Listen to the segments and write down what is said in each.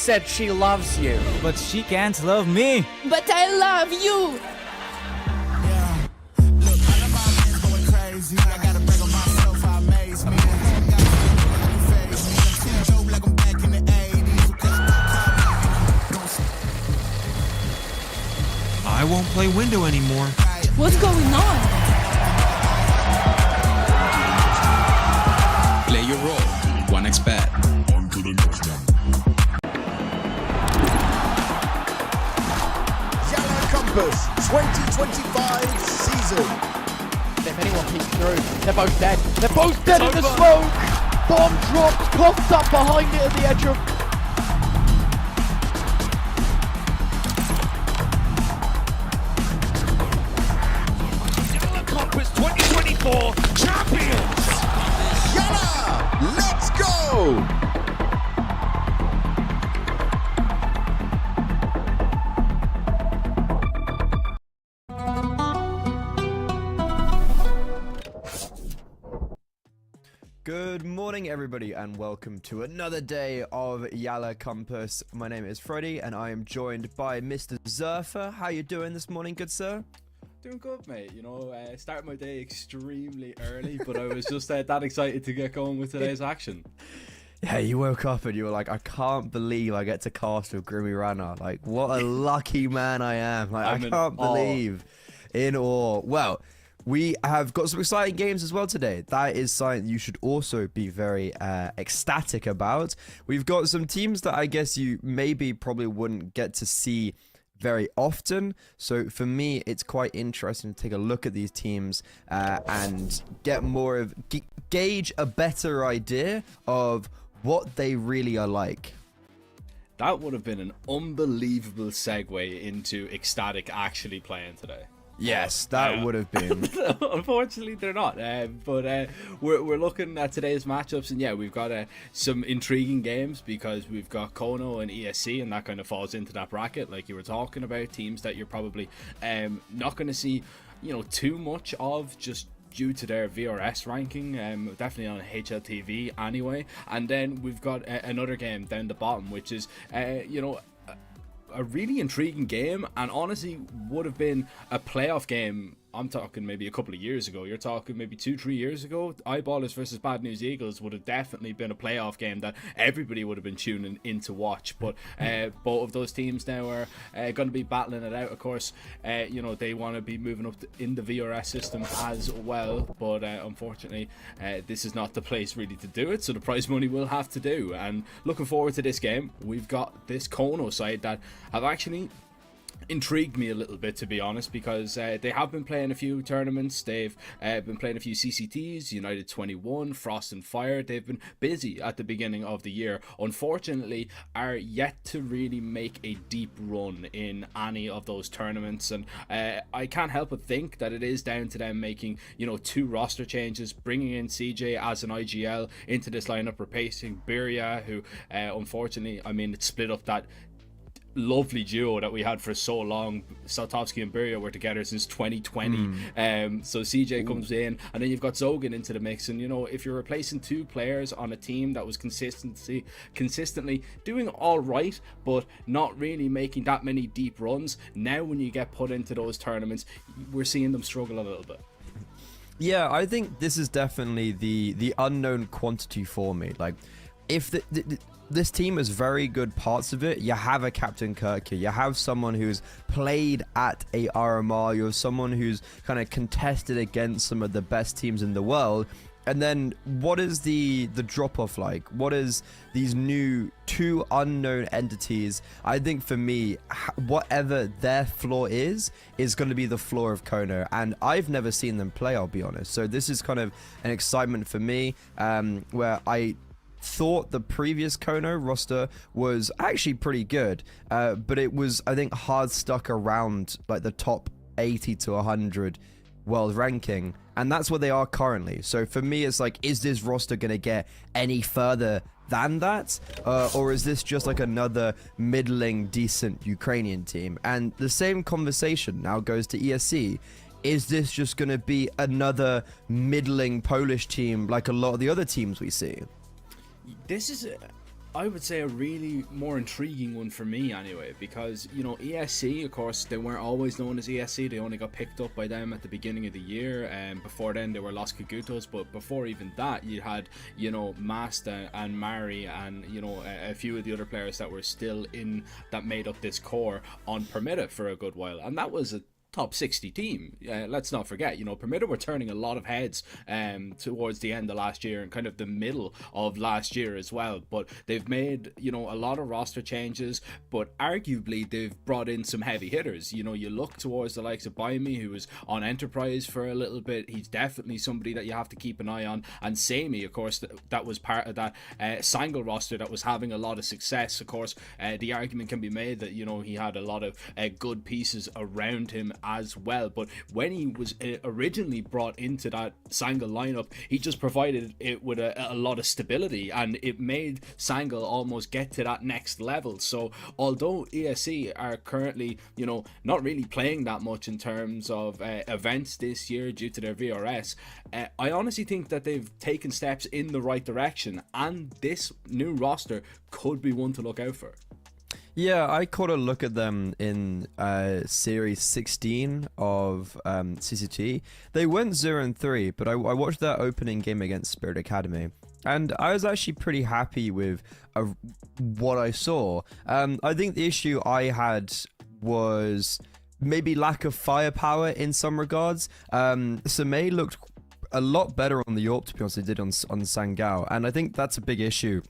said she loves you. But she can't love me. But I love you. Yeah. Look, all of my men's going crazy. I gotta brag on myself, I amaze me. Like I'm back in the 80s. I won't play window anymore. What's going on? Play your role. 1xBet. On to the next one. YaLLa Compass 2025 season. If anyone peeks through, they're both dead. They're both dead in the smoke. Bomb dropped, popped up behind it at the edge of... YaLLa Compass 2024 champions! YaLLa, let's go! Good morning, everybody, and welcome to another day of YaLLa Compass. My name is Freddie, and I am joined by Mr. Zurfer. How you doing this morning, good sir? Doing good, mate. You know, started my day extremely early, but I was just that excited to get going with today's action. Yeah, you woke up and you were like, I can't believe I get to cast with Grimmy Rana. Like, what a lucky man I am. Like, I can't believe. In awe. Well, we have got some exciting games as well today. That is something you should also be very ecstatic about. We've got some teams that I guess you probably wouldn't get to see very often. So for me, it's quite interesting to take a look at these teams and get more of gauge a better idea of what they really are like. That would have been an unbelievable segue into ecstatic actually playing today. Yes, that would have been. Unfortunately, they're not. But we're looking at today's matchups, and yeah, we've got some intriguing games because we've got Kono and ESC, and that kind of falls into that bracket, like you were talking about. Teams that you're probably not going to see, too much of, just due to their VRS ranking, definitely on HLTV anyway. And then we've got another game down the bottom, which is a really intriguing game, and honestly would have been a playoff game. I'm talking maybe a couple of years ago. You're talking maybe 2-3 years ago. Eyeballers versus Bad News Eagles would have definitely been a playoff game that everybody would have been tuning in to watch. But both of those teams now are going to be battling it out. Of course, they want to be moving up in the VRS system as well. But unfortunately, this is not the place really to do it. So the prize money will have to do. And looking forward to this game. We've got this Kono side that have actually intrigued me a little bit, to be honest, because they have been playing a few tournaments. They've been playing a few CCTs, United 21, Frost and Fire. They've been busy at the beginning of the year. Unfortunately, are yet to really make a deep run in any of those tournaments, and I can't help but think that it is down to them making 2 roster changes, bringing in CJ as an IGL into this lineup, replacing Birya, who unfortunately, it split up that lovely duo that we had for so long. Saltovsky and Birya were together since 2020. So CJ comes in, and then you've got Zogan into the mix. And if you're replacing 2 players on a team that was consistently doing all right, but not really making that many deep runs, now when you get put into those tournaments, we're seeing them struggle a little bit. Yeah, I think this is definitely the unknown quantity for me. Like, if this team has very good parts of it. You have a Captain Kirk here. You have someone who's played at a RMR. You have someone who's kind of contested against some of the best teams in the world. And then what is the drop-off like? What is these new 2 unknown entities? I think for me, whatever their floor is going to be the floor of Kono. And I've never seen them play, I'll be honest. So this is kind of an excitement for me, where I thought the previous Kono roster was actually pretty good, but it was, I think, hard stuck around like the top 80 to 100 world ranking, and that's where they are currently. So for me, it's like, is this roster gonna get any further than that, or is this just like another middling decent Ukrainian team? And the same conversation now goes to ESC. Is this just gonna be another middling Polish team like a lot of the other teams we see? This is I would say a really more intriguing one for me anyway, because, you know, ESC, of course, they weren't always known as ESC. They only got picked up by them at the beginning of the year, and before then they were Los Cagutos. But before even that, you had, you know, Masta and Mari and, you know, a few of the other players that were still in, that made up this core on Permitta for a good while, and that was a top 60 team. Let's not forget, you know, Permitta were turning a lot of heads towards the end of last year and kind of the middle of last year as well. But they've made, you know, a lot of roster changes, but arguably they've brought in some heavy hitters. You know, you look towards the likes of Baimi, who was on Enterprise for a little bit. He's definitely somebody that you have to keep an eye on. And Sami, of course, that was part of that Sangal roster that was having a lot of success. Of course, the argument can be made that, you know, he had a lot of good pieces around him as well, but when he was originally brought into that Sangal lineup, he just provided it with a lot of stability, and it made Sangal almost get to that next level. So although ESC are currently, you know, not really playing that much in terms of events this year due to their VRS, I honestly think that they've taken steps in the right direction, and this new roster could be one to look out for. Yeah, I caught a look at them in Series 16 of CCT. They went 0-3, but I watched their opening game against Spirit Academy, and I was actually pretty happy with what I saw. I think the issue I had was maybe lack of firepower in some regards. Samay looked a lot better on the AWP, to be honest, than they did on Sangao, and I think that's a big issue.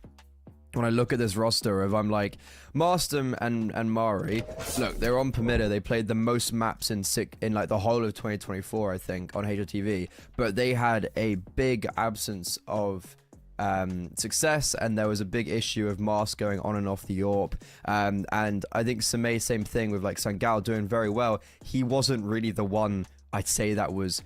When I look at this roster of, I'm like, Marston and Mari, look, they're on Permitta. They played the most maps in like the whole of 2024, I think, on HLTV. But they had a big absence of success, and there was a big issue of Mars going on and off the AWP. And I think Samay, same thing with like Sangao doing very well. He wasn't really the one, I'd say, that was...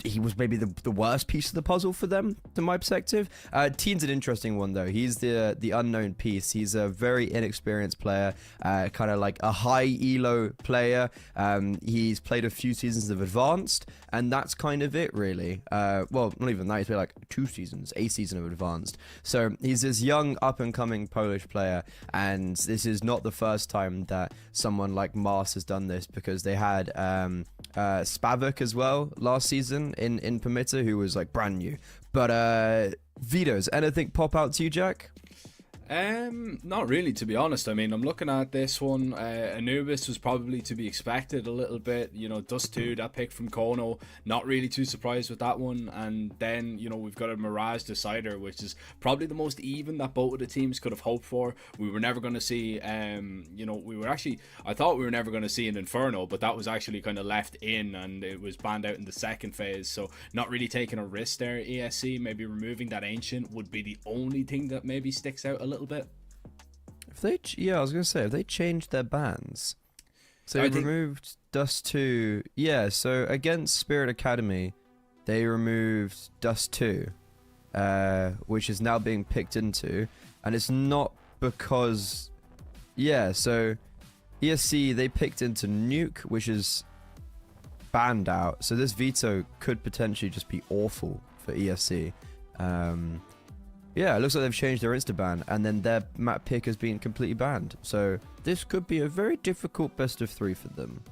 He was maybe the worst piece of the puzzle for them, to my perspective. Teen's an interesting one, though. He's the unknown piece. He's a very inexperienced player, kind of like a high elo player. He's played a few seasons of Advanced, and that's kind of it, really. Well, not even that. He's played like 2 seasons, a season of Advanced. So he's this young, up-and-coming Polish player, and this is not the first time that someone like Mars has done this, because they had Spavak as well last season in Permitta, who was like brand new. But Veto's, anything pop out to you, Jack? Not really, to be honest. I mean, I'm looking at this one. Anubis was probably to be expected a little bit. You know, Dust 2, that pick from Kono, not really too surprised with that one. And then, you know, we've got a Mirage decider, which is probably the most even that both of the teams could have hoped for. We were never going to see, you know, I thought we were never going to see an Inferno, but that was actually kind of left in, and it was banned out in the second phase. So not really taking a risk there. ESC, maybe removing that Ancient would be the only thing that maybe sticks out a little bit. If they, yeah, I was gonna say, if they changed their bans, so they removed Dust 2. Yeah, so against Spirit Academy, they removed Dust 2, which is now being picked into, and it's not because, yeah, so ESC, they picked into Nuke, which is banned out. So this veto could potentially just be awful for ESC. Yeah, it looks like they've changed their Insta-ban, and then their map pick has been completely banned. So this could be a very difficult best of 3 for them.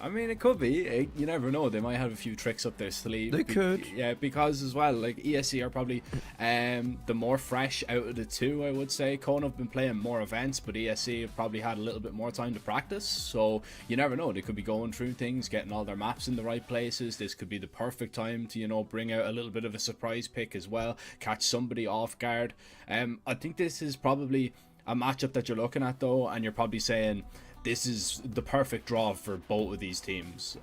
I mean, it could be. You never know. They might have a few tricks up their sleeve. They could. Yeah, because as well, like, ESC are probably the more fresh out of the two, I would say. Kona have been playing more events, but ESC have probably had a little bit more time to practice. So you never know. They could be going through things, getting all their maps in the right places. This could be the perfect time to, you know, bring out a little bit of a surprise pick as well, catch somebody off guard. I think this is probably a matchup that you're looking at, though, and you're probably saying, this is the perfect draw for both of these teams,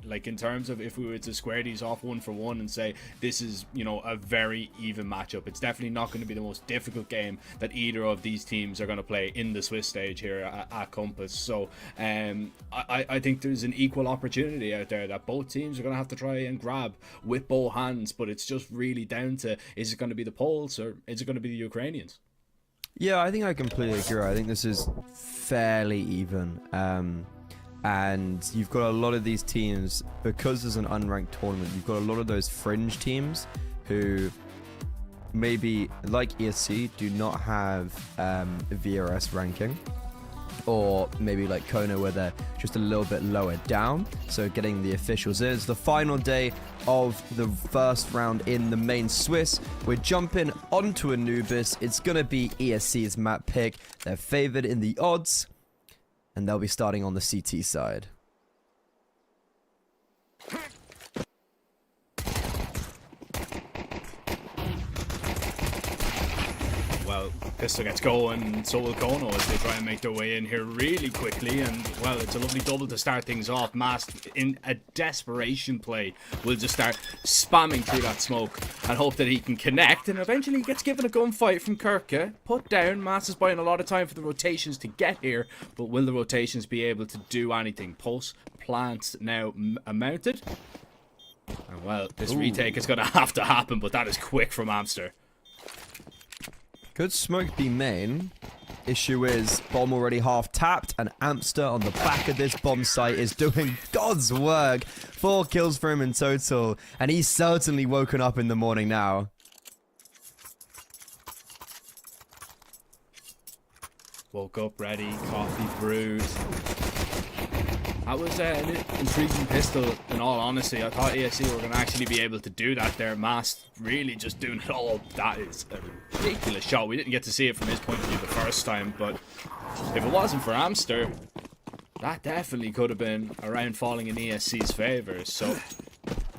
like, in terms of if we were to square these off 1 for 1 and say this is, you know, a very even matchup, it's definitely not going to be the most difficult game that either of these teams are going to play in the Swiss stage here at Compass. So I think there's an equal opportunity out there that both teams are going to have to try and grab with both hands, but it's just really down to, is it going to be the Poles or is it going to be the Ukrainians? Yeah, I think I completely agree. I think this is fairly even. And you've got a lot of these teams, because there's an unranked tournament, you've got a lot of those fringe teams who maybe, like ESC, do not have VRS ranking. Or maybe like Kona, where they're just a little bit lower down. So getting the officials in. It's the final day of the first round in the main Swiss. We're jumping onto Anubis. It's going to be ESC's map pick. They're favored in the odds. And they'll be starting on the CT side. Well, Pistol gets going, and so will Kono as they try and make their way in here really quickly. And, well, it's a lovely double to start things off. Mast, in a desperation play, will just start spamming through that smoke and hope that he can connect. And eventually he gets given a gunfight from Kirke. Put down. Mast is buying a lot of time for the rotations to get here. But will the rotations be able to do anything? Pulse plants now mounted. And, well, this retake is going to have to happen, but that is quick from Amster. Could smoke be main? Issue is bomb already half tapped, and Amster on the back of this bomb site is doing God's work. 4 kills for him in total, and he's certainly woken up in the morning now. Woke up ready, coffee brewed. That was an intriguing pistol, in all honesty. I thought ESC were going to actually be able to do that there. Mast really just doing it all. That is a ridiculous shot. We didn't get to see it from his point of view the first time, but if it wasn't for Amster, that definitely could have been a round falling in ESC's favour. So,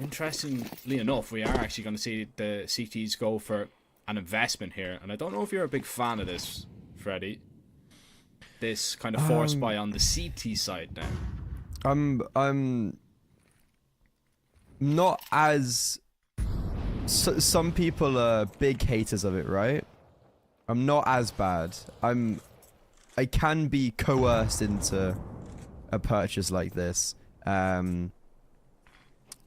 interestingly enough, we are actually going to see the CTs go for an investment here. And I don't know if you're a big fan of this, Freddy. This kind of force buy on the CT side now. I'm not as... some people are big haters of it, right? I'm not as bad. I can be coerced into a purchase like this. I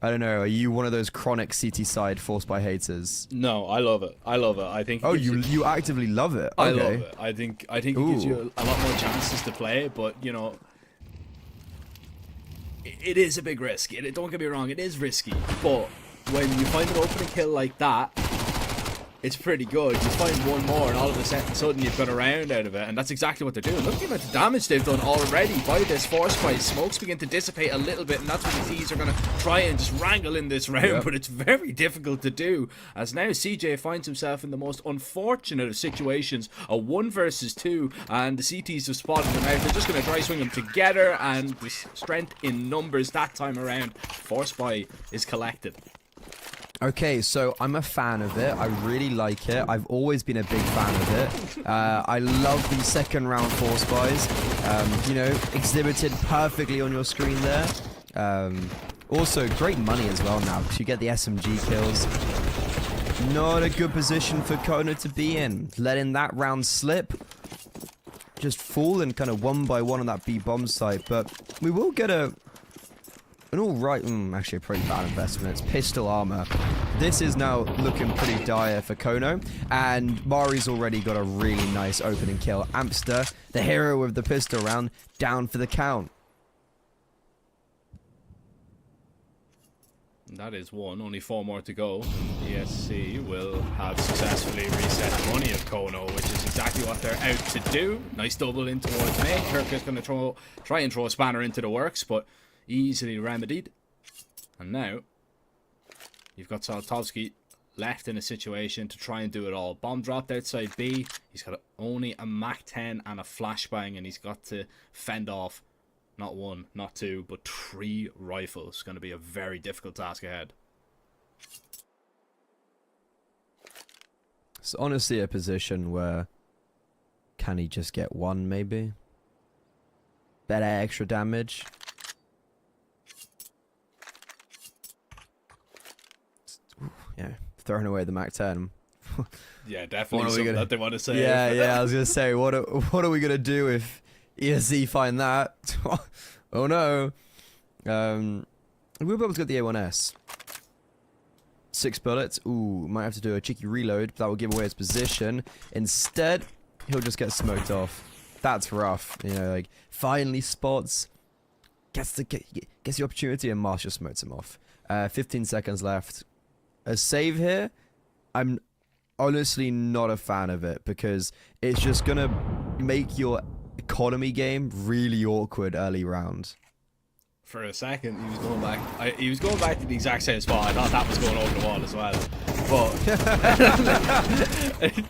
don't know. Are you one of those chronic CT side forced by haters? No, I love it. I love it. I think. Oh, you actively love it. Okay. I love it. I think it gives you a lot more chances to play, but you know, it is a big risk. Don't get me wrong, it is risky. But when you find an opening kill like that, it's pretty good. You find one more, and all of a sudden you've got a round out of it, and that's exactly what they're doing. Look at the damage they've done already by this force fight. Smokes begin to dissipate a little bit, and that's what the T's are going to try and just wrangle in this round, but it's very difficult to do, as now CJ finds himself in the most unfortunate of situations, a 1 versus 2, and the CTs have spotted him out. They're just going to try swing them together, and with strength in numbers that time around, force buy is collected. Okay, so I'm a fan of it. I really like it. I've always been a big fan of it. I love the second round force buys. You know, exhibited perfectly on your screen there. Also, great money as well now, because you get the SMG kills. Not a good position for Kona to be in. Letting that round slip. Just falling kind of one by one on that B bomb site. But we will get an alright, actually a pretty bad investment. It's pistol armor. This is now looking pretty dire for Kono, and Mari's already got a really nice opening kill. Amster, the hero of the pistol round, down for the count. That is one. Only 4 more to go. ESC will have successfully reset the money of Kono, which is exactly what they're out to do. Nice double in towards main. Kirk is going to try and throw a spanner into the works, but easily remedied. And now you've got Saltovsky left in a situation to try and do it all. Bomb dropped outside B. He's got only a Mach 10 and a flashbang, and he's got to fend off not 1, not 2, but 3 rifles. It's going to be a very difficult task ahead. It's honestly a position where can he just get 1 maybe? Better extra damage. Yeah, throwing away the Mach 10. Yeah, definitely something that they want to say. Yeah, I was gonna say, what are we gonna do if ESC find that? Oh no. We'll be able to get the A1S. 6 bullets. Ooh, might have to do a cheeky reload. That will give away his position. Instead, he'll just get smoked off. That's rough. You know, like finally spots, gets the opportunity, and Marsh just smokes him off. 15 seconds left. A save here. I'm honestly not a fan of it because it's just gonna make your economy game really awkward early rounds. For a second, he was going back. He was going back to the exact same spot. I thought that was going over the wall as well. But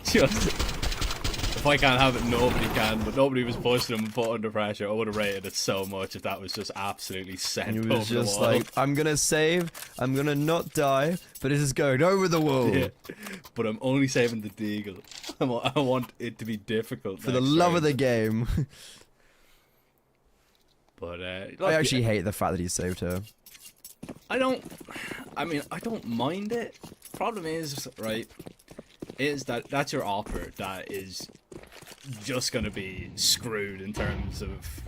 just, if I can't have it, nobody can. But nobody was pushing him and put under pressure. I would have rated it so much if that was just absolutely sent And he over was the just wall. like, I'm gonna save, I'm gonna not die, but it is going over the wall. Yeah. But I'm only saving the deagle. I want it to be difficult For the love round. of the game. But I actually hate the fact that he saved her. I don't mind it. Problem is, right, is that that's your offer that is just going to be screwed in terms of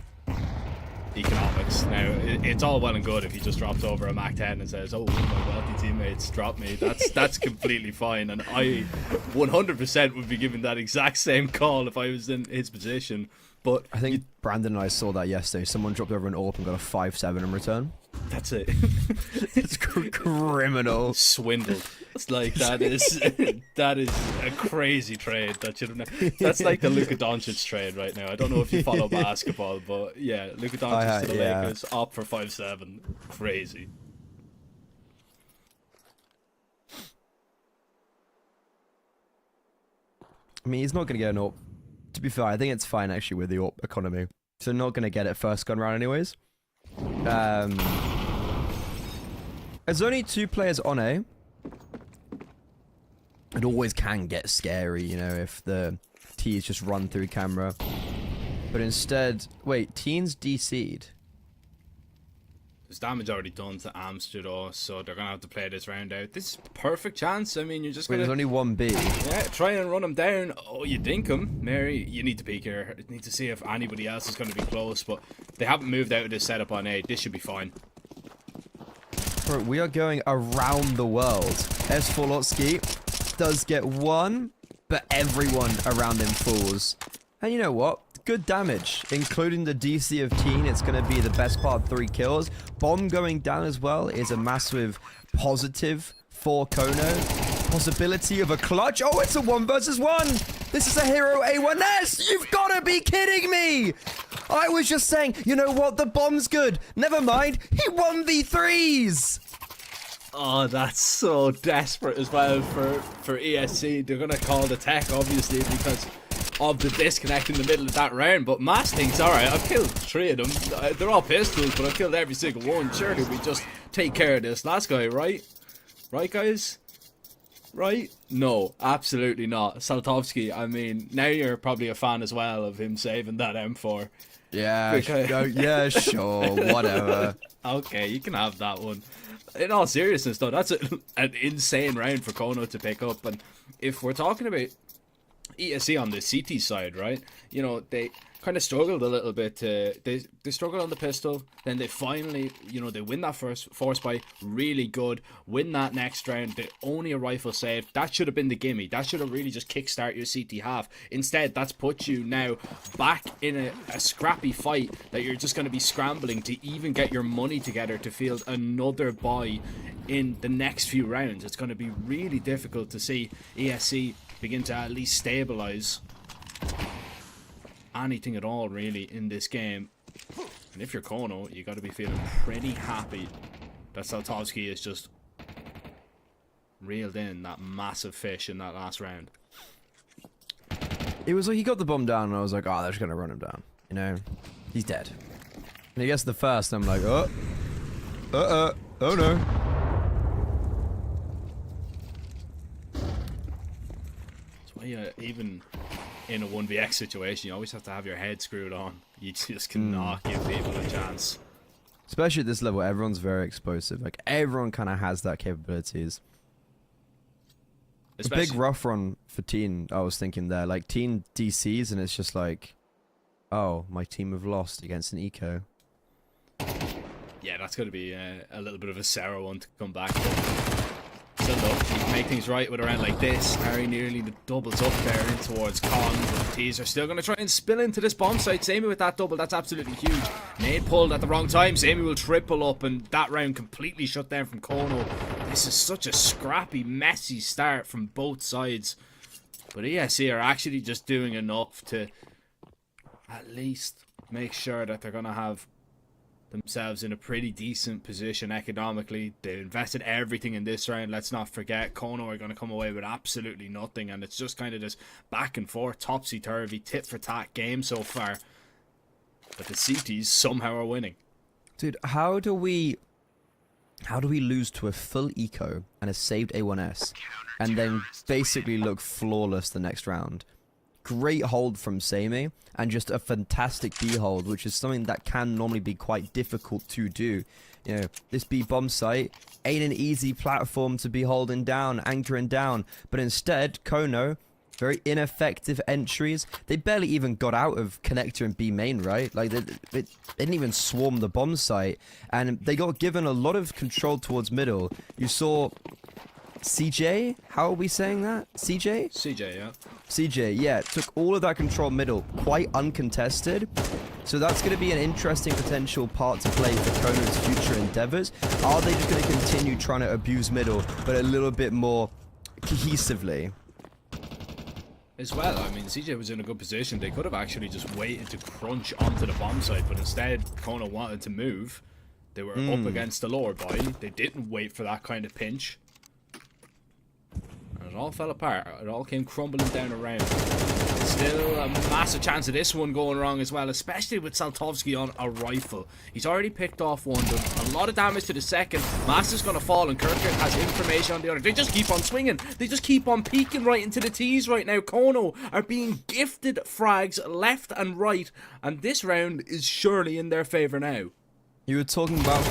economics. Now, it's all well and good if he just drops over a Mac 10 and says, oh, my wealthy teammates dropped me. That's completely fine. And I 100% would be giving that exact same call if I was in his position. But I think Brandon and I saw that yesterday. Someone dropped over an AWP and got a 5-7 in return. that's it. It's criminal. Swindled. It's like that is a crazy trade that should have. That's like the Luka Doncic trade right now. I don't know if you follow basketball, but yeah, Luka Doncic to the Lakers, up for 5-7, crazy. I mean, he's not gonna get an AWP. To be fair, I think it's fine actually with the AWP economy. So not gonna get it first gun round anyways. There's only 2 players on A. It always can get scary, you know, if the T's just run through camera. But instead, wait, Teen's DC'd. There's damage already done to Amsterdam, so they're gonna have to play this round out. This is a perfect chance. I mean, you're just Wait, gonna. there's only 1 B. Yeah, try and run him down. Oh, you dink him. Mary, you need to peek here. You need to see if anybody else is going to be close, but they haven't moved out of this setup on A. This should be fine. Bro, we are going around the world. S4Lotsky does get 1, but everyone around him falls. And you know what? Good damage, including the DC of Teen. It's going to be the best part of 3 kills. Bomb going down as well is a massive positive for Kono. Possibility of a clutch. Oh, it's a 1 versus 1. This is a hero A1S. You've got to be kidding me. I was just saying, you know what? The bomb's good. Never mind. He 1v3s. Oh, that's so desperate as well for ESC. They're going to call the tech, obviously, because of the disconnect in the middle of that round. But Mass thinks, alright, I've killed 3 of them. They're all pistols, but I've killed every single one. Surely we just take care of this last guy, right? Right, guys? Right? No, absolutely not. Saltovsky, I mean, now you're probably a fan as well of him saving that M4. Yeah, Because- yeah, sure, whatever. Okay, you can have that one. In all seriousness, though, that's an insane round for Kono to pick up. And if we're talking about ESC on the CT side, right? You know, they kind of struggled a little bit. They struggled on the pistol. Then they finally, you know, they win that first force by really good. Win that next round. They only a rifle save. That should have been the gimme. That should have really just kickstart your CT half. Instead, that's put you now back in a scrappy fight that you're just going to be scrambling to even get your money together to field another buy in the next few rounds. It's going to be really difficult to see ESC begin to at least stabilize anything at all really in this game. And if you're Kono, you got to be feeling pretty happy that Saltovsky is just reeled in that massive fish in that last round. It was like he got the bomb down and I was like, oh, they're just gonna run him down, you know, he's dead. And he gets the first and I'm like, oh no. Even in a 1vx situation, you always have to have your head screwed on. You just cannot give people a chance. Especially at this level, everyone's very explosive. Like, everyone kind of has that capabilities. It's a big rough run for Teen, I was thinking there. Like, Teen DCs, and it's just like, oh, my team have lost against an eco. Yeah, that's going to be a little bit of a sour one to come back to. Still though, you can make things right with a round like this. Harry nearly doubles up there in towards Con. The T's are still going to try and spill into this bomb site. Sammy with that double, that's absolutely huge. Nade pulled at the wrong time. Sammy will triple up, and that round completely shut down from Kono. This is such a scrappy, messy start from both sides. But ESC are actually just doing enough to at least make sure that they're going to have themselves in a pretty decent position economically. They invested everything in this round. Let's not forget, Kono are going to come away with absolutely nothing, and it's just kind of this back and forth, topsy-turvy, tit-for-tat game so far. But the CTs somehow are winning. Dude, how do we lose to a full eco and a saved A1S and then basically look flawless the next round? Great hold from Samey and just a fantastic B hold, which is something that can normally be quite difficult to do. You know, this B bomb site ain't an easy platform to be holding down, anchoring down, but instead Kono, very ineffective entries. They barely even got out of connector and B main, right? Like they didn't even swarm the bomb site, and they got given a lot of control towards middle. You saw CJ, how are we saying that? CJ? CJ, yeah. CJ, yeah, took all of that control middle, quite uncontested. So that's going to be an interesting potential part to play for Kono's future endeavors. Are they just going to continue trying to abuse middle, but a little bit more cohesively? As well, I mean, CJ was in a good position. They could have actually just waited to crunch onto the bomb site, but instead, Kono wanted to move. They were up against the lower boy. They didn't wait for that kind of pinch. And it all fell apart. It all came crumbling down around. Still a massive chance of this one going wrong as well, especially with Saltovsky on a rifle. He's already picked off one, done a lot of damage to the second. Master's going to fall, and Kirkert has information on the other. They just keep on swinging. They just keep on peeking right into the T's right now. Kono are being gifted frags left and right, and this round is surely in their favour now. You were talking about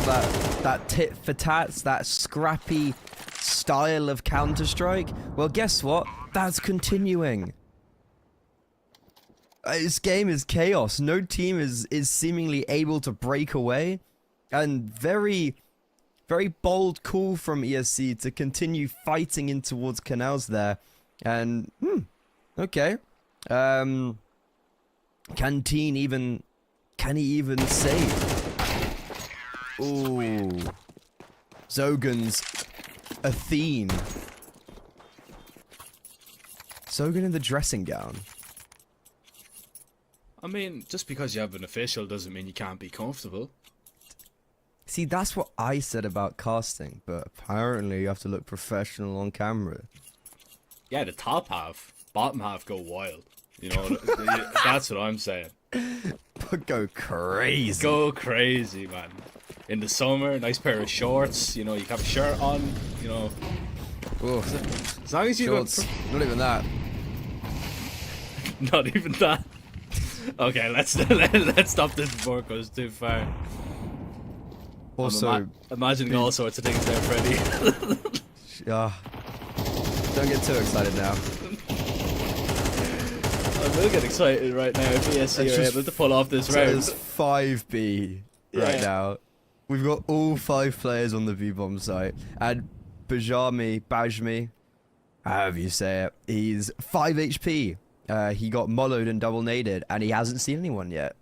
that tit for tats, that scrappy style of Counter-Strike. Well, guess what? That's continuing. This game is chaos. No team is seemingly able to break away, and very, very bold call from ESC to continue fighting in towards canals there. And okay, can he even save? Ooh, Zogan's Athene. Zogan in the dressing gown. I mean, just because you have an official doesn't mean you can't be comfortable. See, that's what I said about casting, but apparently you have to look professional on camera. Yeah, the top half, bottom half go wild. You know, that's what I'm saying. But go crazy. Go crazy, man. In the summer, nice pair of shorts. You know, you have a shirt on. You know, Ooh, as long as you shorts, not even that. Not even that. Okay, let's stop this before it goes too far. Also, imagining all sorts of things there, Freddy. Don't get too excited now. I will get excited right now if ESC are able to pull off this round. It's 5B right now. We've got all 5 players on the V-bomb site, and Bajmi, however you say it, he's 5 HP. He got mollowed and double naded, and he hasn't seen anyone yet.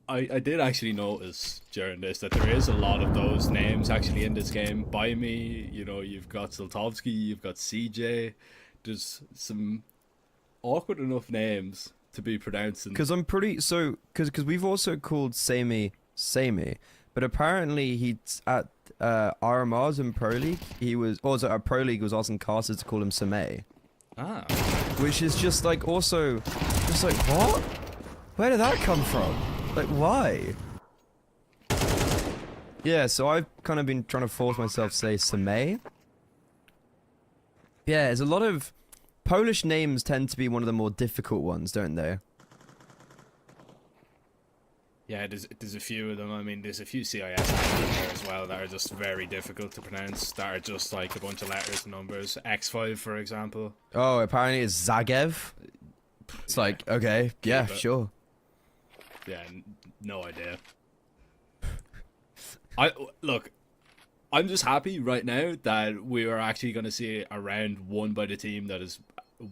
I did actually notice during this that there is a lot of those names actually in this game. By me, you know, you've got Saltovsky, you've got CJ. There's some awkward enough names to be pronouncing. Because I'm pretty because we've also called Samey, but apparently he's at RMRs in Pro League. He was also at Pro League was asking casters to call him Samey. Ah. Which is just like also just like what? Where did that come from? Like why? Yeah, so I've kind of been trying to force myself to say Samey. Yeah, there's a lot of Polish names tend to be one of the more difficult ones, don't they? Yeah, there's a few of them. I mean, there's a few CIS names in there as well that are just very difficult to pronounce. That are just like a bunch of letters and numbers. X5, for example. Oh, apparently it's Zagev. It's like, okay, yeah, sure. Yeah, no idea. Look, I'm just happy right now that we are actually going to see a round won by the team that is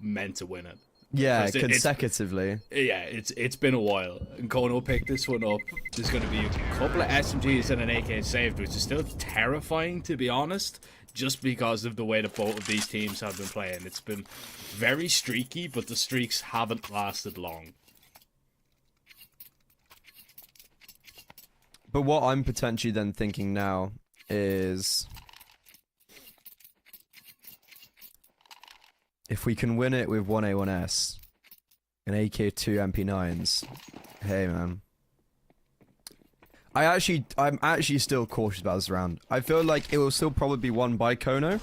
meant to win it. Yeah, 'Cause consecutively. It's been a while. And Kono picked this one up. There's going to be a couple of SMGs and an AK saved, which is still terrifying, to be honest, just because of the way that both of these teams have been playing. It's been very streaky, but the streaks haven't lasted long. But what I'm potentially then thinking now is, if we can win it with 1A1S and AK2 MP9s, hey man. I'm actually still cautious about this round. I feel like it will still probably be won by Kono.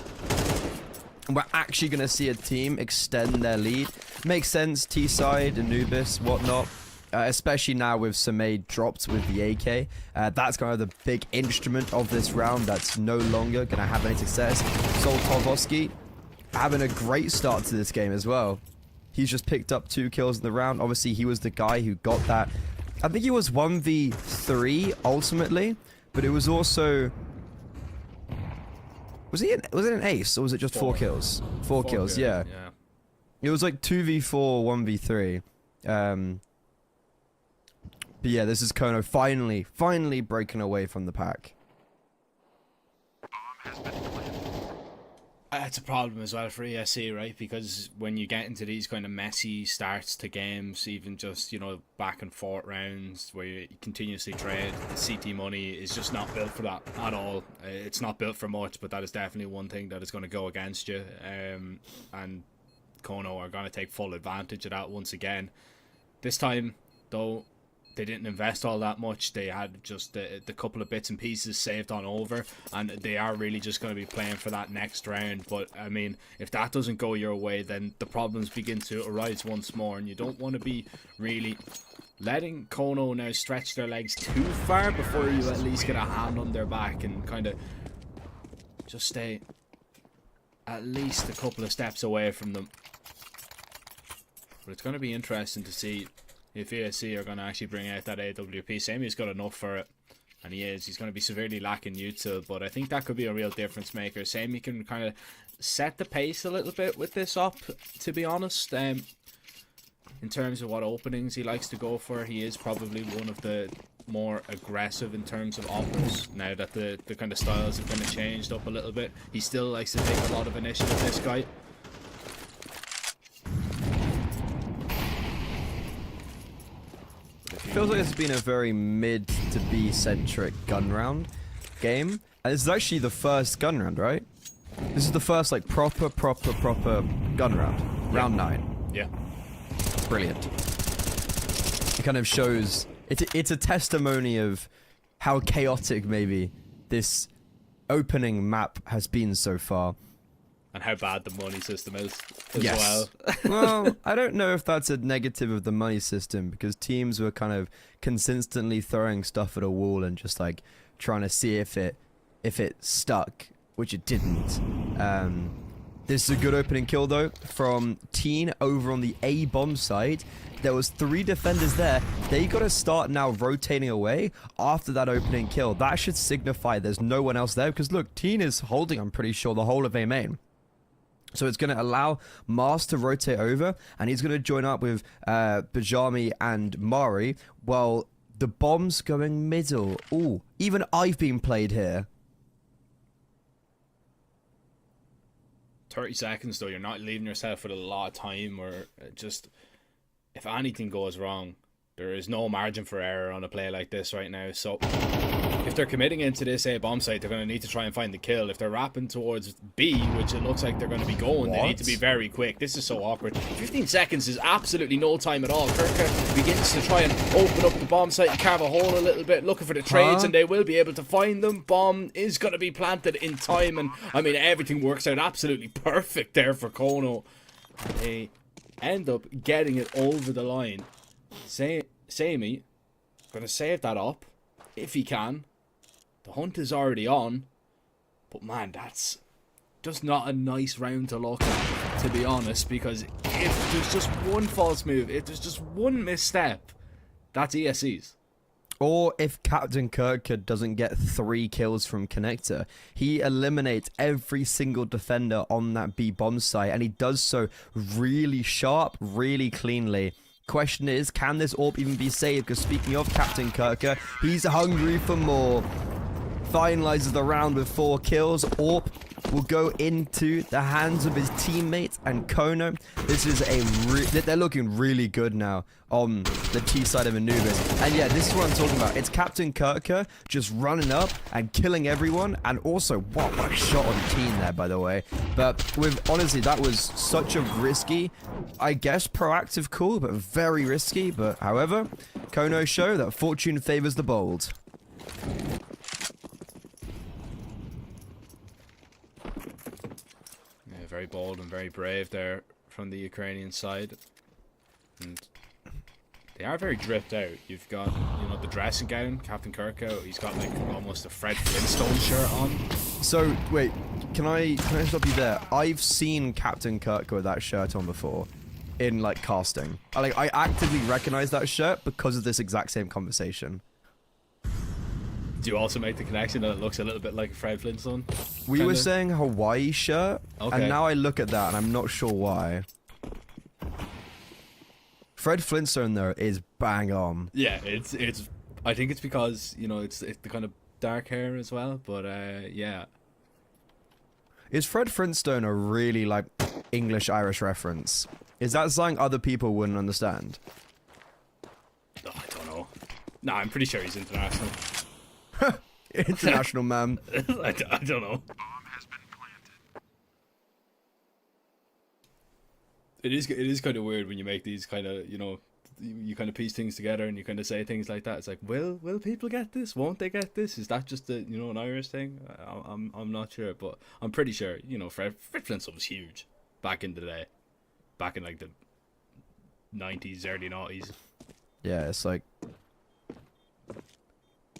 And we're actually going to see a team extend their lead. Makes sense, T-side, Anubis, whatnot. Especially now with Samade dropped with the AK. That's kind of the big instrument of this round that's no longer going to have any success. Soltovosky having a great start to this game as well. He's just picked up 2 kills in the round. Obviously, he was the guy who got that. I think he was 1v3 ultimately, but it was also... Was it an ace, or was it just 4 kills? 4 kills, yeah. It was like 2v4, 1v3. But yeah, this is Kono finally breaking away from the pack. It's a problem as well for ESC, right? Because when you get into these kind of messy starts to games, even just, you know, back and forth rounds where you continuously trade, the CT money is just not built for that at all. It's not built for much, but that is definitely one thing that is going to go against you. And Kono are going to take full advantage of that once again. This time, though, they didn't invest all that much. They had just the couple of bits and pieces saved on over, and they are really just going to be playing for that next round. But I mean, if that doesn't go your way, then the problems begin to arise once more, and you don't want to be really letting Kono now stretch their legs too far before you at least get a hand on their back and kind of just stay at least a couple of steps away from them. But it's going to be interesting to see if ESC are going to actually bring out that AWP. Sammy's got enough for it, and he is. He's going to be severely lacking util, but I think that could be a real difference maker. Sammy can kind of set the pace a little bit with this up, to be honest. In terms of what openings he likes to go for, he is probably one of the more aggressive in terms of offers now that the kind of styles have kind of changed up a little bit. He still likes to take a lot of initiative, this guy. Feels like it's been a very mid to B centric gun round game, and this is actually the first gun round, right? This is the first like proper gun round. Round 9. Yeah. Brilliant. It kind of shows it's a testimony of how chaotic maybe this opening map has been so far. And how bad the money system is as yes. well. Well, I don't know if that's a negative of the money system, because teams were kind of consistently throwing stuff at a wall and just like trying to see if it stuck, which it didn't. This is a good opening kill though from Teen over on the A bomb side. There was 3 defenders there. They got to start now rotating away after that opening kill. That should signify there's no one else there, because look, Teen is holding, I'm pretty sure, the whole of A main. So it's going to allow Mars to rotate over, and he's going to join up with Bajami and Mari, while the bomb's going middle. Ooh, even I've been played here. 30 seconds though, you're not leaving yourself with a lot of time, or just, if anything goes wrong, there is no margin for error on a play like this right now. So if they're committing into this A bomb site, they're going to need to try and find the kill. If they're wrapping towards B, which it looks like they're going to be going, they need to be very quick. This is so awkward. 15 seconds is absolutely no time at all. Kirka begins to try and open up the bomb site and carve a hole a little bit, looking for the trades, and they will be able to find them. Bomb is going to be planted in time, and I mean, everything works out absolutely perfect there for Kono. They end up getting it over the line. Sammy going to save that up if he can. The hunt is already on, but man, that's just not a nice round to look at, to be honest, because if there's just one false move, if there's just one misstep, that's ESC's. Or if Captain Kirker doesn't get 3 kills from Connector, he eliminates every single defender on that B bomb site, and he does so really sharp, really cleanly. Question is, can this AWP even be saved? Because speaking of Captain Kirker, he's hungry for more. Finalizes the round with 4 kills. AWP will go into the hands of his teammates and Kono. This is they're looking really good now on the T side of Anubis. And yeah, this is what I'm talking about. It's Captain Kirker just running up and killing everyone. And also, what a shot on the team there, by the way. But honestly, that was such a risky, I guess, proactive call, but very risky. But however, Kono show that fortune favors the bold. Very bold and very brave there from the Ukrainian side, and they are very dripped out. You've got, you know, the dressing gown, Captain Kirko. He's got like almost a Fred Flintstone shirt on. So wait, can I stop you there? I've seen Captain Kirko with that shirt on before, in like casting. I actively recognize that shirt because of this exact same conversation. Do you also make the connection that it looks a little bit like a Fred Flintstone? We were saying Hawaii shirt, okay, and now I look at that and I'm not sure why. Fred Flintstone though is bang on. Yeah, it's. I think it's because, you know, it's the kind of dark hair as well. But yeah. Is Fred Flintstone a really like English-Irish reference? Is that something other people wouldn't understand? Oh, I don't know. Nah, I'm pretty sure he's international. International man. I don't know. It is kind of weird when you make these kind of, you know, you kind of piece things together and you kind of say things like that. It's like, will people get this? Won't they get this? Is that just a, you know, an Irish thing? I'm not sure, but I'm pretty sure, you know, Fred Flintstone was huge back in the day, back in like the 90s, early 90s. Yeah, it's like,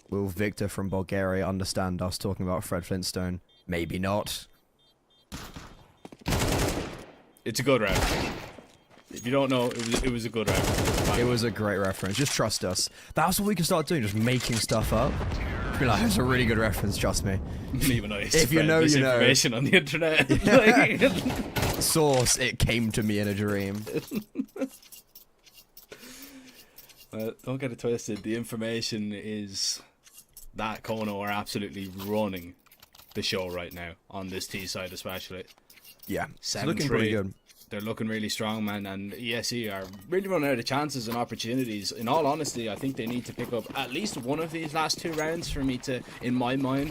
will Victor from Bulgaria understand us talking about Fred Flintstone? Maybe not. It's a good reference. If you don't know, it was a good reference. It was a great reference. Just trust us. That's what we can start doing, just making stuff up. Be like, it's a really good reference, trust me. Even though it's if you know, you know. Information on the internet. Source, it came to me in a dream. Don't get it twisted. The information is that Kono are absolutely running the show right now on this T side, especially. Yeah, it's looking pretty good. They're looking really strong, man, and ESE are really running out of chances and opportunities. In all honesty, I think they need to pick up at least one of these last 2 rounds for me to, in my mind,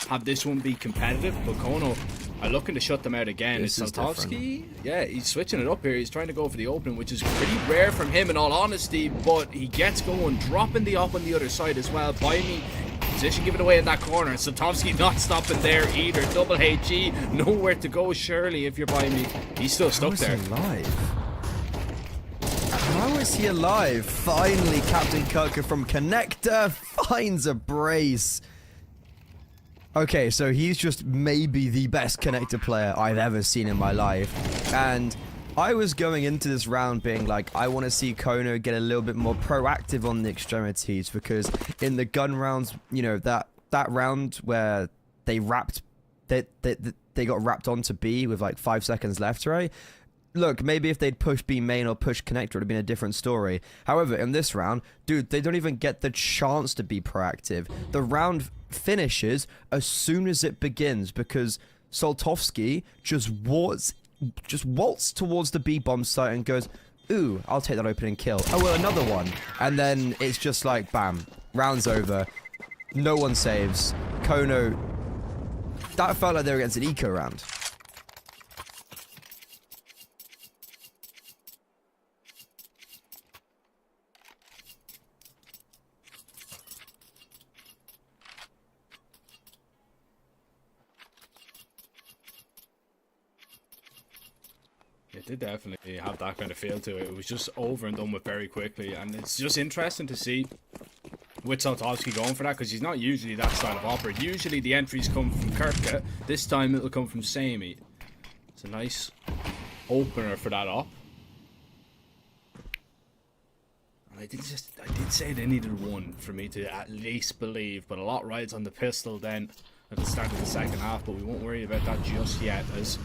have this one be competitive. But Kono are looking to shut them out again. It's Saltovsky. Yeah, he's switching it up here. He's trying to go for the opening, which is pretty rare from him, in all honesty. But he gets going, dropping the op on the other side as well. By me. Position given away in that corner. Saltovsky not stopping there either. Double HG, nowhere to go surely if you're by me. He's still stuck there. How is he alive? Finally, Captain Kirker from Connector finds a brace. Okay, so he's just maybe the best Connector player I've ever seen in my life. And I was going into this round being like, I want to see Kono get a little bit more proactive on the extremities, because in the gun rounds, you know, that round where they got wrapped onto B with like 5 seconds left, right? Look, maybe if they'd pushed B main or pushed connector, it would have been a different story. However, in this round, dude, they don't even get the chance to be proactive. The round finishes as soon as it begins, because Saltovsky just waltzed towards the B bomb site and goes, ooh, I'll take that opening kill. Oh, well, another one. And then it's just like, bam, round's over. No one saves. Kono, that felt like they were against an eco round. It did definitely have that kind of feel to it. It was just over and done with very quickly, and it's just interesting to see with Saltovsky going for that, because he's not usually that style of opera. Usually the entries come from Kirka. This time it'll come from Samey. It's a nice opener for that op. I did say they needed one for me to at least believe, but a lot rides on the pistol then at the start of the second half, but we won't worry about that just yet, as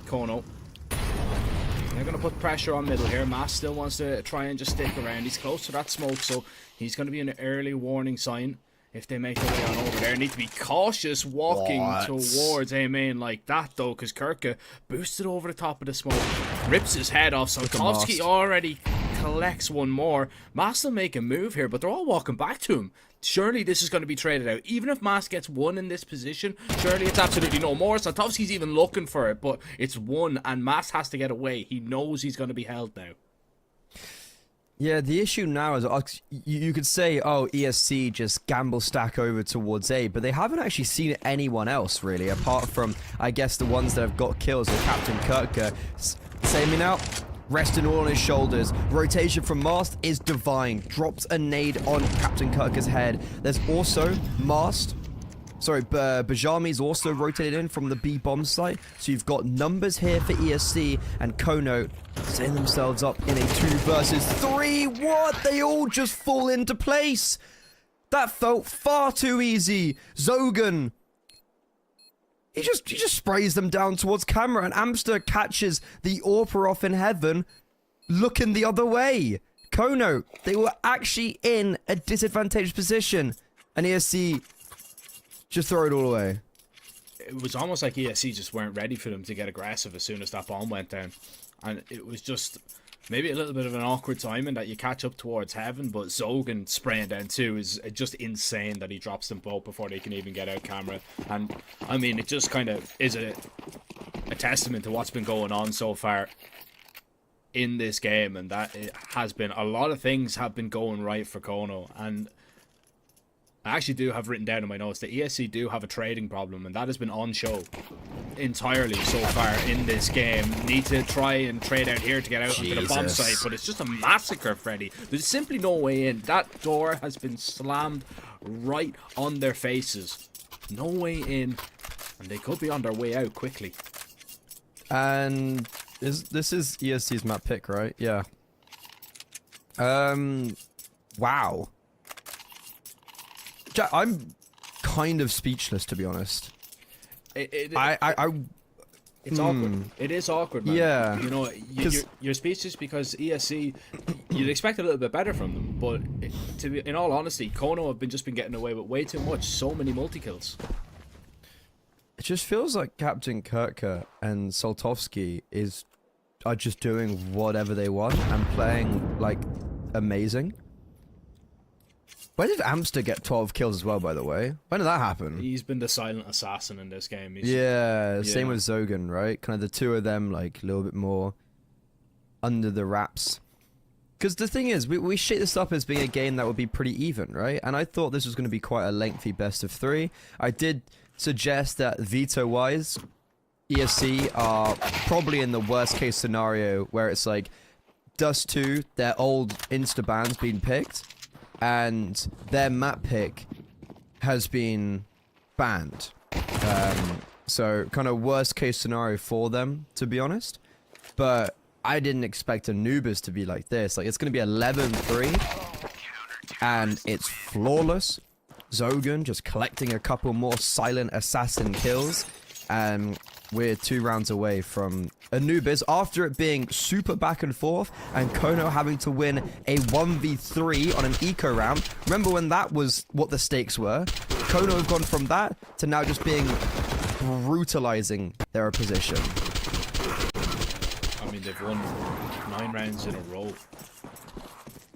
Kono, they're going to put pressure on middle here. Mass still wants to try and just stick around. He's close to that smoke, so he's going to be an early warning sign if they make their way on over there. Need to be cautious walking towards A main like that, though, because Kirka boosted over the top of the smoke, rips his head off. Saltovsky already collects one more. Mass will make a move here, but they're all walking back to him. Surely this is going to be traded out. Even if Mass gets one in this position, surely it's absolutely no more. Saltovsky's even looking for it, but it's one, and Mass has to get away. He knows he's going to be held now. Yeah, the issue now is you could say, oh, ESC just gamble stack over towards A, but they haven't actually seen anyone else, really, apart from, I guess, the ones that have got kills, or Captain Kirka. Say me now. Resting all on his shoulders. Rotation from Mast is divine. Drops a nade on Captain Kirka's head. There's also Bajami's also rotated in from the B bomb site. So you've got numbers here for ESC, and Kono setting themselves up in a 2 versus 3. What? They all just fall into place. That felt far too easy. Zogan, he just sprays them down towards camera, and Amster catches the Orpa off in heaven, looking the other way. Kono, they were actually in a disadvantaged position, and ESC just throw it all away. It was almost like ESC just weren't ready for them to get aggressive as soon as that bomb went down. And it was just maybe a little bit of an awkward timing that you catch up towards heaven, but Zogan spraying down too is just insane that he drops them both before they can even get out camera. And I mean, it just kind of is a testament to what's been going on so far in this game, and that it has been a lot of things have been going right for Kono. And I actually do have written down in my notes that ESC do have a trading problem, and that has been on show entirely so far in this game. Need to try and trade out here to get out onto the bomb site, but it's just a massacre, Freddy. There's simply no way in. That door has been slammed right on their faces. No way in, and they could be on their way out quickly. And this is ESC's map pick, right? Yeah. Wow. I'm kind of speechless, to be honest. It's awkward. It is awkward, man. Yeah. You know, you're speechless because ESC, you'd expect a little bit better from them, but in all honesty, Kono have just been getting away with way too much. So many multi-kills. It just feels like Captain Kirka and Saltovsky are just doing whatever they want and playing, like, amazing. When did Amster get 12 kills as well, by the way? When did that happen? He's been the silent assassin in this game. Yeah, same with Zogan, right? Kind of the two of them, like, a little bit more under the wraps. Because the thing is, we shit this up as being a game that would be pretty even, right? And I thought this was going to be quite a lengthy best of 3. I did suggest that veto-wise, ESC are probably in the worst-case scenario where it's like Dust 2, their old insta-ban's been picked, and their map pick has been banned. So kind of worst case scenario for them, to be honest. But I didn't expect Anubis to be like this. Like, it's going to be 11-3, and it's flawless. Zogan just collecting a couple more silent assassin kills, and we're 2 rounds away from Anubis after it being super back and forth, and Kono having to win a 1v3 on an eco round. Remember when that was what the stakes were? Kono have gone from that to now just being brutalizing their opposition. I mean, they've won 9 rounds in a row.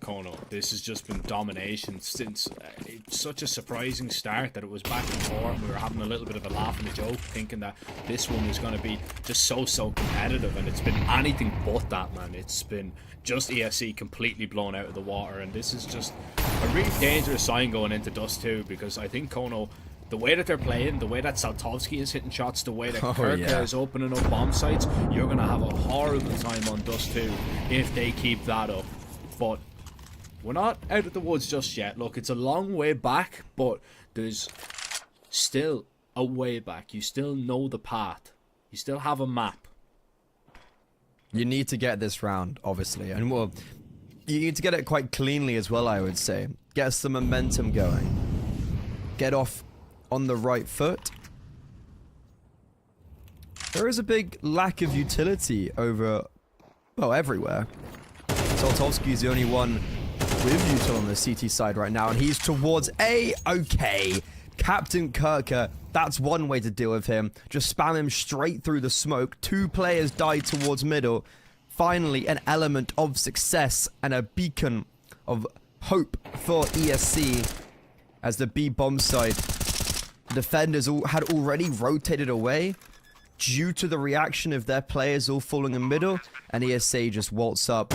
Kono. This has just been domination since it's such a surprising start that it was back and forth. We were having a little bit of a laugh and a joke, thinking that this one was going to be just so competitive, and it's been anything but that, man. It's been just ESC completely blown out of the water, and this is just a really dangerous sign going into Dust 2, because I think Kono, the way that they're playing, the way that Saltovsky is hitting shots, the way that Kirka is opening up bomb sites, you're going to have a horrible time on Dust 2 if they keep that up. But we're not out of the woods just yet. Look, it's a long way back, but there's still a way back. You still know the path. You still have a map. You need to get this round, obviously. And well, You need to get it quite cleanly as well, I would say. Get some momentum going. Get off on the right foot. There is a big lack of utility over, well, everywhere. Soltovsky's the only one with util on the CT side right now, and he's towards A. Okay. Captain Kirker, that's one way to deal with him. Just spam him straight through the smoke. 2 players died towards middle. Finally, an element of success and a beacon of hope for ESC as the B bomb side defenders had already rotated away due to the reaction of their players all falling in middle, and ESA just waltz up.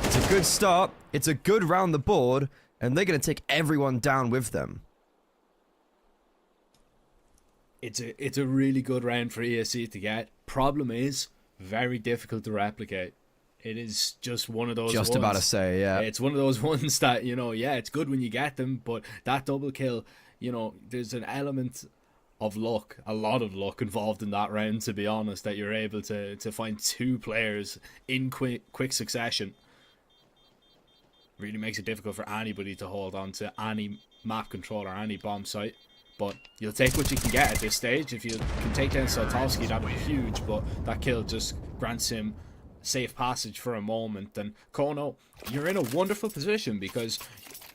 It's a good start, it's a good round the board, and they're going to take everyone down with them. It's a really good round for ESC to get. Problem is, very difficult to replicate. It is just one of those Just ones. about to say, yeah. It's one of those ones that, you know, yeah, it's good when you get them, but that double kill, you know, there's an element of luck, a lot of luck involved in that round, to be honest, that you're able to find 2 players in quick succession. Really makes it difficult for anybody to hold on to any map control or any bomb site. But you'll take what you can get at this stage. If you can take down Soltovsky, that would be huge, but that kill just grants him safe passage for a moment. And Kono, you're in a wonderful position because,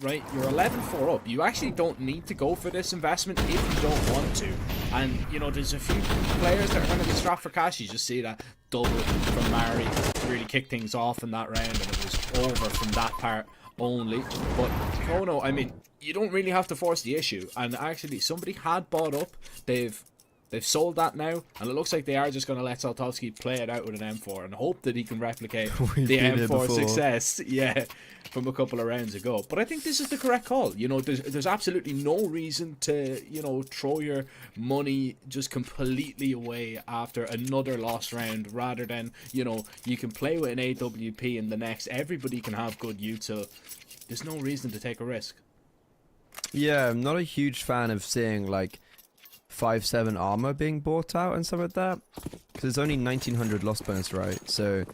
right, you're 11-4 up. You actually don't need to go for this investment if you don't want to. And, you know, there's a few players that are going to be strapped for cash. You just see that double from Mari really kick things off in that round, and it was over from that part only. But Kono, I mean, you don't really have to force the issue. And actually, somebody had bought up. They've sold that now, and it looks like they are just going to let Soltovsky play it out with an M4 and hope that he can replicate the M4 success, yeah, from a couple of rounds ago. But I think this is the correct call. You know, there's absolutely no reason to, you know, throw your money just completely away after another lost round, rather than, you know, you can play with an AWP in the next. Everybody can have good util. There's no reason to take a risk. Yeah, I'm not a huge fan of seeing, like, 5-7 armor being bought out and stuff like that, because it's only 1900 loss bonus, right? So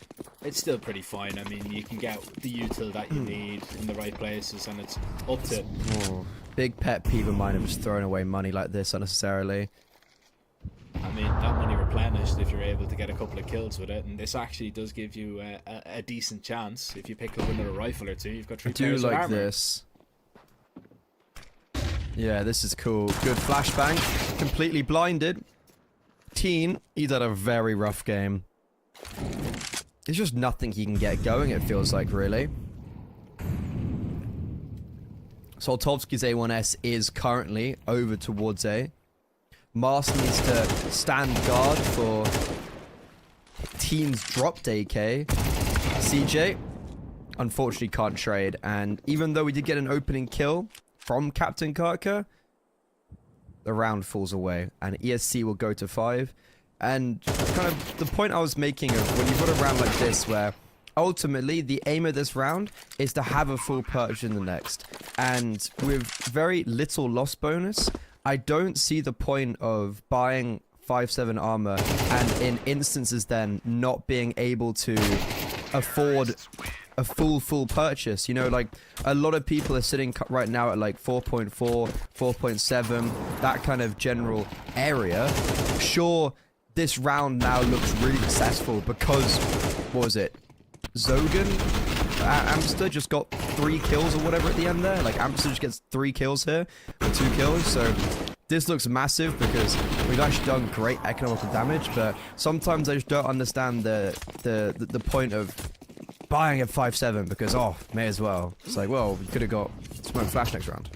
it's still pretty fine. I mean, you can get the util that you need in the right places, and it's up to... Oh, big pet peeve of mine of just throwing away money like this unnecessarily. I mean, that money replenished if you're able to get a couple of kills with it, and this actually does give you a decent chance. If you pick up another rifle or two, you've got 3 players with armor. I do like this. Yeah, this is cool. Good flashbang. Completely blinded. Teen, he's had a very rough game. There's just nothing he can get going, it feels like, really. Soltovsky's A1S is currently over towards A. Mars needs to stand guard for Teen's dropped AK. CJ, unfortunately, can't trade. And even though we did get an opening kill from Captain Kirker, the round falls away and ESC will go to 5. And kind of the point I was making of when you've got a round like this where ultimately the aim of this round is to have a full purge in the next, and with very little loss bonus, I don't see the point of buying 5-7 armor and in instances then not being able to afford a full purchase. You know, like a lot of people are sitting right now at like 4.4, 4.7, that kind of general area. Sure, this round now looks really successful because, what was it? Zogan? Amster just got 3 kills or whatever at the end there. Like Amster just gets 3 kills here, or 2 kills. So this looks massive because we've actually done great economical damage. But sometimes I just don't understand the point of buying at 5-7 because, oh, may as well. It's like, well, we could have got smoke flash next round.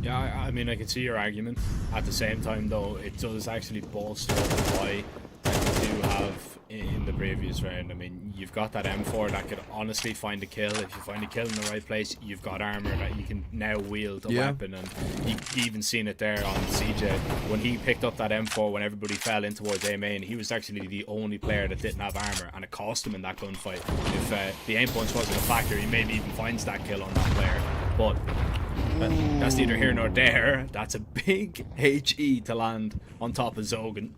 Yeah, I mean, I can see your argument. At the same time, though, it does actually bolster why you do have in the previous round. I mean, you've got that M4 that could honestly find a kill. If you find a kill in the right place, you've got armor that you can now wield a weapon. And you even seen it there on CJ when he picked up that M4 when everybody fell in towards A main. He was actually the only player that didn't have armor, and it cost him in that gunfight. If the aim punch wasn't a factor, he maybe even finds that kill on that player. But that's neither here nor there. That's a big HE to land on top of Zogan.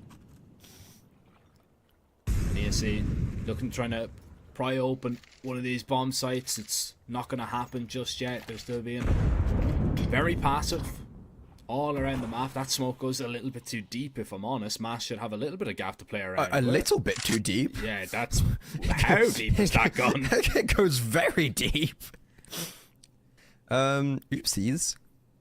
And ESC looking, trying to pry open one of these bomb sites. It's not going to happen just yet. They're still being very passive all around the map. That smoke goes a little bit too deep, if I'm honest. Mass should have a little bit of gap to play around. A little bit too deep. Yeah, that's... How deep is that gone? It goes very deep. Oopsies.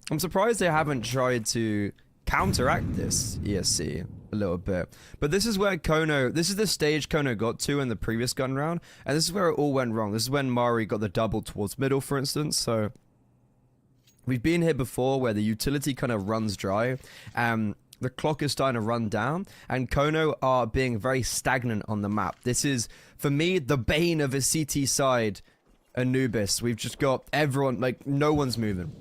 I'm surprised they haven't tried to counteract this ESC a little bit. But this is where Kono... This is the stage Kono got to in the previous gun round. And this is where it all went wrong. This is when Mari got the double towards middle, for instance. So... We've been here before where the utility kind of runs dry. The clock is starting to run down. And Kono are being very stagnant on the map. This is, for me, the bane of a CT side Anubis. We've just got everyone, like, no one's moving.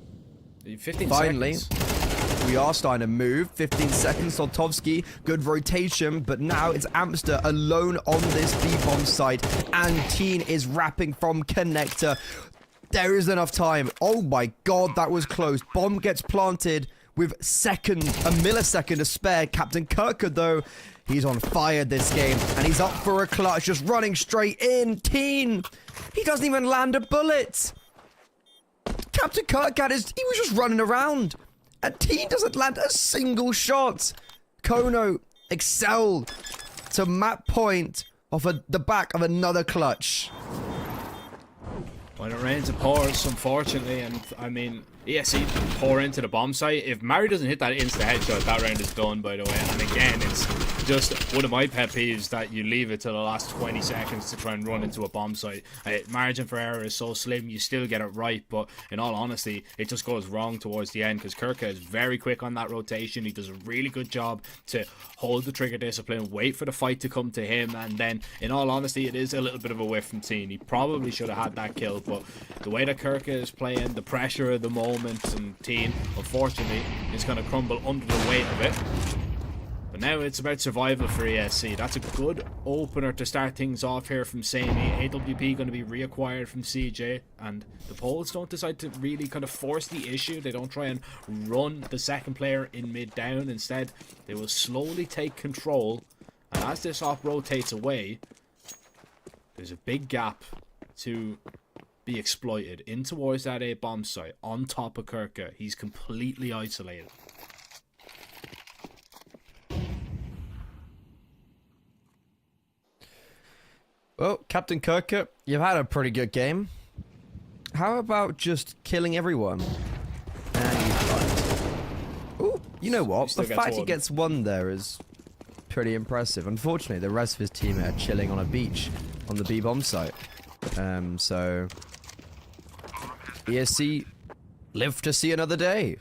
15 Finally, seconds. we are starting to move. 15 seconds, Soltovsky, good rotation. But now it's Amster alone on this B-bomb site. And Teen is wrapping from Connector. There is enough time. Oh my god, that was close. Bomb gets planted with a millisecond to spare. Captain Kirkwood, though, he's on fire this game. And he's up for a clutch, just running straight in. Teen, he doesn't even land a bullet. Captain Kirkwood, he was just running around. And Teen doesn't land a single shot. Kono excelled to map point off the back of another clutch. When it rains, it pours, unfortunately, and I mean, ESC pour into the bomb site. If Mari doesn't hit that insta headshot, that round is done, by the way. And again, it's just one of my pet peeves that you leave it to the last 20 seconds to try and run into a bomb site. Margin for error is so slim, you still get it right, but in all honesty, it just goes wrong towards the end because Kirka is very quick on that rotation. He does a really good job to hold the trigger discipline, wait for the fight to come to him, and then, in all honesty, it is a little bit of a whiff from Teen. He probably should have had that kill, but the way that Kirka is playing, the pressure of the moment, and Teen, unfortunately, is going to crumble under the weight of it. But now it's about survival for ESC. That's a good opener to start things off here from Samey. AWP going to be reacquired from CJ, and the Poles don't decide to really kind of force the issue. They don't try and run the second player in mid down. Instead, they will slowly take control, and as this op rotates away, there's a big gap to be exploited in towards that A bomb site on top of Kirka. He's completely isolated. Well, Captain Kirka, you've had a pretty good game. How about just killing everyone? And he's right. Ooh, you know what? The fact he gets one there is pretty impressive. Unfortunately, the rest of his team are chilling on a beach on the B-bomb site. So ESC live to see another day.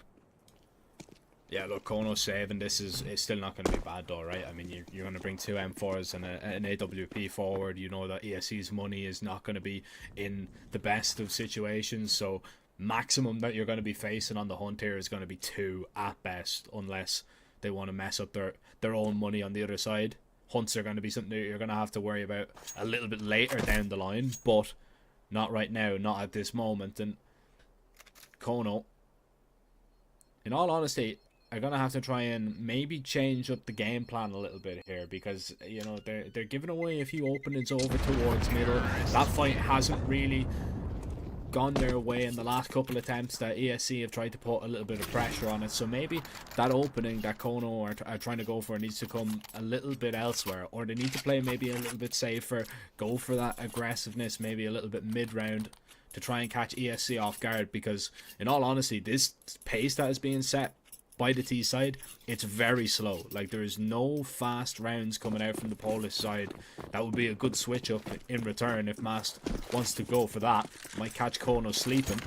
Yeah, look, Kono's saving this is still not going to be bad though, right? I mean, you're going to bring two M4s and an AWP forward. You know that ESC's money is not going to be in the best of situations, so maximum that you're going to be facing on the hunt here is going to be two at best, unless they want to mess up their own money on the other side. Hunts are going to be something that you're going to have to worry about a little bit later down the line, but not right now, not at this moment. And Kono, in all honesty, are going to have to try and maybe change up the game plan a little bit here, because, you know, they're giving away a few openings over towards middle. That fight hasn't really gone their way in the last couple of attempts that ESC have tried to put a little bit of pressure on it. So maybe that opening that Kono are trying to go for needs to come a little bit elsewhere, or they need to play maybe a little bit safer, go for that aggressiveness maybe a little bit mid-round to try and catch ESC off guard, because in all honesty, this pace that is being set by the T side, it's very slow. Like, there is no fast rounds coming out from the Polish side. That would be a good switch up in return if Mast wants to go for that. Might catch Kono sleeping.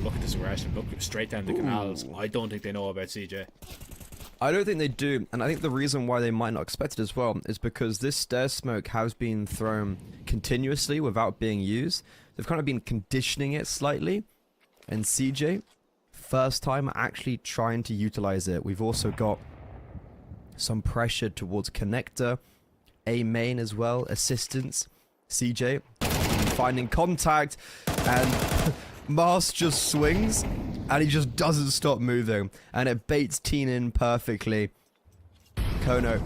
Look at this aggression. Look straight down the canals. I don't think they know about CJ. I don't think they do, and I think the reason why they might not expect it as well is because this stair smoke has been thrown continuously without being used. They've kind of been conditioning it slightly. And CJ, first time actually trying to utilize it. We've also got some pressure towards connector, A main as well, assistance. CJ finding contact, and Mars just swings, and he just doesn't stop moving, and it baits Teen in perfectly. Kono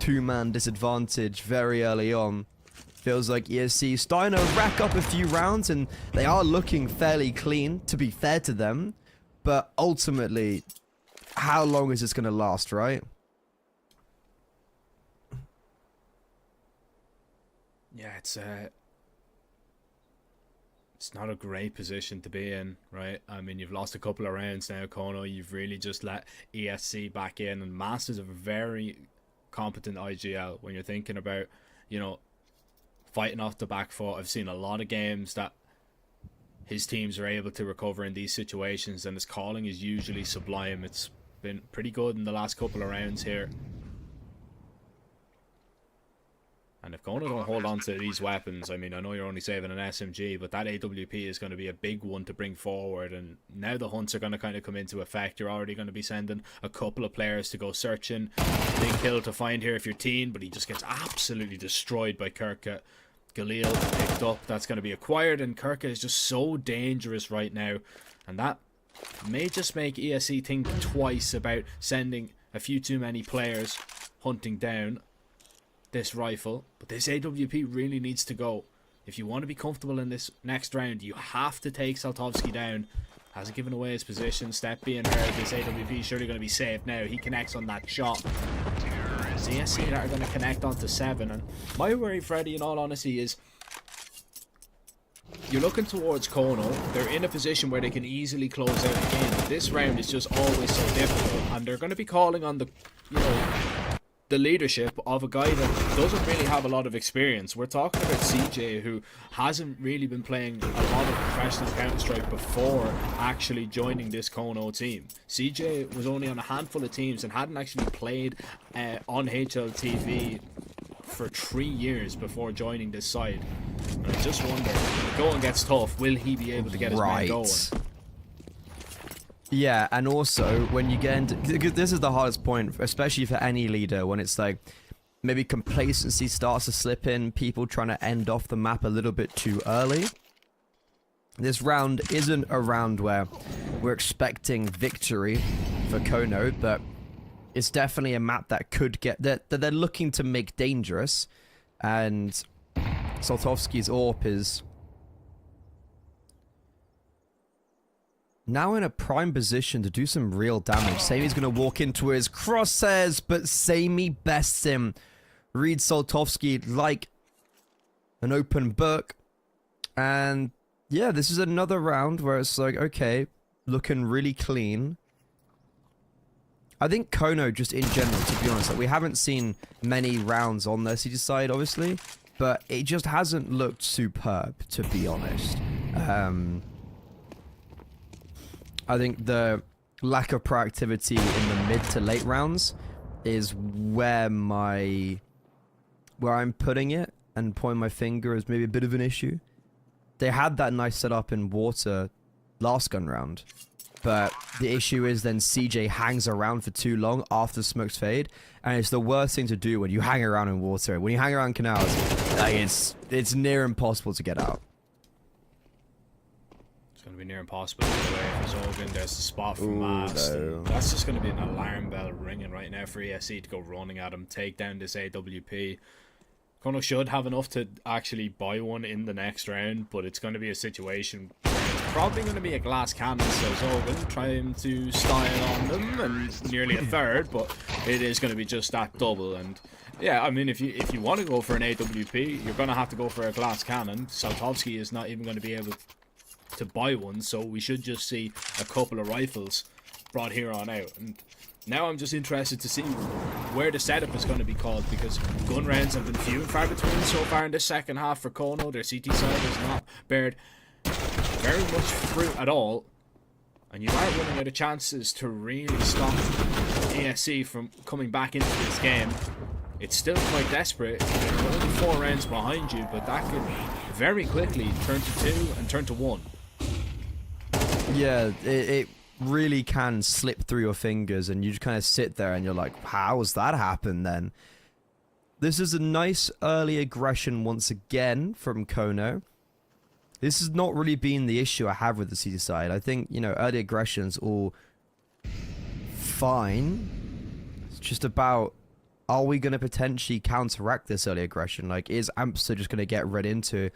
two-man disadvantage very early on. Feels like ESC starting to rack up a few rounds, and they are looking fairly clean, to be fair to them. But ultimately, how long is this going to last, right? Yeah, it's not a great position to be in, right? I mean, you've lost a couple of rounds now, Kono. You've really just let ESC back in, and Masters are very competent IGL when you're thinking about, you know, fighting off the back foot. I've seen a lot of games that his teams are able to recover in these situations, and his calling is usually sublime. It's been pretty good in the last couple of rounds here. And if Kono don't hold on to these weapons, I mean, I know you're only saving an SMG, but that AWP is going to be a big one to bring forward. And now the hunts are going to kind of come into effect. You're already going to be sending a couple of players to go searching. Big kill to find here if you're teen, but he just gets absolutely destroyed by Kirka. Galil picked up. That's going to be acquired, and Kirka is just so dangerous right now. And that may just make ESC think twice about sending a few too many players hunting down this rifle. But this AWP really needs to go. If you want to be comfortable in this next round, you have to take Saltovsky down. Hasn't given away his position. Step being heard. This AWP is surely going to be saved now. He connects on that shot. It's ESC that are going to connect onto 7. And my worry, Freddy, in all honesty, is you're looking towards Kono. They're in a position where they can easily close out the game. But this round is just always so difficult, and they're going to be calling on the, you know, the leadership of a guy that doesn't really have a lot of experience. We're talking about CJ, who hasn't really been playing a lot of professional Counter-Strike before actually joining this Kono team. CJ was only on a handful of teams and hadn't actually played on HLTV for 3 years before joining this side. And I just wonder, when the going gets tough, will he be able to get his men going? Yeah, and also when you get into, this is the hardest point, especially for any leader, when it's like maybe complacency starts to slip in, people trying to end off the map a little bit too early. This round isn't a round where we're expecting victory for Kono, but it's definitely a map that could get that they're looking to make dangerous, and Saltovsky's AWP is now in a prime position to do some real damage. Samy's going to walk into his crosshairs, but Sammy bests him. Reads Saltovsky like an open book. And yeah, this is another round where it's like, okay, looking really clean. I think Kono, just in general, to be honest, like, we haven't seen many rounds on their CT side, obviously, but it just hasn't looked superb, to be honest. I think the lack of proactivity in the mid to late rounds is where I'm putting it and pointing my finger as maybe a bit of an issue. They had that nice setup in water last gun round, but the issue is then CJ hangs around for too long after the smokes fade, and it's the worst thing to do when you hang around in water. When you hang around canals, like, it's near impossible to get out. Going to be near impossible to get away for Zogan. There's the spot from Mast. No. That's just going to be an alarm bell ringing right now for ESC to go running at him, take down this AWP. Kono should have enough to actually buy one in the next round, but it's going to be a situation where it's probably going to be a glass cannon, so Zogan trying to style on them, and nearly a third, but it is going to be just that double. And yeah, I mean, if you want to go for an AWP, you're going to have to go for a glass cannon. Saltovsky is not even going to be able to buy one, so we should just see a couple of rifles brought here on out. And now I'm just interested to see where the setup is going to be called, because gun rounds have been few and far between so far in the second half for Kono. Their CT side has not bared very much fruit at all, and you are running out of chances to really stop ESC from coming back into this game. It's still quite desperate. They're only 4 rounds behind you, but that could very quickly turn to 2 and turn to 1. Yeah, it really can slip through your fingers, and you just kind of sit there and you're like, how's that happen then? This is a nice early aggression once again from Kono. This has not really been the issue I have with the CT side. I think, you know, early aggression's all fine. It's just about are we going to potentially counteract this early aggression? Like, is Amster just going to get read into?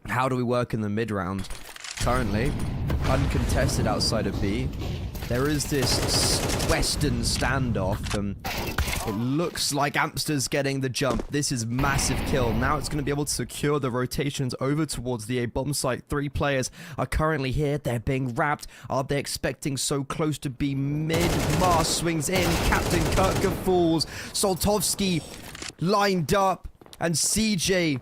How do we work in the mid round? Currently, uncontested outside of B. There is this western standoff, and it looks like Amster's getting the jump. This is massive kill. Now it's going to be able to secure the rotations over towards the A bomb site. 3 players are currently here. They're being wrapped. Are they expecting so close to be mid? Mars swings in. Captain Kirka falls. Soltovsky lined up, and CJ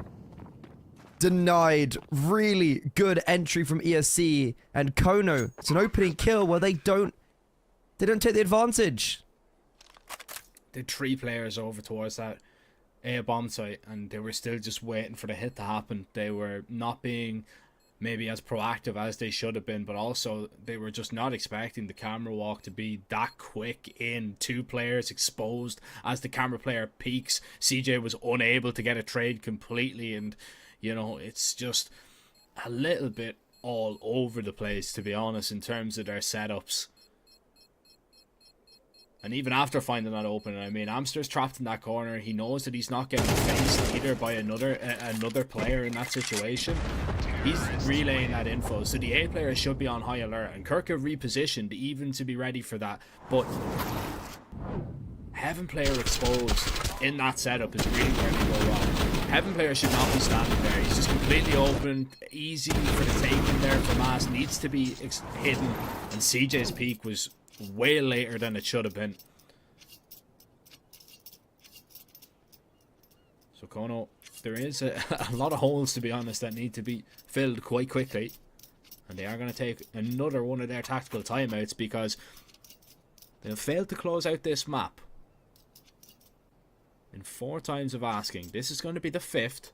denied. Really good entry from ESC, and Kono. It's an opening kill where they don't take the advantage. The 3 players over towards that A bomb site, and they were still just waiting for the hit to happen. They were not being maybe as proactive as they should have been, but also they were just not expecting the camera walk to be that quick in. 2 players exposed as the camera player peeks. CJ was unable to get a trade completely, and you know, it's just a little bit all over the place, to be honest, in terms of their setups. And even after finding that opening, I mean, Amster's trapped in that corner. He knows that he's not getting faced either by another player in that situation. He's relaying that info, so the A player should be on high alert, and Kirka repositioned even to be ready for that. But Heaven player exposed in that setup is really where they go wrong. Heaven player should not be standing there. He's just completely open, easy for the taking there for Mass. Needs to be hidden, and CJ's peak was way later than it should have been. So Kono, there is a lot of holes, to be honest, that need to be filled quite quickly, and they are going to take another one of their tactical timeouts because they've failed to close out this map in 4 times of asking. This is going to be the 5th.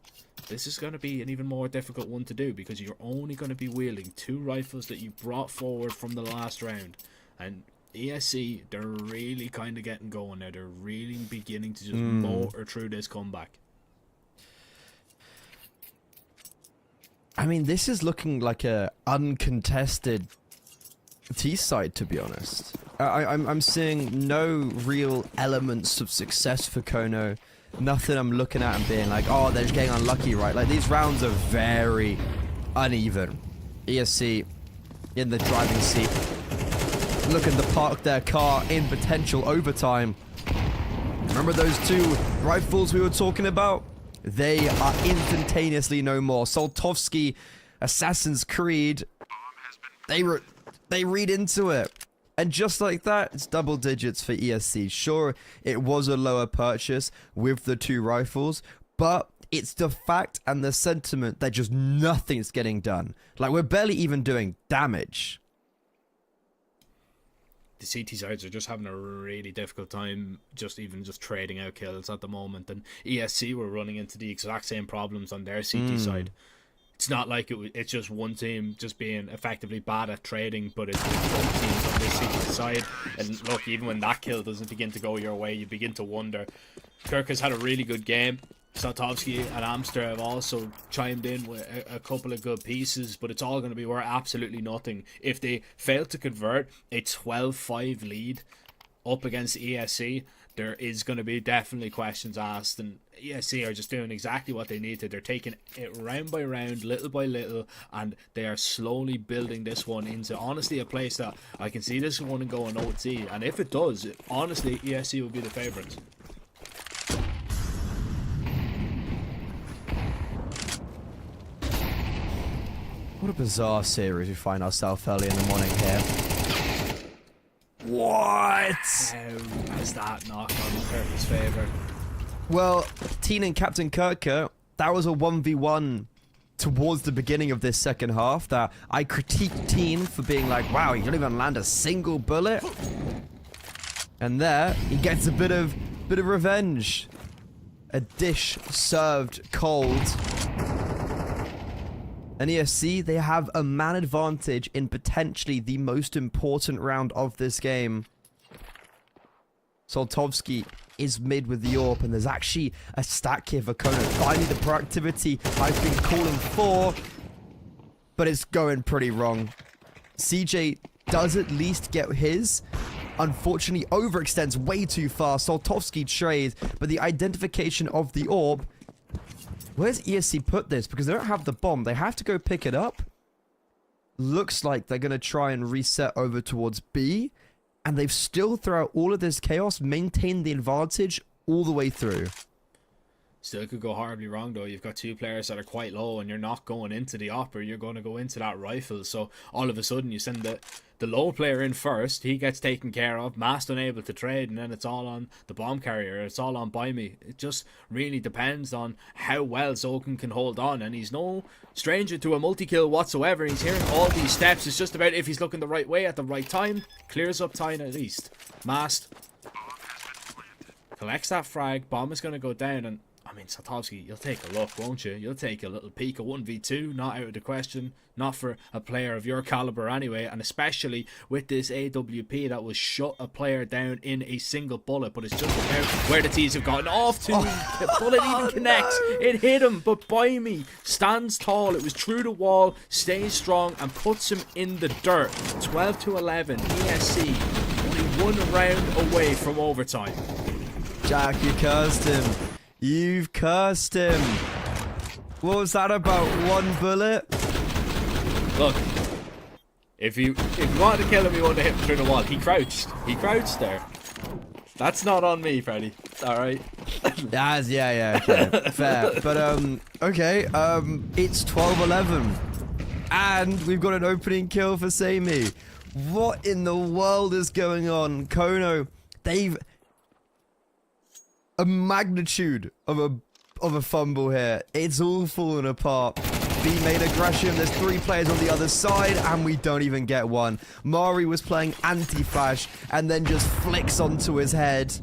This is going to be an even more difficult one to do because you're only going to be wielding 2 rifles that you brought forward from the last round. And ESC, they're really kind of getting going now. They're really beginning to just motor through this comeback. I mean, this is looking like a uncontested T side, to be honest. I'm seeing no real elements of success for Kono. Nothing I'm looking at and being like, oh, they're just getting unlucky, right? Like, these rounds are very uneven. ESC in the driving seat, looking to park their car in potential overtime. Remember those 2 rifles we were talking about? They are instantaneously no more. Soltovsky, Assassin's Creed, they read into it. And just like that, it's double digits for ESC. Sure, it was a lower purchase with the 2 rifles, but it's the fact and the sentiment that just nothing's getting done. Like, we're barely even doing damage. The CT sides are just having a really difficult time just trading out kills at the moment, and ESC were running into the exact same problems on their CT side. It's not like it's just one team just being effectively bad at trading, but it's both teams on this CT side. And look, even when that kill doesn't begin to go your way, you begin to wonder. Kirk has had a really good game. Soltovsky and Amster have also chimed in with a couple of good pieces, but it's all going to be worth absolutely nothing if they fail to convert a 12-5 lead up against ESC. There is going to be definitely questions asked, and ESC are just doing exactly what they need to. They're taking it round by round, little by little, and they are slowly building this one into honestly a place that I can see this one going OT, and if it does, honestly, ESC will be the favourites. What a bizarre series we find ourselves early in the morning here. What? How is that not on Kirk's favour? Well, Teen and Captain Kirka, that was a 1v1 towards the beginning of this second half that I critiqued Teen for being like, wow, you don't even land a single bullet. And there, he gets a bit of revenge. A dish served cold. And ESC, they have a man advantage in potentially the most important round of this game. Soltovsky is mid with the AWP, and there's actually a stack here for Kono. Finally, the proactivity I've been calling for, but it's going pretty wrong. CJ does at least get his unfortunately overextends way too far. Soltovsky trades, but the identification of the orb. Where's ESC put this? Because they don't have the bomb. They have to go pick it up. Looks like they're going to try and reset over towards B. And they've still, throughout all of this chaos, maintained the advantage all the way through. Still could go horribly wrong though. You've got two players that are quite low and you're not going into the opera, you're going to go into that rifle. So all of a sudden you send the low player in first, he gets taken care of, Mast unable to trade, and then it's all on the bomb carrier, it's all on Buy Me. It just really depends on how well Zoken can hold on, and he's no stranger to a multi-kill whatsoever. He's hearing all these steps. It's just about if he's looking the right way at the right time. Clears up Tyne at least. Mast collects that frag, bomb is going to go down, and I mean, Soltovsky, you'll take a look, won't you? You'll take a little peek. A 1v2, not out of the question. Not for a player of your caliber anyway. And especially with this AWP that will shut a player down in a single bullet. But it's just about where the T's have gotten off to. The bullet even connects. It hit him. But Buy Me stands tall. It was through the wall, stays strong, and puts him in the dirt. 12-11. ESC only one round away from overtime. Jack, you cursed him. You've cursed him. What was that about? One bullet? Look, if you wanted to kill him, you wanted to hit him through the wall. He crouched. He crouched there. That's not on me, Freddy. Alright. Yeah, okay. Fair. But, okay, it's 12-11. And we've got an opening kill for Sammy. What in the world is going on? Kono, they've... a magnitude of a fumble here. It's all falling apart. B made aggression. There's 3 players on the other side, and we don't even get one. Mari was playing anti-flash, and then just flicks onto his head.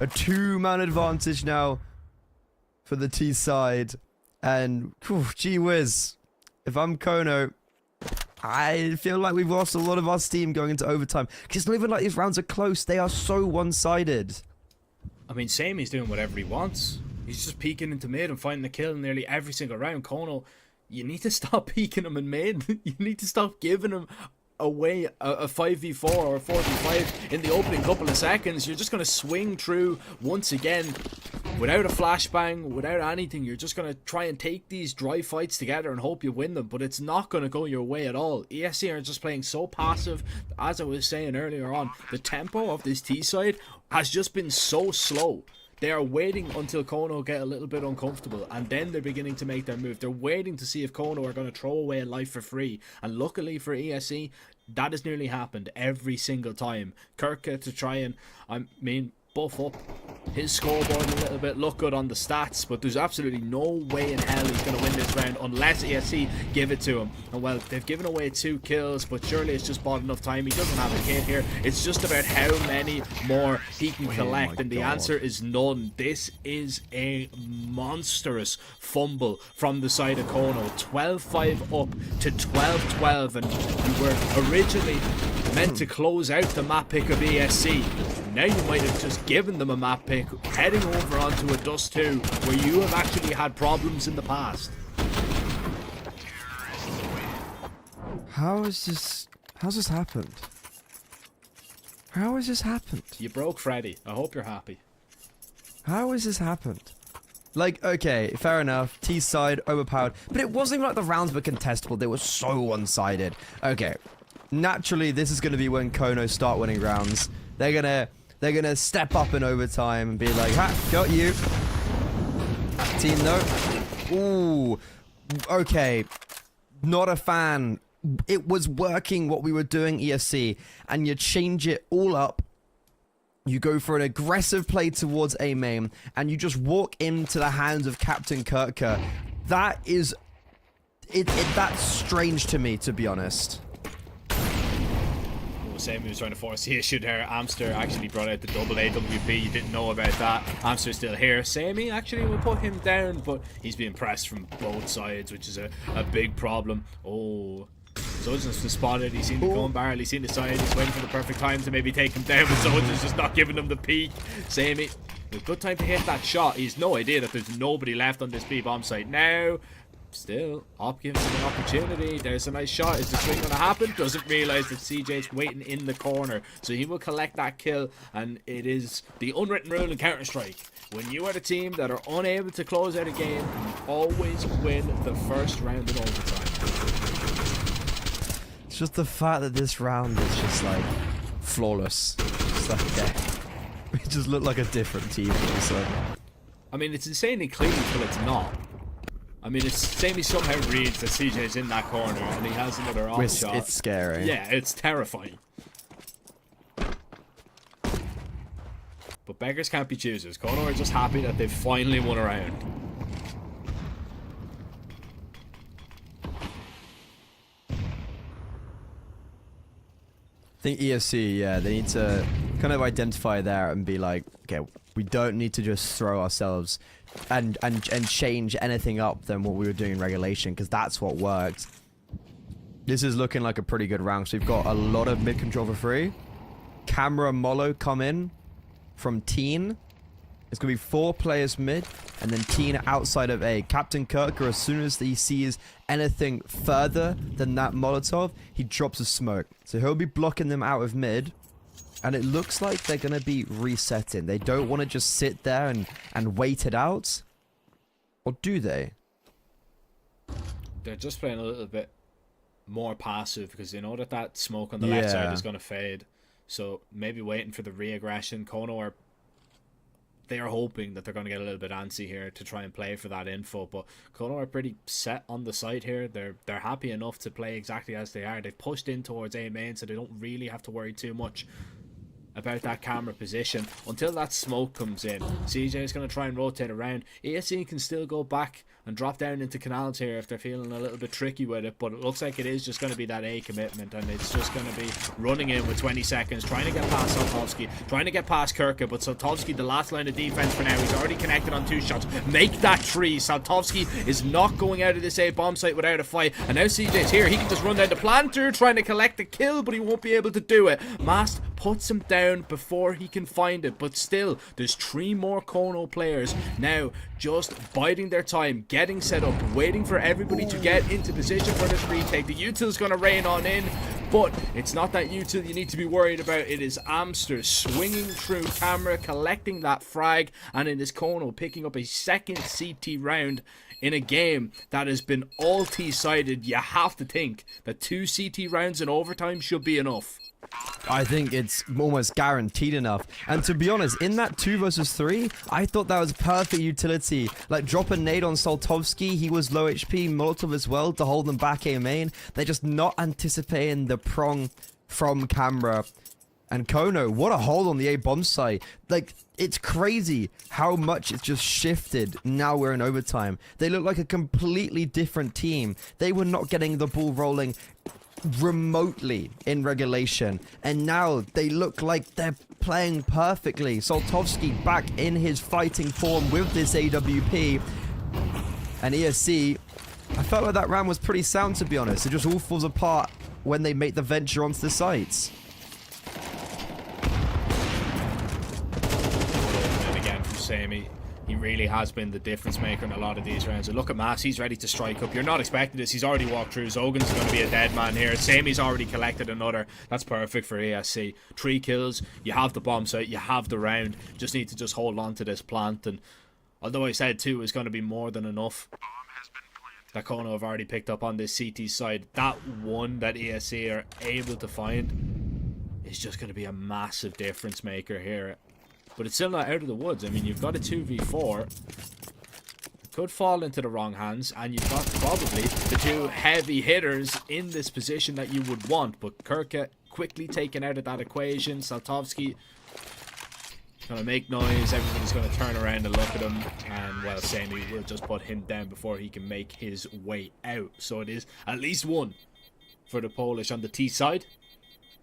A 2-man advantage now for the T side. And, gee whiz. If I'm Kono, I feel like we've lost a lot of our steam going into overtime. Because it's not even like these rounds are close. They are so one-sided. I mean, Samy's doing whatever he wants. He's just peeking into mid and finding the kill in nearly every single round. Kono, you need to stop peeking him in mid. You need to stop giving him away a 5v4 or a 4v5 in the opening couple of seconds. You're just going to swing through once again without a flashbang, without anything. You're just going to try and take these dry fights together and hope you win them, but it's not going to go your way at all. ESC are just playing so passive. As I was saying earlier on, the tempo of this T side has just been so slow. They are waiting until Kono get a little bit uncomfortable, and then they're beginning to make their move. They're waiting to see if Kono are going to throw away a life for free. And luckily for ESC, that has nearly happened every single time. Kirka to try and, buff up his scoreboard a little bit, look good on the stats, but there's absolutely no way in hell he's going to win this round unless ESC give it to him. And well, they've given away 2 kills, but surely it's just bought enough time. He doesn't have a kid here. It's just about how many more he can collect, and the answer is none. This is a monstrous fumble from the side of Kono. 12-5 up to 12-12, and we were originally meant to close out the map pick of ESC. Now you might have just given them a map pick, heading over onto a Dust 2, where you have actually had problems in the past. How's this happened? How has this happened? You broke Freddy. I hope you're happy. How has this happened? Like, okay, fair enough. T side overpowered, but it wasn't even like the rounds were contestable. They were so one-sided. Okay, naturally, this is going to be when Kono start winning rounds. They're gonna step up in overtime and be like, ha, got you. Team though. Ooh. Okay. Not a fan. It was working what we were doing, ESC, and you change it all up. You go for an aggressive play towards A main, and you just walk into the hands of Captain Kirka. That is... that's strange to me, to be honest. Sammy was trying to force the issue there. Amster actually brought out the double AWP. You didn't know about that. Amster's still here. Sammy actually will put him down, but he's being pressed from both sides, which is a big problem. Oh, Zodzin's just spotted. He's seen the gun barrel. He's seen the side. He's waiting for the perfect time to maybe take him down, but Zodzin's just not giving him the peek. Sammy, a good time to hit that shot. He's no idea that there's nobody left on this B bomb site now. Still, Op gives him an opportunity. There's a nice shot. Is the swing going to happen? Doesn't realize that CJ's waiting in the corner. So he will collect that kill. And it is the unwritten rule in Counter-Strike. When you are the team that are unable to close out a game, you always win the first round in overtime. It's just the fact that this round is just like flawless. Just like, yeah. It just looked like a different team all of a sudden. I mean, it's insanely clean until it's not. I mean, it's Sammy somehow reads that CJ's in that corner and he has another off shot. It's scary. Yeah, it's terrifying. But beggars can't be choosers. Kono are just happy that they've finally won a round. I think ESC, yeah, they need to kind of identify there and be like, okay, we don't need to just throw ourselves and change anything up than what we were doing in regulation, because that's what worked. This is looking like a pretty good round. So we've got a lot of mid control for free. Camera Molo come in from Teen. It's going to be 4 players mid, and then Teen outside of A. Captain Kirker, as soon as he sees anything further than that Molotov, he drops a smoke. So he'll be blocking them out of mid, and it looks like they're going to be resetting. They don't want to just sit there and wait it out. Or do they? They're just playing a little bit more passive because they know that that smoke on the left side is going to fade. So maybe waiting for the re-aggression. Kono are... They are hoping that they're going to get a little bit antsy here to try and play for that info, but Kono are pretty set on the site here. They're happy enough to play exactly as they are. They've pushed in towards A main, so they don't really have to worry too much about that camera position until that smoke comes in. CJ is going to try and rotate around. ESC can still go back and drop down into canals here if they're feeling a little bit tricky with it, but it looks like it is just going to be that A commitment, and it's just going to be running in with 20 seconds, trying to get past Saltovsky, trying to get past Kirka, but Saltovsky, the last line of defense for now, he's already connected on 2 shots. Make that 3. Saltovsky is not going out of this A bomb site without a fight, and now CJ's here. He can just run down the planter, trying to collect the kill, but he won't be able to do it. Mast puts him down before he can find it, but still, there's 3 more Kono players now just biding their time, getting set up, waiting for everybody to get into position for this retake. The util's going to rain on in, but it's not that util you need to be worried about. It is Amster swinging through camera, collecting that frag, and it is Kono picking up a second CT round in a game that has been all T-sided. You have to think that 2 CT rounds in overtime should be enough. I think it's almost guaranteed enough. And to be honest, in that 2 versus 3, I thought that was perfect utility. Like, drop a nade on Saltovsky, he was low HP, Molotov as well to hold them back A main. They're just not anticipating the prong from camera. And Kono, what a hold on the A bomb site. Like, it's crazy how much it's just shifted now we're in overtime. They look like a completely different team. They were not getting the ball rolling remotely in regulation, and now they look like they're playing perfectly. Saltovsky back in his fighting form with this AWP, and ESC, I felt like that round was pretty sound, to be honest. It just all falls apart when they make the venture onto the sites. And again from Sammy, he really has been the difference maker in a lot of these rounds. And look at Mass, he's ready to strike up. You're not expecting this. He's already walked through. Zogan's going to be a dead man here. Samy's already collected another. That's perfect for ESC. 3 kills. You have the bomb site. You have the round. Just need to just hold on to this plant. And although I said 2 is going to be more than enough, that Kono have already picked up on this CT side. That 1 that ESC are able to find is just going to be a massive difference maker here. But it's still not out of the woods. I mean, you've got a 2v4. It could fall into the wrong hands, and you've got probably the 2 heavy hitters in this position that you would want. But Kirka quickly taken out of that equation. Saltovsky going to make noise. Everybody's going to turn around and look at him. And, well, Sammy will just put him down before he can make his way out. So it is at least 1 for the Polish on the T side.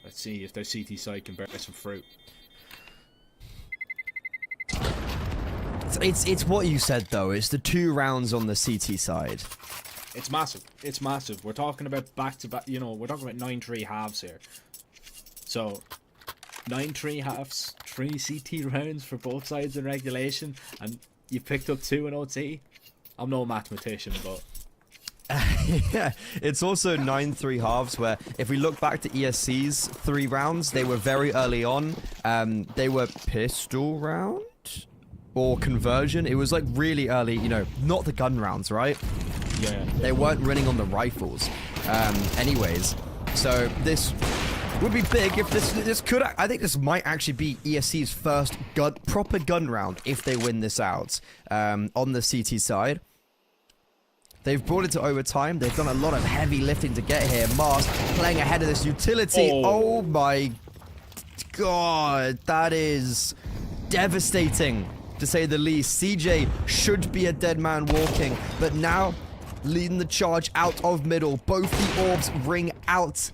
Let's see if their CT side can bear some fruit. It's what you said, though. It's the 2 rounds on the CT side. It's massive. It's massive. We're talking about back-to-back, you know, we're talking about 9-3 halves here. So, 9-3 halves, 3 CT rounds for both sides in regulation, and you picked up 2 in OT. I'm no mathematician, but Yeah, it's also 9-3 halves where if we look back to ESC's 3 rounds, they were very early on. They were pistol round or conversion. It was like really early, you know, not the gun rounds, right? Yeah. They weren't running on the rifles. Anyways, so this would be big if this could. I think this might actually be ESC's first proper gun round if they win this out on the CT side. They've brought it to overtime. They've done a lot of heavy lifting to get here. Mars playing ahead of this utility. Oh my god, that is devastating to say the least. CJ should be a dead man walking, but now leading the charge out of middle. Both the orbs ring out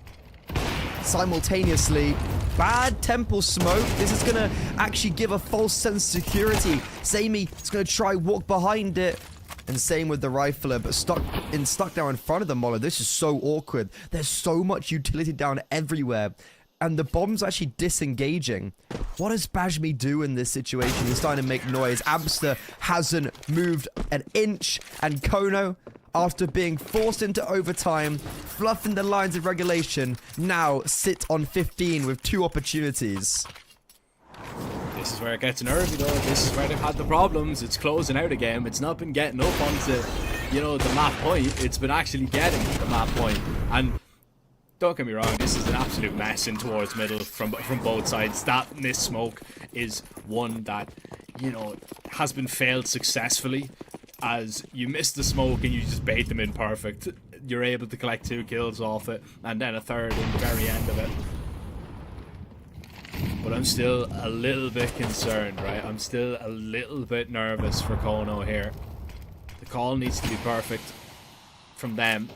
simultaneously. Bad temple smoke. This is gonna actually give a false sense of security. Sammy is gonna try walk behind it. And same with the rifler, but stuck down in front of the Mollo. This is so awkward. There's so much utility down everywhere. And the bomb's actually disengaging. What does Bajmi do in this situation? He's starting to make noise. Amster hasn't moved an inch. And Kono, after being forced into overtime, fluffing the lines of regulation, now sit on 15 with 2 opportunities. This is where it gets nervy though. This is where they've had the problems. It's closing out a game. It's not been getting up onto, you know, the map point. It's been actually getting the map point. And don't get me wrong, this is an absolute mess in towards middle from both sides. That missed smoke is one that, you know, has been failed successfully. As you miss the smoke and you just bait them in perfect. You're able to collect 2 kills off it, and then a third in the very end of it. But I'm still a little bit concerned, right? I'm still a little bit nervous for Kono here. The call needs to be perfect from them.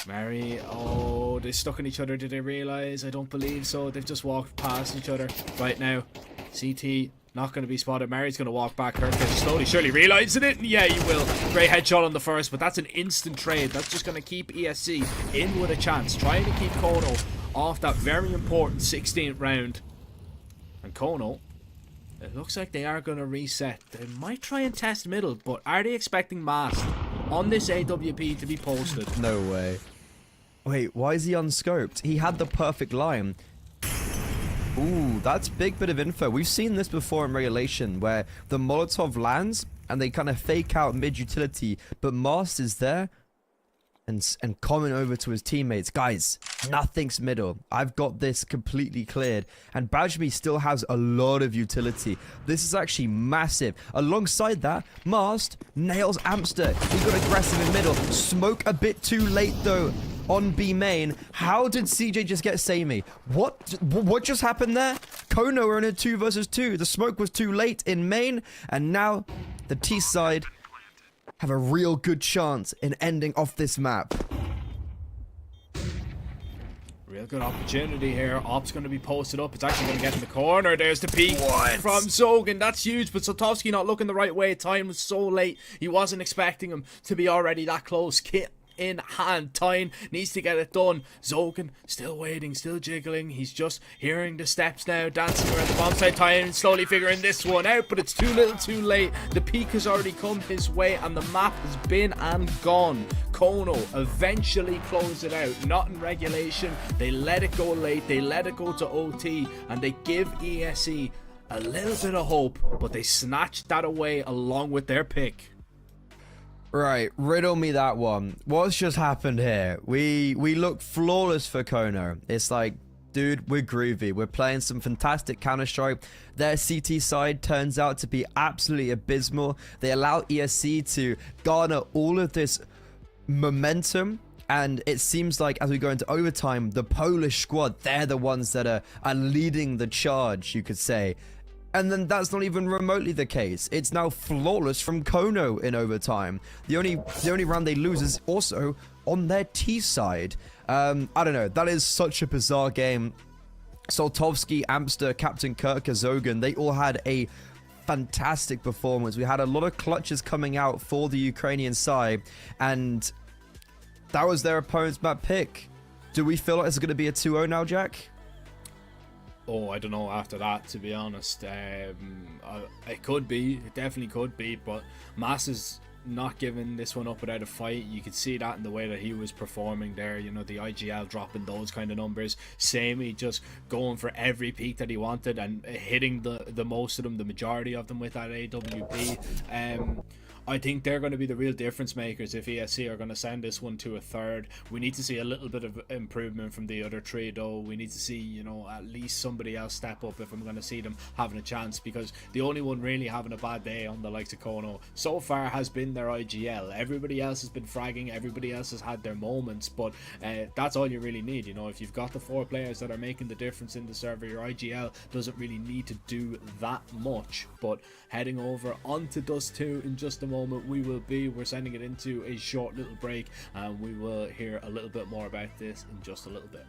Mary, oh, they stuck in each other. Did they realize? I don't believe so. They've just walked past each other right now. CT not going to be spotted. Mary's going to walk back. Kirk is slowly, surely realizing it. Yeah, he will. Great headshot on the first, but that's an instant trade. That's just going to keep ESC in with a chance. Trying to keep Kono off that very important 16th round. And Kono, it looks like they are going to reset. They might try and test middle, but are they expecting Mast on this AWP to be posted? No way. Wait, why is he unscoped? He had the perfect line. Ooh, that's big bit of info. We've seen this before in regulation, where the Molotov lands and they kind of fake out mid-utility, but Mast is there and coming over to his teammates. Guys, nothing's middle. I've got this completely cleared. And Bajmi still has a lot of utility. This is actually massive. Alongside that, Mast nails Amster. He got aggressive in middle. Smoke a bit too late though on B main. How did CJ just get Sammy? What just happened there? Kono are in a 2 versus 2. The smoke was too late in main. And now the T side have a real good chance in ending off this map. Real good opportunity here. Op's going to be posted up. It's actually going to get in the corner. There's the peek from Zogan. That's huge, but Sotovsky not looking the right way. Time was so late. He wasn't expecting him to be already that close. Kit in hand. Tyne needs to get it done. Zogan still waiting, still jiggling. He's just hearing the steps now, dancing around the bomb site. Tyne slowly figuring this one out, but it's too little too late. The peak has already come his way and the map has been and gone. Kono eventually closed it out, not in regulation. They let it go late, they let it go to OT, and they give ESE a little bit of hope, but they snatched that away along with their pick. Right, riddle me that one. What's just happened here? We look flawless for Kono. It's like, dude, we're groovy. We're playing some fantastic Counter-Strike. Their CT side turns out to be absolutely abysmal. They allow ESC to garner all of this momentum. And it seems like as we go into overtime, the Polish squad, they're the ones that are leading the charge, you could say. And then that's not even remotely the case. It's now flawless from Kono in overtime. The only round they lose is also on their T side. I don't know. That is such a bizarre game. Soltovsky, Amster, Captain Kirk, Zogan, they all had a fantastic performance. We had a lot of clutches coming out for the Ukrainian side. And that was their opponent's map pick. Do we feel like it's going to be a 2-0 now, Jack? Oh, I don't know after that, to be honest. It could be. It definitely could be. But Mass is not giving this one up without a fight. You could see that in the way that he was performing there. You know, the IGL dropping those kind of numbers. Samey just going for every peak that he wanted and hitting the most of them, the majority of them with that AWP. I think they're going to be the real difference makers if ESC are going to send this one to a third. We need to see a little bit of improvement from the other three, though. We need to see, you know, at least somebody else step up if I'm going to see them having a chance, because the only one really having a bad day on the likes of Kono so far has been their IGL. Everybody else has been fragging, everybody else has had their moments, but that's all you really need. You know, if you've got the 4 players that are making the difference in the server, your IGL doesn't really need to do that much. But heading over onto Dust 2 in just a moment, we're sending it into a short little break, and we will hear a little bit more about this in just a little bit.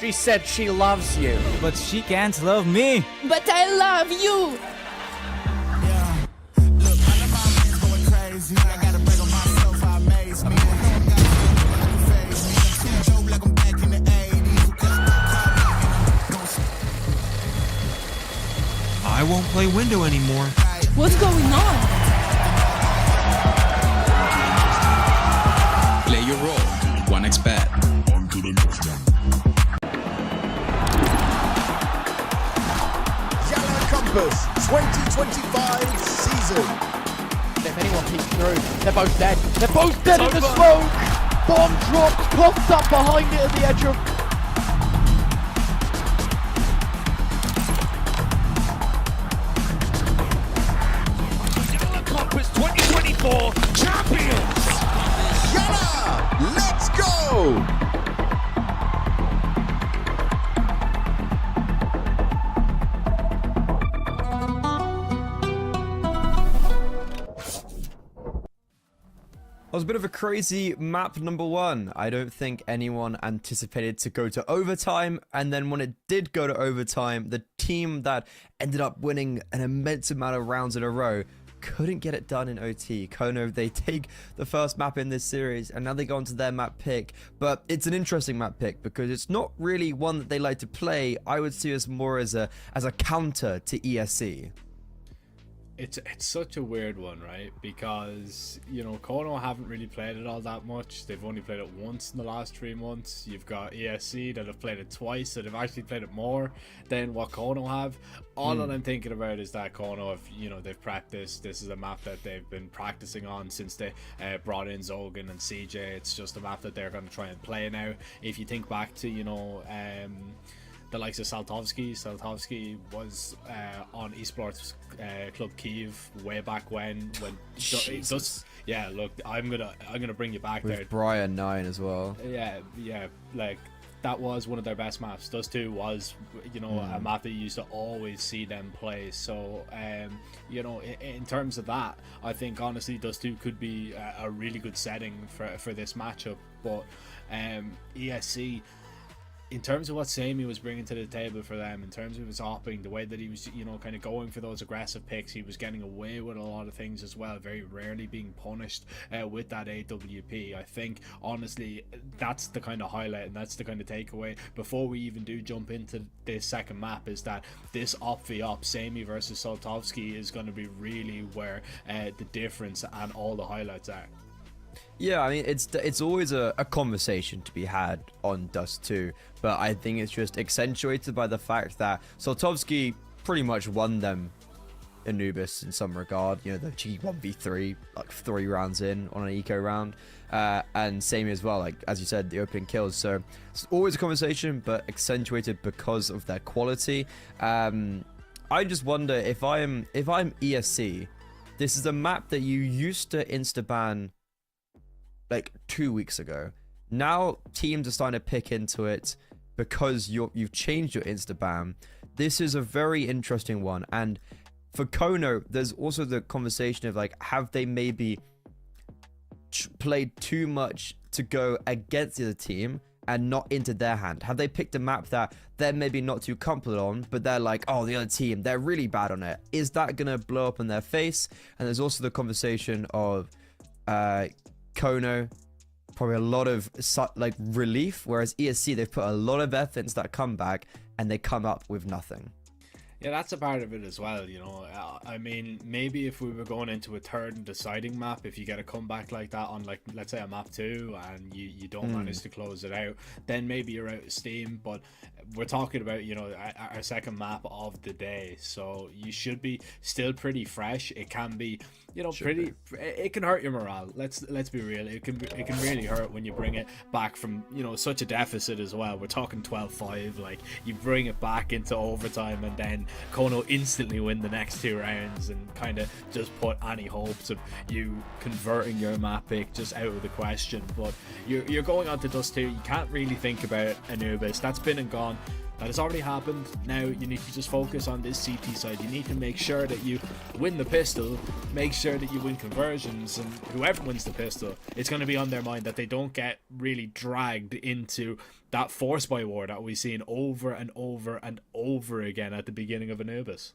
She said she loves you. But she can't love me. But I love you. Yeah. Look, all of my men's going crazy. I gotta break on myself, I amaze me. Joke like I'm back in the 80s. I won't play window anymore. What's going on? Play your role. 1xBet. YaLLa Compass 2025 season. If anyone peeks through, they're both dead. They're both dead in the smoke! Bomb dropped, popped up behind it at the edge of... YaLLa Compass 2024 champions. YaLLa, let's go! It was a bit of a crazy map number one. I don't think anyone anticipated to go to overtime, and then when it did go to overtime, the team that ended up winning an immense amount of rounds in a row couldn't get it done in OT. Kono, they take the first map in this series, and now they go on to their map pick. But it's an interesting map pick because it's not really one that they like to play. I would see this more as a counter to ESC. It's such a weird one, right? Because, you know, Kono haven't really played it all that much. They've only played it once in the last 3 months. You've got ESC that have played it twice, that have actually played it more than what Kono have. All that I'm thinking about is that Kono, if you know, they've practiced. This is a map that they've been practicing on since they brought in Zogan and CJ. It's just a map that they're going to try and play now. If you think back to, you know, the likes of Saltovsky. Saltovsky was on esports Club Kiev way back when it does. Yeah, look, I'm gonna bring you back With there. Brian 9 as well. Yeah, like that was one of their best maps. Dust 2 was, you know, a map that you used to always see them play. So, you know, in terms of that, I think honestly Dust 2 could be a really good setting for this matchup. But ESC, in terms of what Sammy was bringing to the table for them, in terms of his opping, the way that he was, you know, kind of going for those aggressive picks, he was getting away with a lot of things as well, very rarely being punished with that AWP. I think, honestly, that's the kind of highlight and that's the kind of takeaway before we even do jump into this second map, is that this op v op, Sammy versus Saltovsky, is going to be really where the difference and all the highlights are. Yeah, I mean, it's always a conversation to be had on Dust 2, but I think it's just accentuated by the fact that Saltovsky pretty much won them Anubis in some regard. You know, the G1v3, like 3 rounds in on an eco round, and Sammy as well, like as you said, the opening kills. So it's always a conversation, but accentuated because of their quality. I just wonder if I'm ESC, this is a map that you used to insta-ban like 2 weeks ago. Now teams are starting to pick into it because you've changed your insta-ban. This is a very interesting one, and for Kono, there's also the conversation of like, have they maybe played too much to go against the other team and not into their hand? Have they picked a map that they're maybe not too comfortable on, but they're like, oh, the other team, they're really bad on it? Is that gonna blow up in their face? And there's also the conversation of Kono, probably a lot of like relief, whereas ESC, they've put a lot of effort into that comeback and they come up with nothing. Yeah, that's a part of it as well, you know. I mean, maybe if we were going into a third and deciding map, if you get a comeback like that on, like, let's say a map 2 and you don't manage to close it out, then maybe you're out of steam. But we're talking about, you know, our second map of the day, so you should be still pretty fresh. It can be, you know, it can hurt your morale. Let's be real. It can really hurt when you bring it back from, you know, such a deficit as well. We're talking 12-5, like you bring it back into overtime and then Kono instantly win the next 2 rounds and kind of just put any hopes of you converting your map pick just out of the question. But you're going on to Dust 2. You can't really think about Anubis. That's been and gone. That has already happened. Now you need to just focus on this CT side. You need to make sure that you win the pistol, make sure that you win conversions, and whoever wins the pistol, it's going to be on their mind that they don't get really dragged into that force buy war that we've seen over and over and over again at the beginning of Anubis.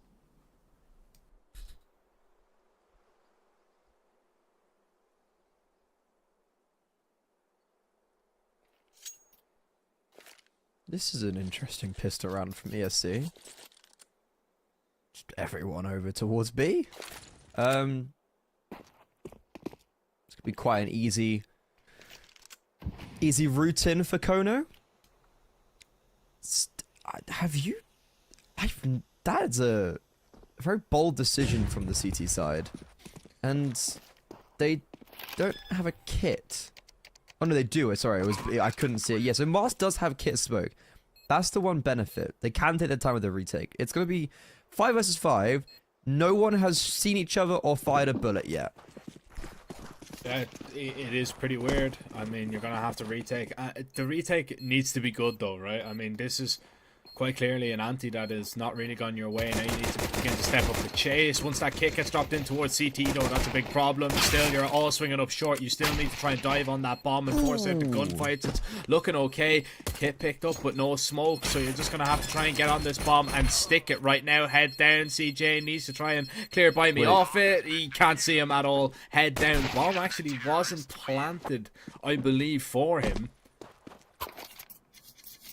This is an interesting pistol round from ESC. Just everyone over towards B. It's gonna be quite an easy route in for Kono. That's a very bold decision from the CT side, and they don't have a kit. Oh no, they do. Sorry, I couldn't see it. Yeah, so Mars does have kit smoke. That's the one benefit. They can take their time with the retake. It's gonna be 5 versus 5. No one has seen each other or fired a bullet yet. It is pretty weird. I mean, you're gonna have to retake. The retake needs to be good though, right? I mean, this is quite clearly an anti that is not really gone your way. Now you need to begin to step up the chase. Once that kick gets dropped in towards CT though, that's a big problem. Still, you're all swinging up short. You still need to try and dive on that bomb and force out the gunfights. It's looking okay. Kit picked up but no smoke, so you're just gonna have to try and get on this bomb and stick it right now. Head down. CJ needs to try and clear by me off it. He can't see him at all. Head down. Bomb actually wasn't planted, I believe, for him,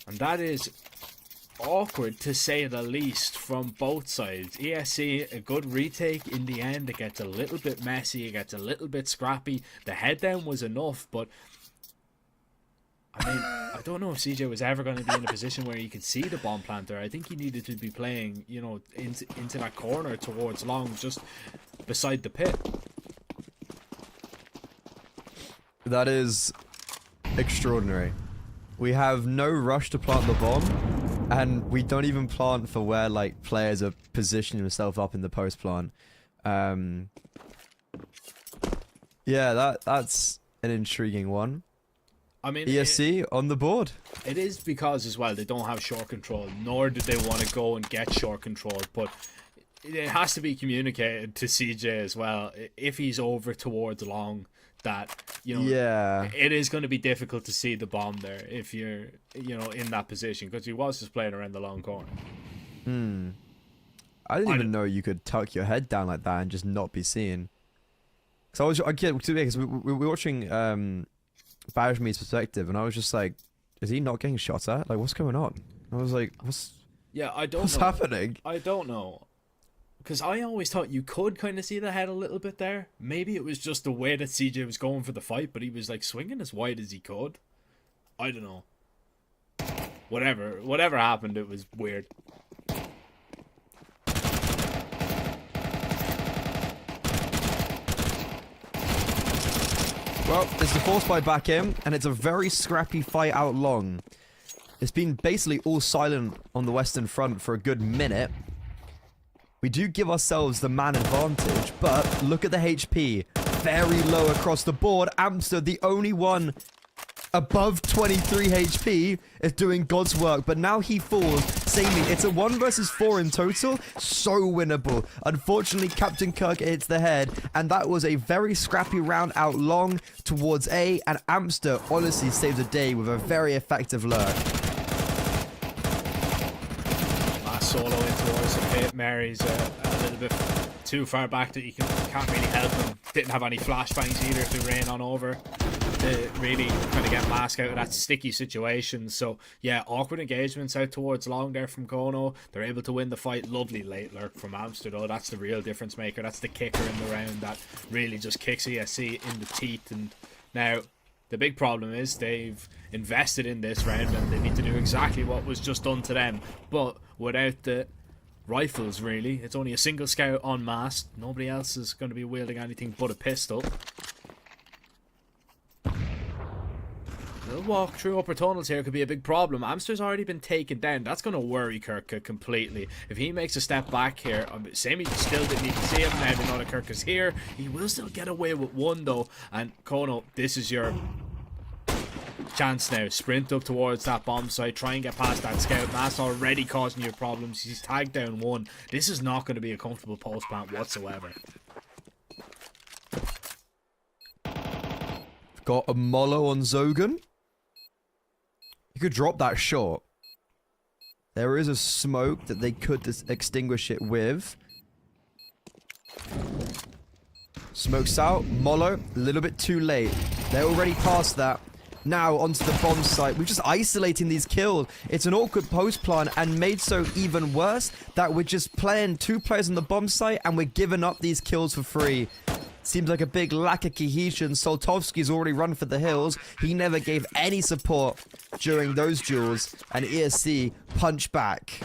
and that is awkward to say the least from both sides. ESC, a good retake in the end. It gets a little bit messy, it gets a little bit scrappy. The head down was enough, but I mean, I don't know if CJ was ever going to be in a position where he could see the bomb planter. I think he needed to be playing, you know, into that corner towards long, just beside the pit. That is extraordinary. We have no rush to plant the bomb, and we don't even plant for where like players are positioning themselves up in the post plant. Yeah, that's an intriguing one. I mean, ESC on the board. It is because as well they don't have short control, nor do they want to go and get short control. But it has to be communicated to CJ as well if he's over towards long, that, you know, yeah, it is going to be difficult to see the bomb there if you're, you know, in that position, because he was just playing around the long corner. I didn't even know you could tuck your head down like that and just not be seen. Because we were watching Bajmi's perspective, and I was just like, is he not getting shot at? Like, what's going on? I was like, what's happening? I don't know. Because I always thought you could kind of see the head a little bit there. Maybe it was just the way that CJ was going for the fight, but he was like swinging as wide as he could. I don't know. Whatever happened, it was weird. Well, it's the force fight back in, and it's a very scrappy fight out long. It's been basically all silent on the Western Front for a good minute. We do give ourselves the man advantage, but look at the HP. Very low across the board. Amster, the only one above 23 HP, is doing God's work, but now he falls. Samey, it's a 1 versus 4 in total. So winnable. Unfortunately, Captain Kirk hits the head, and that was a very scrappy round out long towards A, and Amster honestly saved the day with a very effective lurk. Solo in towards the pit. Mary's a little bit too far back that you can't really help him. Didn't have any flashbangs either to rain on over to really kind of get Mask out of that sticky situation. So yeah, awkward engagements out towards long there from Kono. They're able to win the fight. Lovely late lurk from Amsterdam. That's the real difference maker. That's the kicker in the round that really just kicks ESC in the teeth. And now the big problem is they've invested in this round and they need to do exactly what was just done to them, but without the rifles, really. It's only a single scout on mast. Nobody else is going to be wielding anything but a pistol. The walk through upper tunnels here could be a big problem. Amster's already been taken down. That's going to worry Kirk completely. If he makes a step back here, Sammy still didn't even see him. Now they know that Kirk is here. He will still get away with one though. And Kono, this is your chance now. Sprint up towards that bomb site. Try and get past that scout. Mass already causing you problems. He's tagged down one. This is not going to be a comfortable post plant whatsoever. Got a Molo on Zogan. You could drop that shot. There is a smoke that they could extinguish it with. Smokes out. Molo, a little bit too late. They're already past that. Now onto the bomb site. We're just isolating these kills. It's an awkward post plant, and made so even worse that we're just playing 2 players on the bomb site and we're giving up these kills for free. Seems like a big lack of cohesion. Soltovsky's already run for the hills. He never gave any support during those duels, and ESC punched back.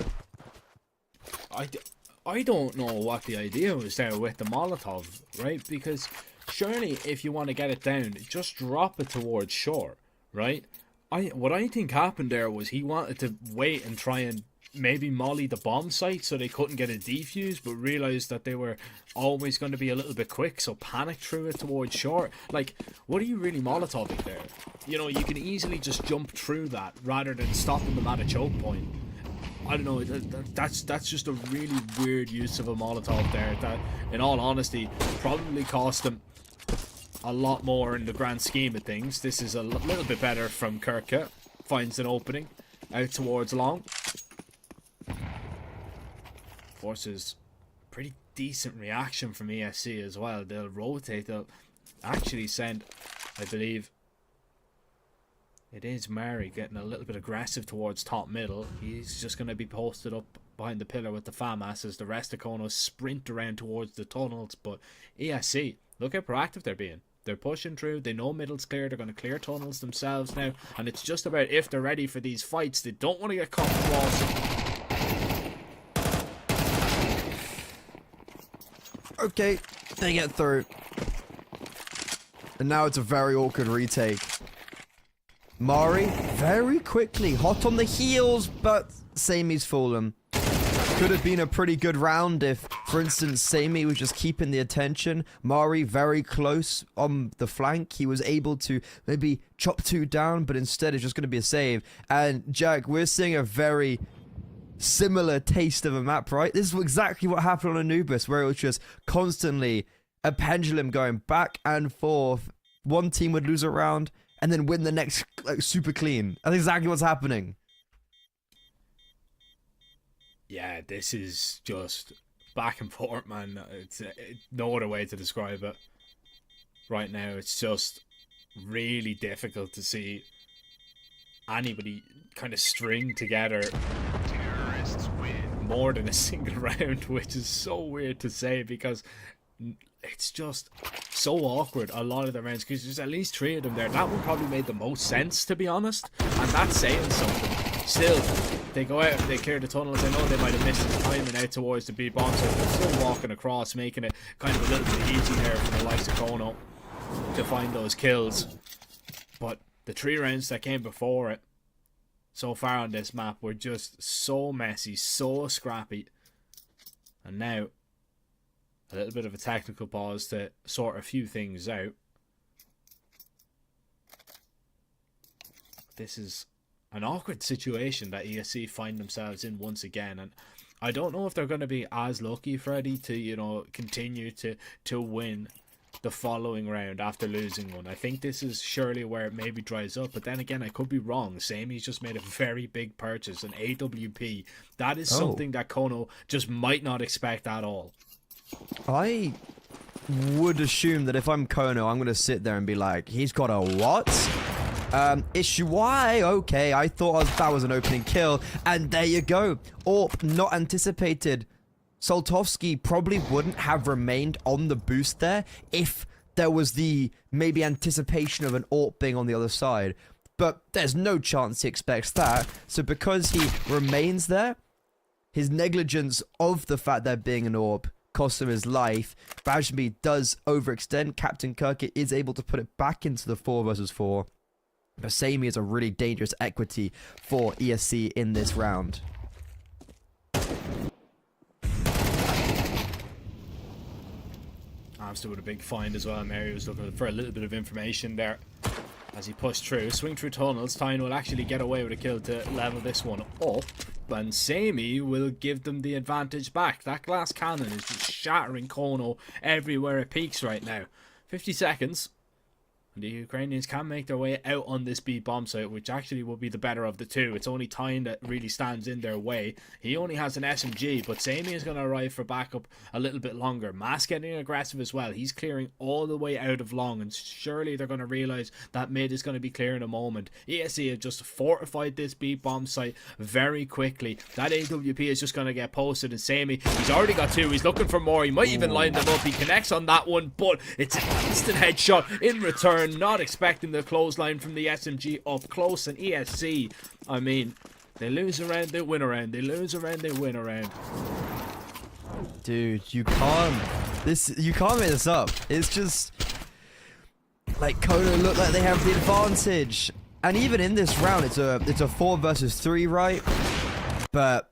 I don't know what the idea was there with the Molotov, right? Because surely if you want to get it down, just drop it towards shore, right? What I think happened there was he wanted to wait and try and maybe molly the bomb site so they couldn't get a defuse, but realized that they were always going to be a little bit quick, so panic threw it towards shore. Like, what are you really Molotoving there? You know, you can easily just jump through that rather than stopping them at a choke point. I don't know, that's just a really weird use of a Molotov there that, in all honesty, probably cost them a lot more in the grand scheme of things. This is a little bit better from Kirka. Finds an opening out towards long. Forces pretty decent reaction from ESC as well. They'll rotate. They'll actually send, I believe, it is Murray getting a little bit aggressive towards top middle. He's just going to be posted up behind the pillar with the FAMAS as the rest of Kono sprint around towards the tunnels. But ESC, look how proactive they're being. They're pushing through. They know middle's clear. They're going to clear tunnels themselves now. And it's just about if they're ready for these fights. They don't want to get caught in the walls. Okay, they get through. And now it's a very awkward retake. Mari, very quickly, hot on the heels, but Samy's fallen. Could have been a pretty good round if, for instance, Sammy was just keeping the attention. Mari very close on the flank. He was able to maybe chop 2 down, but instead it's just going to be a save. And Jack, we're seeing a very similar taste of a map, right? This is exactly what happened on Anubis, where it was just constantly a pendulum going back and forth. One team would lose a round and then win the next, like, super clean. That's exactly what's happening. Yeah, this is just back and forth, man. It's no other way to describe it. Right now, it's just really difficult to see anybody kind of string together more than a single round, which is so weird to say because it's just so awkward a lot of the rounds, because there's at least 3 of them there. That one probably made the most sense, to be honest, and that's saying something. Still, they go out, they clear the tunnels. I know they might have missed the timing out towards the B bomb, so they're still walking across, making it kind of a little bit easy there for the likes of Kono to find those kills. But the 3 rounds that came before it so far on this map were just so messy, so scrappy. And now, a little bit of a technical pause to sort a few things out. This is an awkward situation that ESC find themselves in once again, and I don't know if they're going to be as lucky, Freddie, to, you know, continue to win the following round after losing one. I think this is surely where it maybe dries up, but then again, I could be wrong. Samy's just made a very big purchase, an AWP. That is something that Kono just might not expect at all. I would assume that if I'm Kono, I'm going to sit there and be like, he's got a what? Issue Y, okay, I thought that was an opening kill, and there you go. AWP not anticipated. Soltovsky probably wouldn't have remained on the boost there if there was the maybe anticipation of an AWP being on the other side. But there's no chance he expects that. So because he remains there, his negligence of the fact there being an AWP cost him his life. Bajmi does overextend. Captain Kirk is able to put it back into the 4 versus 4. But Sammy is a really dangerous equity for ESC in this round. Amster with a big find as well. Mary was looking for a little bit of information there. As he pushed through, swing through tunnels, Tyne will actually get away with a kill to level this one up. And Sammy will give them the advantage back. That glass cannon is just shattering Kono everywhere it peaks right now. 50 seconds. And the Ukrainians can make their way out on this B bomb site, which actually will be the better of the two. It's only Tyne that really stands in their way. He only has an SMG, but Sammy is going to arrive for backup a little bit longer. Mass getting aggressive as well. He's clearing all the way out of long, and surely they're going to realize that mid is going to be clear in a moment. ESC have just fortified this B bomb site very quickly. That AWP is just going to get posted, and Sammy, he's already got two. He's looking for more. He might even line them up. He connects on that one, but it's an instant headshot in return. Not expecting the clothesline from the SMG up close, and ESC, I mean, they lose a round, they win a round. They lose a round, they win a round. Dude, you can't make this up. It's just like Kono look like they have the advantage, and even in this round, it's a 4 versus 3, right? But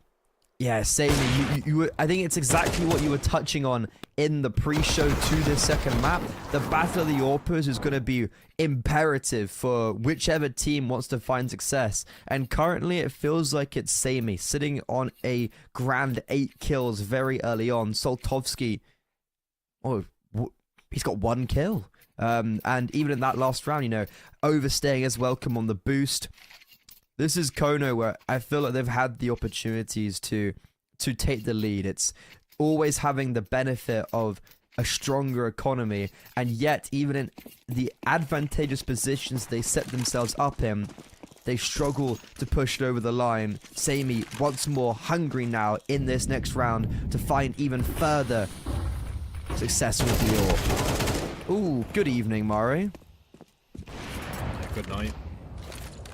yeah, Sammy, I think it's exactly what you were touching on in the pre-show to this second map. The Battle of the Orpers is going to be imperative for whichever team wants to find success. And currently, it feels like it's Sammy sitting on a grand 8 kills very early on. Soltovsky, he's got 1 kill. And even in that last round, you know, overstaying as well, come on the boost. This is Kono where I feel like they've had the opportunities to take the lead. It's always having the benefit of a stronger economy, and yet even in the advantageous positions they set themselves up in, they struggle to push it over the line. Sammy once more hungry now in this next round to find even further success with the AWP. Ooh, good evening, Mari. Yeah, good night.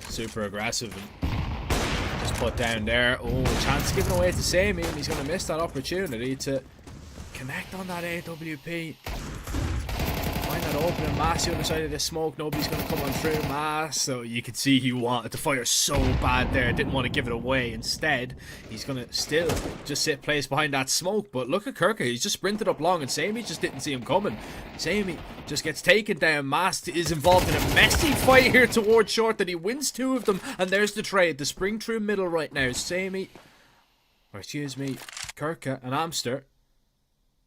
Super aggressive and just put down there. Oh, chance given away to Sammy, and he's going to miss that opportunity to connect on that AWP. Find that opening. Mass the other side of the smoke. Nobody's going to come on through. Mass, so you could see he wanted to fire so bad there, didn't want to give it away. Instead, he's going to still just sit placed behind that smoke. But look at Kirka, he's just sprinted up long, and Sammy just didn't see him coming. Sammy just gets taken down. Mast is involved in a messy fight here towards short that he wins 2 of them, and there's the trade. The spring through middle right now. Sammy, or excuse me, Kirka and Amster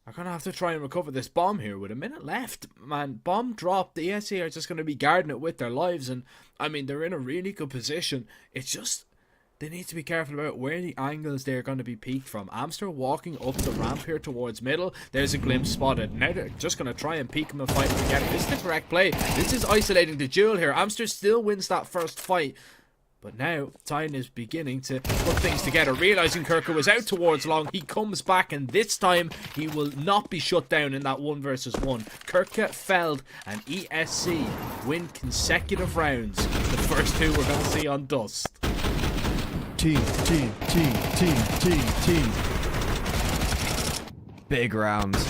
are going to have to try and recover this bomb here with a minute left. Man, bomb dropped. The ESC are just going to be guarding it with their lives, and I mean, they're in a really good position. It's just they need to be careful about where the angles they're going to be peaked from. Amster walking up the ramp here towards middle. There's a glimpse spotted. Now they're just going to try and peek him and fight him together. This is the correct play. This is isolating the duel here. Amster still wins that first fight. But now, Tyne is beginning to put things together. Realising Kirka was out towards long, he comes back, and this time he will not be shut down in that 1 versus 1. Kirka, Feld, and ESC win consecutive rounds. The first 2 we're going to see on Dust. Team. Big rounds.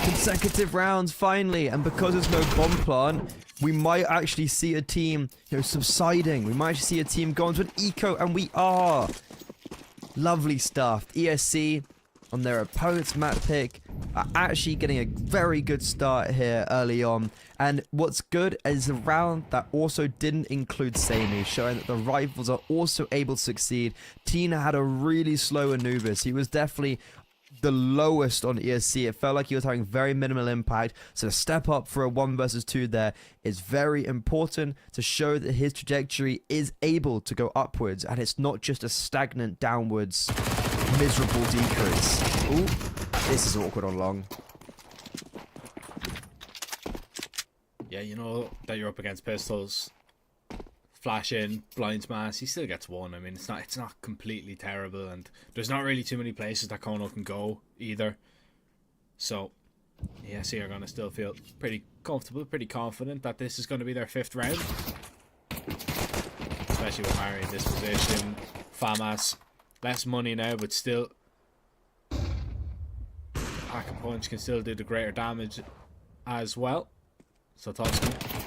Consecutive rounds, finally. And because there's no bomb plant, we might actually see a team, subsiding. We might actually see a team going to an eco, and we are. Lovely stuff. ESC, on their opponent's map pick, are actually getting a very good start here early on. And what's good is a round that also didn't include Sammy, showing that the rifles are also able to succeed. Tina had a really slow Anubis. He was definitely the lowest on ESC. It felt like he was having very minimal impact, so to step up for a 1 versus 2 there is very important to show that his trajectory is able to go upwards, and it's not just a stagnant downwards miserable decrease. Ooh, this is awkward on long. Yeah, you know that you're up against pistols. Flash in, blinds Mass, he still gets 1. I mean, it's not completely terrible, and there's not really too many places that Kono can go either. So, ESC are going to still feel pretty comfortable, pretty confident that this is going to be their 5th round. Especially with Mari in this position. Famas, less money now, but still, Pack and Punch can still do the greater damage as well. So Totsky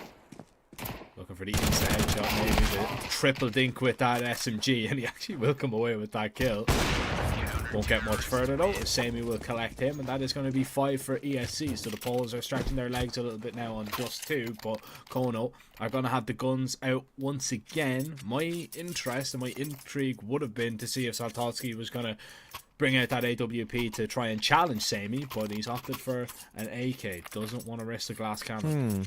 looking for the insta headshot, maybe the triple dink with that SMG, and he actually will come away with that kill. Won't get much further though, as Sammy will collect him, and that is going to be 5 for ESC. So the Poles are stretching their legs a little bit now on just 2, but Kono are going to have the guns out once again. My interest and my intrigue would have been to see if Saltowski was going to bring out that AWP to try and challenge Sammy, but he's opted for an AK. Doesn't want to risk the glass cannon.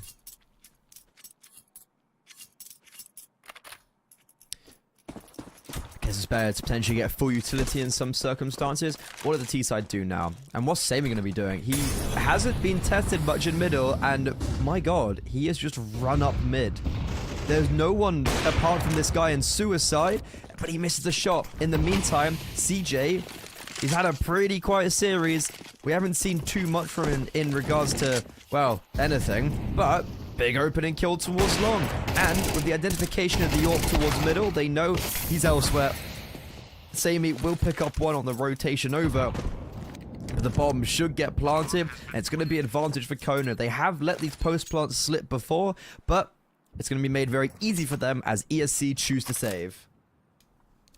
Guess it's better to potentially get full utility in some circumstances. What does the T-side do now? And what's Sammy going to be doing? He hasn't been tested much in middle, and my god, he has just run up mid. There's no one apart from this guy in Suicide, but he misses the shot. In the meantime, CJ, he's had a pretty quiet series. We haven't seen too much from him in regards to, well, anything, but big opening kill towards long. And with the identification of the AWP towards middle, they know he's elsewhere. Sammy will pick up one on the rotation over. But the bomb should get planted, and it's going to be advantage for Kona. They have let these post plants slip before, but it's going to be made very easy for them as ESC choose to save.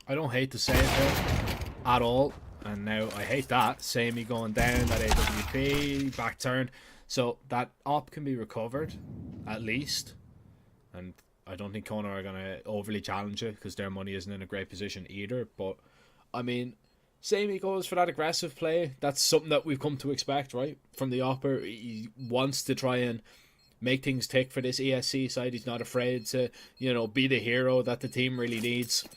I don't hate the save here at all. And now I hate that. Sammy going down, that AWP, back turn. So that op can be recovered, at least. And I don't think Kona are going to overly challenge it because their money isn't in a great position either. But, I mean, Sammy goes for that aggressive play. That's something that we've come to expect, right? From the opper. He wants to try and make things tick for this ESC side. He's not afraid to, you know, be the hero that the team really needs.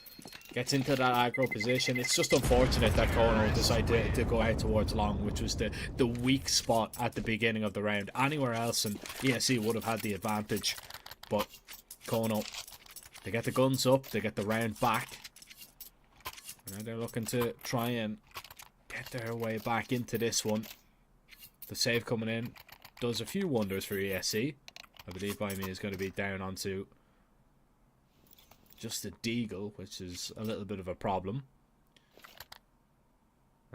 Gets into that aggro position. It's just unfortunate that Kono decided to go out towards long, which was the weak spot at the beginning of the round. Anywhere else and ESC would have had the advantage. But Kono, they get the guns up, they get the round back. Now they're looking to try and get their way back into this one. The save coming in does a few wonders for ESC. I believe by me is going to be down onto just a deagle, which is a little bit of a problem,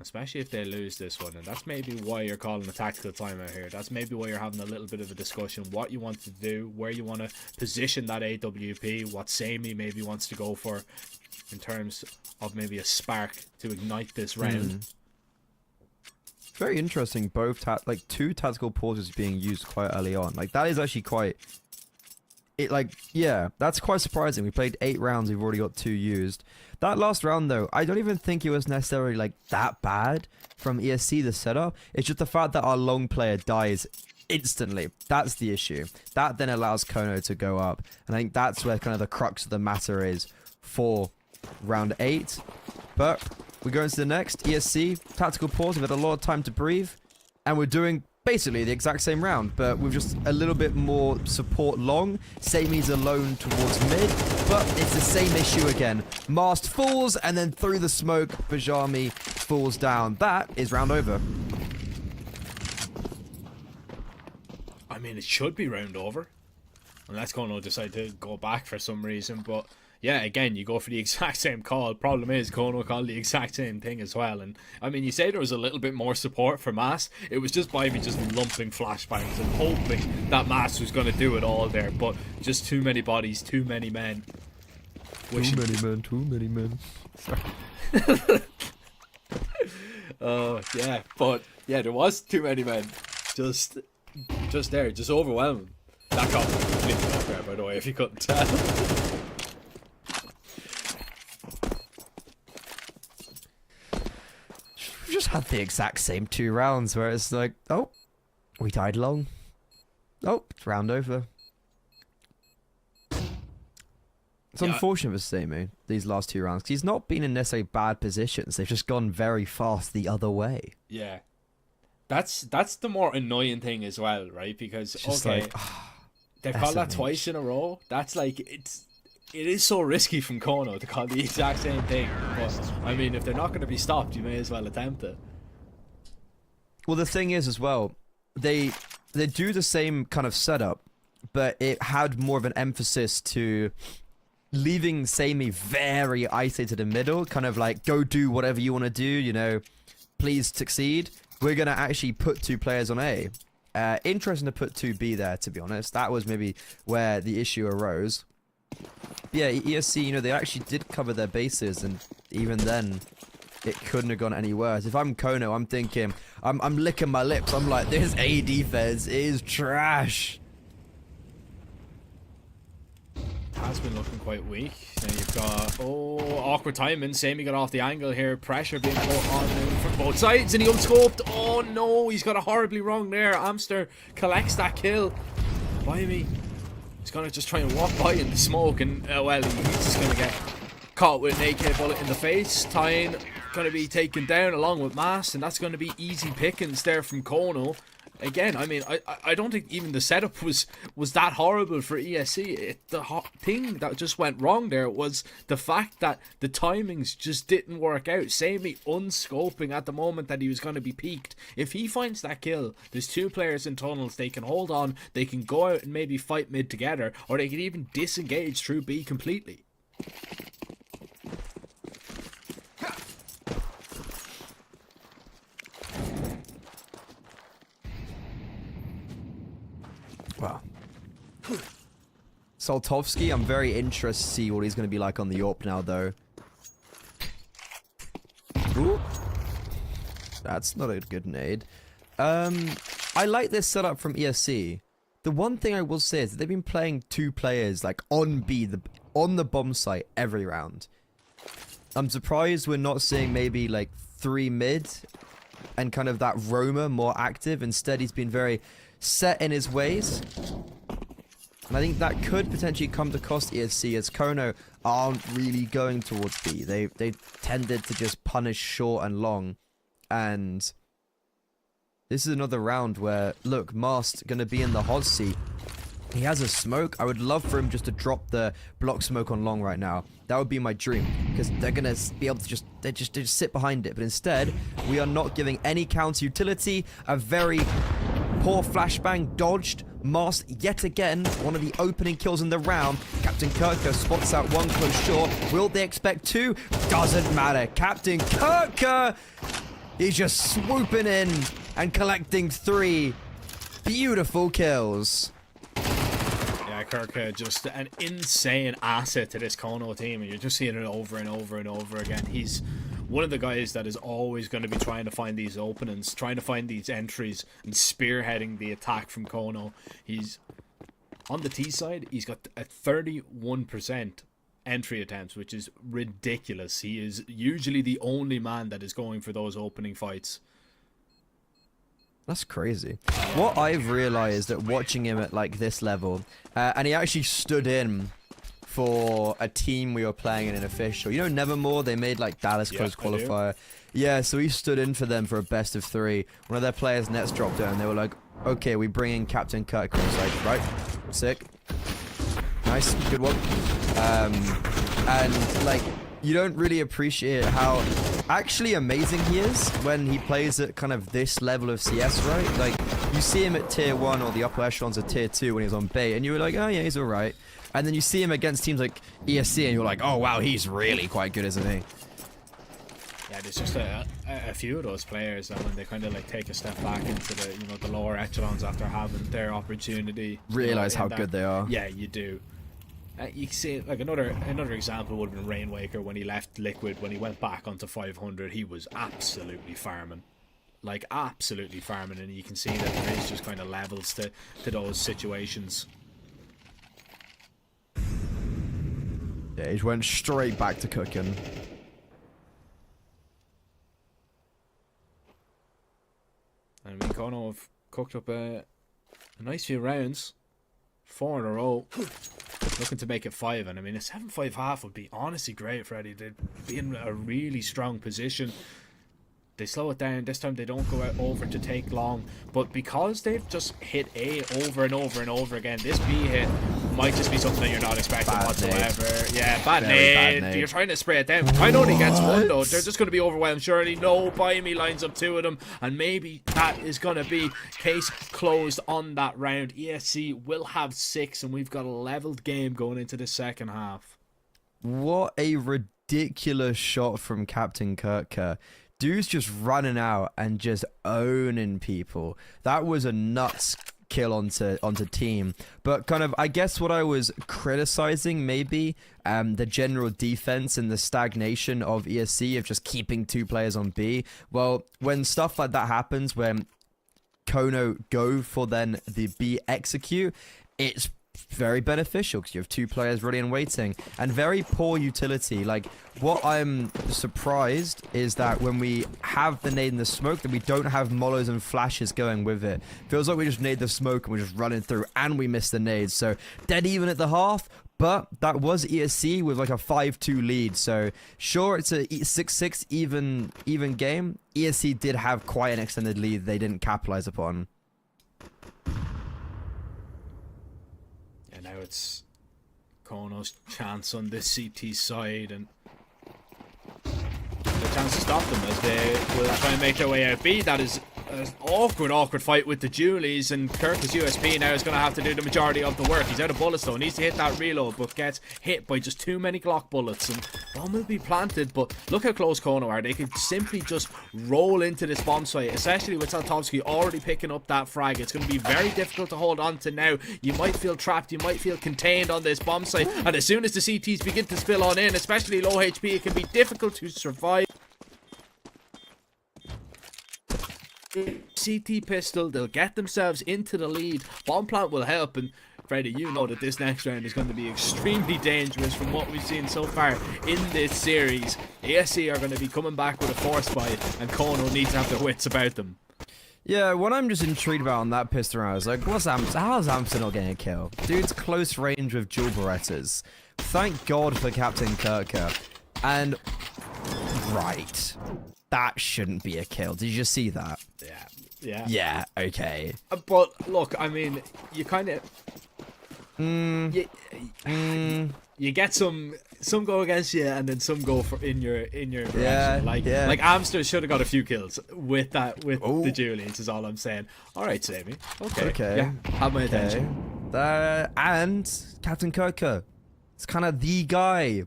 especially if they lose this one. And that's maybe why you're calling a tactical timeout here. That's maybe why you're having a little bit of a discussion, what you want to do, where you want to position that AWP, what Sammy maybe wants to go for in terms of maybe a spark to ignite this round. Very interesting, both like 2 tactical pauses being used quite early on. Like, that is actually quite yeah, that's quite surprising. We played 8 rounds, we've already got 2 used. That last round though, I don't even think it was necessarily like that bad from ESC, the setup. It's just the fact that our long player dies instantly. That's the issue. That then allows Kono to go up, and I think that's where kind of the crux of the matter is for round 8. But we go into the next ESC tactical pause. We've had a lot of time to breathe, and we're doing basically the exact same round, but with just a little bit more support long. Sammy's alone towards mid, but it's the same issue again. Mast falls, and then through the smoke, Bajami falls down. That is round over. I mean, it should be round over, unless Kono decide to go back for some reason. But yeah, again, you go for the exact same call. Problem is, Kono called the exact same thing as well. And I mean, you say there was a little bit more support for Mass. It was just by me just lumping flashbangs and hoping that Mass was going to do it all there. But just too many bodies, too many men. Too many men. Oh, yeah. But yeah, there was too many men. Just there, just overwhelming. That got completely off there, by the way, if you couldn't tell. Just had the exact same 2 rounds where it's like, oh, we died long. Oh, it's round over. It's unfortunate for Sammy, these last 2 rounds, because he's not been in necessarily bad positions. They've just gone very fast the other way. Yeah. That's the more annoying thing as well, right? Because, okay, like, they've called that twice in a row. That's like, it is so risky from Kono to call the exact same thing. But, I mean, if they're not going to be stopped, you may as well attempt it. Well, the thing is as well, they do the same kind of setup, but it had more of an emphasis to leaving Sammy very isolated in the middle, kind of like, go do whatever you want to do, you know, please succeed. We're going to actually put 2 players on A. Interesting to put 2 B there, to be honest. That was maybe where the issue arose. Yeah, ESC, you know, they actually did cover their bases, and even then, it couldn't have gone any worse. If I'm Kono, I'm thinking, I'm licking my lips. I'm like, this A defense is trash. Has been looking quite weak. Then you've got awkward timing. Sammy got off the angle here. Pressure being put on him from both sides, and he unscoped. Oh no, he's got it horribly wrong there. Amster collects that kill. By me, he's gonna just try and walk by in the smoke, and well, he's just gonna get caught with an AK bullet in the face. Tyne gonna be taken down along with Mass, and that's gonna be easy pickings there from Kono. Again, I mean, I don't think even the setup was that horrible for ESC. The thing that just went wrong there was the fact that the timings just didn't work out. Sammy unscoping at the moment that he was going to be peaked. If he finds that kill, there's two players in tunnels. They can hold on. They can go out and maybe fight mid together, or they can even disengage through B completely. Wow. Saltovsky, I'm very interested to see what he's going to be like on the AWP now, though. Ooh. That's not a good nade. I like this setup from ESC. The one thing I will say is that they've been playing two players like on B, on the bomb site every round. I'm surprised we're not seeing maybe like 3 mid and kind of that roamer more active. Instead, he's been very set in his ways. And I think that could potentially come to cost ESC, as Kono aren't really going towards B. They tended to just punish short and long. And this is another round where, look, Mast going to be in the hot seat. He has a smoke. I would love for him just to drop the block smoke on long right now. That would be my dream, because they're going to be able to just sit behind it. But instead, we are not giving any counter utility. A very poor flashbang dodged. Mast yet again, one of the opening kills in the round. Captain Kirker spots out one close short. Will they expect two? Doesn't matter. Captain Kirker, he's just swooping in and collecting 3 beautiful kills. Yeah, Kirk, just an insane asset to this Kono team, and you're just seeing it over and over and over again. He's one of the guys that is always going to be trying to find these openings, trying to find these entries, and spearheading the attack from Kono. He's on the T side, he's got a 31% entry attempts, which is ridiculous. He is usually the only man that is going for those opening fights. That's crazy. What I've realized at watching him at like this level, and he actually stood in for a team we were playing in an official. You know Nevermore? They made like Dallas close qualifier. Yeah, so he stood in for them for a best of 3. One of their players' nets dropped down. They were like, okay, we bring in Captain Kirk. I was like, right, sick. Nice, good one. And like, you don't really appreciate how actually amazing he is when he plays at kind of this level of CS, right? Like, you see him at tier 1 or the upper echelons of tier 2 when he was on bait, and you were like, oh yeah, he's alright. And then you see him against teams like ESC, and you're like, oh wow, he's really quite good, isn't he? Yeah, there's just a few of those players that when they kind of like take a step back into the, you know, the lower echelons after having their opportunity, realize how good they are. Yeah, you do. You see, like another example would have been Rainwaker when he left Liquid. When he went back onto 500, he was absolutely farming, like absolutely farming, and you can see that there is just kind of levels to those situations. Yeah, he went straight back to cooking. And we kind of cooked up a nice few rounds, 4 in a row, looking to make it 5. And I mean, a 7-5 half would be honestly great for Eddie. They'd be in a really strong position. They slow it down. This time they don't go out over to take long. But because they've just hit A over and over and over again, this B hit might just be something that you're not expecting whatsoever. Yeah, bad nade. You're trying to spray it down. Tyne only gets 1 though. They're just going to be overwhelmed. Surely no. By me lines up 2 of them. And maybe that is going to be case closed on that round. ESC will have 6, and we've got a leveled game going into the second half. What a ridiculous shot from Captain Kirker. Dude's just running out and just owning people. That was a nuts kill onto team. But kind of, I guess what I was criticizing maybe, the general defense and the stagnation of ESC of just keeping 2 players on B. Well, when stuff like that happens, when Kono go for then the B execute, it's very beneficial because you have 2 players ready and waiting, and very poor utility. Like, what I'm surprised is that when we have the nade in the smoke, that we don't have molos and flashes going with it. Feels like we just nade the smoke and we're just running through, and we miss the nades. So dead even at the half, but that was ESC with like a 5-2 lead. So sure, it's a 6-6 even game. ESC did have quite an extended lead they didn't capitalize upon. Now it's Kono's chance on this CT side, and the chance to stop them as they will try and make their way out B. That is an awkward fight with the Julies, and Kirk's USP now is going to have to do the majority of the work. He's out of bullets though, needs to hit that reload, but gets hit by just too many Glock bullets, and bomb will be planted. But look how close Kono are. They could simply just roll into this bomb site, especially with Saltovsky already picking up that frag. It's going to be very difficult to hold on to now. You might feel trapped, you might feel contained on this bomb site, and as soon as the CTs begin to spill on in, especially low HP, it can be difficult to survive. CT pistol, they'll get themselves into the lead. Bomb plant will help, and Freddy, you know that this next round is going to be extremely dangerous from what we've seen so far in this series. ESC are going to be coming back with a force fight, and Kono needs to have their wits about them. Yeah, what I'm just intrigued about on that pistol round is like, how is Amster not getting a kill? Dude's close range with dual Berettas. Thank God for Captain Kirker. And right, that shouldn't be a kill. Did you just see that? Yeah, okay. But look, I mean, you kind of you get some go against you, and then some go for in your direction. Like Amster should have got a few kills with the Julians, is all I'm saying. All right, Sammy. Okay. Yeah, have my attention. And Captain Kirker, it's kind of the guy.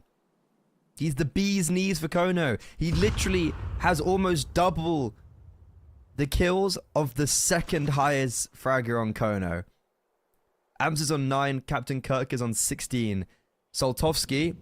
He's the bee's knees for Kono. He literally has almost double the kills of the second highest fragger on Kono. Amster's on 9, Captain Kirk is on 16. Saltovsky,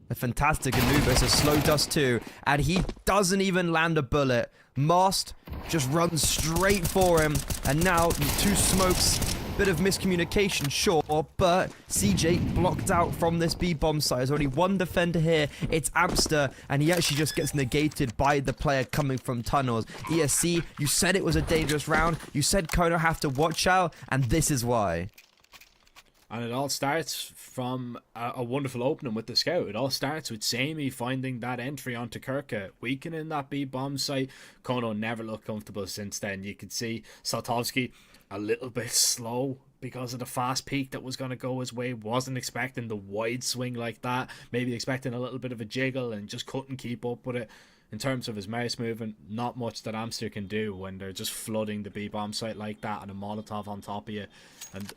a fantastic Anubis, a slow dust too, and he doesn't even land a bullet. Mast just runs straight for him, and now 2 smokes. Bit of miscommunication, sure, but CJ blocked out from this B-bomb site. There's only 1 defender here. It's Amster, and he actually just gets negated by the player coming from tunnels. ESC, you said it was a dangerous round. You said Kono have to watch out, and this is why. And it all starts from a wonderful opening with the scout. It all starts with Sammy finding that entry onto Kirka, weakening that B-bomb site. Kono never looked comfortable since then. You could see Saltovsky a little bit slow because of the fast peak that was going to go his way. Wasn't expecting the wide swing like that. Maybe expecting a little bit of a jiggle and just couldn't keep up with it. In terms of his mouse movement, not much that Amster can do when they're just flooding the B-bomb site like that and a Molotov on top of you. And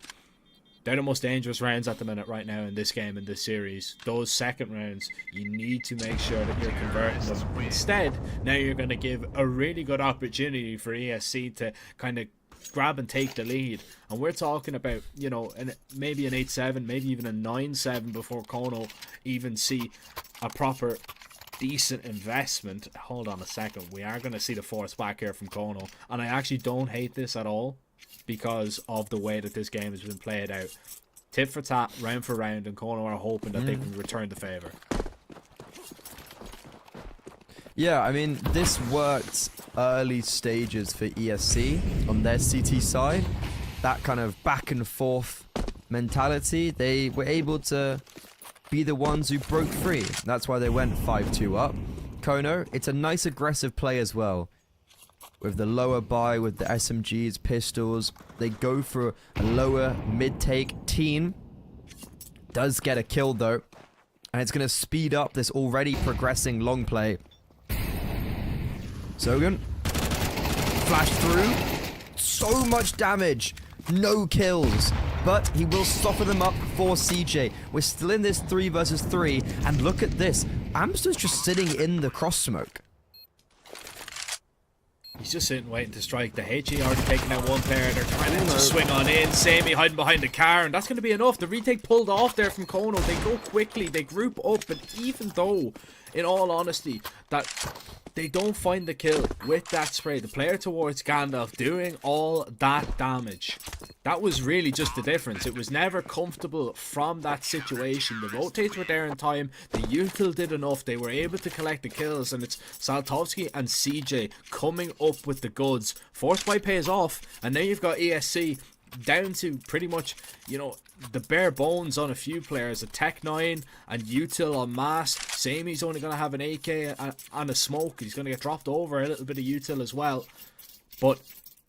they're the most dangerous rounds at the minute right now in this game, in this series. Those second rounds, you need to make sure that you're converting them. Instead, now you're going to give a really good opportunity for ESC to kind of grab and take the lead, and we're talking about, you know, maybe an 8-7, maybe even a 9-7 before Kono even see a proper decent investment. Hold on a second, we are going to see the force back here from Kono, and I actually don't hate this at all because of the way that this game has been played out. Tit for tat, round for round, and Kono are hoping that they can return the favour. Yeah, I mean, this worked early stages for ESC on their CT side. That kind of back and forth mentality, they were able to be the ones who broke free. That's why they went 5-2 up. Kono, it's a nice aggressive play as well. With the lower buy, with the SMGs, pistols, they go for a lower mid-take. Teen does get a kill though, and it's going to speed up this already progressing long play. Sogan, flash through, so much damage, no kills, but he will soften them up for CJ. We're still in this 3 versus 3, and look at this, Amster's just sitting in the cross smoke. He's just sitting waiting to strike. The HE already taking out one player. They're trying to swing on in. Sammy hiding behind the car, and that's going to be enough. The retake pulled off there from Kono. They go quickly. They group up, and even though, in all honesty, that they don't find the kill with that spray, the player towards Gandalf doing all that damage, that was really just the difference. It was never comfortable from that situation. The rotates were there in time. The util did enough. They were able to collect the kills, and it's Saltovsky and CJ coming up with the goods. Force buy pays off, and then you've got ESC down to pretty much, you know, the bare bones on a few players. A Tech 9 and util on mass. Samy's only going to have an AK and a smoke. He's going to get dropped over a little bit of util as well. But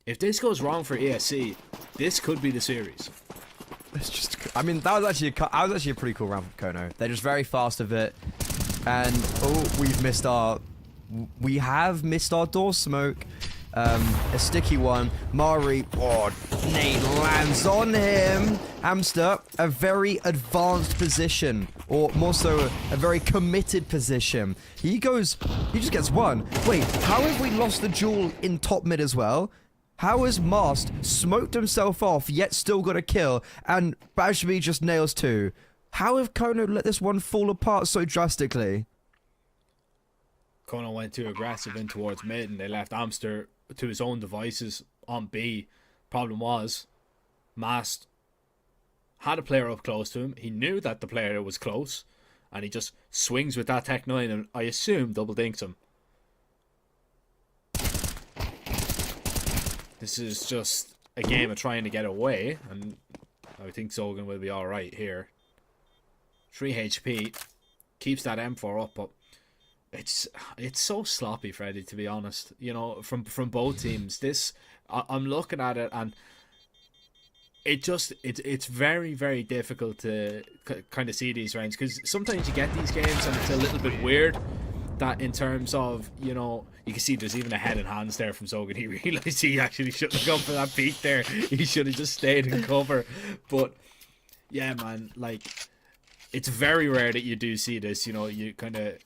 if this goes wrong for ESC, this could be the series. It's just, I mean, that was actually a pretty cool round from Kono. They're just very fast of it, and we have missed our door smoke. A sticky one. Mari, nade lands on him. Hamster, a very advanced position, or more so, a very committed position. He just gets one. Wait, how have we lost the duel in top mid as well? How has Mast smoked himself off, yet still got a kill, and Bashmi just nails two? How have Kono let this one fall apart so drastically? Kono went too aggressive in towards mid, and they left Amster to his own devices on B. Problem was, Mast had a player up close to him. He knew that the player was close, and he just swings with that Tech 9, and I assume double dinks him. This is just a game of trying to get away, and I think Zogan will be alright here. 3 HP, keeps that M4 up, but it's so sloppy, Freddy, to be honest. You know, from both teams. This, I'm looking at it, and it's very, very difficult to kind of see these rounds, because sometimes you get these games and it's a little bit weird. That in terms of, you know, you can see there's even a head and hands there from Zogan. He realised he actually shouldn't have gone for that peek there. He should have just stayed in cover. But yeah, man, like, it's very rare that you do see this. You know, you kind of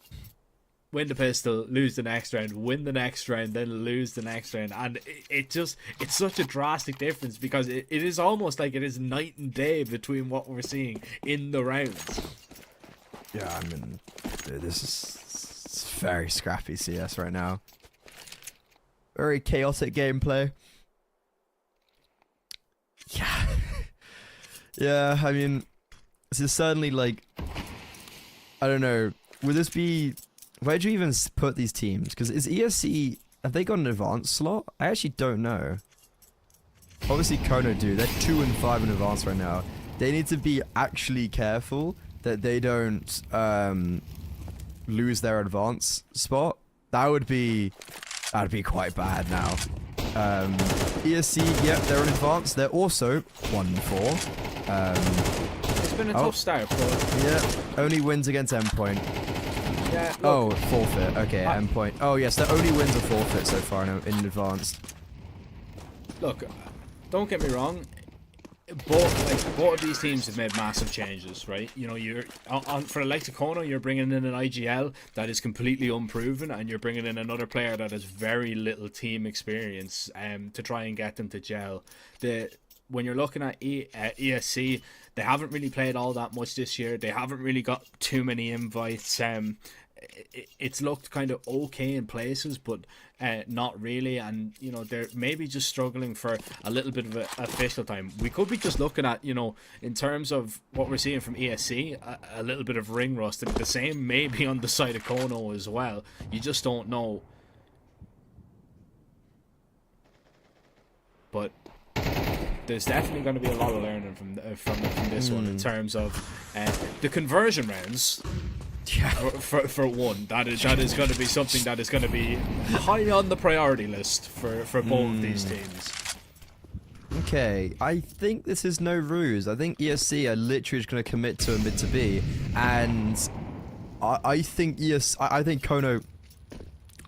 win the pistol, lose the next round, win the next round, then lose the next round, and it's such a drastic difference, because it is almost like it is night and day between what we're seeing in the rounds. Yeah, I mean, this is very scrappy CS right now. Very chaotic gameplay. Yeah. Yeah, I mean, this is certainly like, I don't know, would this be, where do you even put these teams? Because is ESC, have they got an advanced slot? I actually don't know. Obviously Kono do, they're 2 and 5 in advance right now. They need to be actually careful that they don't lose their advance spot. That'd be quite bad now. ESC, yep, they're in advance. They're also 1-4. It's been a tough start, but yeah, only wins against Endpoint. Yeah. Look, Forfeit. Okay, Endpoint. Oh yes, their only wins are forfeit so far in advanced. Look, don't get me wrong. Both of these teams have made massive changes, right? You know, you're for the likes of Kono, you're bringing in an IGL that is completely unproven, and you're bringing in another player that has very little team experience to try and get them to gel. When you're looking at ESC, they haven't really played all that much this year. They haven't really got too many invites. It's looked kind of okay in places, but not really, and you know, they're maybe just struggling for a little bit of official time. We could be just looking at, you know, in terms of what we're seeing from ESC, a little bit of ring rust, and the same maybe on the side of Kono as well. You just don't know. But there's definitely going to be a lot of learning from this one in terms of the conversion rounds. Yeah. For one, that is going to be something that is going to be high on the priority list for both of these teams. Okay, I think this is no ruse. I think ESC are literally just going to commit to a mid to B, and I think I think Kono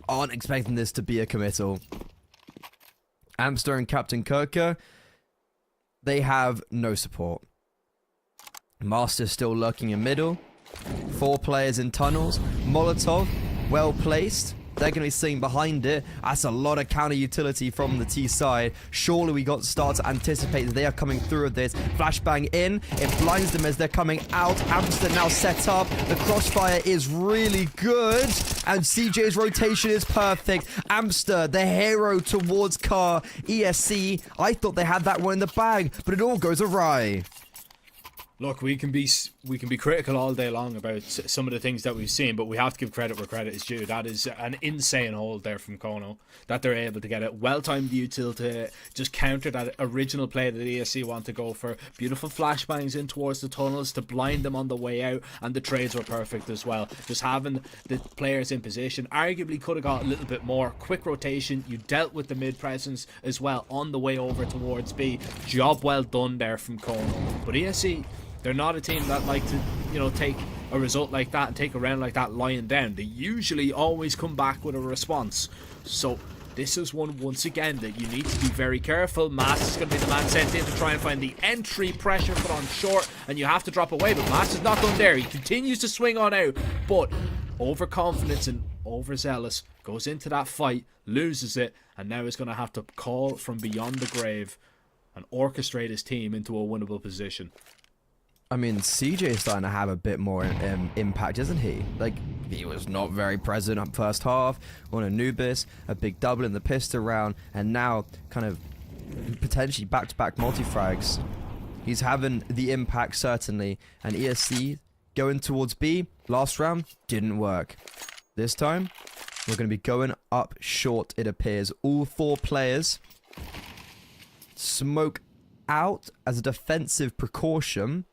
aren't expecting this to be a committal. Amster and Captain Kirker, they have no support. Master's still lurking in middle. 4 players in tunnels. Molotov, well placed. They're going to be sitting behind it. That's a lot of counter utility from the T side. Surely we got to start to anticipate that they are coming through with this. Flashbang in. It blinds them as they're coming out. Amster now set up. The crossfire is really good. And CJ's rotation is perfect. Amster, the hero towards Car. ESC, I thought they had that one in the bag, but it all goes awry. Look, we can be critical all day long about some of the things that we've seen, but we have to give credit where credit is due. That is an insane hold there from Kono, that they're able to get it. Well-timed util to just counter that original play that ESC want to go for. Beautiful flashbangs in towards the tunnels to blind them on the way out, and the trades were perfect as well. Just having the players in position, arguably could have got a little bit more. Quick rotation, you dealt with the mid-presence as well on the way over towards B. Job well done there from Kono. But ESC, they're not a team that like to, take a result like that and take a round like that lying down. They usually always come back with a response. So this is one, once again, that you need to be very careful. Mass is going to be the man sent in to try and find the entry. Pressure put on short, and you have to drop away. But Mass is not done there. He continues to swing on out. But overconfidence and overzealous goes into that fight, loses it, and now is going to have to call from beyond the grave and orchestrate his team into a winnable position. I mean, CJ is starting to have a bit more impact, isn't he? Like, he was not very present up first half on Anubis, a big double in the pistol round, and now kind of potentially back-to-back multi-frags. He's having the impact, certainly, and ESC going towards B. Last round, didn't work. This time, we're going to be going up short, it appears. All 4 players smoke out as a defensive precaution.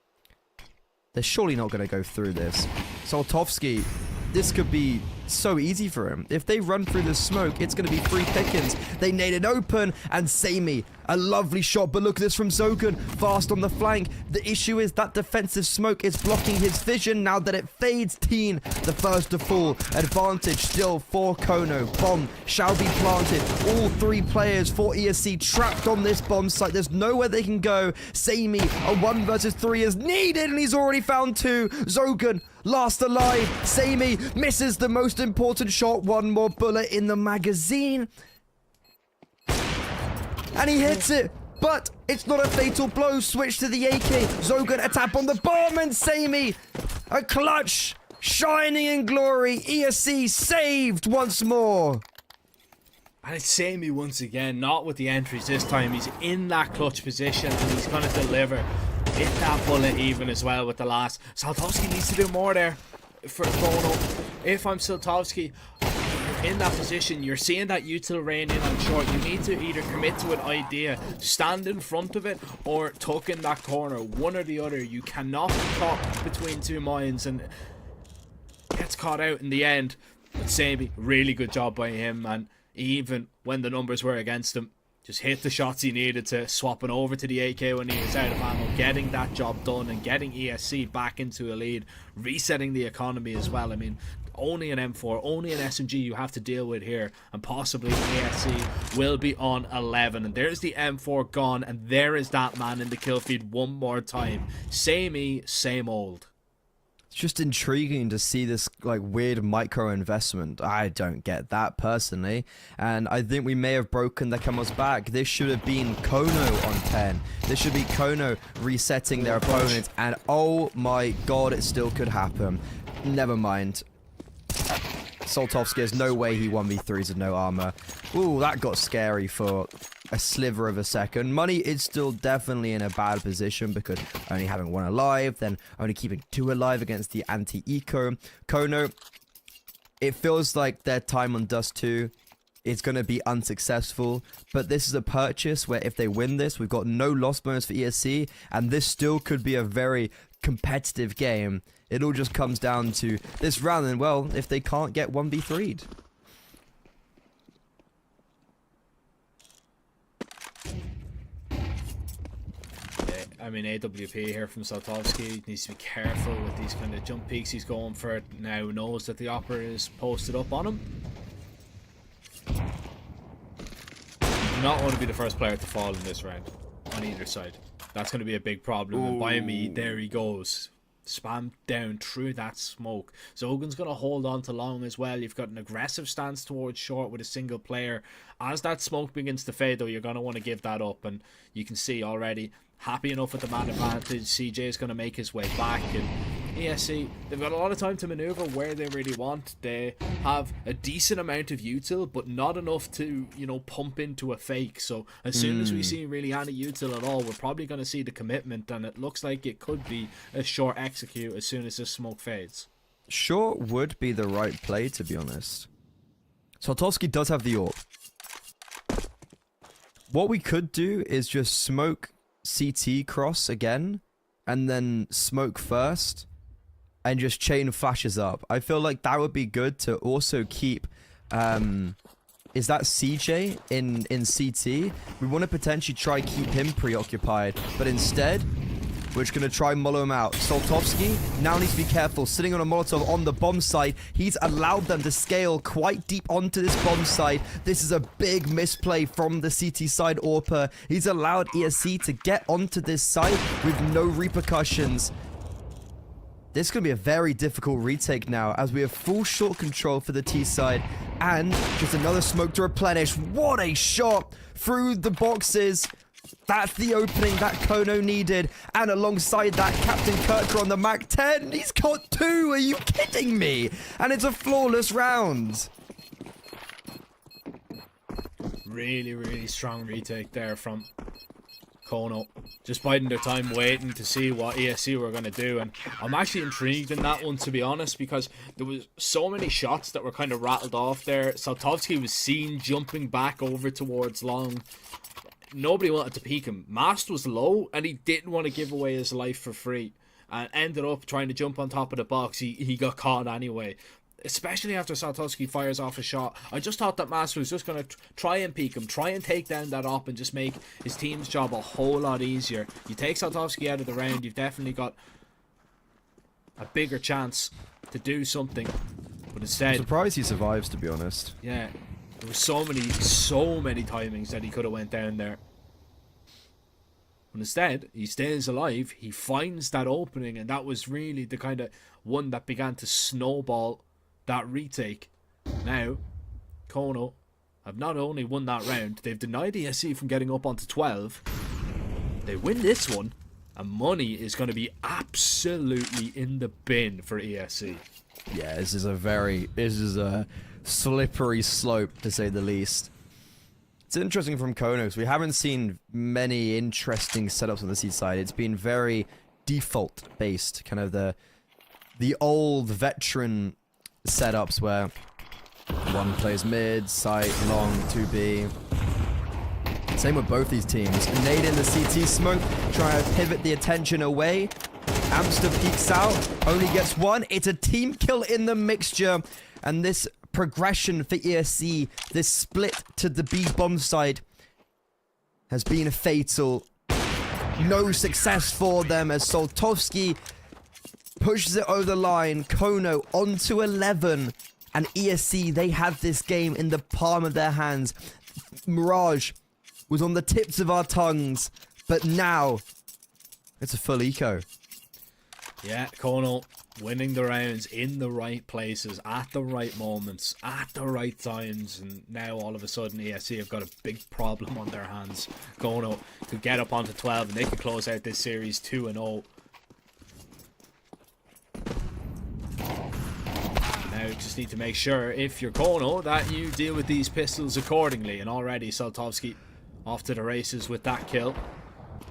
They're surely not going to go through this. Soltovsky, this could be so easy for him. If they run through the smoke, it's going to be free pickings. They nade it open, and Samey, a lovely shot, but look at this from Zogun, fast on the flank. The issue is that defensive smoke is blocking his vision now that it fades. Teen, the first to fall. Advantage still for Kono. Bomb shall be planted. All 3 players for ESC trapped on this bomb site. There's nowhere they can go. Samey, a 1 versus 3 is needed, and he's already found 2. Zogun, last alive. Samey misses the most important shot. 1 more bullet in the magazine. And he hits it, but it's not a fatal blow. Switch to the AK. Zogun, a tap on the bomb, and Samey, a clutch, shining in glory. ESC saved once more. And it's Samey once again, not with the entries this time. He's in that clutch position, and he's going to deliver. Hit that bullet even as well with the last. Saltovsky needs to do more there for Kono. If I'm Saltovsky, in that position, you're seeing that util rain in on short. You need to either commit to an idea, stand in front of it, or tuck in that corner. One or the other. You cannot be caught between 2 mines, and gets caught out in the end. But Samey, really good job by him, and even when the numbers were against him, just hit the shots he needed to, swapping over to the AK when he was out of ammo, getting that job done and getting ESC back into a lead, resetting the economy as well. I mean, only an M4, only an SMG you have to deal with here, and possibly ESC will be on 11. And there's the M4 gone, and there is that man in the kill feed one more time. Samey, same old. It's just intriguing to see this like weird micro investment. I don't get that personally, and I think we may have broken the camel's back. This should have been Kono on 10. This should be Kono resetting their opponent, and oh my god, it still could happen. Never mind. Soltovsky has no way he 1v3s with no armor. Ooh, that got scary for a sliver of a second. Money is still definitely in a bad position because only having 1 alive, then only keeping 2 alive against the anti-eco. Kono, it feels like their time on Dust 2 is going to be unsuccessful, but this is a purchase where if they win this, we've got no loss bonus for ESC, and this still could be a very competitive game. It all just comes down to this round, and well, if they can't get 1v3'd. I mean, AWP here from Saltovsky needs to be careful with these kind of jump peaks he's going for. Now knows that the opera is posted up on him. You do not want to be the first player to fall in this round on either side. That's going to be a big problem. And by me, there he goes. spam down through that smoke. Zogan's going to hold on to long as well. You've got an aggressive stance towards short with a single player. As that smoke begins to fade, though, you're going to want to give that up. And you can see already, happy enough with the man advantage. CJ is going to make his way back. And ESC, they've got a lot of time to maneuver where they really want. They have a decent amount of util, but not enough to, you know, pump into a fake. So as soon as we see really any util at all, we're probably going to see the commitment, and it looks like it could be a short execute as soon as this smoke fades. Short would be the right play, to be honest. Saltovsky does have the AWP. What we could do is just smoke CT cross again, and then smoke first, and just chain flashes up. I feel like that would be good to also keep, is that CJ in CT? We want to potentially try keep him preoccupied, but instead, we're just going to try mollow him out. Saltovsky now needs to be careful. Sitting on a Molotov on the bomb site. He's allowed them to scale quite deep onto this bomb site. This is a big misplay from the CT side AWPer. He's allowed ESC to get onto this site with no repercussions. This is going to be a very difficult retake now, as we have full short control for the T side. And just another smoke to replenish. What a shot through the boxes. That's the opening that Kono needed. And alongside that, Captain Kirker on the Mac 10. He's got 2. Are you kidding me? And it's a flawless round. Really, really strong retake there from Kono. Just biding their time waiting to see what ESC were going to do. And I'm actually intrigued in that one, to be honest, because there was so many shots that were kind of rattled off there. Saltovsky was seen jumping back over towards long. Nobody wanted to peek him. Mast was low, and he didn't want to give away his life for free. And ended up trying to jump on top of the box. He got caught anyway. Especially after Saltovsky fires off a shot. I just thought that Mast was just going to try and peek him. Try and take down that op and just make his team's job a whole lot easier. You take Saltovsky out of the round, you've definitely got a bigger chance to do something. But instead... I'm surprised he survives, to be honest. Yeah. There were so many timings that he could have went down there. But instead, he stays alive. He finds that opening, and that was really the kind of one that began to snowball that retake. Now, Kono have not only won that round, they've denied ESC from getting up onto 12. They win this one, and money is going to be absolutely in the bin for ESC. Yeah, this is a slippery slope, to say the least. It's interesting from Kono, because we haven't seen many interesting setups on the C side. It's been very default based, kind of the old veteran setups where one plays mid, site, long, 2B. Same with both these teams. Nade in the CT smoke, trying to pivot the attention away. Amster peeks out, only gets 1. It's a team kill in the mixture, and this progression for ESC, this split to the B bomb side, has been fatal. No success for them as Saltovsky pushes it over the line. Kono onto 11, and ESC, they have this game in the palm of their hands. Mirage was on the tips of our tongues, but now it's a full eco. Yeah, Kono winning the rounds in the right places, at the right moments, at the right times, and now all of a sudden ESC have got a big problem on their hands. Kono could get up onto 12 and they could close out this series 2-0. Now you just need to make sure, if you're Kono, that you deal with these pistols accordingly, and already Saltovsky off to the races with that kill.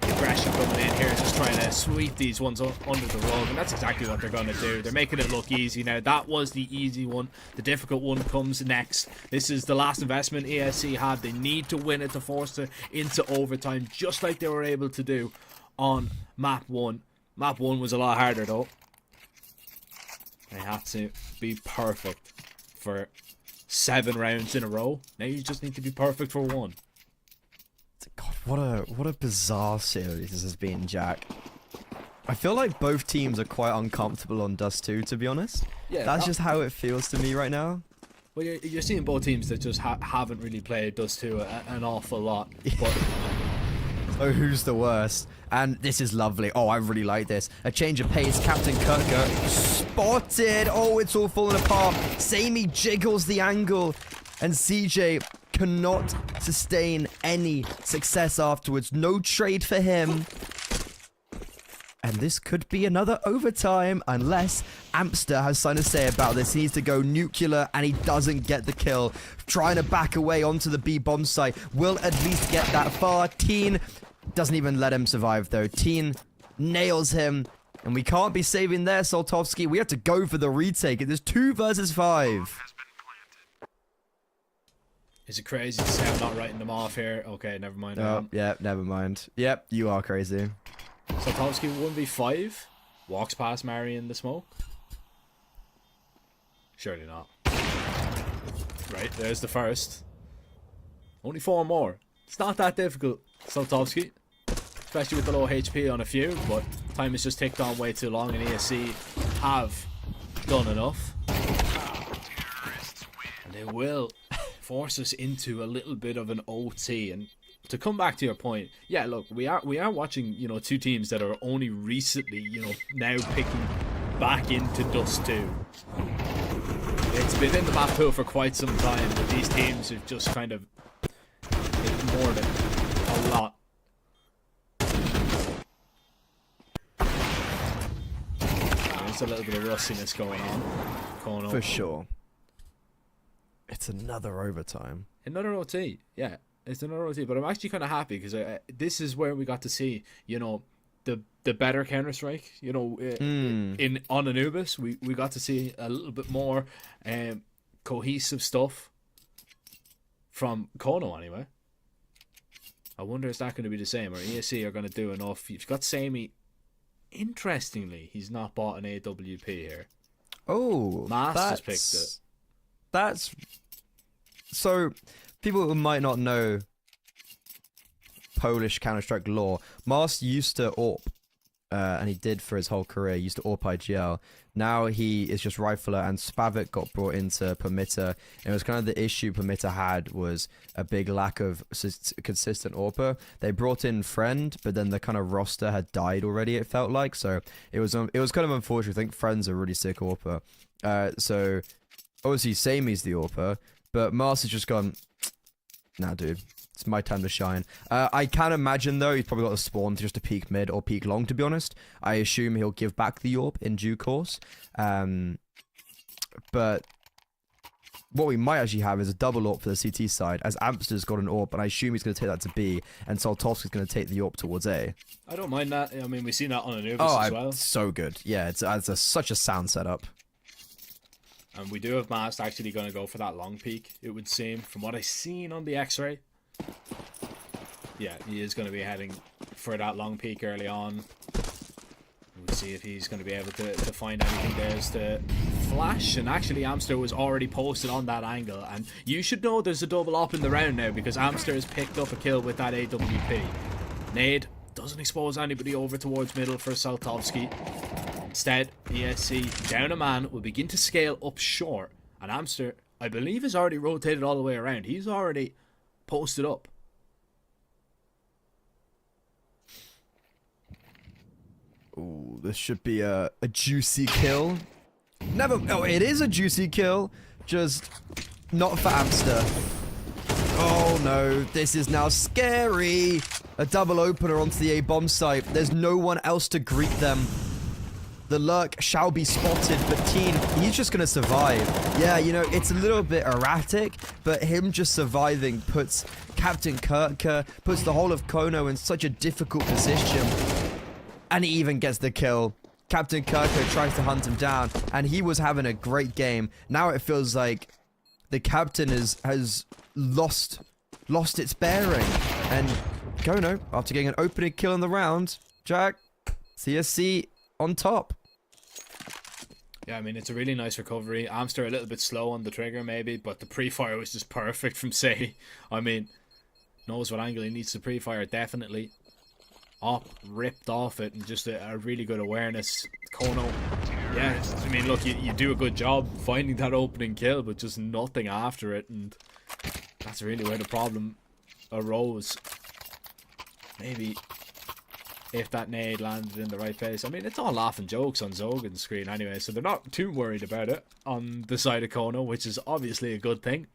Aggression coming in here, just trying to sweep these ones under the rug, and that's exactly what they're going to do. They're making it look easy now. That was the easy one. The difficult one comes next. This is the last investment ESC have. They need to win it to force it into overtime, just like they were able to do on map 1. Map 1 was a lot harder though. They had to be perfect for 7 rounds in a row. Now you just need to be perfect for 1. God, what a bizarre series this has been, Jack. I feel like both teams are quite uncomfortable on Dust 2, to be honest. Yeah, that's just how it feels to me right now. Well, you're seeing both teams that just haven't really played Dust 2 an awful lot. But so who's the worst? And this is lovely. Oh, I really like this. A change of pace. Captain Kirker spotted. Oh, it's all falling apart. Sammy jiggles the angle. And CJ cannot sustain any success afterwards. No trade for him. And this could be another overtime unless Amster has something to say about this. He needs to go nuclear and he doesn't get the kill. Trying to back away onto the B bomb site. Will at least get that far. Teen doesn't even let him survive though. Teen nails him. And we can't be saving there, Soltovsky. We have to go for the retake. It is 2 versus 5. Is it crazy to say I'm not writing them off here? Okay, never mind. Oh, yeah, never mind. Yep, you are crazy. Soltovsky 1v5. Walks past Mari in the smoke. Surely not. Right, there's the first. Only 4 more. It's not that difficult, Soltovsky. Especially with the low HP on a few, but time has just ticked on way too long and ESC have done enough. And they will force us into a little bit of an OT. And to come back to your point, yeah, look, we are watching, you know, 2 teams that are only recently, you know, now picking back into Dust 2. It's been in the map pool for quite some time, but these teams have just kind of ignored it a lot. There's a little bit of rustiness going on. For sure. It's another overtime. Another OT, yeah. It's another OT, but I'm actually kind of happy because this is where we got to see, you know, the better Counter-Strike. You know, on Anubis, we got to see a little bit more cohesive stuff from Kono anyway. I wonder is that going to be the same, or ESC are going to do enough. You've got Sammy. Interestingly, he's not bought an AWP here. Oh, Masters picked it. That's so. People who might not know Polish Counter-Strike lore, Mast used to AWP, and he did for his whole career. He used to AWP IGL. Now he is just Rifler, and Spavik got brought into Permitter. And it was kind of the issue Permitter had was a big lack of consistent AWPer. They brought in Friend, but then the kind of roster had died already, it felt like. So it was kind of unfortunate. I think Friend's a really sick AWPer. So obviously Samy's the AWPer, but Mast has just gone, nah, dude, it's my time to shine. I can imagine, though, he's probably got a spawn just to peek mid or peek long, to be honest. I assume he'll give back the AWP in due course. But what we might actually have is a double AWP for the CT side, as Amster's got an AWP, and I assume he's going to take that to B, and Soltovsky's going to take the AWP towards A. I don't mind that. I mean, we've seen that on Anubis as well. So good. Yeah, it's such a sound setup. And we do have Mast actually going to go for that long peak, it would seem, from what I've seen on the X-ray. Yeah, he is going to be heading for that long peak early on. We'll see if he's going to be able to find anything there as to flash. And actually, Amster was already posted on that angle. And you should know there's a double up in the round now because Amster has picked up a kill with that AWP. Nade doesn't expose anybody over towards middle for Soltovsky. Instead, ESC, down a man, will begin to scale up short. And Amster, I believe, is already rotated all the way around. He's already posted up. Ooh, this should be a juicy kill. Oh, it is a juicy kill. Just not for Amster. Oh no, this is now scary. A double opener onto the A bomb site. There's no one else to greet them. The lurk shall be spotted, but Teen, he's just going to survive. Yeah, you know, it's a little bit erratic, but him just surviving puts Captain Kirker, puts the whole of Kono in such a difficult position. And he even gets the kill. Captain Kirker tries to hunt him down, and he was having a great game. Now it feels like the captain has lost its bearing. And Kono, after getting an opening kill in the round, Jack, CSC on top. Yeah, I mean, it's a really nice recovery. Amster a little bit slow on the trigger, maybe, but the pre-fire was just perfect from Say. I mean, knows what angle he needs to pre-fire, definitely. Up, ripped off it, and just a really good awareness. Kono, yeah, I mean, look, you do a good job finding that opening kill, but just nothing after it, and that's really where the problem arose. Maybe if that nade landed in the right place. I mean, it's all laughing jokes on Zogan's screen anyway, so they're not too worried about it on the side of Kono, which is obviously a good thing.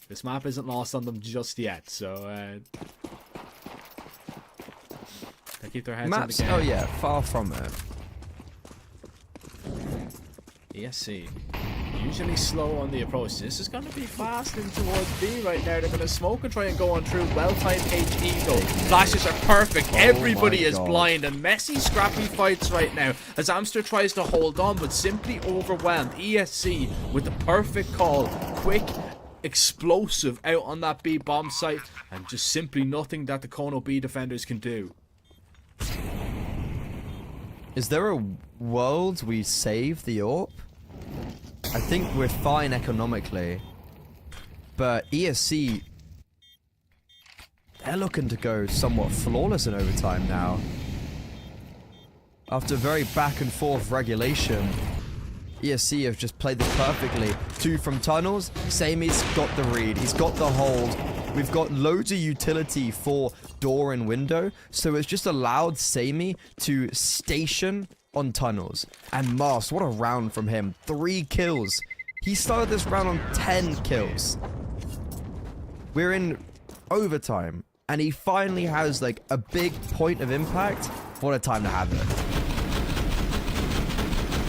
This map isn't lost on them just yet, so they keep their heads on the game. Oh yeah, far from it. ESC. Usually slow on the approach. This is going to be fast in towards B right now. They're going to smoke and try and go on through. Well-timed HE though. Flashes are perfect. Everybody is blind and messy, scrappy fights right now as Amster tries to hold on but simply overwhelmed. ESC with the perfect call. Quick, explosive out on that B bomb site and just simply nothing that the Kono B defenders can do. Is there a world we save the AWP? I think we're fine economically, but ESC, they're looking to go somewhat flawless in overtime now. After very back and forth regulation, ESC have just played this perfectly. 2 from tunnels, Samy's got the read, he's got the hold. We've got loads of utility for door and window, so it's just allowed Sammy to station on tunnels. And Mars, what a round from him. 3 kills. He started this round on 10 kills. We're in overtime, and he finally has like a big point of impact. What a time to have it.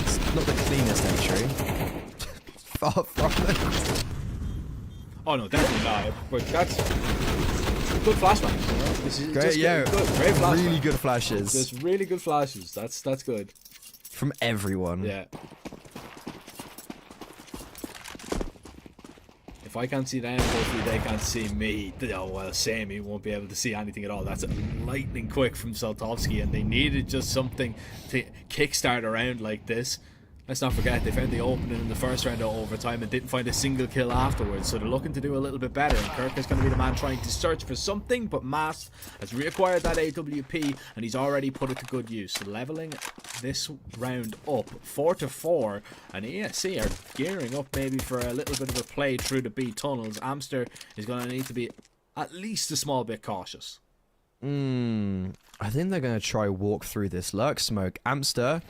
It's not the cleanest entry. Far from it. Oh no, definitely not. But that's good flashbacks. This is Great, just yeah. good. Great flashbacks. Really good flashes. Just really good flashes. That's good. From everyone. Yeah. If I can't see them, hopefully they can't see me. Oh well, Sammy won't be able to see anything at all. That's lightning quick from Saltovsky, and they needed just something to kickstart a round like this. Let's not forget, they found the opening in the first round of overtime and didn't find a single kill afterwards, so they're looking to do a little bit better. And Kirk is going to be the man trying to search for something, but Mast has reacquired that AWP and he's already put it to good use. Leveling this round up 4-4, and ESC are gearing up maybe for a little bit of a play through the B tunnels. Amster is going to need to be at least a small bit cautious. I think they're going to try walk through this lurk smoke. Amster.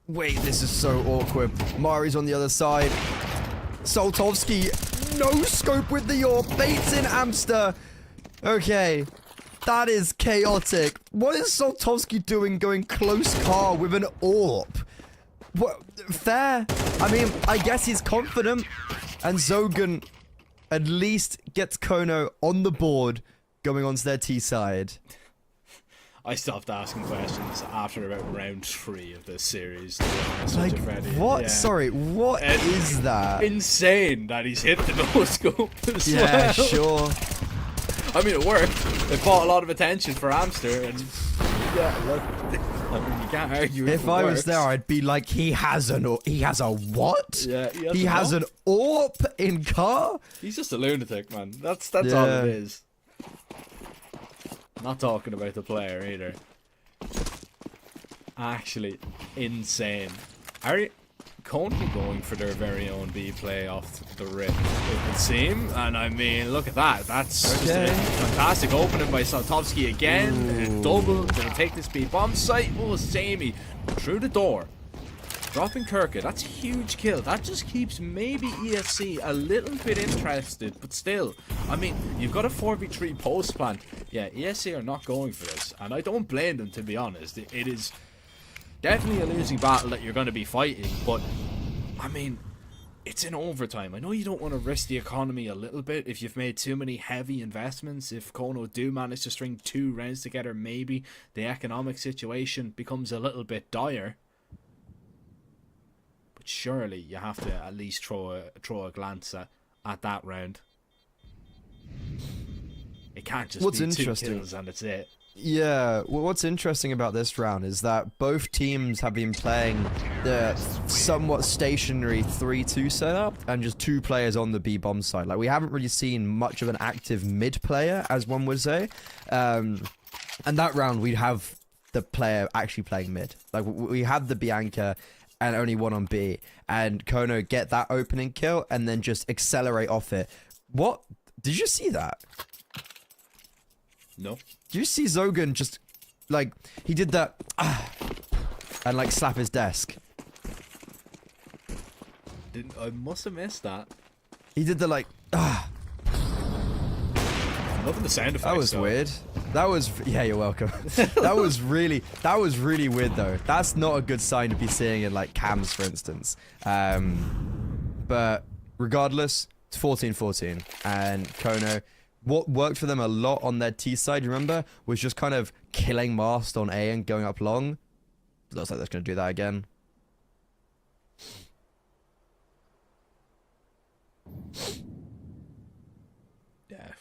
Wait, this is so awkward. Mari's on the other side. Saltovsky, no scope with the AWP. Baits in Amster. Okay, that is chaotic. What is Saltovsky doing going close car with an AWP? What? Fair. I mean, I guess he's confident. And Zogan at least gets Kono on the board going onto their T side. I stopped asking questions after about round 3 of this series. Like, what? Yeah. Sorry, what is that? Insane that he's hit the no-scope as Yeah, well. sure. I mean, it worked. It brought a lot of attention for Amster, and yeah, look, I mean, you can't argue If I was there, I'd be like, he has a what? Yeah, he has an AWP in car? He's just a lunatic, man. That's all it is. Not talking about the player either. Actually, insane. Are Kono going for their very own B play off the rip? It would seem. And I mean, look at that. That's just a fantastic opening by Saltovsky again. Double. Gonna take this B bomb site. Oh, Sammy through the door. Dropping Kirka, that's a huge kill. That just keeps maybe ESC a little bit interested, but still. I mean, you've got a 4v3 post plant. Yeah, ESC are not going for this, and I don't blame them, to be honest. It is definitely a losing battle that you're going to be fighting, but, I mean, it's in overtime. I know you don't want to risk the economy a little bit if you've made too many heavy investments. If Kono do manage to string 2 rounds together, maybe the economic situation becomes a little bit dire. But surely you have to at least throw a glance at that round. It can't just be 2 kills and it's it. Yeah, well, what's interesting about this round is that both teams have been playing the somewhat stationary 3-2 setup and just 2 players on the B bomb side. Like, we haven't really seen much of an active mid player, as one would say. And that round, we'd have the player actually playing mid. Like, we had the Bianca and only 1 on B, and Kono get that opening kill and then just accelerate off it. What? Did you see that? No. Do you see Zogan just, like, he did that, and, like, slap his desk? I must have missed that. He did the, like, Loving the sound effects. That was though. weird. That was, yeah, you're welcome. that was really weird, though. That's not a good sign to be seeing in, like, cams, for instance. But regardless, it's 14-14. And Kono, what worked for them a lot on their T side, remember, was just kind of killing Mast on A and going up long. Looks like they're going to do that again. Yeah.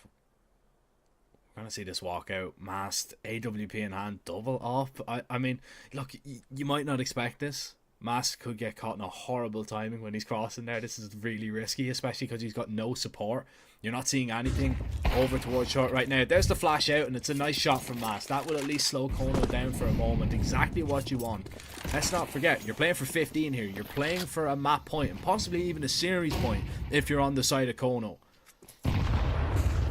We're going to see this walk out. Mast, AWP in hand, double up. I mean, look, you might not expect this. Mast could get caught in a horrible timing when he's crossing there. This is really risky, especially because he's got no support. You're not seeing anything over towards short right now. There's the flash out, and it's a nice shot from Mast. That will at least slow Kono down for a moment. Exactly what you want. Let's not forget, you're playing for 15 here. You're playing for a map point, and possibly even a series point if you're on the side of Kono.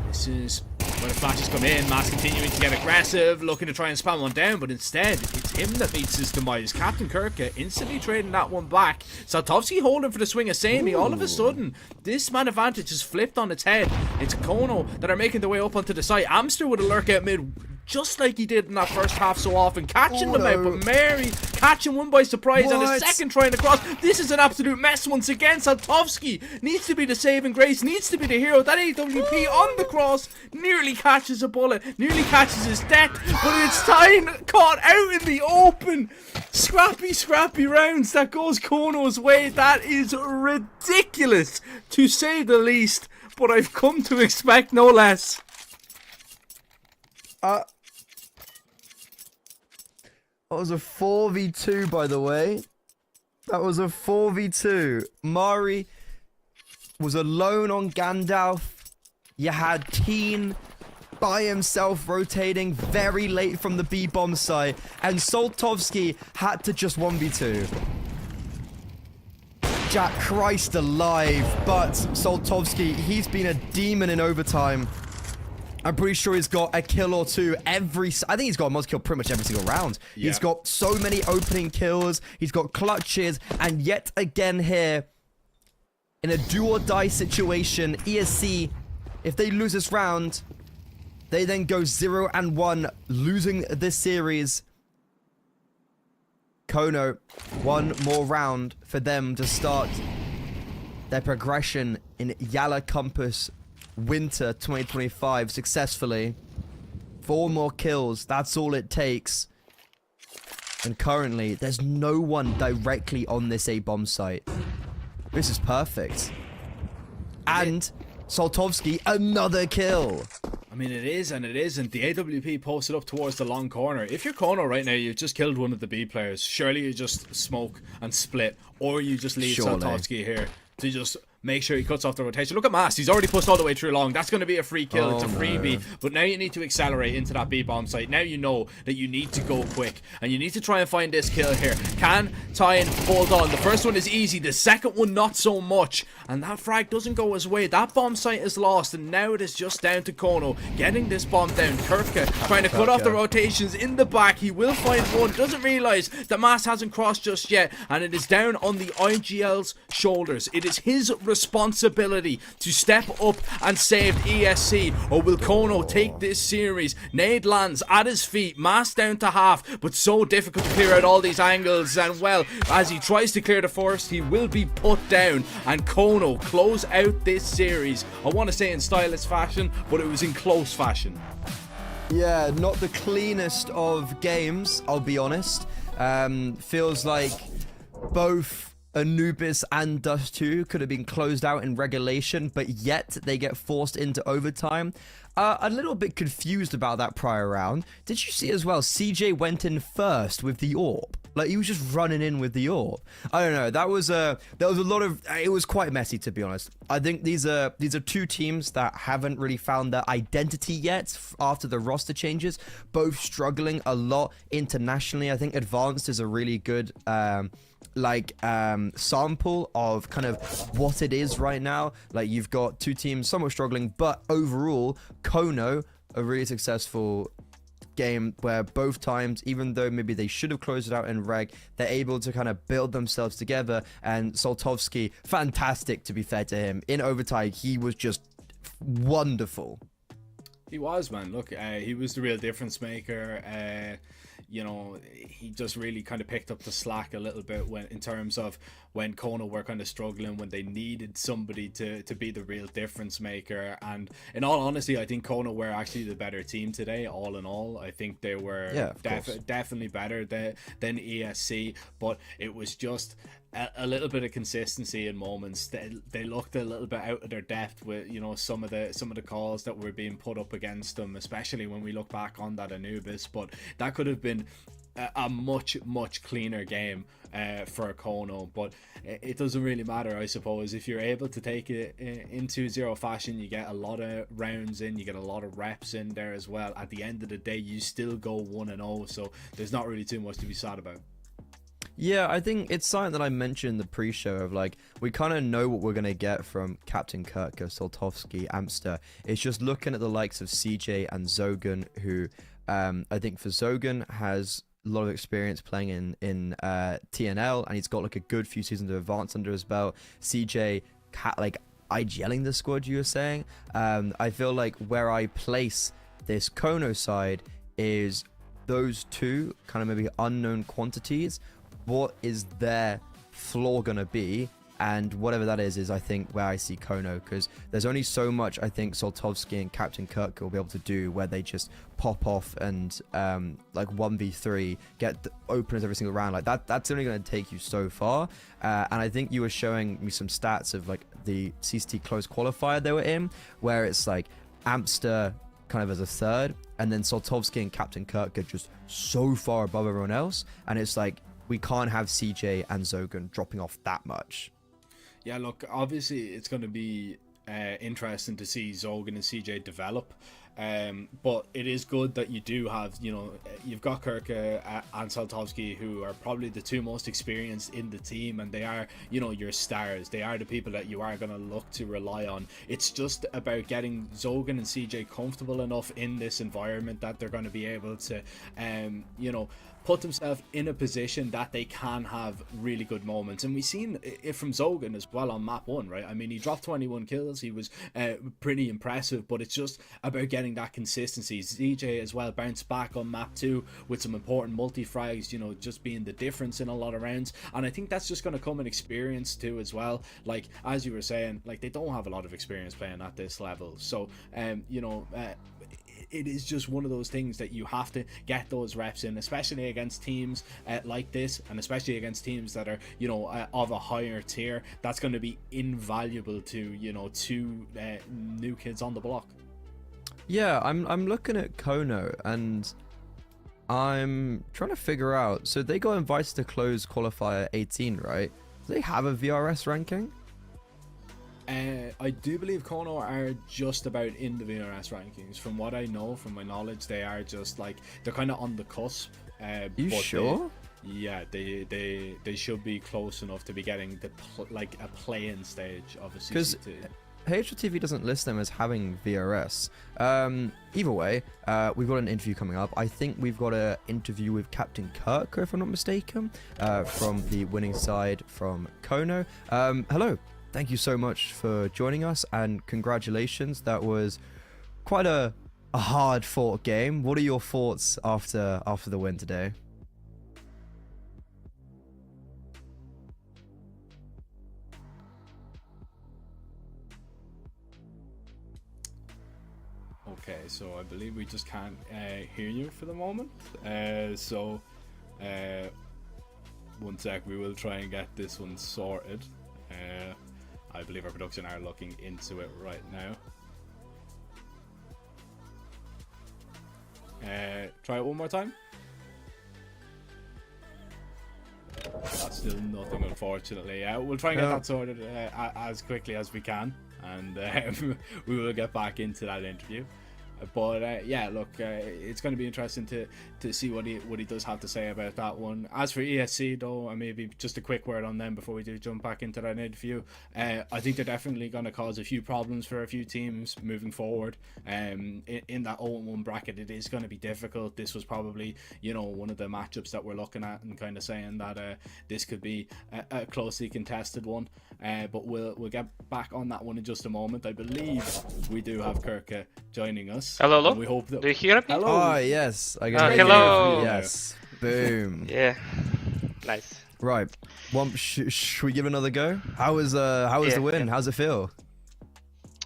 This is when the flashes come in. Mast continuing to get aggressive, looking to try and spam one down, but instead, it's him that meets his demise. Captain Kirka instantly trading that one back. Saltovsky holding for the swing of Samey. All of a sudden, this man advantage is flipped on its head. It's Kono that are making their way up onto the site. Amster with a lurk out mid, just like he did in that first half so often, catching them out, but Mary catching one by surprise and a second trying to cross. This is an absolute mess once again. Saltovsky needs to be the saving grace, needs to be the hero. That AWP on the cross nearly catches a bullet, nearly catches his death, but it's time caught out in the open. Scrappy rounds that goes Kono's way. That is ridiculous, to say the least, but I've come to expect no less. That was a 4v2, by the way. That was a 4v2. Mari was alone on Gandalf. You had Teen by himself rotating very late from the B-bomb site. And Saltovsky had to just 1v2. Jack Christ alive. But Saltovsky, he's been a demon in overtime. I'm pretty sure he's got a kill or two I think he's got a multi-kill pretty much every single round. Yeah. He's got so many opening kills. He's got clutches. And yet again here, in a do-or-die situation, ESC, if they lose this round, they then go 0-1, losing this series. Kono, one more round for them to start their progression in YaLLa Compass Winter 2025 successfully. 4 more kills, that's all it takes. And currently, there's no one directly on this A-bomb site. This is perfect. And Saltovsky, another kill. I mean, it is and it isn't. The AWP posted up towards the long corner. If you're Kono right now, you've just killed one of the B players. Surely you just smoke and split, or you just leave Saltovsky here to just make sure he cuts off the rotation. Look at Mast. He's already pushed all the way through long. That's going to be a free kill. It's a freebie. But now you need to accelerate into that B-bomb site. Now you know that you need to go quick. And you need to try and find this kill here. Can Tyen hold on? The first one is easy. The second one, not so much. And that frag doesn't go his way. That bomb site is lost. And now it is just down to Kono getting this bomb down. Kirka trying to cut off the rotations in the back. He will find one. Doesn't realize that Mast hasn't crossed just yet. And it is down on the IGL's shoulders. It is his responsibility to step up and save ESC, or will Kono take this series? Nade lands at his feet, Mast down to half, but so difficult to clear out all these angles, and well, as he tries to clear the first, he will be put down, and Kono close out this series. I want to say in stylish fashion, but it was in close fashion. Yeah, not the cleanest of games, I'll be honest. Feels like both Anubis and Dust 2 could have been closed out in regulation, but yet they get forced into overtime. A little bit confused about that prior round. Did you see as well, CJ went in first with the AWP? Like, he was just running in with the AWP. I don't know, there was a lot of, it was quite messy, to be honest. I think these are two teams that haven't really found their identity yet after the roster changes, both struggling a lot internationally. I think Advanced is a really good sample of kind of what it is right now. Like, you've got two teams somewhat struggling, but overall Kono a really successful game where both times, even though maybe they should have closed it out in reg, they're able to kind of build themselves together. And Soltovsky, fantastic, to be fair to him, in overtime he was just wonderful. He was, man. Look, he was the real difference maker. You know, he just really kind of picked up the slack a little bit when, in terms of when Kona were kind of struggling, when they needed somebody to be the real difference maker. And in all honesty, I think Kona were actually the better team today. All in all, I think they were definitely better than ESC, but it was just a little bit of consistency in moments. They looked a little bit out of their depth with, you know, some of the calls that were being put up against them, especially when we look back on that Anubis. But that could have been a much cleaner game for Kono, but it doesn't really matter, I suppose. If you're able to take it in 2-0 fashion, you get a lot of rounds in, you get a lot of reps in there as well. At the end of the day, you still go 1-0, so there's not really too much to be sad about. Yeah, I think it's something that I mentioned in the pre-show of, like, we kind of know what we're going to get from Captain Kirko, Soltovsky, Amster. It's just looking at the likes of CJ and Zogan, who I think for Zogan has a lot of experience playing in TNL, and he's got like a good few seasons of advance under his belt. CJ, like, IGLing the squad, you were saying. I feel like where I place this Kono side is those two kind of maybe unknown quantities. What is their floor gonna be? And whatever that is I think where I see Kono, because there's only so much I think Soltovsky and Captain Kirk will be able to do where they just pop off and like 1v3 get the openers every single round. Like that's only going to take you so far. And I think you were showing me some stats of like the CCT close qualifier they were in, where it's like Amster kind of as a third, and then Soltovsky and Captain Kirk are just so far above everyone else, and it's like we can't have CJ and Zogan dropping off that much. Yeah, look, obviously it's going to be interesting to see Zogan and CJ develop, but it is good that you do have, you know, you've got Kirka and Soltovsky, who are probably the two most experienced in the team, and they are, you know, your stars. They are the people that you are going to look to rely on. It's just about getting Zogan and CJ comfortable enough in this environment that they're going to be able to, you know, put themselves in a position that they can have really good moments. And we've seen it from Zogan as well on map 1, right? I mean, he dropped 21 kills, he was pretty impressive, but it's just about getting that consistency. ZJ as well bounced back on map 2 with some important multi-frags, you know, just being the difference in a lot of rounds. And I think that's just going to come in experience too as well. Like, as you were saying, like, they don't have a lot of experience playing at this level. So, you know, it is just one of those things that you have to get those reps in, especially against teams like this, and especially against teams that are, you know, of a higher tier. That's going to be invaluable to, you know, two new kids on the block. Yeah, I'm looking at Kono and I'm trying to figure out. So they got invited to close qualifier 18, right? Do they have a VRS ranking? I do believe Kono are just about in the VRS rankings. From what I know, from my knowledge, they are just like, they're kind of on the cusp. You sure? They should be close enough to be getting the like a play-in stage of a CCT. HLTV doesn't list them as having VRS. Either way, we've got an interview coming up. I think we've got an interview with Captain Kirk, if I'm not mistaken, from the winning side from Kono. Hello. Thank you so much for joining us, and congratulations. That was quite a hard-fought game. What are your thoughts after the win today? Okay, so I believe we just can't hear you for the moment. One sec, we will try and get this one sorted. I believe our production are looking into it right now. Try it one more time. That's still nothing, unfortunately. We'll try and get that sorted as quickly as we can, and we will get back into that interview. But yeah, look, it's going to be interesting to see what he does have to say about that one. As for ESC though, maybe just a quick word on them before we do jump back into that interview. I think they're definitely going to cause a few problems for a few teams moving forward. In that 0-1 bracket, it is going to be difficult. This was probably, you know, one of the matchups that we're looking at and kind of saying that this could be a closely contested one. But we'll get back on that one in just a moment. I believe we do have Kirka joining us. Hello. We hope that... Do you hear me? Hello. Oh, yes. I can hello. Yes. Boom. Yeah. Nice. Right. Should we give another go? How was the win? How's it feel?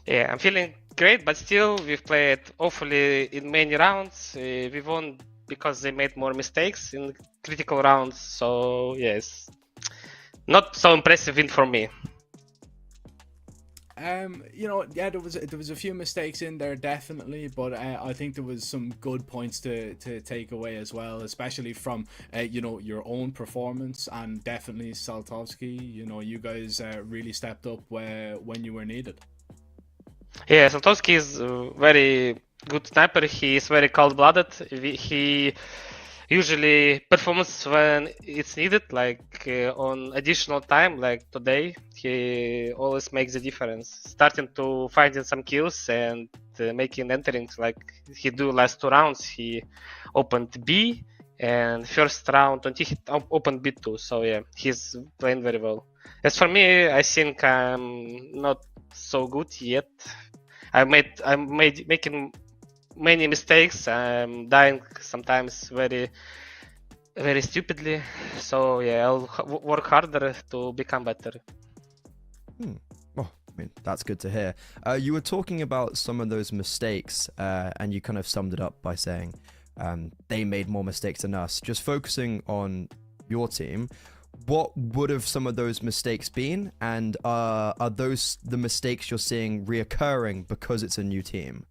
Yeah, I'm feeling great, but still, we've played awfully in many rounds. We won because they made more mistakes in critical rounds. So, yes. Not so impressive win for me. You know, yeah, there was a few mistakes in there, definitely, but I think there was some good points to take away as well, especially from you know, your own performance, and definitely Saltovsky. You know, you guys really stepped up when you were needed. Yeah, Saltovsky is a very good sniper. He is very cold-blooded. He usually performs when it's needed, like on additional time, like today. He always makes the difference, starting to finding some kills and making enterings like he do last 2 rounds. He opened B, and first round he opened B too. So yeah, he's playing very well. As for me, I think I'm not so good yet. I'm making many mistakes. I'm dying sometimes very stupidly. So yeah, I'll work harder to become better. Oh, I mean, that's good to hear. You were talking about some of those mistakes, and you kind of summed it up by saying they made more mistakes than us. Just focusing on your team, what would have some of those mistakes been, and are those the mistakes you're seeing reoccurring because it's a new team?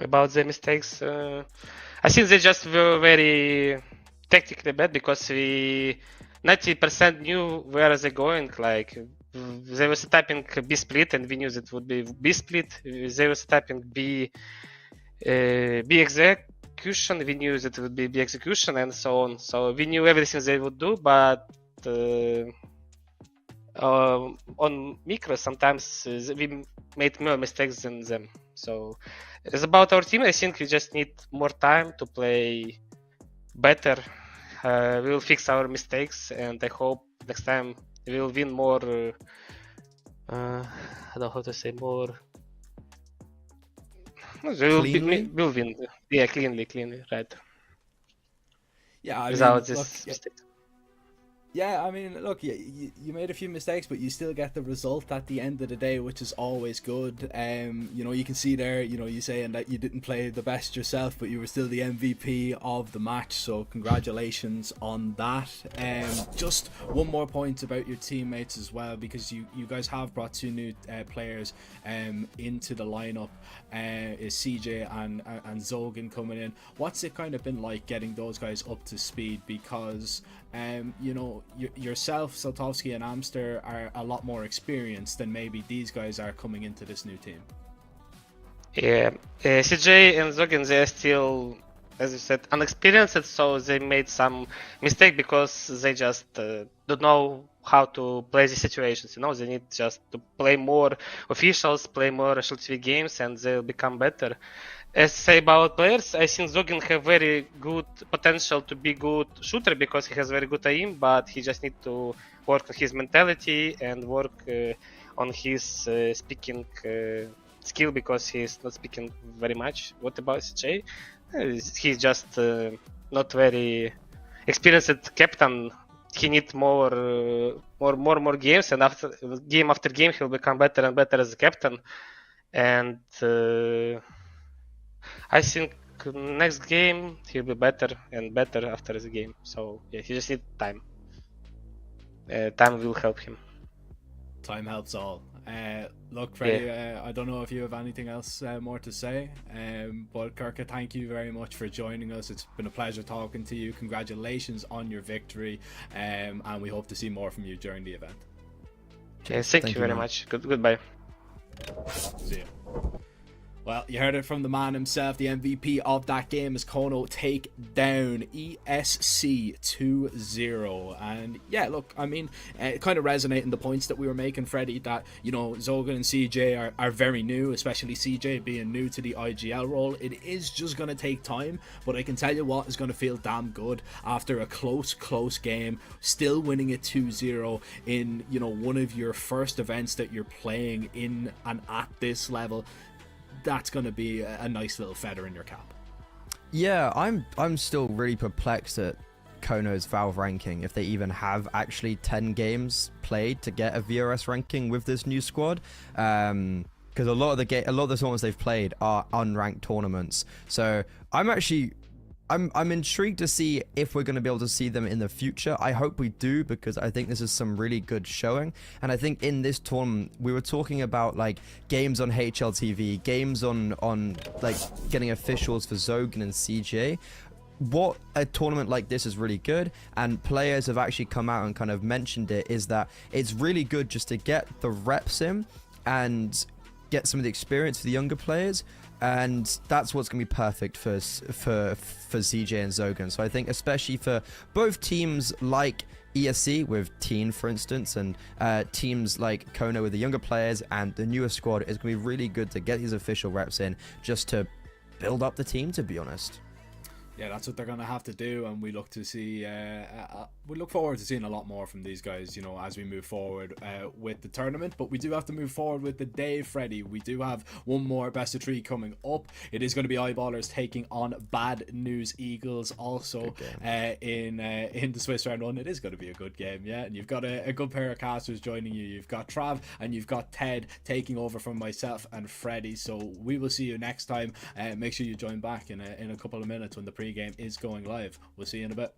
About the mistakes, I think they just were very tactically bad because we 90% knew where they're going. Like they were typing B split, and we knew that would be B split. They were typing B execution. We knew that it would be B execution, and so on. So we knew everything they would do, but on micro sometimes we made more mistakes than them. So it's about our team. I think we just need more time to play better. We will fix our mistakes, and I hope next time we will win more. I don't know how to say more. We'll win. Yeah, cleanly, right. Yeah, I without mean, this mistake. Yeah, I mean, look, you made a few mistakes, but you still get the result at the end of the day, which is always good. You know, you can see there, you know, you saying that you didn't play the best yourself, but you were still the MVP of the match, so congratulations on that. Just one more point about your teammates as well, because you guys have brought 2 new players into the lineup. Is CJ and Zogan coming in. What's it kind of been like getting those guys up to speed? Because you know, yourself, Saltovsky and Amster are a lot more experienced than maybe these guys are coming into this new team. Yeah, CJ and Zogan, they are still, as you said, unexperienced, so they made some mistake because they just don't know how to play the situations. You know, they need just to play more officials, play more SLTV games, and they'll become better. As say about players, I think Zogan have very good potential to be good shooter because he has very good aim, but he just need to work on his mentality and work on his speaking skill because he's not speaking very much. What about CJ? He's just not very experienced captain. He needs more games, and after game he'll become better and better as a captain. And I think next game he'll be better and better after the game. So yeah, he just needs time. Time will help him. Time helps all. Look, Freddie, I don't know if you have anything else more to say, but Kirka, thank you very much for joining us. It's been a pleasure talking to you. Congratulations on your victory, and we hope to see more from you during the event. Okay, thank you very much. Goodbye. See ya. Well, you heard it from the man himself. The MVP of that game is Kono take down ESC 2-0. And yeah, look, I mean, kind of resonating the points that we were making, Freddie, that, you know, Zogan and CJ are very new, especially CJ being new to the IGL role. It is just going to take time, but I can tell you what is going to feel damn good after a close game, still winning it 2-0 in, you know, one of your first events that you're playing in and at this level. That's going to be a nice little feather in your cap. Yeah, I'm still really perplexed at Kono's Valve ranking, if they even have actually 10 games played to get a VRS ranking with this new squad. Because a lot of the tournaments they've played are unranked tournaments. So I'm intrigued to see if we're going to be able to see them in the future. I hope we do, because I think this is some really good showing. And I think in this tournament, we were talking about like games on HLTV, games on like getting officials for Zogan and CJ. What a tournament like this is really good, and players have actually come out and kind of mentioned it, is that it's really good just to get the reps in and get some of the experience for the younger players. And that's what's going to be perfect for CJ and Zogan. So I think especially for both teams like ESC with Teen, for instance, and teams like Kono with the younger players and the newer squad, it's going to be really good to get these official reps in just to build up the team, to be honest. Yeah, that's what they're going to have to do, and we look to see. We look forward to seeing a lot more from these guys, you know, as we move forward with the tournament. But we do have to move forward with the day, Freddie. We do have one more best of 3 coming up. It is going to be Eyeballers taking on Bad News Eagles, also in the Swiss round 1. It is going to be a good game, yeah. And you've got a good pair of casters joining you. You've got Trav and you've got Ted taking over from myself and Freddie. So we will see you next time. Make sure you join back in a couple of minutes when the pre-game is going live. We'll see you in a bit.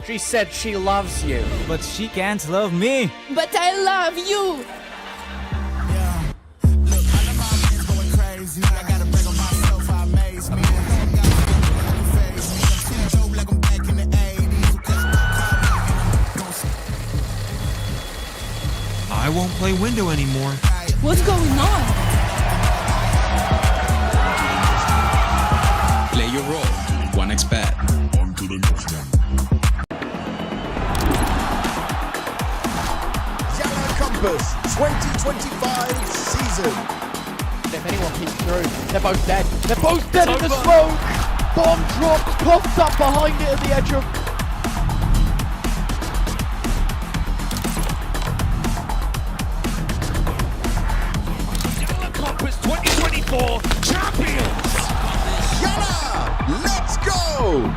She said she loves you. But she can't love me. But I love you. Yeah. Look, all of my men's going crazy. I gotta brag on myself, I amaze me. Like I'm back in the 80s. I won't play window anymore. What's going on? Play your role. 1xBet. On to the next one. YaLLa Compass 2025 season. If anyone peeks through, they're both dead. They're both dead in the smoke. Bomb drops, pops up behind it at the edge of. YaLLa Compass 2024 champions. YaLLa, let's go!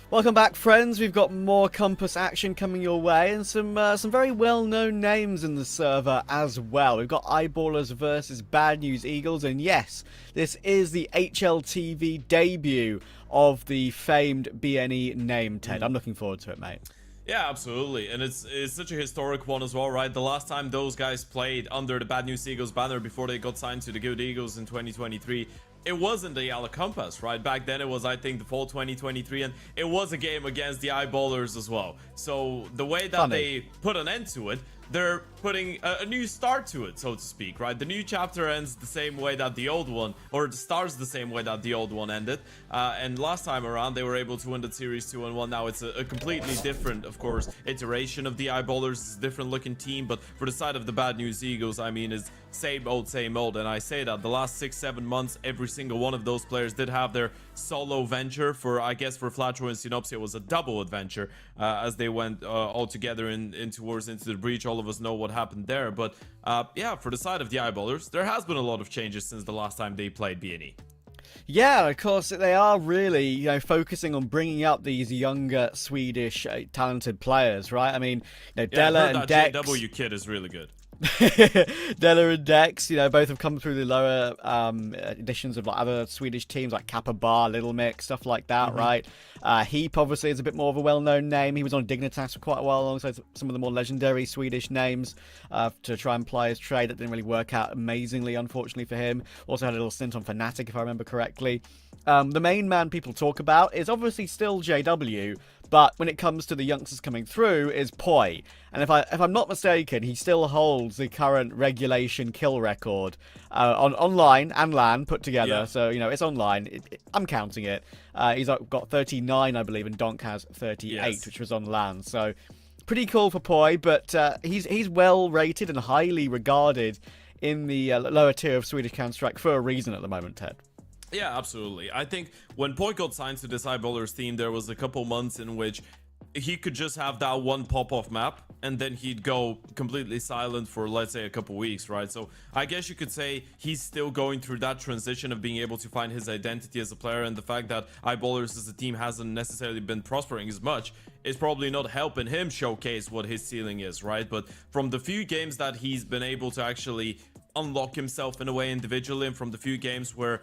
Welcome back, friends. We've got more Compass action coming your way, and some very well-known names in the server as well. We've got Eyeballers versus Bad News Eagles, and yes, this is the HLTV debut of the famed BNE name, Ted. I'm looking forward to it, mate. Yeah, absolutely, and it's such a historic one as well, right? The last time those guys played under the Bad News Eagles banner before they got signed to the Good Eagles in 2023, it wasn't the YaLLa Compass, right? Back then it was, I think, the fall 2023, and it was a game against the Eyeballers as well. So the way that they put an end to it, they're putting a new start to it, so to speak, right? The new chapter ends the same way that the old one, or starts the same way that the old one ended. And last time around, they were able to win the series 2-1. Now it's a completely different, of course, iteration of the Eyeballers. It's a different looking team, but for the side of the Bad News Eagles, I mean, it's same old, same old. And I say that the last 6-7 months, every single one of those players did have their solo venture. For, I guess, for Flatro and Synopsia, it was a double adventure as they went all together into the breach. All of us know what happened there, but yeah, for the side of the Eyeballers, there has been a lot of changes since the last time they played BNE. Yeah, of course, they are really, focusing on bringing up these younger Swedish talented players, right? I mean, Della and Dex. JW kid is really good. Della and Dex, both have come through the lower editions of like other Swedish teams like Kappa Bar, Little Mix, stuff like that, right? Heap obviously is a bit more of a well-known name. He was on Dignitas for quite a while alongside some of the more legendary Swedish names to try and ply his trade. That didn't really work out amazingly, unfortunately for him. Also had a little stint on Fnatic, if I remember correctly. The main man people talk about is obviously still JW, but when it comes to the youngsters coming through is Poi. And if I'm not mistaken, he still holds the current regulation kill record on online and LAN put together. Yeah. So, it's online. I'm counting it. He's got 39, I believe, and Donk has 38, Yes. which was on LAN. So pretty cool for Poi, but he's well rated and highly regarded in the lower tier of Swedish Counter-Strike for a reason at the moment, Ted. Yeah, absolutely. I think when Poi got signed to this Eyeballers team, there was a couple months in which he could just have that one pop-off map, and then he'd go completely silent for, let's say, a couple weeks, right? So I guess you could say he's still going through that transition of being able to find his identity as a player, and the fact that Eyeballers as a team hasn't necessarily been prospering as much is probably not helping him showcase what his ceiling is, right? But from the few games that he's been able to actually unlock himself in a way individually, and from the few games where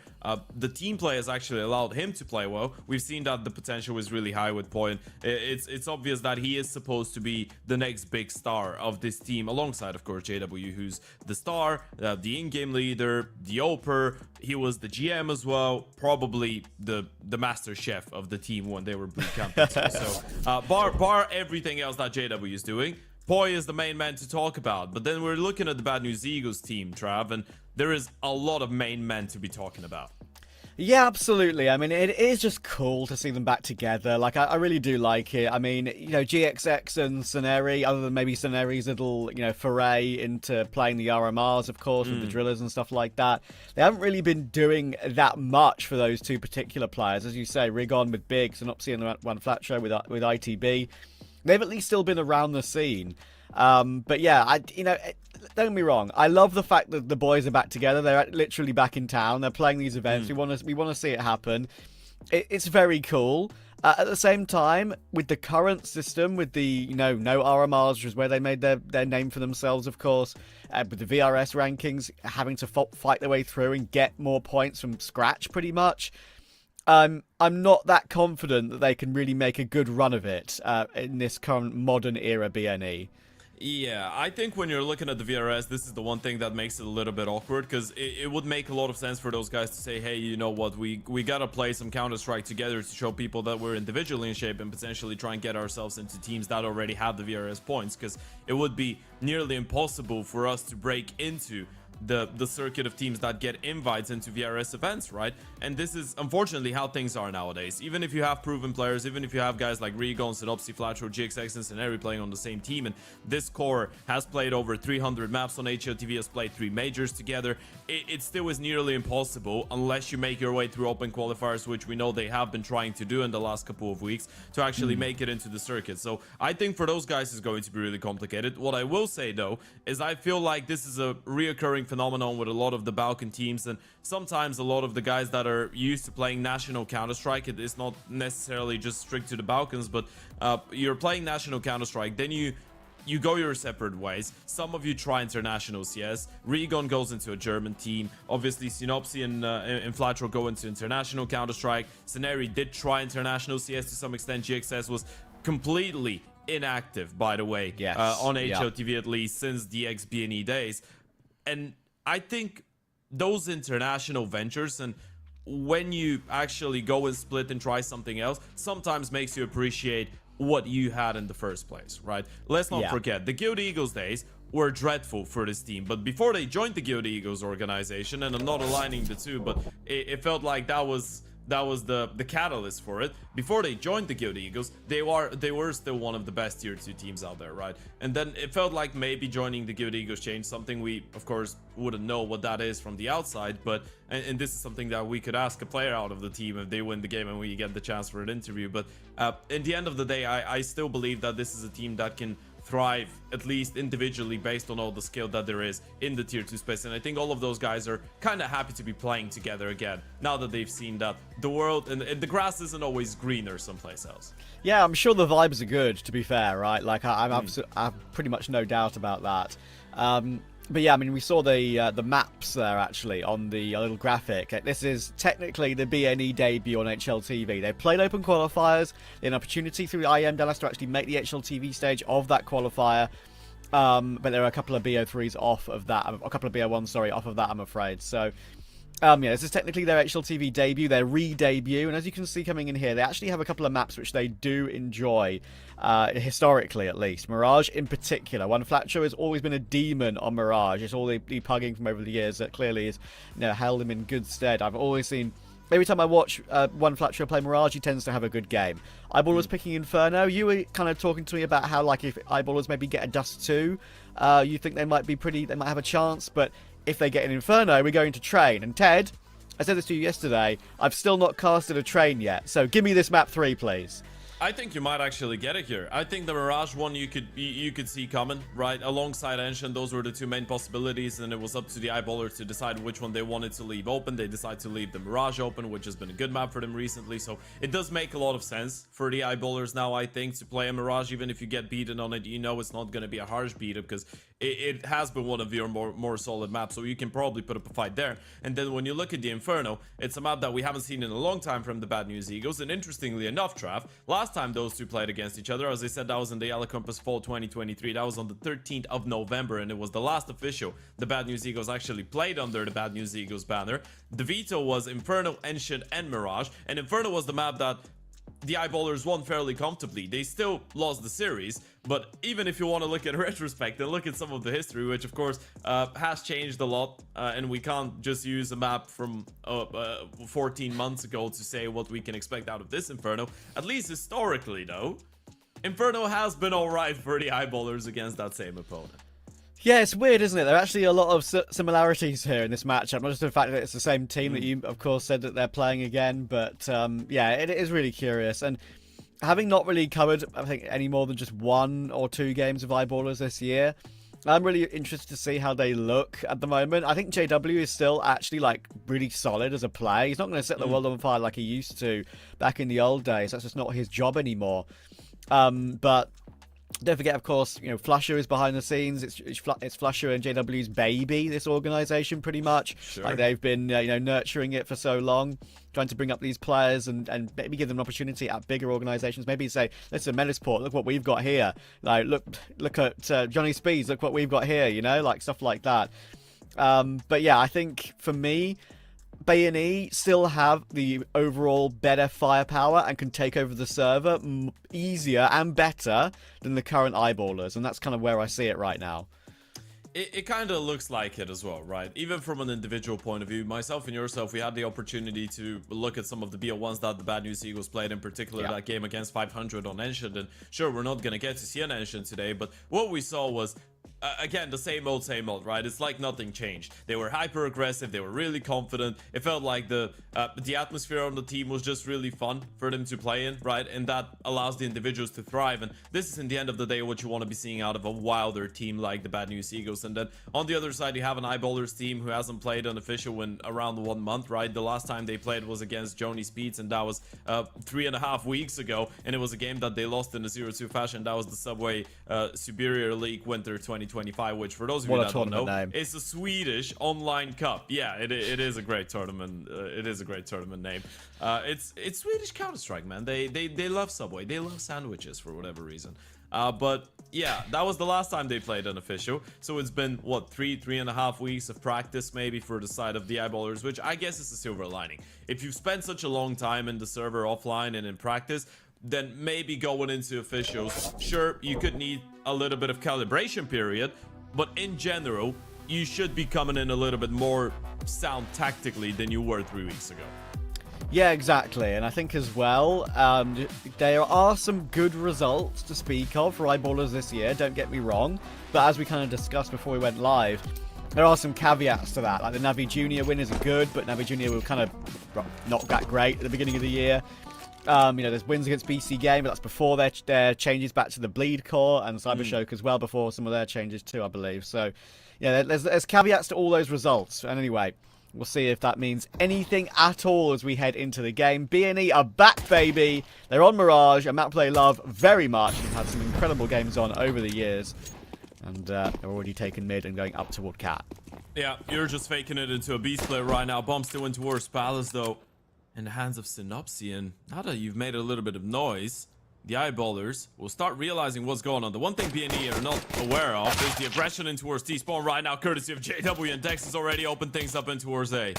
the team play has actually allowed him to play well, we've seen that the potential is really high with Poi. It's obvious that he is supposed to be the next big star of this team, alongside, of course, JW, who's the star, the in-game leader, the oper. He was the GM as well, probably the master chef of the team when they were boot camping. So bar everything else that JW is doing, Poi is the main man to talk about. But then we're looking at the Bad News Eagles team, Trav, and there is a lot of main men to be talking about. Yeah, absolutely. I mean, it is just cool to see them back together. Like, I really do like it. I mean, GXX and Soneri, other than maybe Soneri's little, foray into playing the RMRs, of course, with the drillers and stuff like that, they haven't really been doing that much for those two particular players. As you say, Rigon with Big, Synopsy and the One Flat Show with ITB. They've at least still been around the scene. But yeah, don't get me wrong. I love the fact that the boys are back together. They're literally back in town. They're playing these events. We want to see it happen. it's very cool. At the same time, with the current system, with the no RMRs, which is where they made their name for themselves, of course, with the VRS rankings, having to fight their way through and get more points from scratch, pretty much. I'm not that confident that they can really make a good run of it in this current modern era BNE. Yeah, I think when you're looking at the VRS, this is the one thing that makes it a little bit awkward, because it would make a lot of sense for those guys to say, hey, you know what, we gotta play some Counter-Strike together to show people that we're individually in shape and potentially try and get ourselves into teams that already have the VRS points, because it would be nearly impossible for us to break into the circuit of teams that get invites into VRS events, right? And this is unfortunately how things are nowadays. Even if you have proven players, even if you have guys like Regon, Synopsy, Flatro, GXX, and Scenari playing on the same team, and this core has played over 300 maps on HLTV, has played 3 majors together, it still is nearly impossible unless you make your way through open qualifiers, which we know they have been trying to do in the last couple of weeks, to actually make it into the circuit. So I think for those guys it's going to be really complicated. What I will say though is I feel like this is a reoccurring phenomenon with a lot of the Balkan teams, and sometimes a lot of the guys that are used to playing national Counter-Strike, it is not necessarily just strict to the Balkans, but you're playing national Counter-Strike, then you go your separate ways. Some of you try international CS. Regon goes into a German team. Obviously, Synopsy and Flatro go into international Counter-Strike. Scenari did try international CS to some extent. GXS was completely inactive, by the way, yes. on HLTV at least since the XBNE days. And I think those international ventures, and when you actually go and split and try something else, sometimes makes you appreciate what you had in the first place, right? Let's not forget, the Guild Eagles days were dreadful for this team, but before they joined the Guild Eagles organization, and I'm not aligning the two, but it felt like that was the catalyst for it. Before they joined the Guild Eagles, they were still one of the best tier 2 teams out there, right? And then it felt like maybe joining the Guild Eagles changed something. We of course wouldn't know what that is from the outside, but and this is something that we could ask a player out of the team if they win the game and we get the chance for an interview. But in the end of the day, I still believe that this is a team that can thrive, at least individually, based on all the skill that there is in the tier 2 space. And I think all of those guys are kind of happy to be playing together again, now that they've seen that the world and the grass isn't always greener someplace else. Yeah, I'm sure the vibes are good, to be fair, right? Like, I have pretty much no doubt about that. But yeah, I mean, we saw the maps there, actually, on the little graphic. This is technically the BNE debut on HLTV. They played open qualifiers, an opportunity through IEM Dallas to actually make the HLTV stage of that qualifier. But there are a couple of BO3s off of that, a couple of BO1s, sorry, off of that, I'm afraid. So, yeah, this is technically their HLTV debut, their re-debut, and as you can see coming in here, they actually have a couple of maps which they do enjoy, historically at least. Mirage in particular. Flatro has always been a demon on Mirage. It's all the pugging from over the years that clearly has, held him in good stead. I've always seen, every time I watch Flatro play Mirage, he tends to have a good game. Eyeball was picking Inferno. You were kind of talking to me about how, like, if Eyeballers maybe get a Dust 2, you think they might have a chance, but if they get an Inferno, we're going to train. And Ted, I said this to you yesterday, I've still not casted a train yet, so give me this map 3, please. I think you might actually get it here. I think the Mirage one you could see coming, right? Alongside Ancient, those were the two main possibilities, and it was up to the Eyeballers to decide which one they wanted to leave open. They decided to leave the Mirage open, which has been a good map for them recently, so it does make a lot of sense for the Eyeballers now, I think, to play a Mirage. Even if you get beaten on it, it's not going to be a harsh beat up, because it has been one of your more solid maps, so you can probably put up a fight there. And then when you look at the Inferno, it's a map that we haven't seen in a long time from the Bad News Eagles, and interestingly enough, Trav, last time those two played against each other, as I said, that was in the YaLLa Compass Fall 2023. That was on the 13th of November, and it was the last official the Bad News Eagles actually played under the Bad News Eagles banner. The veto was Inferno, Ancient, and Mirage, and Inferno was the map that the Eyeballers won fairly comfortably. They still lost the series, but even if you want to look at retrospect and look at some of the history, which of course has changed a lot, and we can't just use a map from 14 months ago to say what we can expect out of this Inferno. At least historically though, Inferno has been alright for the Eyeballers against that same opponent. Yeah, it's weird, isn't it? There are actually a lot of similarities here in this matchup. Not just the fact that it's the same team that you, of course, said that they're playing again, but yeah, it is really curious. And having not really covered, I think, any more than just 1 or 2 games of Eyeballers this year, I'm really interested to see how they look at the moment. I think JW is still actually like really solid as a player. He's not going to set the world on fire like he used to back in the old days. That's just not his job anymore. But don't forget, of course, you know, Flusher is behind the scenes. It's Flusher and JW's baby, this organization, pretty much. Sure. Like they've been, you know, nurturing it for so long, trying to bring up these players and maybe give them an opportunity at bigger organizations. Maybe say, listen, Medisport, look what we've got here. Like, look at Johnny Speeds, look what we've got here. You know, like stuff like that. But yeah, I think for me, B&E still have the overall better firepower and can take over the server easier and better than the current eyeballers, and that's kind of where I see it right now. It kind of looks like it as well, right? Even from an individual point of view, myself and yourself, we had the opportunity to look at some of the BO1s that the Bad News Eagles played, in particular that game against 500 on Ancient. And sure, we're not going to get to see an Ancient today, but what we saw was again, the same old, right? It's like nothing changed. They were hyper aggressive. They were really confident. It felt like the atmosphere on the team was just really fun for them to play in, right? And that allows the individuals to thrive. And this is, in the end of the day, what you want to be seeing out of a wilder team like the Bad News Eagles. And then on the other side, you have an Eyeballers team who hasn't played an official in around 1 month, right? The last time they played was against Johnny Speeds, and that was 3.5 weeks ago. And it was a game that they lost in a 0-2 fashion. That was the Subway Superior League Winter 2025, which, for those of you that don't know, it's a Swedish online cup. Yeah, it is a great tournament. It is a great tournament name. It's Swedish Counter-Strike, man. They love Subway. They love sandwiches for whatever reason. But yeah, that was the last time they played an official. So it's been, what, 3.5 weeks of practice maybe for the side of the Eyeballers, which I guess is a silver lining. If you've spent such a long time in the server offline and in practice, then maybe going into officials, sure, you could need a little bit of calibration period, but in general, you should be coming in a little bit more sound tactically than you were 3 weeks ago. Yeah, exactly. And I think as well, there are some good results to speak of for Eyeballers this year, don't get me wrong. But as we kind of discussed before we went live, there are some caveats to that. Like the Navi Junior winners are good, but Navi Junior were kind of not that great at the beginning of the year. You know, there's wins against BC Game, but that's before their changes back to the Bleed Core, and Cybershock as well before some of their changes too, I believe. So, yeah, there's caveats to all those results. And anyway, we'll see if that means anything at all as we head into the game. B&E are back, baby. They're on Mirage, a map they love very much. They've had some incredible games on over the years, and they're already taken mid and going up toward Cat. Yeah, you're just faking it into a B split right now. Bomb still in towards Palace, though, in the hands of Synopsy. And now that you've made a little bit of noise, the Eyeballers will start realizing what's going on. The one thing B&E are not aware of is the aggression in towards T-spawn right now, courtesy of JW, and Dex has already opened things up in towards A.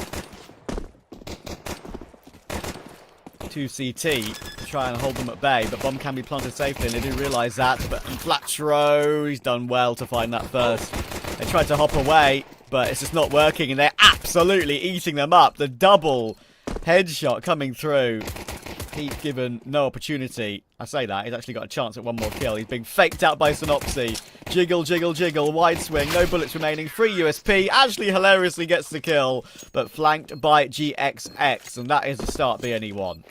2CT to try and hold them at bay, but bomb can be planted safely, and they do realise that. But Flatro, he's done well to find that first. They tried to hop away, but it's just not working, and they're absolutely eating them up. The double headshot coming through. He's given no opportunity. I say that, he's actually got a chance at one more kill. He's being faked out by Synopsy. Jiggle, jiggle, jiggle, wide swing, no bullets remaining, free USP. Actually hilariously gets the kill, but flanked by GXX, and that is the start B&E won.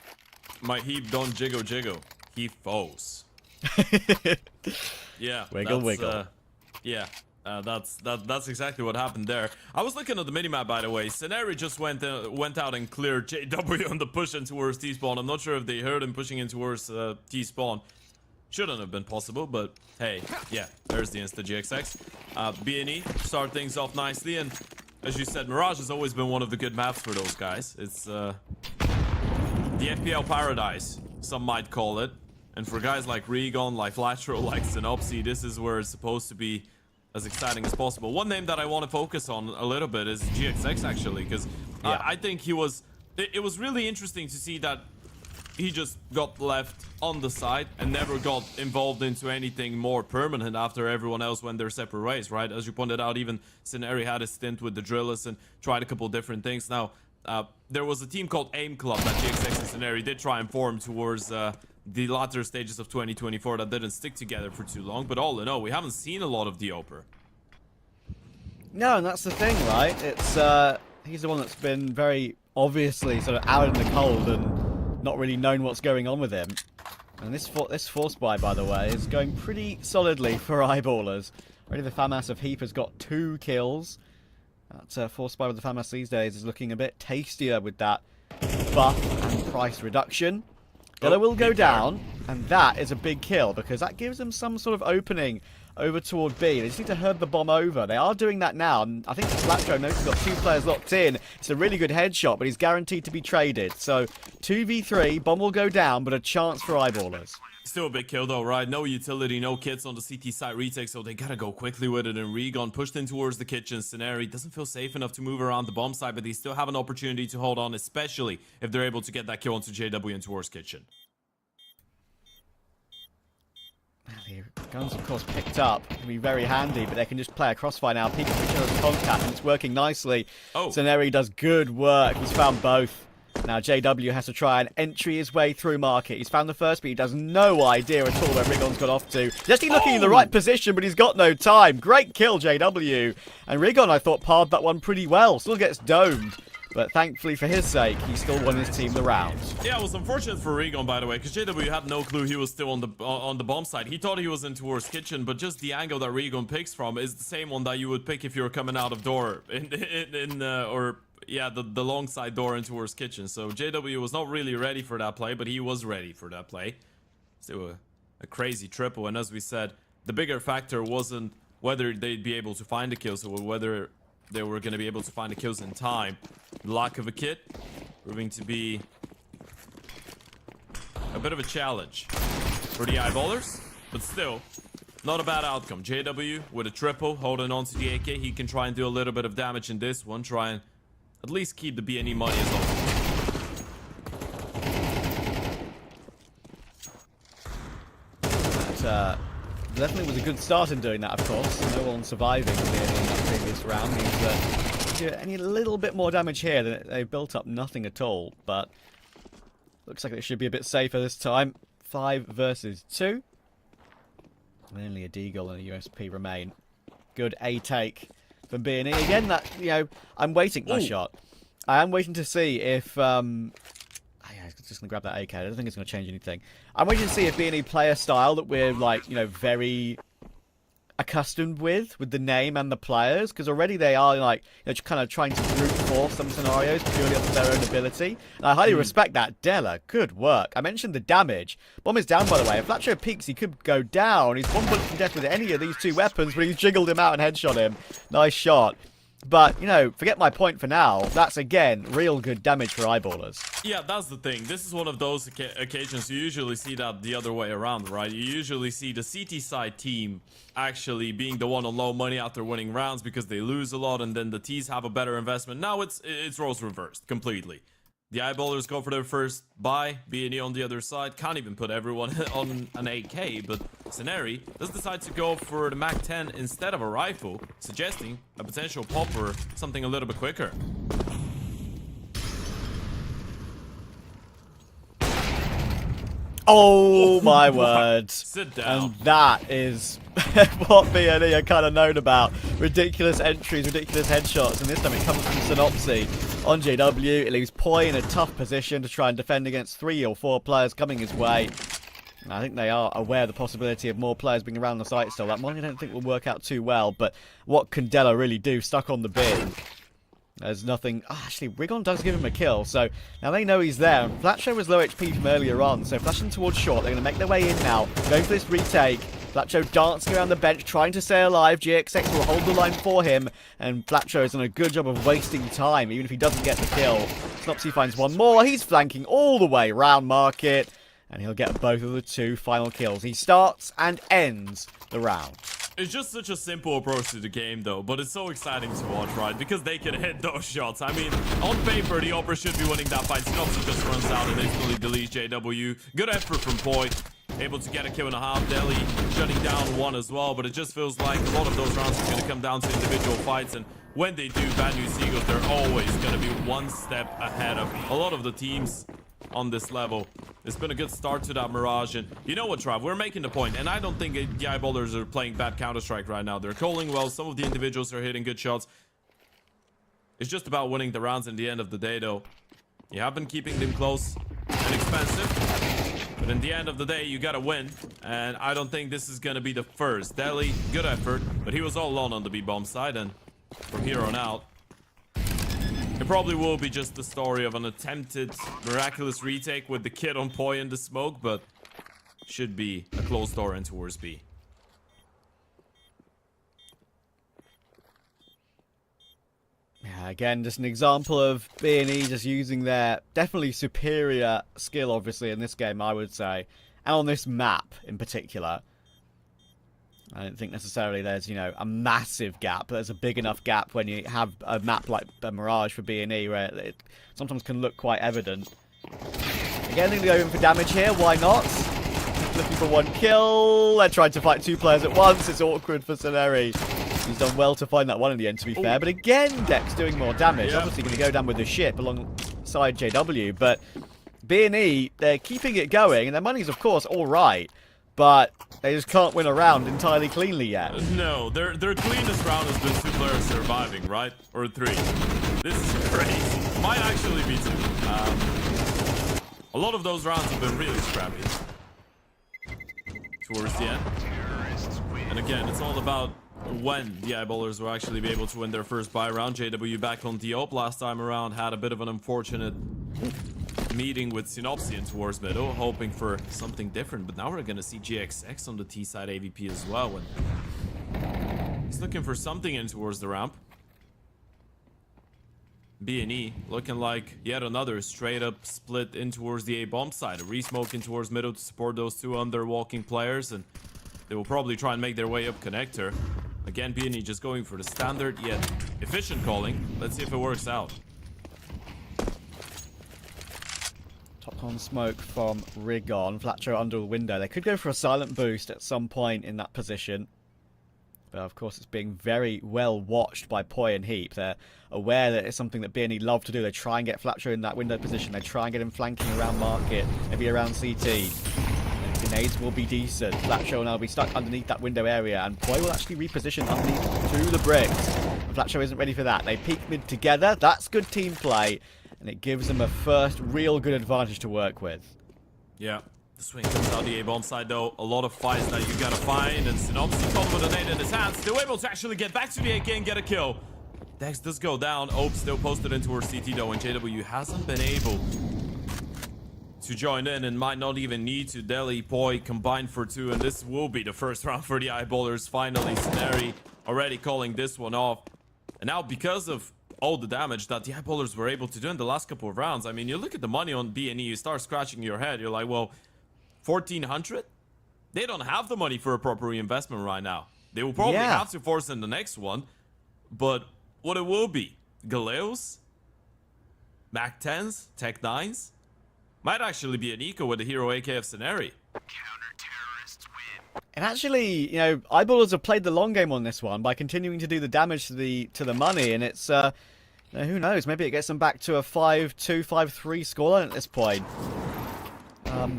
My heap don't jiggle, jiggle. He foes. Yeah. Wiggle, wiggle. Yeah. That's exactly what happened there. I was looking at the minimap, by the way. Scenario just went out and cleared JW on the push in towards T-spawn. I'm not sure if they heard him pushing in towards T-spawn. Shouldn't have been possible, but hey, yeah, there's the insta GXX. B&E start things off nicely, and as you said, Mirage has always been one of the good maps for those guys. It's the FPL paradise, some might call it. And for guys like Regon, like Flatro, like Synopsy, this is where it's supposed to be as exciting as possible. One name that I want to focus on a little bit is GXX, actually, because I think it was really interesting to see that he just got left on the side and never got involved into anything more permanent after everyone else went their separate ways, right? As you pointed out, even Scenario had a stint with the Drillers and tried a couple different things. Now, there was a team called AIM Club that GXX and Scenario did try and form towards the latter stages of 2024 that didn't stick together for too long, but all in all, we haven't seen a lot of the Oper. No, and that's the thing, right? It's he's the one that's been very obviously sort of out in the cold and not really known what's going on with him. And this force buy, by the way, is going pretty solidly for Eyeballers. Already the FAMAS of Heap has got 2 kills. That force buy with the FAMAS these days is looking a bit tastier with that buff and price reduction. YaLLa will go down, and that is a big kill because that gives them some sort of opening over toward B. They just need to herd the bomb over. They are doing that now, and I think Flatcho knows he's got 2 players locked in. It's a really good headshot, but he's guaranteed to be traded. So 2v3, bomb will go down, but a chance for eyeballers. Still a big kill though, right? No utility, no kits on the CT side retake, so they gotta go quickly with it. And Regon pushed in towards the kitchen. Scenario doesn't feel safe enough to move around the bomb side, but they still have an opportunity to hold on, especially if they're able to get that kill onto JW and towards kitchen. The guns, of course, picked up. Can be very handy, but they can just play a crossfire now. Peeking for each other's contact, and it's working nicely. Scenario does good work. He's found both. Now JW has to try and entry his way through market. He's found the first, but he has no idea at all where Rigon's got off to. Just looking in the right position, but he's got no time. Great kill, JW. And Rigon, I thought, parred that one pretty well. Still gets domed. But thankfully, for his sake, he still won his team the round. Yeah, it was unfortunate for Regon, by the way, because JW had no clue he was still on the bomb side. He thought he was in towards kitchen, but just the angle that Regon picks from is the same one that you would pick if you were coming out of door the long side door in towards kitchen. So JW was not really ready for that play, but he was ready for that play. Still a crazy triple, and as we said, the bigger factor wasn't whether they'd be able to find the kills or whether they were going to be able to find the kills in time. The lack of a kit proving to be a bit of a challenge for the eyeballers, but still not a bad outcome. JW with a triple, holding on to the AK. He can try and do a little bit of damage in this one, try and at least keep the BNE money as well. That definitely was a good start in doing that, of course. No one surviving in that previous round means that any little bit more damage here, they've built up nothing at all. But looks like it should be a bit safer this time. 5 versus 2. And only a Deagle and a USP remain. Good A take from BNE. Again, that, I'm waiting. Nice shot. I am waiting to see if just gonna grab that AK. I don't think it's gonna change anything. I'm waiting to see if BNE play a style that we're very accustomed with the name and the players, because already they are kind of trying to brute force some scenarios purely off their own ability. And I highly respect that. YaLLa, good work. I mentioned the damage. Bomb is down, by the way. If Flatcho peeks, he could go down. He's 1 bullet from death with any of these 2 weapons, but he's jiggled him out and headshot him. Nice shot. But, forget my point for now. That's, again, real good damage for eyeballers. Yeah, that's the thing. This is one of those occasions you usually see that the other way around, right? You usually see the CT side team actually being the one on low money after winning rounds because they lose a lot, and then the T's have a better investment. Now it's roles reversed completely. The eyeballers go for their first buy. BNE on the other side can't even put everyone on an AK, but Scenario does decide to go for the MAC-10 instead of a rifle, suggesting a potential pop or something a little bit quicker. Oh my word. Sit down. And that is what BNE are kind of known about. Ridiculous entries, ridiculous headshots, and this time it comes from Synopsy on JW. It leaves Poi in a tough position to try and defend against 3 or 4 players coming his way. And I think they are aware of the possibility of more players being around the site still. That money I don't think will work out too well, but what can YaLLa really do? Stuck on the bin. There's nothing. Oh, actually, Rigon does give him a kill, so now they know he's there. Flatcho was low HP from earlier on, so flashing towards short. They're going to make their way in now, going for this retake. Flatcho dancing around the bench, trying to stay alive. GXX will hold the line for him, and Flatcho has done a good job of wasting time, even if he doesn't get the kill. Snopsy finds one more. He's flanking all the way round market, and he'll get both of the 2 final kills. He starts and ends the round. It's just such a simple approach to the game, though, but it's so exciting to watch, right? Because they can hit those shots. I mean, on paper, the Opera should be winning that fight. Synopsy just runs out and instantly deletes JW. Good effort from Poi. Able to get a kill and a half. Delhi shutting down 1 as well, but it just feels like a lot of those rounds are going to come down to individual fights, and when they do, Bad News Eagles, they're always going to be 1 step ahead of a lot of the teams on this level. It's been a good start to that Mirage, and you know what, Trav, we're making the point, and I don't think the eyeballers are playing bad Counter-Strike right now. They're calling well. Some of the individuals are hitting good shots. It's just about winning the rounds in the end of the day, though. You have been keeping them close and expensive. But in the end of the day, you gotta win. And I don't think this is gonna be the first. Deli, good effort, but he was all alone on the B-bomb side. And from here on out, it probably will be just the story of an attempted miraculous retake with the kid on Poi in the smoke, but should be a closed door in towards B. Yeah, again, just an example of B&E just using their definitely superior skill, obviously, in this game, I would say. And on this map, in particular. I don't think necessarily there's, you know, a massive gap. But there's a big enough gap when you have a map like Mirage for B&E, where it sometimes can look quite evident. Again, they're going to go in for damage here. Why not? Looking for one kill. They're trying to fight two players at once. It's awkward for Ceneri. He's done well to find that one in the end, to be fair. But again, Dex doing more damage. Yeah. Obviously going to go down with the ship alongside JW. But B&E, they're keeping it going. And their money's, of course, all right. But they just can't win a round entirely cleanly yet. No, their cleanest round has been 2 players surviving, right? Or 3. This is crazy. Might actually be 2. A lot of those rounds have been really scrappy towards the end. And again, it's all about when the Eyeballers will actually be able to win their first buy round. JW back on Diop last time around had a bit of an unfortunate meeting with Synopsian towards middle, hoping for something different. But now we're going to see GXX on the T side AVP as well. And he's looking for something in towards the ramp. B&E looking like yet another straight up split in towards the A bomb side. A re-smoking towards middle to support those two underwalking players, and they will probably try and make their way up connector. Again, B&E just going for the standard yet efficient calling. Let's see if it works out. Top on smoke from Rigon. Flatcho under the window. They could go for a silent boost at some point in that position. But of course, it's being very well watched by Poi and Heap. They're aware that it's something that B&E love to do. They try and get Flatcho in that window position. They try and get him flanking around market, maybe around CT. Grenades will be decent. Flatcho will now be stuck underneath that window area, and Poi will actually reposition underneath to the bricks. And Flatcho isn't ready for that. They peek mid together. That's good team play, and it gives them a first real good advantage to work with. Yeah. The swing comes out the A-bomb side, though. A lot of fights that you gotta find, and Synopsis caught with a nade in his hands. Still able to actually get back to the AK and get a kill. Dex does go down. Ope still posted in towards CT, though, and JW hasn't been able to join in and might not even need to. Deli, Poi combined for 2, and this will be the first round for the Eyeballers. Finally, Ceneri already calling this one off. And now, because of all the damage that the Eyeballers were able to do in the last couple of rounds, I mean, you look at the money on B&E, you start scratching your head. You're like, well, 1,400? They don't have the money for a proper reinvestment right now. They will probably have to force in the next one. But what it will be, Galeos, Mac 10s, Tech 9s, might actually be an eco with the hero AK of Ceneri. And actually, you know, Eyeballers have played the long game on this one by continuing to do the damage to the money, and it's you know, who knows, maybe it gets them back to a 5-2, 5-3 scoreline at this point.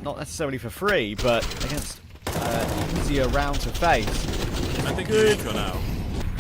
Not necessarily for free, but against easier round to face. I think good for now.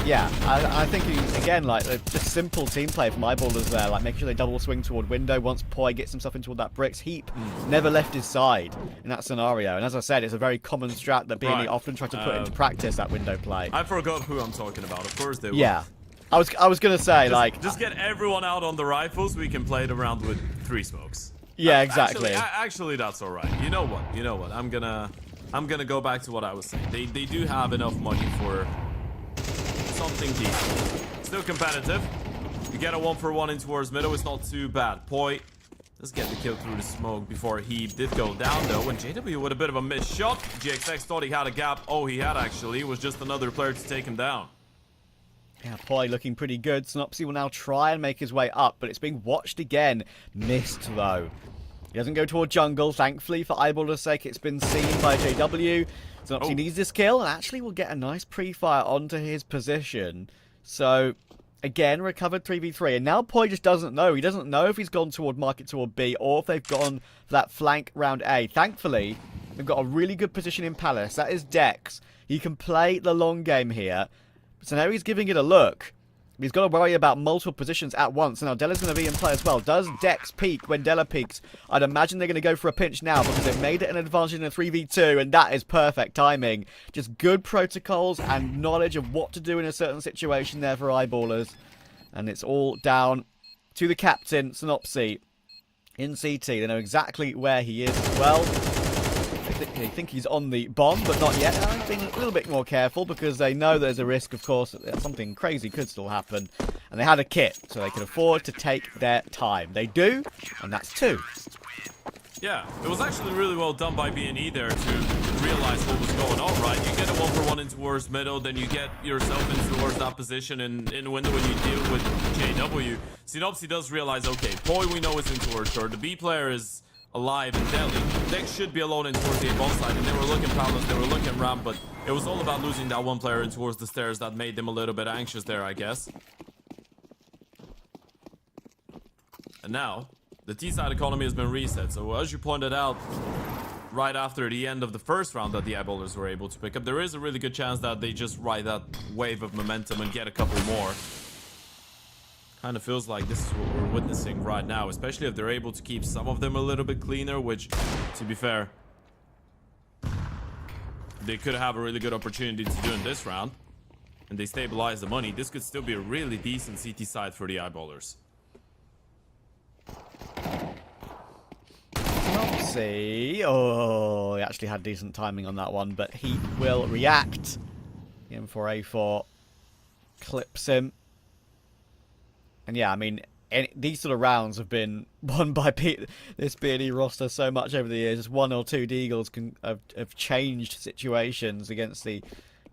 Yeah, I think, again, like, just simple team play from Eyeballers there, like making sure they double swing toward window. Once Poi gets himself into that bricks, Heap never left his side in that scenario. And as I said, it's a very common strat that B&E often try to put into practice, that window play. I forgot who I'm talking about. Of course they will. Yeah. I was going to say, just get everyone out on the rifles. We can play it around with 3 smokes. Yeah, exactly. Actually, that's all right. You know what? I'm gonna go back to what I was saying. They do have enough money for something decent. Still competitive. You get a 1-for-1 in towards middle. It's not too bad. Poi does get the kill through the smoke before he did go down, though. And JW with a bit of a missed shot. GXX thought he had a gap. Oh, he had actually. It was just another player to take him down. Yeah, Poi looking pretty good. Synopsy will now try and make his way up, but it's being watched again. Missed, though. He doesn't go toward jungle. Thankfully, for Eyeballers' sake, it's been seen by JW. Synopsy needs this kill, and actually will get a nice pre-fire onto his position. So, again, recovered 3v3. And now Poi just doesn't know. He doesn't know if he's gone toward market toward B, or if they've gone for that flank round A. Thankfully, they've got a really good position in Palace. That is Dex. He can play the long game here. So now he's giving it a look. He's got to worry about multiple positions at once. And now Della's going to be in play as well. Does Dex peek when Della peeks? I'd imagine they're going to go for a pinch now because they've made it an advantage in a 3v2, and that is perfect timing. Just good protocols and knowledge of what to do in a certain situation there for eyeballers. And it's all down to the captain, Synopsy, in CT. They know exactly where he is as well. They think he's on the bomb, but not yet. They're being a little bit more careful because they know there's a risk, of course, that something crazy could still happen. And they had a kit, so they could afford to take their time. They do, and that's 2. Yeah, it was actually really well done by B&E there to realize what was going on, right? You get a 1-for-1 in towards middle, then you get yourself in towards that position in window when you deal with JW. Synopsy does realize, okay, Poi we know is in towards short. The B player is alive in Delhi. Dex should be alone in towards the bomb side, and they were looking Palace, they were looking ramp, but it was all about losing that one player in towards the stairs that made them a little bit anxious there, I guess. And now, the T-side economy has been reset, so as you pointed out, right after the end of the first round that the eyeballers were able to pick up, there is a really good chance that they just ride that wave of momentum and get a couple more. Kind of feels like this is what we're witnessing right now, especially if they're able to keep some of them a little bit cleaner, which, to be fair, they could have a really good opportunity to do in this round. And they stabilize the money. This could still be a really decent CT side for the eyeballers. See, oh, he actually had decent timing on that one, but he will react. The M4A4 clips him. And yeah, I mean, these sort of rounds have been won by this B&E roster so much over the years. Just 1 or 2 Deagles have changed situations against the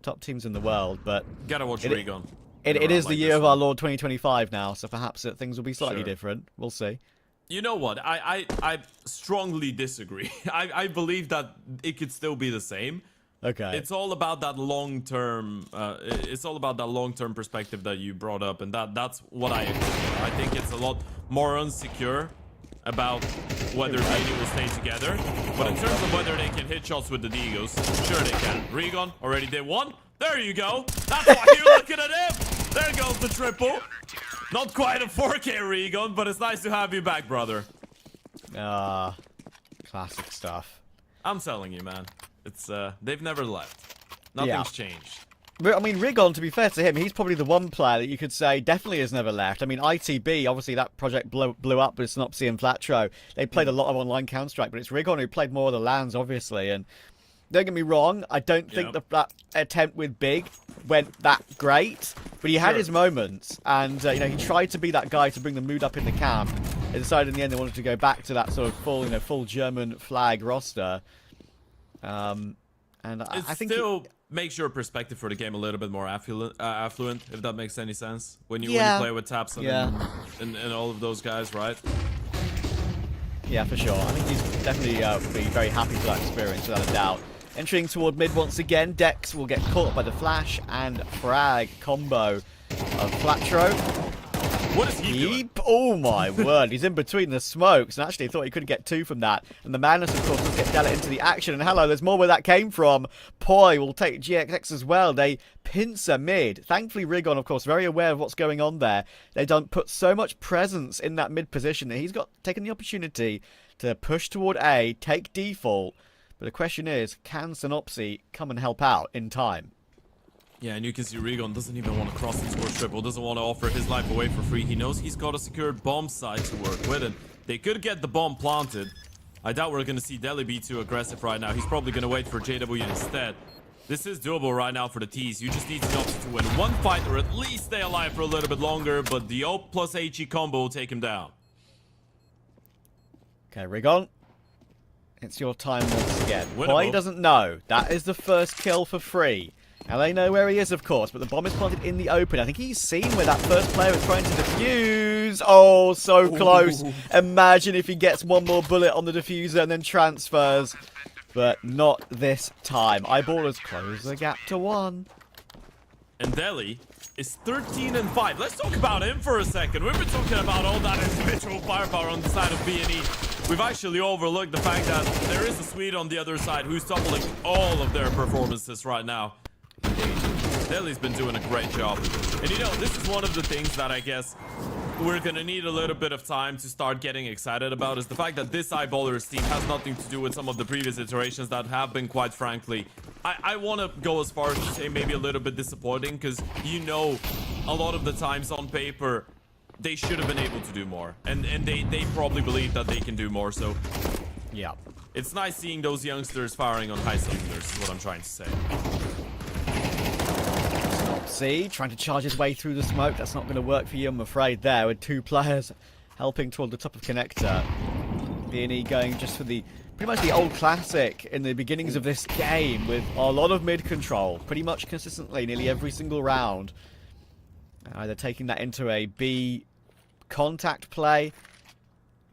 top teams in the world. But gotta watch Regon. It is the year of our Lord 2025 now, so perhaps things will be slightly different. We'll see. You know what? I strongly disagree. I believe that it could still be the same. Okay. It's all about that long-term. It's all about that long-term perspective that you brought up, and that's what I agree with. I think it's a lot more unsecure about whether they will stay together. But in terms of whether they can hit shots with the Deagles, sure they can. Regon already did one. There you go. That's why you're looking at him. There goes the triple. Not quite a 4K Regon, but it's nice to have you back, brother. Classic stuff. I'm telling you, man. It's they've never left. Nothing's changed. I mean, Rigon, to be fair to him, he's probably the one player that you could say definitely has never left. I mean, ITB, obviously that project blew up with Synopsy and Flatro. They played a lot of online Counter-Strike, but it's Rigon who played more of the LANs, obviously. And don't get me wrong, I don't think that attempt with Big went that great, but he had his moments, and you know, he tried to be that guy to bring the mood up in the camp. They decided in the end they wanted to go back to that sort of full German flag roster. And I think still makes your perspective for the game a little bit more affluent, if that makes any sense. When you play with Tapson and all of those guys, right? Yeah, for sure. I think he's definitely be very happy for that experience, without a doubt. Entering toward mid once again, Dex will get caught by the flash and frag combo of Flatro. What is he doing? Oh my word, he's in between the smokes, and actually thought he couldn't get 2 from that. And the madness, of course, does get Della into the action. And hello, there's more where that came from. Poi will take GXX as well. They pincer mid. Thankfully, Rigon, of course, very aware of what's going on there. They don't put so much presence in that mid position that he's taken the opportunity to push toward A, take default. But the question is, can Synopsy come and help out in time? Yeah, and you can see Regon doesn't even want to cross the score triple, doesn't want to offer his life away for free. He knows he's got a secured bomb site to work with, and they could get the bomb planted. I doubt we're going to see Deli be too aggressive right now. He's probably going to wait for JW instead. This is doable right now for the T's. You just need Synopsy to win one fight, or at least stay alive for a little bit longer, but the O plus HE combo will take him down. Okay, Rigon. It's your time once again. Winnable. Poi doesn't know. That is the first kill for free. Now they know where he is, of course, but the bomb is planted in the open. I think he's seen where that first player is trying to defuse. Oh, so close. Imagine if he gets one more bullet on the diffuser and then transfers. But not this time. Eyeballers close the gap to 1. And Deli is 13-5. Let's talk about him for a second. We've been talking about all that individual firepower on the side of B&E. We've actually overlooked the fact that there is a Swede on the other side who's toppling all of their performances right now. Deli's been doing a great job. And you know, this is one of the things that I guess we're gonna need a little bit of time to start getting excited about, is the fact that this Eyeballers team has nothing to do with some of the previous iterations that have been, quite frankly, I want to go as far as to say maybe a little bit disappointing, because you know, a lot of the times on paper they should have been able to do more, and they probably believe that they can do more. So yeah, it's nice seeing those youngsters firing on high cylinders is what I'm trying to say. See, trying to charge his way through the smoke. That's not going to work for you, I'm afraid, there, with two players helping toward the top of connector. B&E going just for the pretty much the old classic in the beginnings of this game, with a lot of mid control pretty much consistently nearly every single round. Either taking that into a B contact play,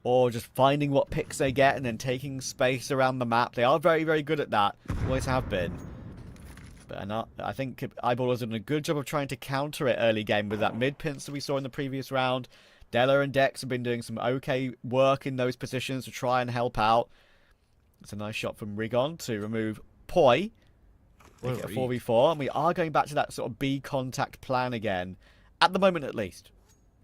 or just finding what picks they get and then taking space around the map. They are very, very good at that. Always have been. But I think Eyeballers have done a good job of trying to counter it early game with that mid pinch that we saw in the previous round. Della and Dex have been doing some okay work in those positions to try and help out. It's a nice shot from Rigon to remove Poi. Make it a 4v4. And we are going back to that sort of B contact plan again. At the moment, at least.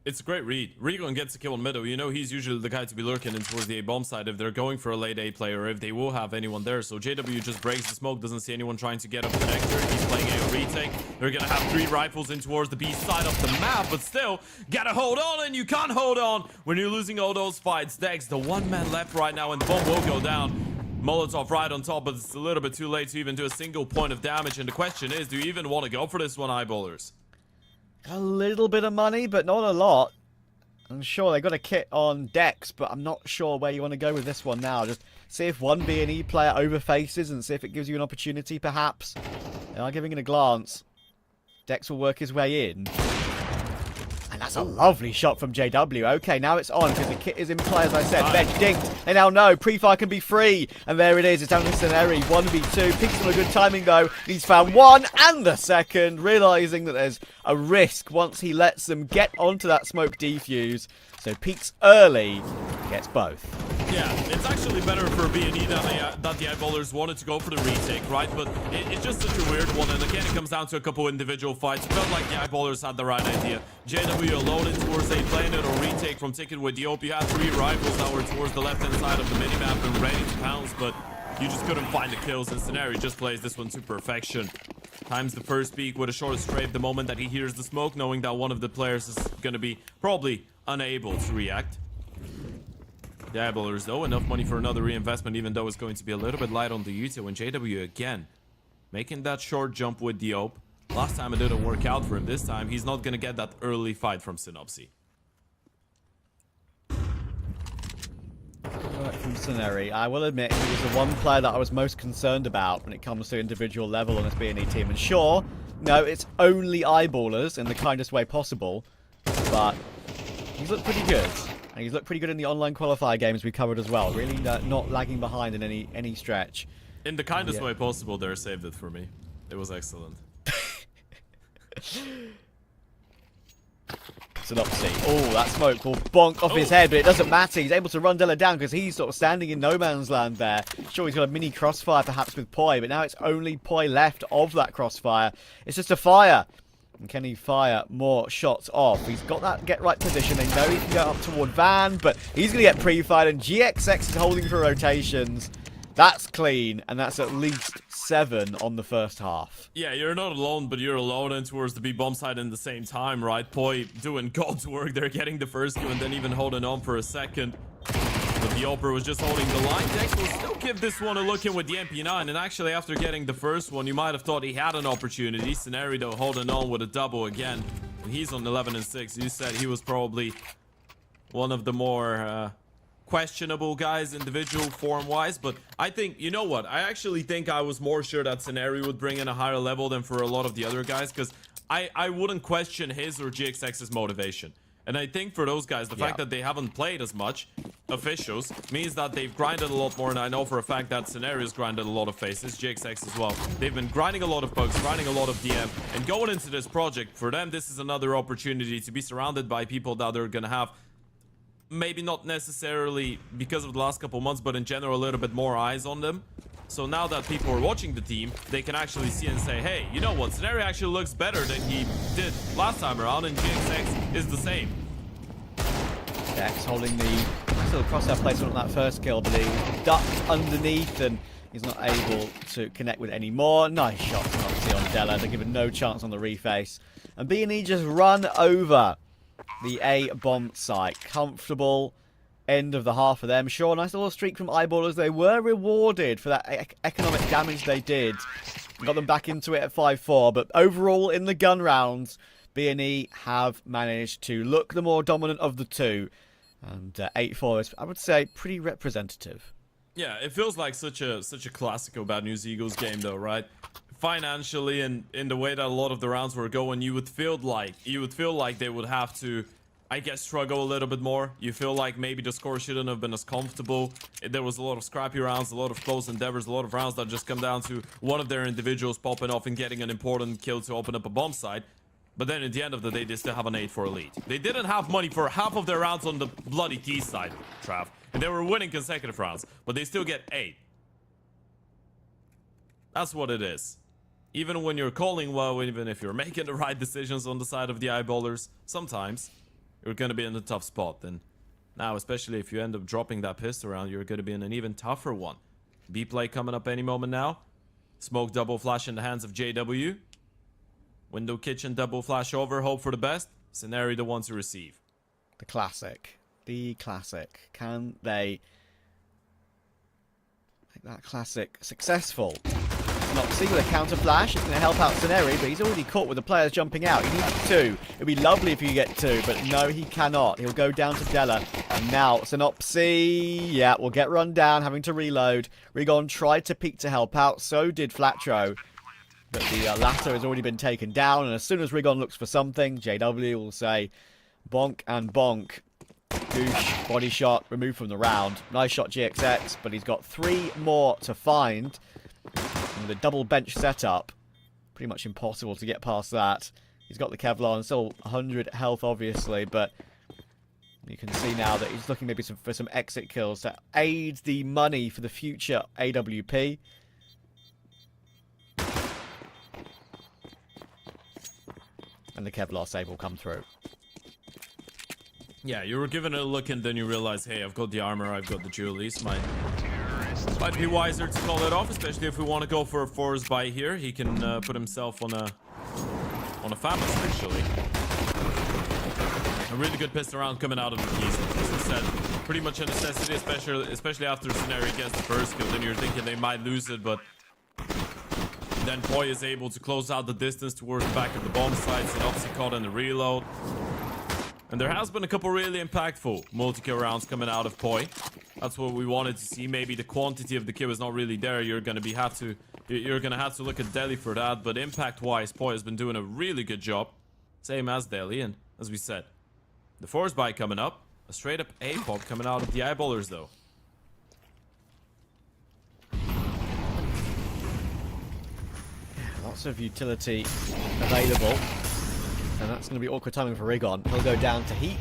It's a great read. Rigon gets a kill on middle. You know, he's usually the guy to be lurking in towards the A-bomb side if they're going for a late A player, or if they will have anyone there. So JW just breaks the smoke, doesn't see anyone trying to get up connector. He's playing a retake. They're going to have 3 rifles in towards the B side of the map, but still, gotta hold on, and you can't hold on when you're losing all those fights. Dex, the one man left right now, and the bomb will go down. Molotov right on top, but it's a little bit too late to even do a single point of damage. And the question is, do you even want to go for this one, Eyeballers? A little bit of money, but not a lot. I'm sure they got a kit on Dex, but I'm not sure where you want to go with this one now. Just see if one B&E player overfaces and see if it gives you an opportunity, perhaps. They are giving it a glance. Dex will work his way in. And that's a lovely shot from JW. Okay, now it's on because the kit is in play, as I said. Bench dinked. They now know pre-fire can be free. And there it is. It's only Sceneri. 1v2. Peaks on a good timing, though. He's found one and the second, realizing that there's a risk once he lets them get onto that smoke defuse. So Peaks early gets both. Yeah, it's actually better for B&E that the Eyeballers wanted to go for the retake, right? But it's just such a weird one, and again, it comes down to a couple individual fights. It felt like the Eyeballers had the right idea. JW alone in towards a planet or retake from Ticket with the OP. You had 3 rivals that were towards the left-hand side of the minimap and ready to pounce, but you just couldn't find the kills, and Scenario just plays this one to perfection. Times the first peak with a short strafe the moment that he hears the smoke, knowing that one of the players is going to be probably unable to react. The Eyeballers, though, enough money for another reinvestment, even though it's going to be a little bit light on the Uto. And JW again making that short jump with the OP. Last time it didn't work out for him. This time he's not going to get that early fight from Synopsy. From Sceneri, I will admit he was the one player that I was most concerned about when it comes to individual level on this B&E team. And sure, no, it's only Eyeballers in the kindest way possible, but he's looked pretty good. And he's looked pretty good in the online qualifier games we covered as well. Really not lagging behind in any stretch. In the kindest way possible, they saved it for me. It was excellent. Synopsy. Oh, that smoke will bonk off his head, but it doesn't matter. He's able to run Della down because he's sort of standing in no man's land there. Sure, he's got a mini crossfire perhaps with Poi, but now it's only Poi left of that crossfire. It's just a fire. And can he fire more shots off? He's got that get right position. They know he can go up toward Van, but he's going to get pre-fired, and GXX is holding for rotations. That's clean, and that's at least 7 on the first half. Yeah, you're not alone, but you're alone and towards the B-bomb side in the same time, right? Poi doing God's work. They're getting the first kill and then even holding on for a second. But the Oper was just holding the line. Dex will still give this one a look in with the MP9. And actually, after getting the first one, you might have thought he had an opportunity. Scenario, though, holding on with a double again. And he's on 11 and 6. You said he was probably one of the more questionable guys individual form-wise. But I think, you know what? I actually think I was more sure that Scenario would bring in a higher level than for a lot of the other guys. Because I wouldn't question his or GXX's motivation. And I think for those guys, the fact that they haven't played as much officials means that they've grinded a lot more. And I know for a fact that Scenario's grinded a lot of faces, GXX as well. They've been grinding a lot of bugs, grinding a lot of DM. And going into this project, for them, this is another opportunity to be surrounded by people that are going to have, maybe not necessarily because of the last couple months, but in general, a little bit more eyes on them. So now that people are watching the team, they can actually see and say, hey, you know what? Scenario actually looks better than he did last time around, and GXX is the same. Dex holding the nice little crosshair placement on that first kill, but he ducked underneath and he's not able to connect with any more. Nice shot from obviously on Della. They're given no chance on the reface. And B&E just run over the A bomb site. Comfortable end of the half for them. Sure, nice little streak from Eyeballers. They were rewarded for that economic damage they did. Got them back into it at 5-4. But overall, in the gun rounds, B&E have managed to look the more dominant of the two. And 8-4 is, I would say, pretty representative. Yeah, it feels like such a classical Bad News Eagles game, though, right? Financially, and in the way that a lot of the rounds were going, you would feel like they would have to, I guess, struggle a little bit more. You feel like maybe the score shouldn't have been as comfortable. There was a lot of scrappy rounds, a lot of close endeavors, a lot of rounds that just come down to one of their individuals popping off and getting an important kill to open up a bomb site. But then at the end of the day, they still have an 8-4 lead. They didn't have money for half of their rounds on the bloody T side, Trav. And they were winning consecutive rounds, but they still get 8. That's what it is. Even when you're calling well, even if you're making the right decisions on the side of the Eyeballers, sometimes you're going to be in a tough spot. And now, especially if you end up dropping that pistol round, you're going to be in an even tougher one. B play coming up any moment now. Smoke double flash in the hands of JW. Window kitchen double flash over, hope for the best. Scenario the one to receive. The classic. The classic. Can they make that classic successful? Not see with a counter flash. It's going to help out Scenario, but he's already caught with the players jumping out. He needs 2. It'd be lovely if you get 2, but no, he cannot. He'll go down to Della. And now Synopsy, yeah, will get run down, having to reload. Rigon tried to peek to help out. So did Flatro. But the latter has already been taken down, and as soon as Rigon looks for something, JW will say bonk and bonk. Goosh, body shot, removed from the round. Nice shot GXX, but he's got 3 more to find. And with a double bench setup, pretty much impossible to get past that. He's got the Kevlar and still 100 health, obviously, but you can see now that he's looking maybe for some exit kills to aid the money for the future AWP. And the Kevlar save will come through. Yeah, you were given a look and then you realize, hey, I've got the armor, I've got the jewelries. Might be wiser to call it off, especially if we want to go for a force buy here. He can put himself on a fabulous, actually. A really good pistol round coming out of the keys. As I said, pretty much a necessity, especially after Scenario gets the first kill. Then you're thinking they might lose it, but then Poi is able to close out the distance towards the back of the bomb sites, and obviously caught in the reload. And there has been a couple really impactful multi-kill rounds coming out of Poi. That's what we wanted to see. Maybe the quantity of the kill is not really there. You're gonna have to look at Delhi for that. But impact-wise, Poi has been doing a really good job, same as Delhi. And as we said, the force buy coming up, a straight-up A-pop coming out of the Eyeballers though. Lots of utility available. And that's going to be awkward timing for Rigon. He'll go down to Heap.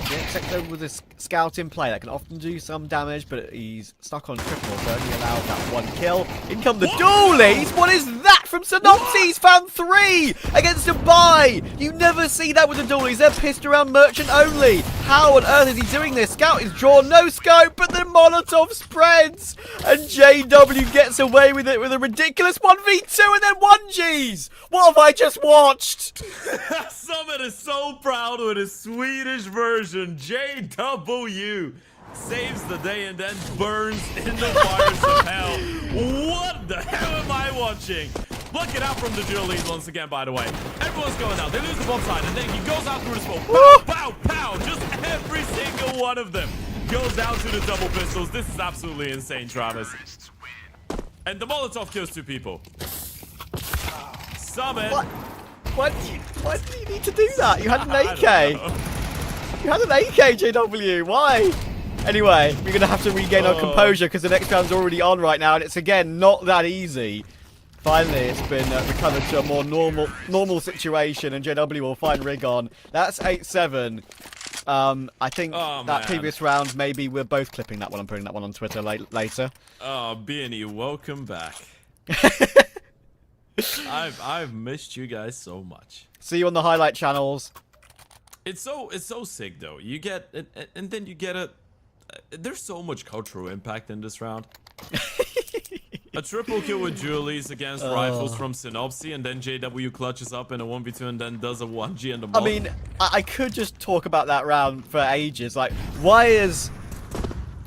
Yeah, with his scout in play, that can often do some damage, but he's stuck on triple, so only allowed that 1 kill. In come the dualies! What is that from Synopsys? Found 3 against a buy! You never see that with the dualies. They're pissed around merchant only. How on earth is he doing this? Scout is drawn, no scope, but the Molotov spreads! And JW gets away with it with a ridiculous 1v2 and then 1Gs! What have I just watched? Summit is so proud with his Swedish version. JW saves the day and then burns in the fires of hell. What the hell am I watching? Look it out from the dual lead once again, by the way. Everyone's going out. They lose the bomb side, and then he goes out through the smoke. Pow, pow, pow. Just every single one of them goes down to the double pistols. This is absolutely insane, Travis. And the Molotov kills 2 people. Summit. Why do you need to do that? You had an AK. You had an AK, JW. Why? Anyway, we're going to have to regain our composure because the next round's already on right now, and it's, again, not that easy. Finally, it's been recovered to a more normal situation, and JW will find Rigon. That's 8-7. I think Oh, that man. previous round, maybe we're both clipping that one and putting that one on Twitter later. Oh, B&E, welcome back. I've missed you guys so much. See you on the highlight channels. It's so sick though. You get and then you get a. There's so much cultural impact in this round. A triple kill with Julies against rifles from Synopsy, and then JW clutches up in a 1v2 and then does a 1G in the I mean, I could just talk about that round for ages. Like, why is...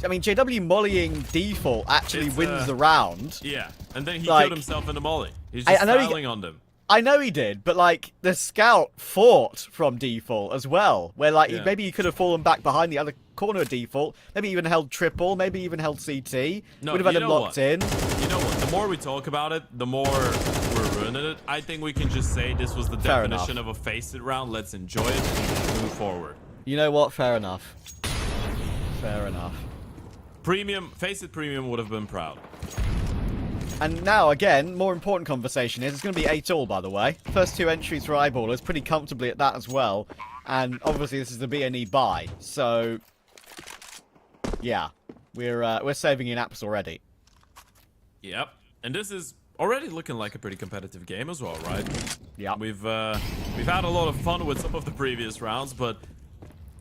I mean, JW mollying default actually wins the round. Yeah, and then he Like, killed himself in the molly. He's just I know styling on them. I know he did, but like the scout fought from default as well, where like Yeah. maybe he could have fallen back behind the other corner of default, maybe even held triple, maybe even held CT. No, would have had you him know locked what? in. You know what? The more we talk about it, the more we're ruining it. I think we can just say this was the Fair definition enough. of a face it round. Let's enjoy it and move forward. You know what? Fair enough. Fair enough. Premium, face it premium would have been proud. And now, again, more important conversation is, it's going to be 8-all, by the way. First two entries for Eyeballers, pretty comfortably at that as well. And obviously this is the BNE buy, so... yeah, we're saving in apps already. Yep. And this is already looking like a pretty competitive game as well, right? Yeah. We've had a lot of fun with some of the previous rounds, but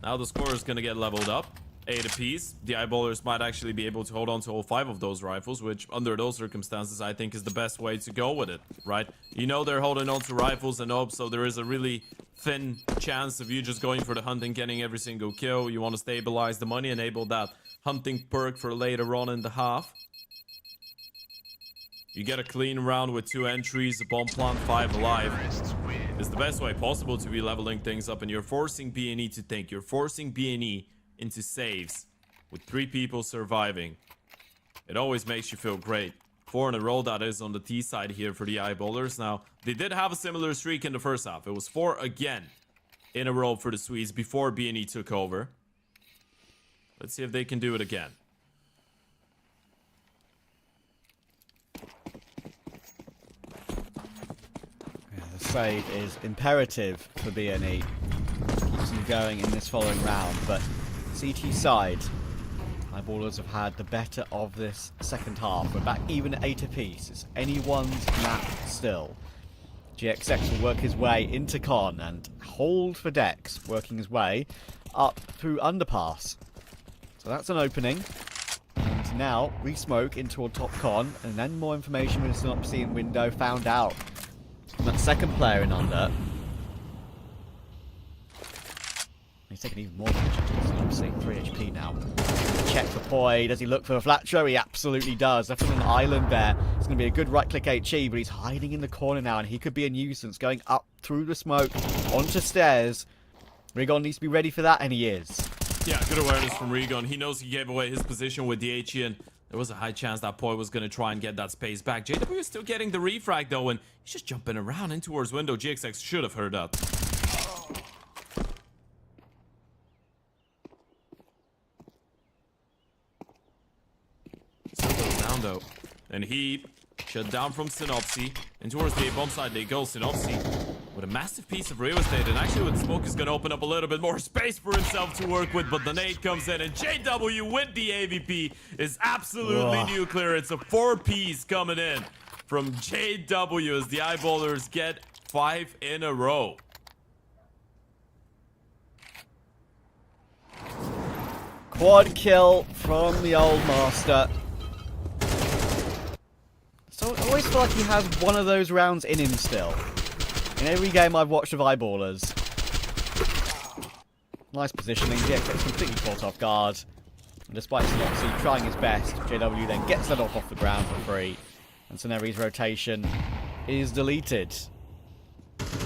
now the score is going to get leveled up. 8 apiece. The Eyeballers might actually be able to hold on to all 5 of those rifles, which under those circumstances I think is the best way to go with it, right? You know they're holding on to rifles and ops, so there is a really thin chance of you just going for the hunt and getting every single kill. You want to stabilize the money, enable that hunting perk for later on in the half. You get a clean round with 2 entries, a bomb plant, 5 alive. It's the best way possible to be leveling things up, and you're forcing B&E to think. You're forcing B&E into saves with 3 people surviving. It always makes you feel great. 4 in a row, that is, on the T side here for the Eyeballers. Now, they did have a similar streak in the first half. It was 4 again in a row for the Swedes before B&E took over. Let's see if they can do it again. The save is imperative for BNE. Keeps them going in this following round, but CT side, Eyeballers have had the better of this second half. We're back even at 8 apiece. It's anyone's map still. GXX will work his way into Con and hold for Dex, working his way up through Underpass. So that's an opening. And now, re-smoke in toward top Con, and then more information with Synopsy in window found out. And that second player in under. He's taking even more damage into this Synopsy. 3 HP now. Check for Poi. Does he look for a flat throw? He absolutely does. Left on an island there. It's going to be a good right-click HE, but he's hiding in the corner now, and he could be a nuisance going up through the smoke onto stairs. Rigon needs to be ready for that, and he is. Yeah, good awareness from Rigon. He knows he gave away his position with the HE, and there was a high chance that Poi was going to try and get that space back. JW is still getting the refrag, though, and he's just jumping around in towards window. GXX should have heard that. Still goes down, though. And he shut down from Synopsy. And towards the A-bomb side they go. Synopsy with a massive piece of real estate. And actually with smoke is going to open up a little bit more space for himself to work with. But the nade comes in. And JW with the AVP is absolutely nuclear. It's a 4-piece coming in from JW as the Eyeballers get 5 in a row. Quad kill from the old master. So I always feel like he has one of those rounds in him still. In every game I've watched of Eyeballers. Nice positioning. GXX completely caught off guard. And despite Synopsy trying his best, JW then gets that off the ground for free. And Soneri's rotation is deleted.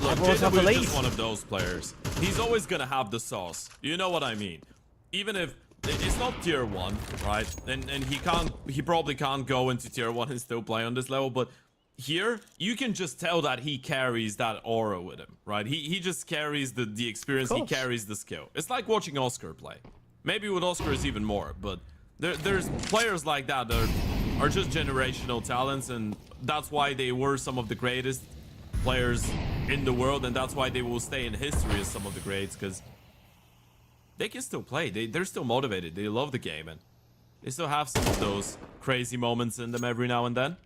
Look, Eyeballers have the JW is lead. just one of those players. He's always going to have the sauce. You know what I mean? Even if it's not tier 1, right? And he probably can't go into tier 1 and still play on this level, but here you can just tell that he carries that aura with him, right? He just carries the experience, he carries the skill. It's like watching Oscar play. Maybe with Oscar is even more, but there's players like that are just generational talents, and that's why they were some of the greatest players in the world, and that's why they will stay in history as some of the greats, because they can still play. They're still motivated. They love the game, and they still have some of those crazy moments in them every now and then.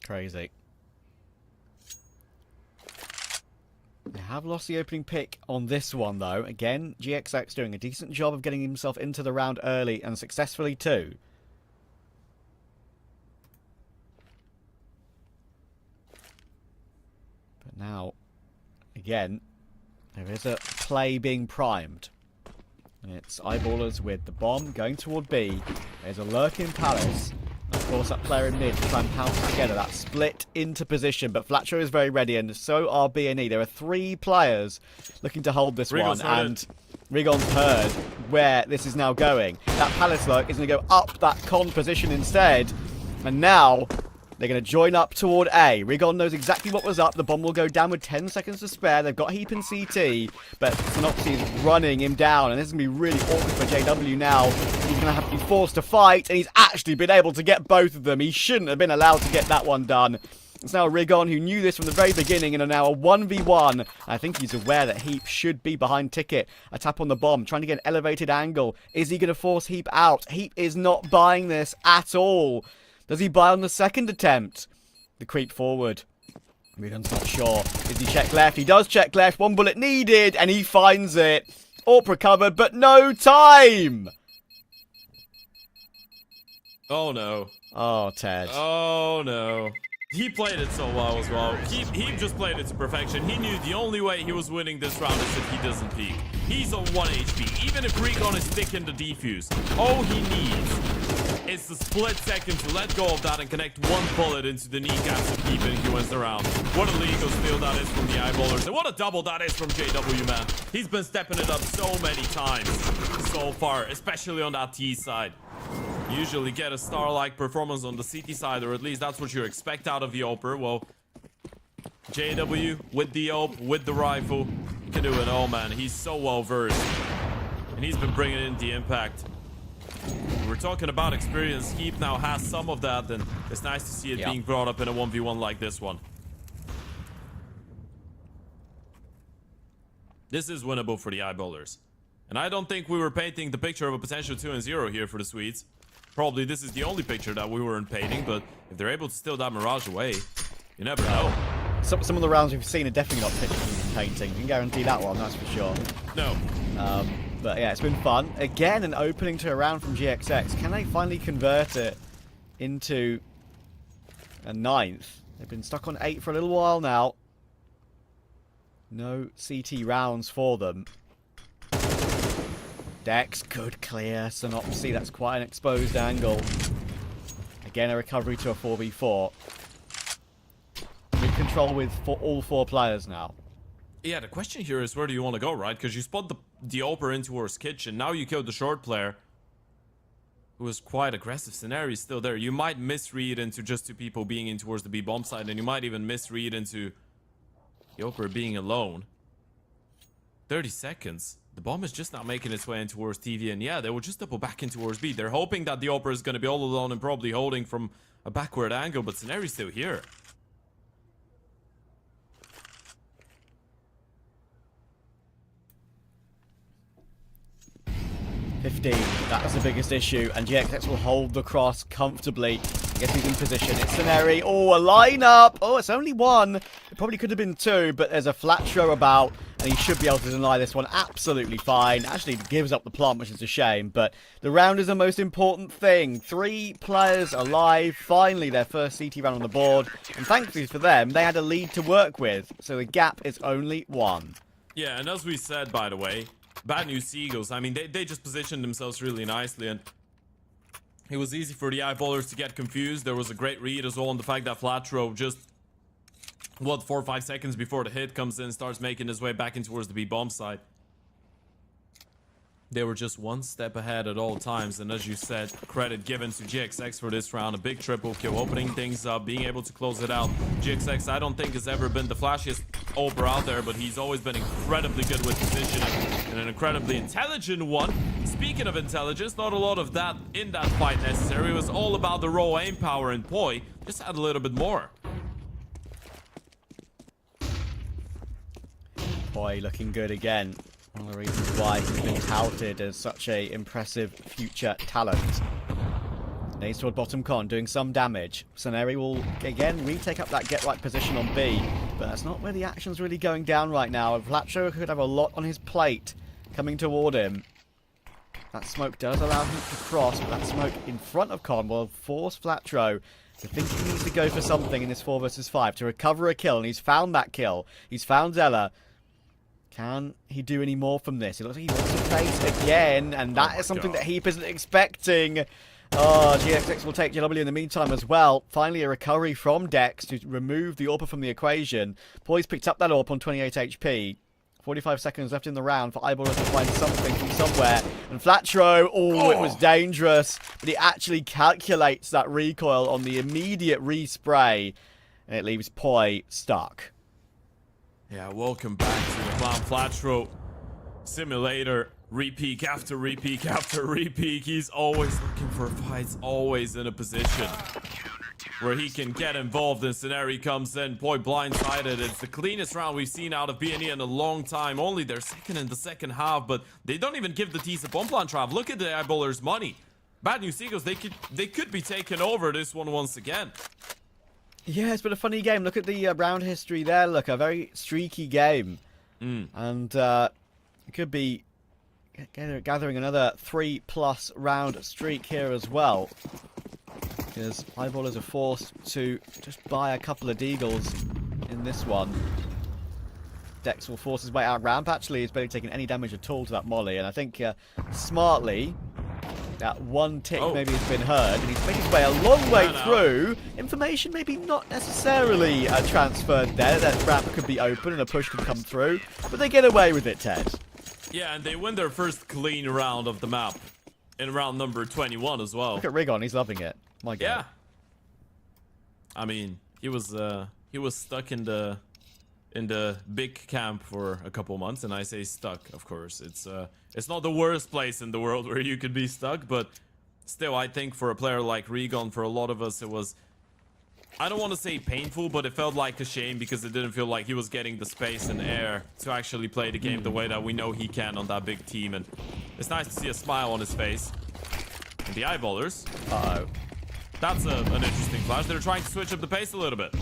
Crazy. They have lost the opening pick on this one, though. Again, GXX doing a decent job of getting himself into the round early, and successfully too. But now, again, there is a play being primed. And it's eyeballers with the bomb going toward B. There's a lurking Palace. Of course, that player in mid to try and pounce together. That split into position, but Flatro is very ready, and so are B&E. There are 3 players looking to hold this one, and Rigon's heard where this is now going. That Palace lurk is going to go up that con position instead, and now they're going to join up toward A. Rigon knows exactly what was up. The bomb will go down with 10 seconds to spare. They've got Heap and CT, but Synopsy is running him down, and this is going to be really awkward for JW now. He's going to have to be forced to fight, and he's actually been able to get both of them. He shouldn't have been allowed to get that one done. It's now Rigon, who knew this from the very beginning, and are now a 1v1. I think he's aware that Heap should be behind Ticket. A tap on the bomb, trying to get an elevated angle. Is he going to force Heap out? Heap is not buying this at all. Does he buy on the second attempt? The creep forward. Rigon's not sure. Does he check left? He does check left. 1 bullet needed, and he finds it. AWP recovered, but no time! Oh, no. Oh, Ted. Oh, no. He played it so well as well. He just played it to perfection. He knew the only way he was winning this round is if he doesn't peek. He's on 1 HP. Even if Rigon is sticking the defuse, all he needs is the split second to let go of that and connect 1 bullet into the kneecaps of Heap, and he wins the round. What a legal steal that is from the eyeballers, and what a double that is from JW, man. He's been stepping it up so many times so far, especially on that T side. Usually get a star-like performance on the CT side, or at least that's what you expect out of the Oper. Well, JW with the OP, with the rifle, he can do it all, man. He's so well versed, and he's been bringing in the impact. We're talking about experience. Heap now has some of that, and it's nice to see it being brought up in a 1v1 like this one. This is winnable for the eyeballers, and I don't think we were painting the picture of a potential 2-0 here for the Swedes. Probably this is the only picture that we weren't painting, but if they're able to steal that Mirage away, you never know. Some of the rounds we've seen are definitely not pictures painting. You can guarantee that one, that's for sure. No. But yeah, it's been fun. Again, an opening to a round from GXX. Can they finally convert it into a 9th? They've been stuck on 8 for a little while now. No CT rounds for them. Dex could clear Synopsy. That's quite an exposed angle. Again, a recovery to a 4v4. Good control with all 4 players now. Yeah, the question here is where do you want to go, right? Because you spot the Oper in towards kitchen. Now you killed the short player, who was quite aggressive. Scenario is still there. You might misread into just 2 people being in towards the B bomb side, and you might even misread into the Oper being alone. 30 seconds. The bomb is just not making its way in towards TV, and yeah, they will just double back in towards B. They're hoping that the Oper is going to be all alone and probably holding from a backward angle, but Scenario's still here. 15, that's the biggest issue, and GXX will hold the cross comfortably. Guess he's in position. It's Scenario. Oh, a lineup! Oh, it's only 1. It probably could have been 2, but there's a flat show about, and he should be able to deny this one absolutely fine. Actually, he gives up the plant, which is a shame, but the round is the most important thing. 3 players alive, finally their first CT round on the board, and thankfully for them, they had a lead to work with, so the gap is only 1. Yeah, and as we said, by the way, bad news Seagulls. I mean, they just positioned themselves really nicely, and it was easy for the eyeballers to get confused. There was a great read as well on the fact that Flatro just, what, 4 or 5 seconds before the hit comes in, starts making his way back in towards the B-bomb side. They were just 1 step ahead at all times, and as you said, credit given to GXX for this round. A big triple kill, opening things up, being able to close it out. GXX, I don't think has ever been the flashiest Oper out there, but he's always been incredibly good with positioning and an incredibly intelligent one. Speaking of intelligence, not a lot of that in that fight necessary. It was all about the raw aim power, and Poi just had a little bit more. Poi looking good again. One of the reasons why he's been touted as such a impressive future talent. Nades toward bottom con, doing some damage. Soneri will again retake up that get right position on B, but that's not where the action's really going down right now. Vlatcho could have a lot on his plate coming toward him. That smoke does allow him to cross, but that smoke in front of Con will force Vlatro to think he needs to go for something in this 4 versus 5 to recover a kill, and he's found that kill. He's found YaLLa. Can he do any more from this? It looks like he wants to face again, and that is something that Heap isn't expecting. Oh, GXX will take JW in the meantime as well. Finally, a recovery from Dex to remove the AWP from the equation. Poi's picked up that AWP on 28 HP. 45 seconds left in the round for YaLLa to find something from somewhere. And Vlatro, oh, it was dangerous. But he actually calculates that recoil on the immediate respray. And it leaves Poi stuck. Yeah, welcome back to the Clown Vlatro simulator. Repeat after repeat after repeat. He's always looking for fights, always in a position where he can get involved. And Soneri comes in, Poi blindsided. It's the cleanest round we've seen out of BNE in a long time. Only their second in the second half, but they don't even give the T's a bomb plan trap. Look at the eyeballers' money. Bad News Eagles, they could be taking over this one once again. Yeah, it's been a funny game. Look at the round history there. Look, a very streaky game. And it could be gathering another 3+ round streak here as well. Because eyeballers are forced to just buy a couple of deagles in this one. Dex will force his way out. Ramp actually is barely taking any damage at all to that molly, and I think smartly that one tick maybe has been heard, and he's made his way a long way through. Information maybe not necessarily transferred there. That ramp could be open and a push could come through, but they get away with it, Ted. Yeah, and they win their first clean round of the map in round number 21 as well. Look at Rigon, he's loving it. My God. Yeah. I mean, he was stuck in the big camp for a couple months, and I say stuck, of course. It's not the worst place in the world where you could be stuck, but still, I think for a player like Rigon, for a lot of us, it was, I don't want to say painful, but it felt like a shame because it didn't feel like he was getting the space and air to actually play the game the way that we know he can on that big team. And it's nice to see a smile on his face. And the eyeballers. Uh-oh. That's an interesting flash. They're trying to switch up the pace a little bit.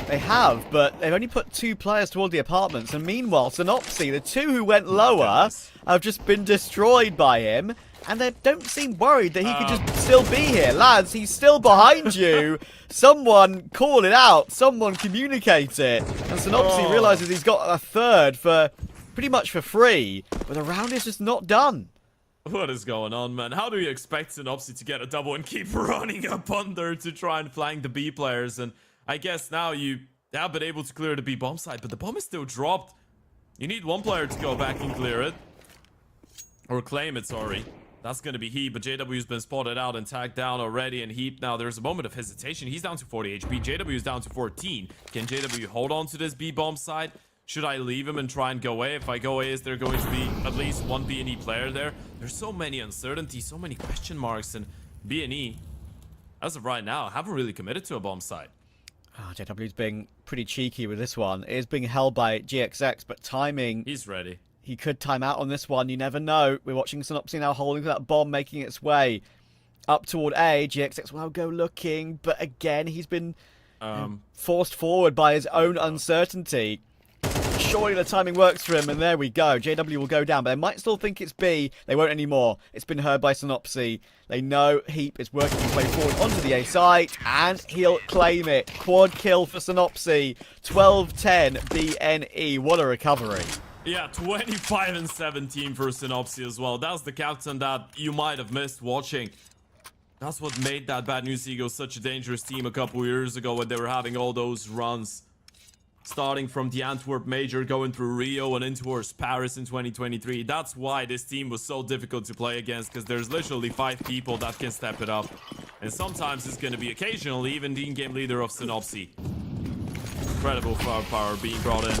They have, but they've only put 2 players toward the apartments. And meanwhile, Synopsy, the 2 who went lower, have just been destroyed by him. And they don't seem worried that he could just still be here. Lads, he's still behind you. Someone call it out. Someone communicate it. And Synopsy realizes he's got a third for pretty much for free. But the round is just not done. What is going on, man? How do you expect Synopsy to get a double and keep running up under to try and flank the B players? And I guess now you have been able to clear the B bomb site, but the bomb is still dropped. You need one player to go back and clear it. Or claim it, sorry. That's going to be Heap, but JW's been spotted out and tagged down already, and Heap, now there's a moment of hesitation. He's down to 40 HP. JW is down to 14. Can JW hold on to this B bomb side? Should I leave him and try and go away? If I go away, is there going to be at least one BNE player there? There's so many uncertainties, so many question marks, and BNE, as of right now, haven't really committed to a bomb site. Oh, JW's being pretty cheeky with this one. It is being held by GXX, but timing... He's ready. He could time out on this one. You never know. We're watching Synopsy now holding that bomb, making its way up toward A. GXX will now go looking, but again, he's been forced forward by his own uncertainty. Surely the timing works for him, and there we go. JW will go down, but they might still think it's B. They won't anymore. It's been heard by Synopsy. They know Heap is working his way forward onto the A site, and he'll claim it. Quad kill for Synopsy. 12-10 BNE. What a recovery. Yeah, 25 and 17 for Synopsy as well. That's the captain that you might have missed watching. That's what made that Bad News Eagles such a dangerous team a couple years ago when they were having all those runs. Starting from the Antwerp Major, going through Rio and into Paris in 2023. That's why this team was so difficult to play against, because there's literally 5 people that can step it up. And sometimes it's going to be occasionally even the in-game leader of Synopsy. Incredible firepower being brought in.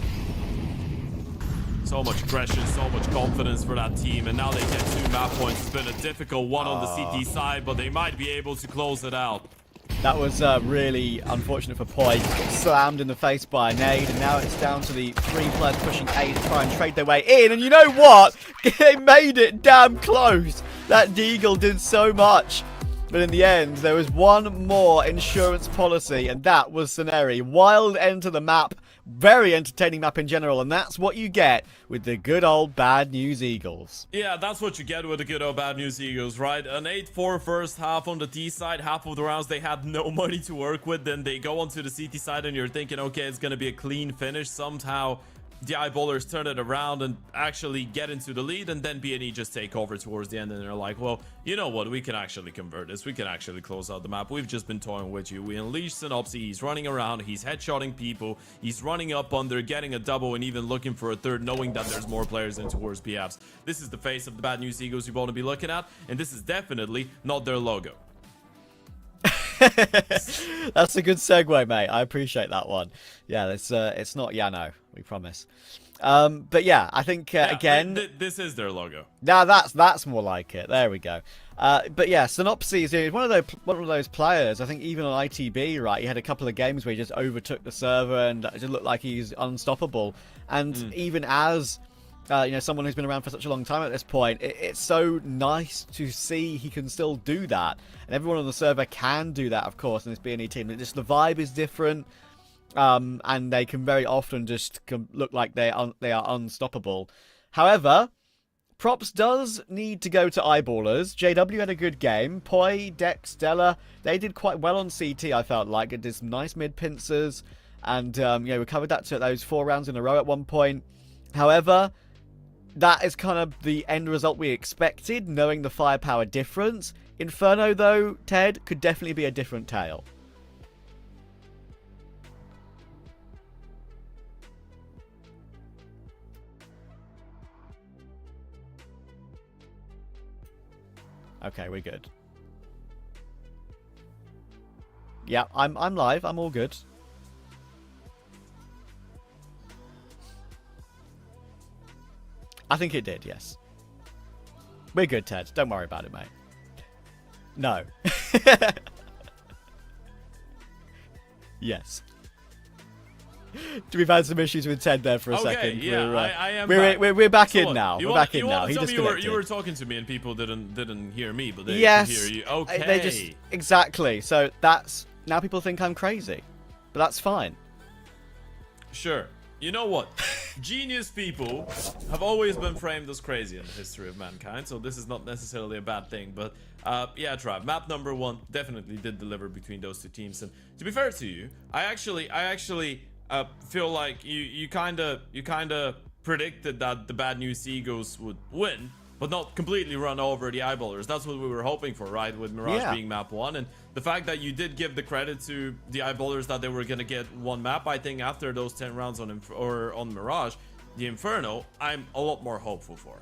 So much aggression, so much confidence for that team, and now they get 2 map points. It's been a difficult one on the CT side, but they might be able to close it out. That was really unfortunate for Poi. Slammed in the face by a nade, and now it's down to the 3 players pushing A to try and trade their way in. And you know what? They made it damn close. That Deagle did so much. But in the end, there was one more insurance policy, and that was Scenery. Wild end to the map. Very entertaining map in general, and that's what you get with the good old Bad News Eagles. Yeah, that's what you get with the good old Bad News Eagles, right? An 8-4 first half on the T side. Half of the rounds they had no money to work with. Then they go onto the CT side and you're thinking, okay, it's going to be a clean finish. Somehow the eyeballers turn it around and actually get into the lead, and then B&E just take over towards the end, and they're like, well, you know what, we can actually convert this, we can actually close out the map, we've just been toying with you. We unleash Synopsy, he's running around, he's headshotting people, he's running up under, getting a double, and even looking for a third, knowing that there's more players in towards BFs. This is the face of the Bad News Eagles you want to be looking at, and this is definitely not their logo. That's a good segue, mate. I appreciate that one. Yeah, it's not YaLLa, we promise. But yeah, I think again, this is their logo. Now that's more like it. There we go. But yeah, Synopsy is one of those players. I think even on ITB, right, he had a couple of games where he just overtook the server and it just looked like he's unstoppable. And even as you know, someone who's been around for such a long time at this point, it's so nice to see he can still do that. And everyone on the server can do that, of course, in this B&E team. Just the vibe is different, and they can very often just look like they are unstoppable. However, props does need to go to eyeballers. JW had a good game. Poi, Dex, Stella, they did quite well on CT, I felt like. It did some nice mid-pincers, and you know, we covered that to those 4 rounds in a row at one point. However, that is kind of the end result we expected, knowing the firepower difference. Inferno, though, Ted, could definitely be a different tale. Okay, we're good. Yeah, I'm live. I'm all good. I think it did, yes. We're good, Ted. Don't worry about it, mate. No. Yes. We've had some issues with Ted there for a second. Yeah, I am. We're back So in what? now. You We're want- back in you now. want He to tell me disconnected. you were talking to me and people didn't hear me, but they Yes. could hear you. Okay. They just exactly. So that's now people think I'm crazy, but that's fine. Sure. You know what? Genius people have always been framed as crazy in the history of mankind, so this is not necessarily a bad thing. But yeah, Trav, map number 1 definitely did deliver between those 2 teams. And to be fair to you, I actually feel like you kind of predicted that the Bad News Eagles would win, but not completely run over the eyeballers. That's what we were hoping for, right? With Mirage being map 1, and the fact that you did give the credit to the eyeballers that they were gonna get 1 map, I think after those 10 rounds on Mirage, the Inferno, I'm a lot more hopeful for.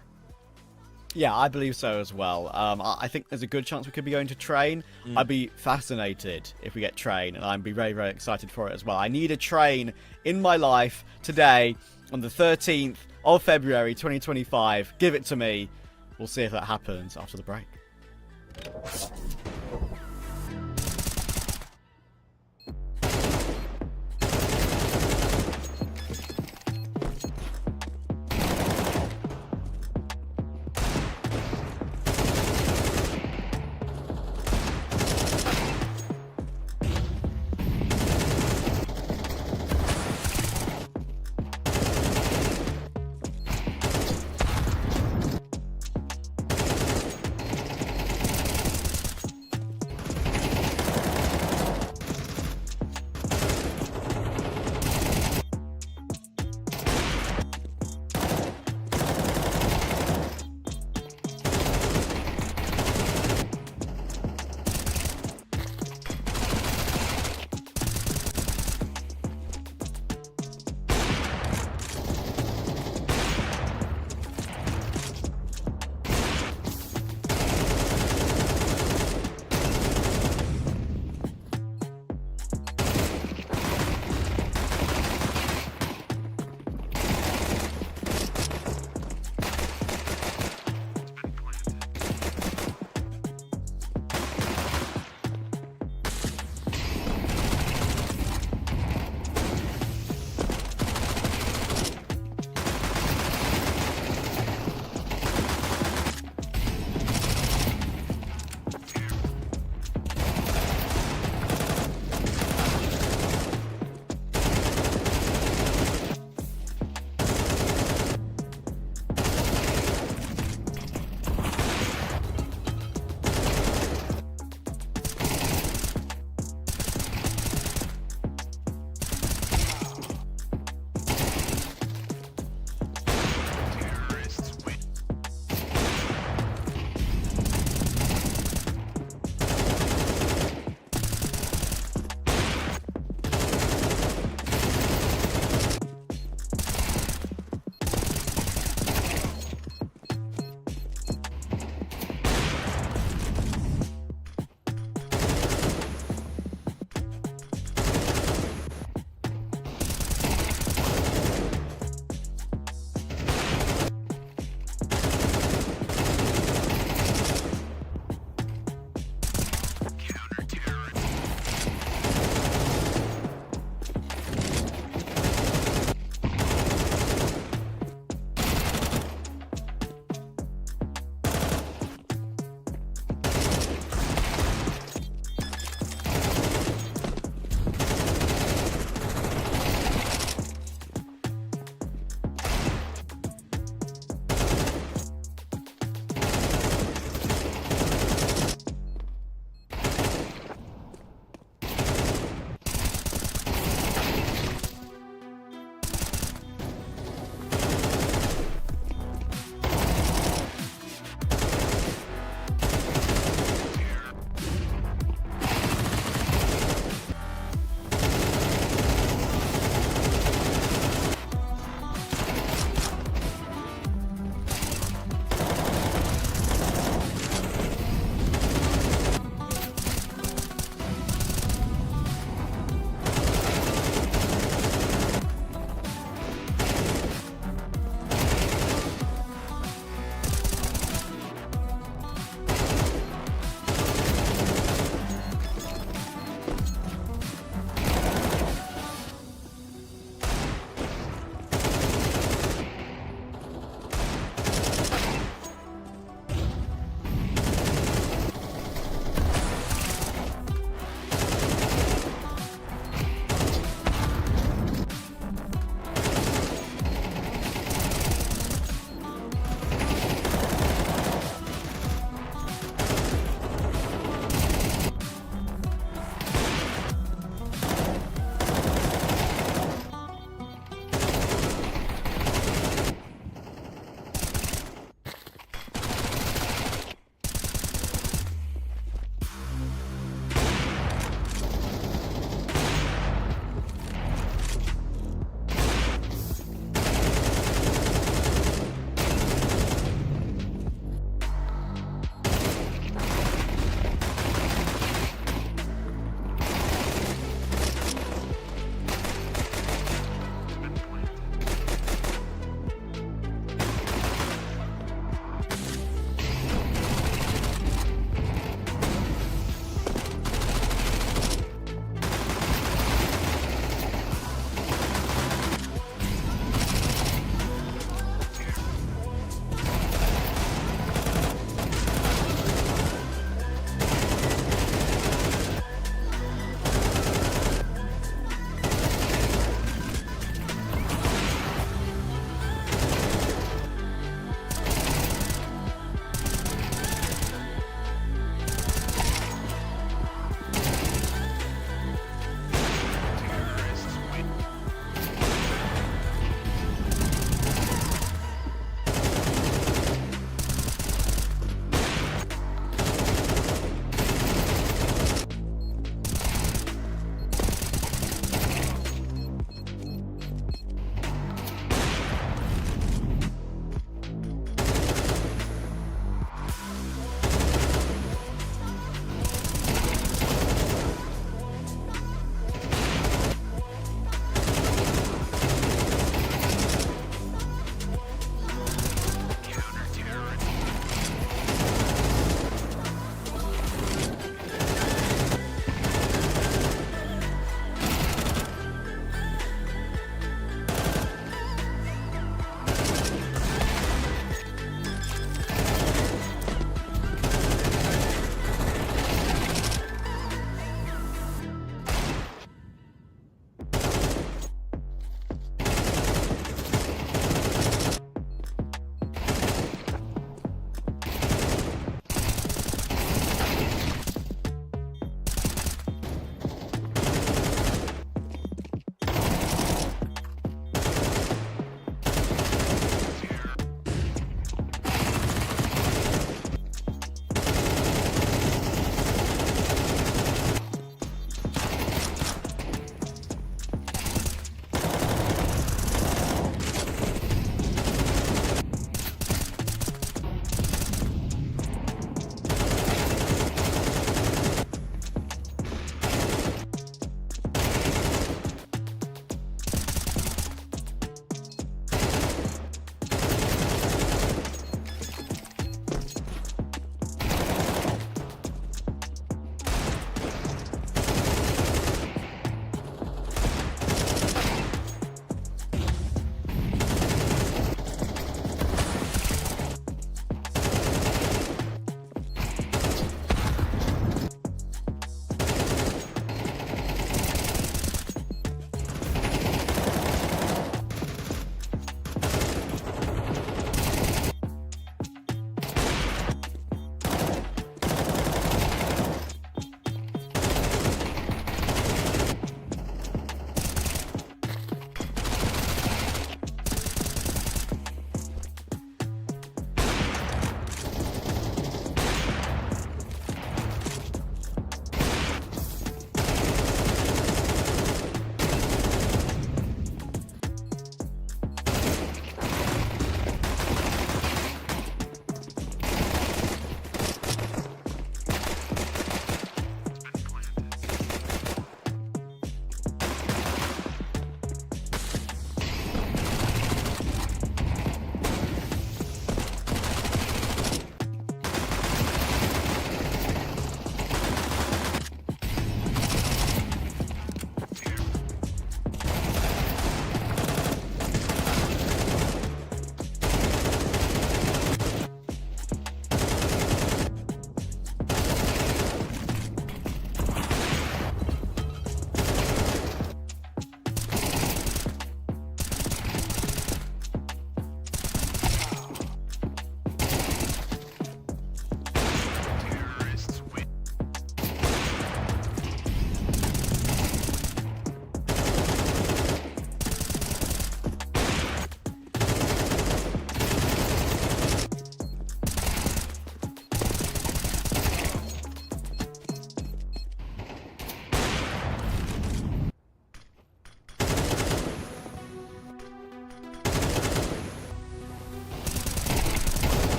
Yeah, I believe so as well. I think there's a good chance we could be going to Train. I'd be fascinated if we get Train, and I'd be very, very excited for it as well. I need a Train in my life today on the 13th of February 2025. Give it to me. We'll see if that happens after the break.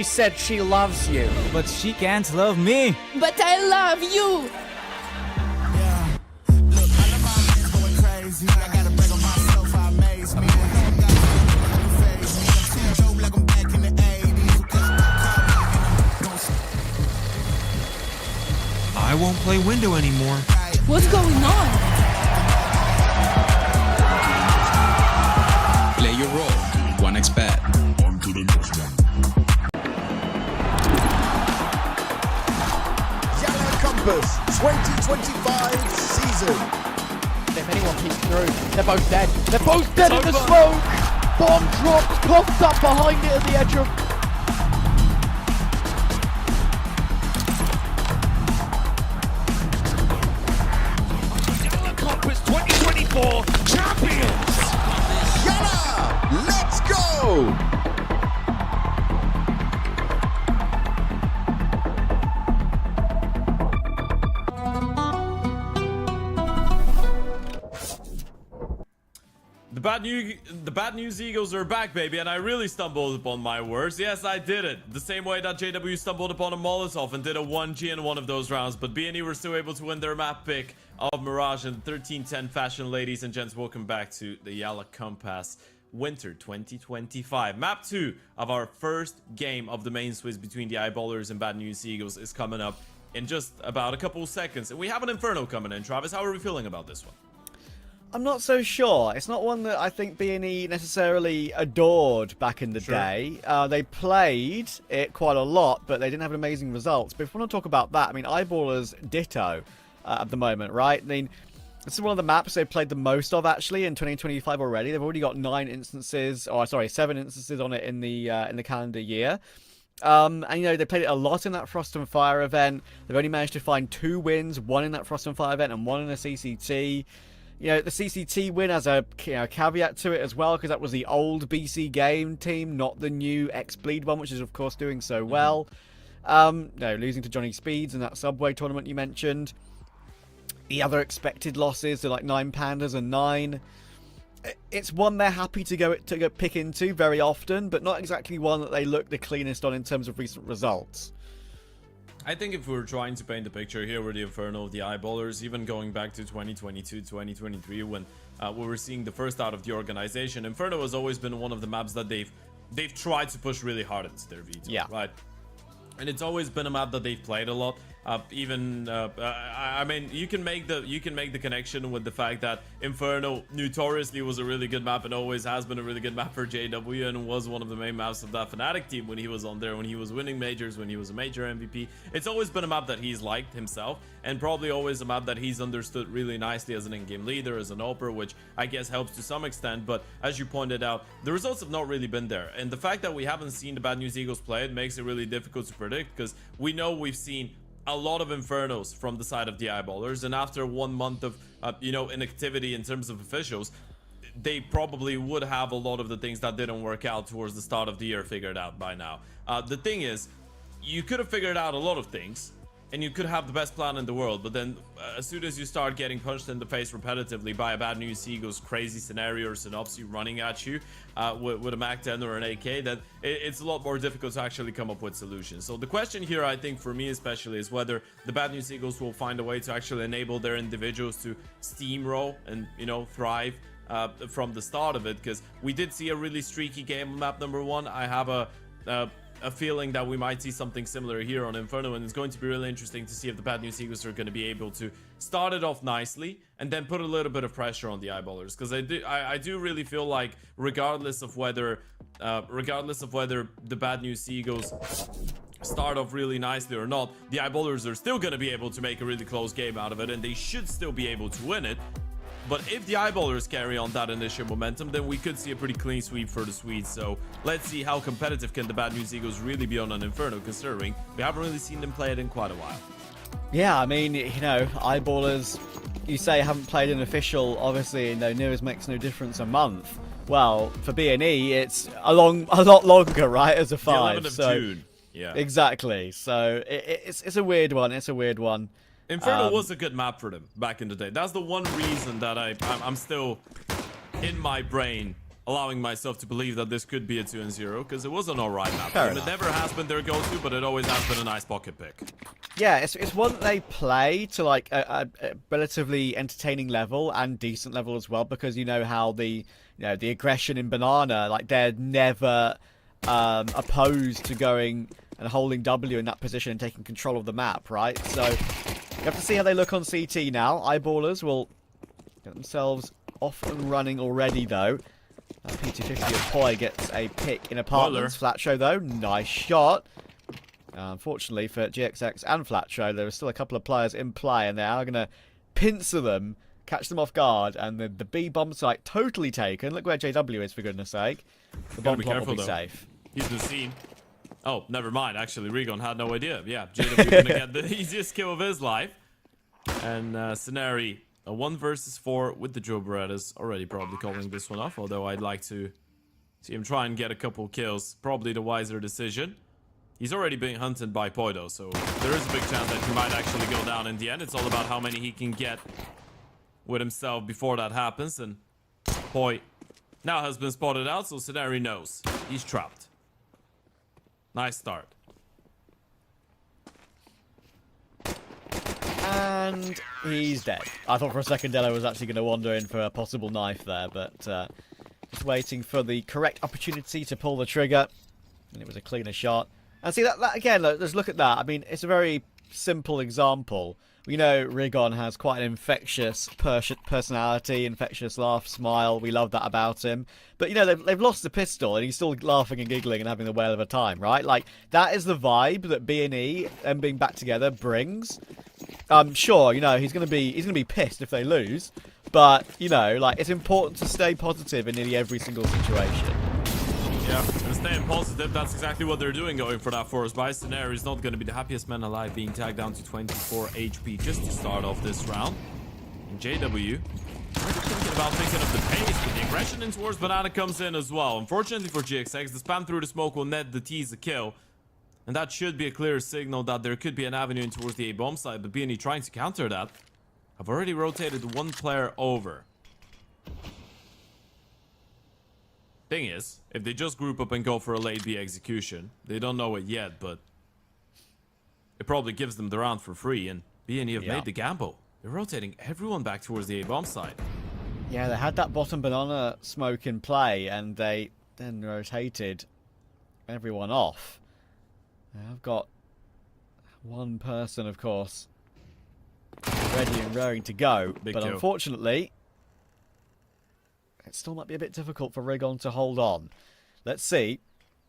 She said she loves you. But she can't love me. But I love you. Yeah. Look, all of my men's going crazy. I gotta brag on myself, I amaze me. I ain't got nothing to faze me. I'm seeing dope like I'm back in the 80s. So catch my car I won't play window anymore. What's going on? Play your role. 1xBet. On to the next one. YaLLa Compass 2025 season. If anyone peeks through, they're both dead. They're both dead in the smoke! Bomb drops, popped up behind it at the edge of... YaLLa Compass 2024 champions! YaLLa, let's go! The bad news Eagles are back, baby, and I really stumbled upon my words. Yes, I did it. The same way that JW stumbled upon a Molotov and did a 1G in one of those rounds, but B&E were still able to win their map pick of Mirage in 13-10 fashion. Ladies and gents, welcome back to the YaLLa Compass Winter 2025. Map 2 of our first game of the main Swiss between the Eyeballers and Bad News Eagles is coming up in just about a couple seconds. And we have an Inferno coming in. Travis, how are we feeling about this one? I'm not so sure. It's not one that I think B&E necessarily adored back in the day. They played it quite a lot, but they didn't have amazing results. But if we want to talk about that, I mean, Eyeballers ditto at the moment, right? I mean, this is one of the maps they've played the most of, actually, in 2025 already. They've already got 7 instances on it in the calendar year. And, you know, they played it a lot in that Frost and Fire event. They've only managed to find 2 wins, 1 in that Frost and Fire event and 1 in a CCT. You know, the CCT win has a caveat to it as well, because that was the old BC game team, not the new X-Bleed one, which is, of course, doing so well. Losing to Johnny Speeds in that Subway tournament you mentioned. The other expected losses are like 9 Pandas and 9. It's one they're happy to go pick into very often, but not exactly one that they look the cleanest on in terms of recent results. I think if we were trying to paint a picture here with the Inferno of the Eyeballers, even going back to 2022, 2023, when we were seeing the first out of the organization, Inferno has always been one of the maps that they've tried to push really hard into their veto, right? And it's always been a map that they've played a lot. I mean, you can make the connection with the fact that Inferno notoriously was a really good map and always has been a really good map for JW, and was one of the main maps of that Fnatic team when he was on there, when he was winning majors, when he was a major MVP. It's always been a map that he's liked himself, and probably always a map that he's understood really nicely as an in-game leader, as an oper, which I guess helps to some extent. But as you pointed out, the results have not really been there, and the fact that we haven't seen the Bad News Eagles play it makes it really difficult to predict, because we know we've seen a lot of Infernos from the side of the Eyeballers, and after 1 month of inactivity in terms of officials, they probably would have a lot of the things that didn't work out towards the start of the year figured out by now. The thing is, you could have figured out a lot of things, and you could have the best plan in the world, but then as soon as you start getting punched in the face repetitively by a Bad News Eagles crazy scenario or synopsis running at you with a Mac 10 or an AK, then it's a lot more difficult to actually come up with solutions. So the question here, I think, for me especially, is whether the Bad News Eagles will find a way to actually enable their individuals to steamroll and, thrive from the start of it, because we did see a really streaky game on map number 1. I have a feeling that we might see something similar here on Inferno, and it's going to be really interesting to see if the Bad News Eagles are going to be able to start it off nicely and then put a little bit of pressure on the Eyeballers, because I do really feel like regardless of whether the Bad News Eagles start off really nicely or not, the Eyeballers are still going to be able to make a really close game out of it, and they should still be able to win it. But if the Eyeballers carry on that initial momentum, then we could see a pretty clean sweep for the Swedes. So let's see how competitive can the Bad News Eagles really be on an Inferno, considering we haven't really seen them play it in quite a while. Yeah, I mean, Eyeballers, you say haven't played an official, obviously, nearest makes no difference a month. Well, for B&E, it's a lot longer, right, as a 5. The 11th of June. Yeah. Exactly. So it's a weird one. It's a weird one. Inferno was a good map for them back in the day. That's the one reason that I'm still in my brain allowing myself to believe that this could be a 2-0 because it was an alright map. Fair It enough. never has been their go-to, but it always has been a nice pocket pick. Yeah, it's one that they play to like a relatively entertaining level and decent level as well, because you know how the aggression in Banana, like they're never opposed to going and holding W in that position and taking control of the map, right? So you have to see how they look on CT now. Eyeballers will get themselves off and running already though. P250 of Poi gets a pick in apartments. Flatshow though, nice shot. Unfortunately for GXX and Flatshow, there are still a couple of players in play, and they are going to pincer them, catch them off guard, and the B bomb site totally taken. Look where JW is, for goodness sake. The bomb plot will be safe. He's been seen. Oh, never mind. Actually, Regon had no idea. Yeah, JW gonna get the easiest kill of his life. And Scenari, a 1 versus 4 with the Joe Berettas, already probably calling this one off. Although I'd like to see him try and get a couple kills. Probably the wiser decision. He's already being hunted by Poido, so there is a big chance that he might actually go down in the end. It's all about how many he can get with himself before that happens. And Poi now has been spotted out, so Scenari knows he's trapped. Nice start. And he's dead. I thought for a second Dello was actually going to wander in for a possible knife there, but just waiting for the correct opportunity to pull the trigger. And it was a cleaner shot. And see, that again, let's look at that. I mean, it's a very simple example. We know Rigon has quite an infectious personality, infectious laugh, smile. We love that about him. But, you know, they've lost the pistol and he's still laughing and giggling and having the whale of a time, right? Like, that is the vibe that B&E and being back together brings. Sure, you know, he's gonna be pissed if they lose. But, you know, like, it's important to stay positive in nearly every single situation. Yeah, and staying positive, that's exactly what they're doing going for that forest buy. Scenario is not going to be the happiest man alive, being tagged down to 24 HP just to start off this round. And JW, already thinking of the pace, but the aggression in towards Banana comes in as well. Unfortunately for GXX, the spam through the smoke will net the T's a kill. And that should be a clear signal that there could be an avenue in towards the A-bomb side, but B&E trying to counter that. I've already rotated one player over. Thing is, if they just group up and go for a late B execution, they don't know it yet, but it probably gives them the round for free, and B&E have made the gamble. They're rotating everyone back towards the A-bomb side. Yeah, they had that bottom banana smoke in play, and they then rotated everyone off. I've got one person, of course, ready and raring to go, but unfortunately, it still might be a bit difficult for Rigon to hold on. Let's see.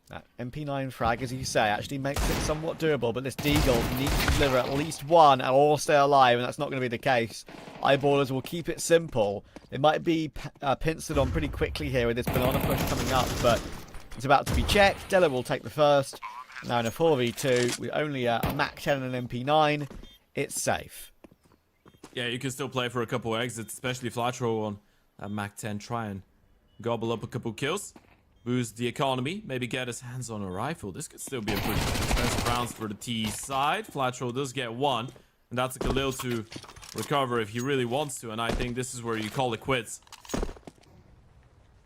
That MP9 frag, as you say, actually makes it somewhat doable, but this Deagle needs to deliver at least one and all stay alive, and that's not going to be the case. Eyeballers will keep it simple. They might be pincered on pretty quickly here with this banana push coming up, but it's about to be checked. Della will take the first. Now in a 4v2, with only a Mac 10 and an MP9, it's safe. Yeah, you can still play for a couple exits, especially Flatro on Mac 10. Try and gobble up a couple kills, boost the economy, maybe get his hands on a rifle. This could still be a pretty expensive rounds for the T side. Flatro does get one, and that's a Khalil to recover if he really wants to, and I think this is where you call it quits.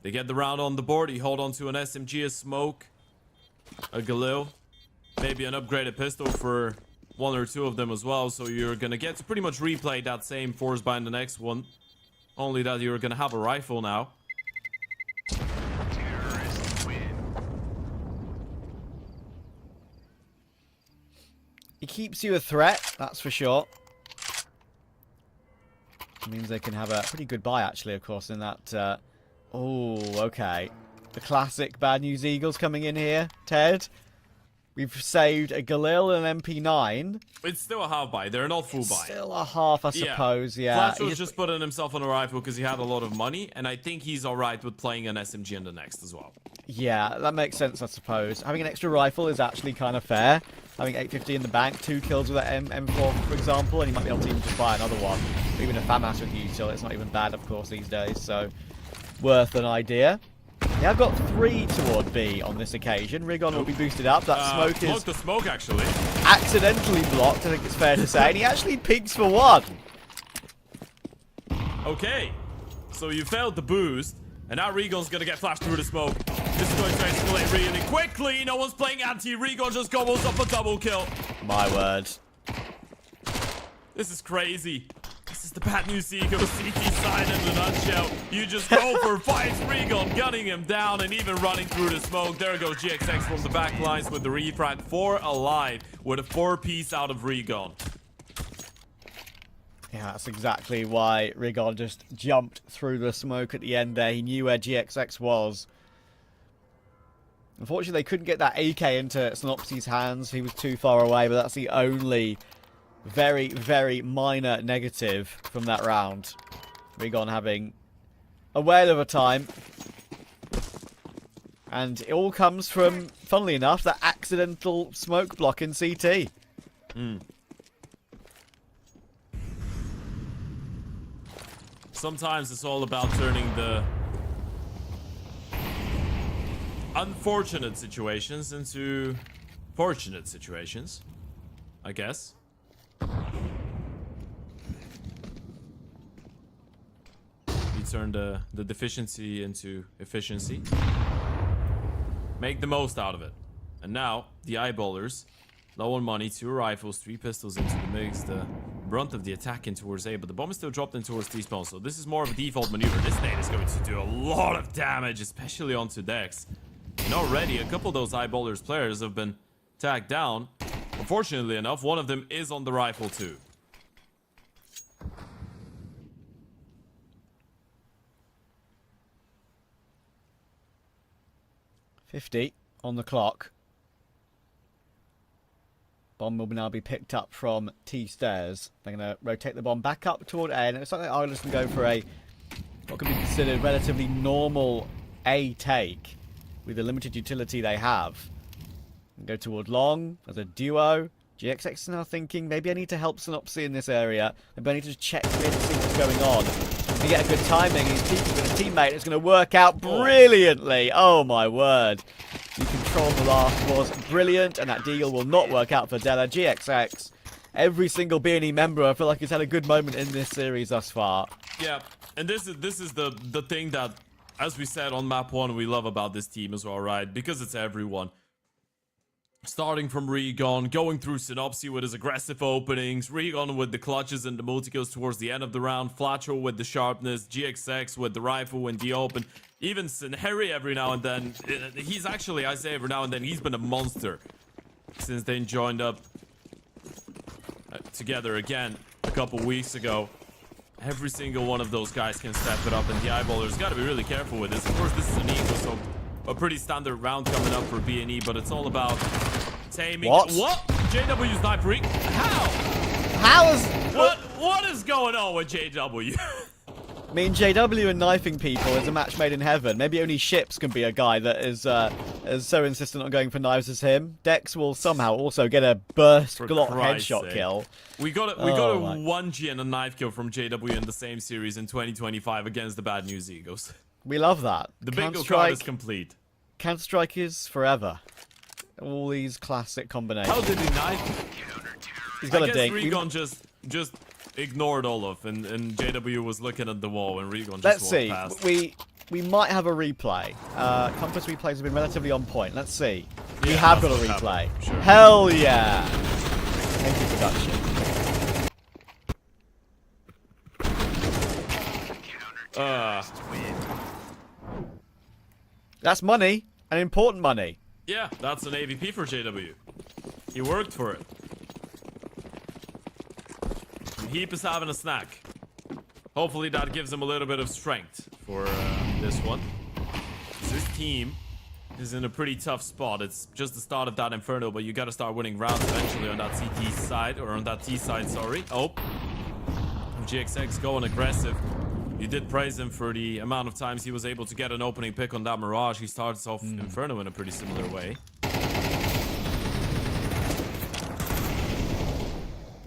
They get the round on the board. You hold on to an SMG, a smoke, a Galil, maybe an upgraded pistol for one or two of them as well, so you're gonna get to pretty much replay that same force bind the next one, only that you're gonna have a rifle now. It keeps you a threat, that's for sure. It means they can have a pretty good buy, actually, of course, in that... Oh, okay. The classic Bad News Eagles coming in here, Ted. We've saved a Galil and an MP9. It's still a half buy. They're not full buy. Still a half, I suppose, yeah. Flash was just putting himself on a rifle because he had a lot of money, and I think he's alright with playing an SMG in the next as well. Yeah, that makes sense, I suppose. Having an extra rifle is actually kind of fair. Having 850 in the bank, 2 kills with that M4, for example, and he might be able to even just buy another one. Even a FAMAS with util, it's not even bad, of course, these days, so worth an idea. Yeah, I've got 3 toward B on this occasion. Rigon will be boosted up. That smoke is... the smoke, actually. Accidentally blocked, I think it's fair to say. And he actually peeks for 1. Okay. So you failed the boost. And now Regon's gonna get flashed through the smoke. This is going to escalate really quickly. No one's playing anti. Regon just gobbles up a double kill. My word. This is crazy. This is the bad news Ego CT side in a nutshell. You just go for fights. Regon gunning him down and even running through the smoke. There goes GXX from the back lines with the refrag. 4 alive with a 4-piece out of Regon. Yeah, that's exactly why Regon just jumped through the smoke at the end there. He knew where GXX was. Unfortunately, they couldn't get that AK into Synopsys' hands. He was too far away, but that's the only very, very minor negative from that round. Regon having a whale of a time. And it all comes from, funnily enough, that accidental smoke block in CT. Sometimes it's all about turning the unfortunate situations into fortunate situations, I guess. You turn the deficiency into efficiency. Make the most out of it. And now, the eyeballers, low on money, 2 rifles, 3 pistols into the mix, the brunt of the attack in towards A, but the bomb is still dropped in towards T-spawn, so this is more of a default maneuver. This nade is going to do a lot of damage, especially onto Dex. And already, a couple of those eyeballers players have been tagged down. Unfortunately enough, one of them is on the rifle too. .50 on the clock. Bomb will now be picked up from T stairs. They're going to rotate the bomb back up toward A, and it's like Ireland's going to go for a what can be considered relatively normal A take with the limited utility they have. And go toward long as a duo. GXX is now thinking maybe I need to help Synopsy in this area. Maybe I need to check in and see what's going on. If you get a good timing, he's peeking with a teammate. It's going to work out brilliantly. Oh my word. The control the last was brilliant, and that deal will not work out for Della. GXX, every single B&E member, I feel like he's had a good moment in this series thus far. Yeah, and this is the thing that, as we said on map 1, we love about this team as well, right? Because it's everyone. Starting from Regon, going through Synopsy with his aggressive openings, Regon with the clutches and the multi-kills towards the end of the round, Flatro with the sharpness, GXX with the rifle in the open, even Sinheri every now and then. He's actually, I say every now and then, he's been a monster since they joined up together again a couple weeks ago. Every single one of those guys can step it up, and the eyeballers got to be really careful with this. Of course, this is an equal, so a pretty standard round coming up for B&E, but it's all about taming. What? JW snipering? How is... What is going on with JW? I mean, JW and knifing people is a match made in heaven. Maybe only Ships can be a guy that is so insistent on going for knives as him. Dex will somehow also get a burst Glock headshot kill. We got a 1G and a knife kill from JW in the same series in 2025 against the Bad News Eagles. We love that. The bingo card is complete. Counter-Strike is forever. All these classic combinations. How did he knife? He's got I a dink. Regon just ignored Olaf, and JW was looking at the wall, and Regon just Let's walked see. past. We might have a replay. Compass replays have been relatively on point. Let's see. We have got a replay. Sure. Hell yeah! Thank you, production. That's money, and important money. Yeah, that's an AVP for JW. He worked for it. And Heap is having a snack. Hopefully that gives him a little bit of strength for this one. This team is in a pretty tough spot. It's just the start of that Inferno, but you gotta start winning rounds eventually on that CT side, or on that T side, sorry. Oh, GXX going aggressive. You did praise him for the amount of times he was able to get an opening pick on that Mirage. He starts off Inferno in a pretty similar way.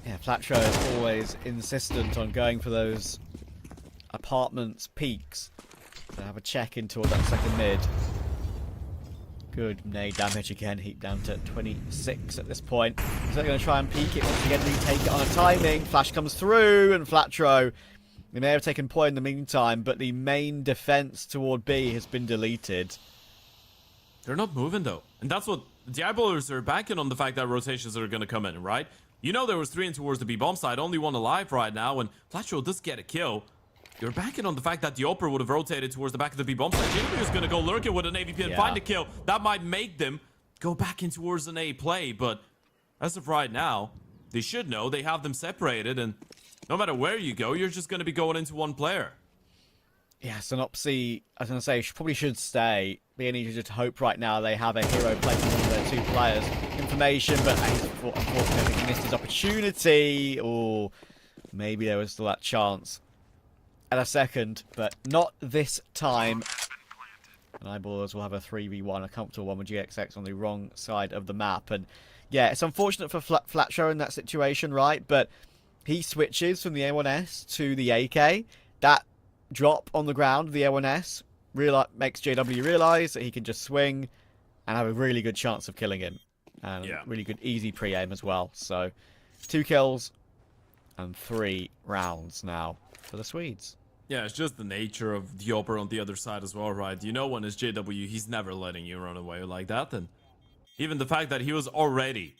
Yeah, Flatro is always insistent on going for those apartments peaks. So have a check in toward that second mid. Good nade damage again. Heat down to 26 at this point. So they're going to try and peek it once again, retake it on a timing. Flash comes through, and Flatro They may have taken point in the meantime, but the main defense toward B has been deleted. They're not moving though. And that's what the Eyeballers are banking on, the fact that rotations are going to come in, right? You know there was 3 in towards the B bomb side, only 1 alive right now, and Flatcho does get a kill. You're banking on the fact that the Opera would have rotated towards the back of the B bomb side. JW is going to go lurking with an AVP and find a kill. That might make them go back in towards an A play, but as of right now, they should know they have them separated, and no matter where you go, you're just going to be going into one player. Yeah, Synopsy, I was going to say, probably should stay. B&E should just hope right now they have a hero placing one of their 2 players. Information, but unfortunately he missed his opportunity. Or maybe there was still that chance at a second, but not this time. And Eyeballers will have a 3v1, a comfortable one with GXX on the wrong side of the map. And yeah, it's unfortunate for Flatcho in that situation, right? But he switches from the A1S to the AK. That drop on the ground, the A1S, makes JW realize that he can just swing and have a really good chance of killing him. And really good easy pre-aim as well. So 2 kills and 3 rounds now for the Swedes. Yeah, it's just the nature of the Opera on the other side as well, right? You know when it's JW, he's never letting you run away like that. And even the fact that he was already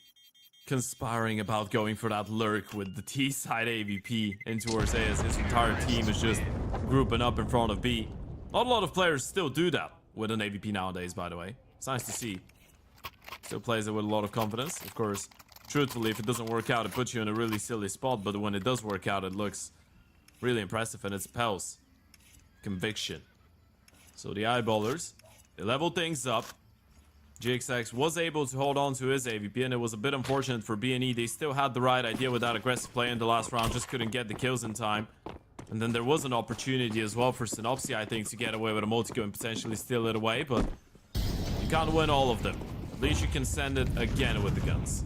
conspiring about going for that lurk with the T side AVP into towards A, as his entire team is just grouping up in front of B. Not a lot of players still do that with an AVP nowadays, by the way. It's nice to see. Still plays it with a lot of confidence. Of course, truthfully, if it doesn't work out, it puts you in a really silly spot. But when it does work out, it looks really impressive, and it spells conviction. So the Eyeballers, they level things up. GXX was able to hold on to his AVP, and it was a bit unfortunate for B&E. They still had the right idea with that aggressive play in the last round, just couldn't get the kills in time. And then there was an opportunity as well for Synopsy, I think, to get away with a multi-kill and potentially steal it away, but you can't win all of them. At least you can send it again with the guns.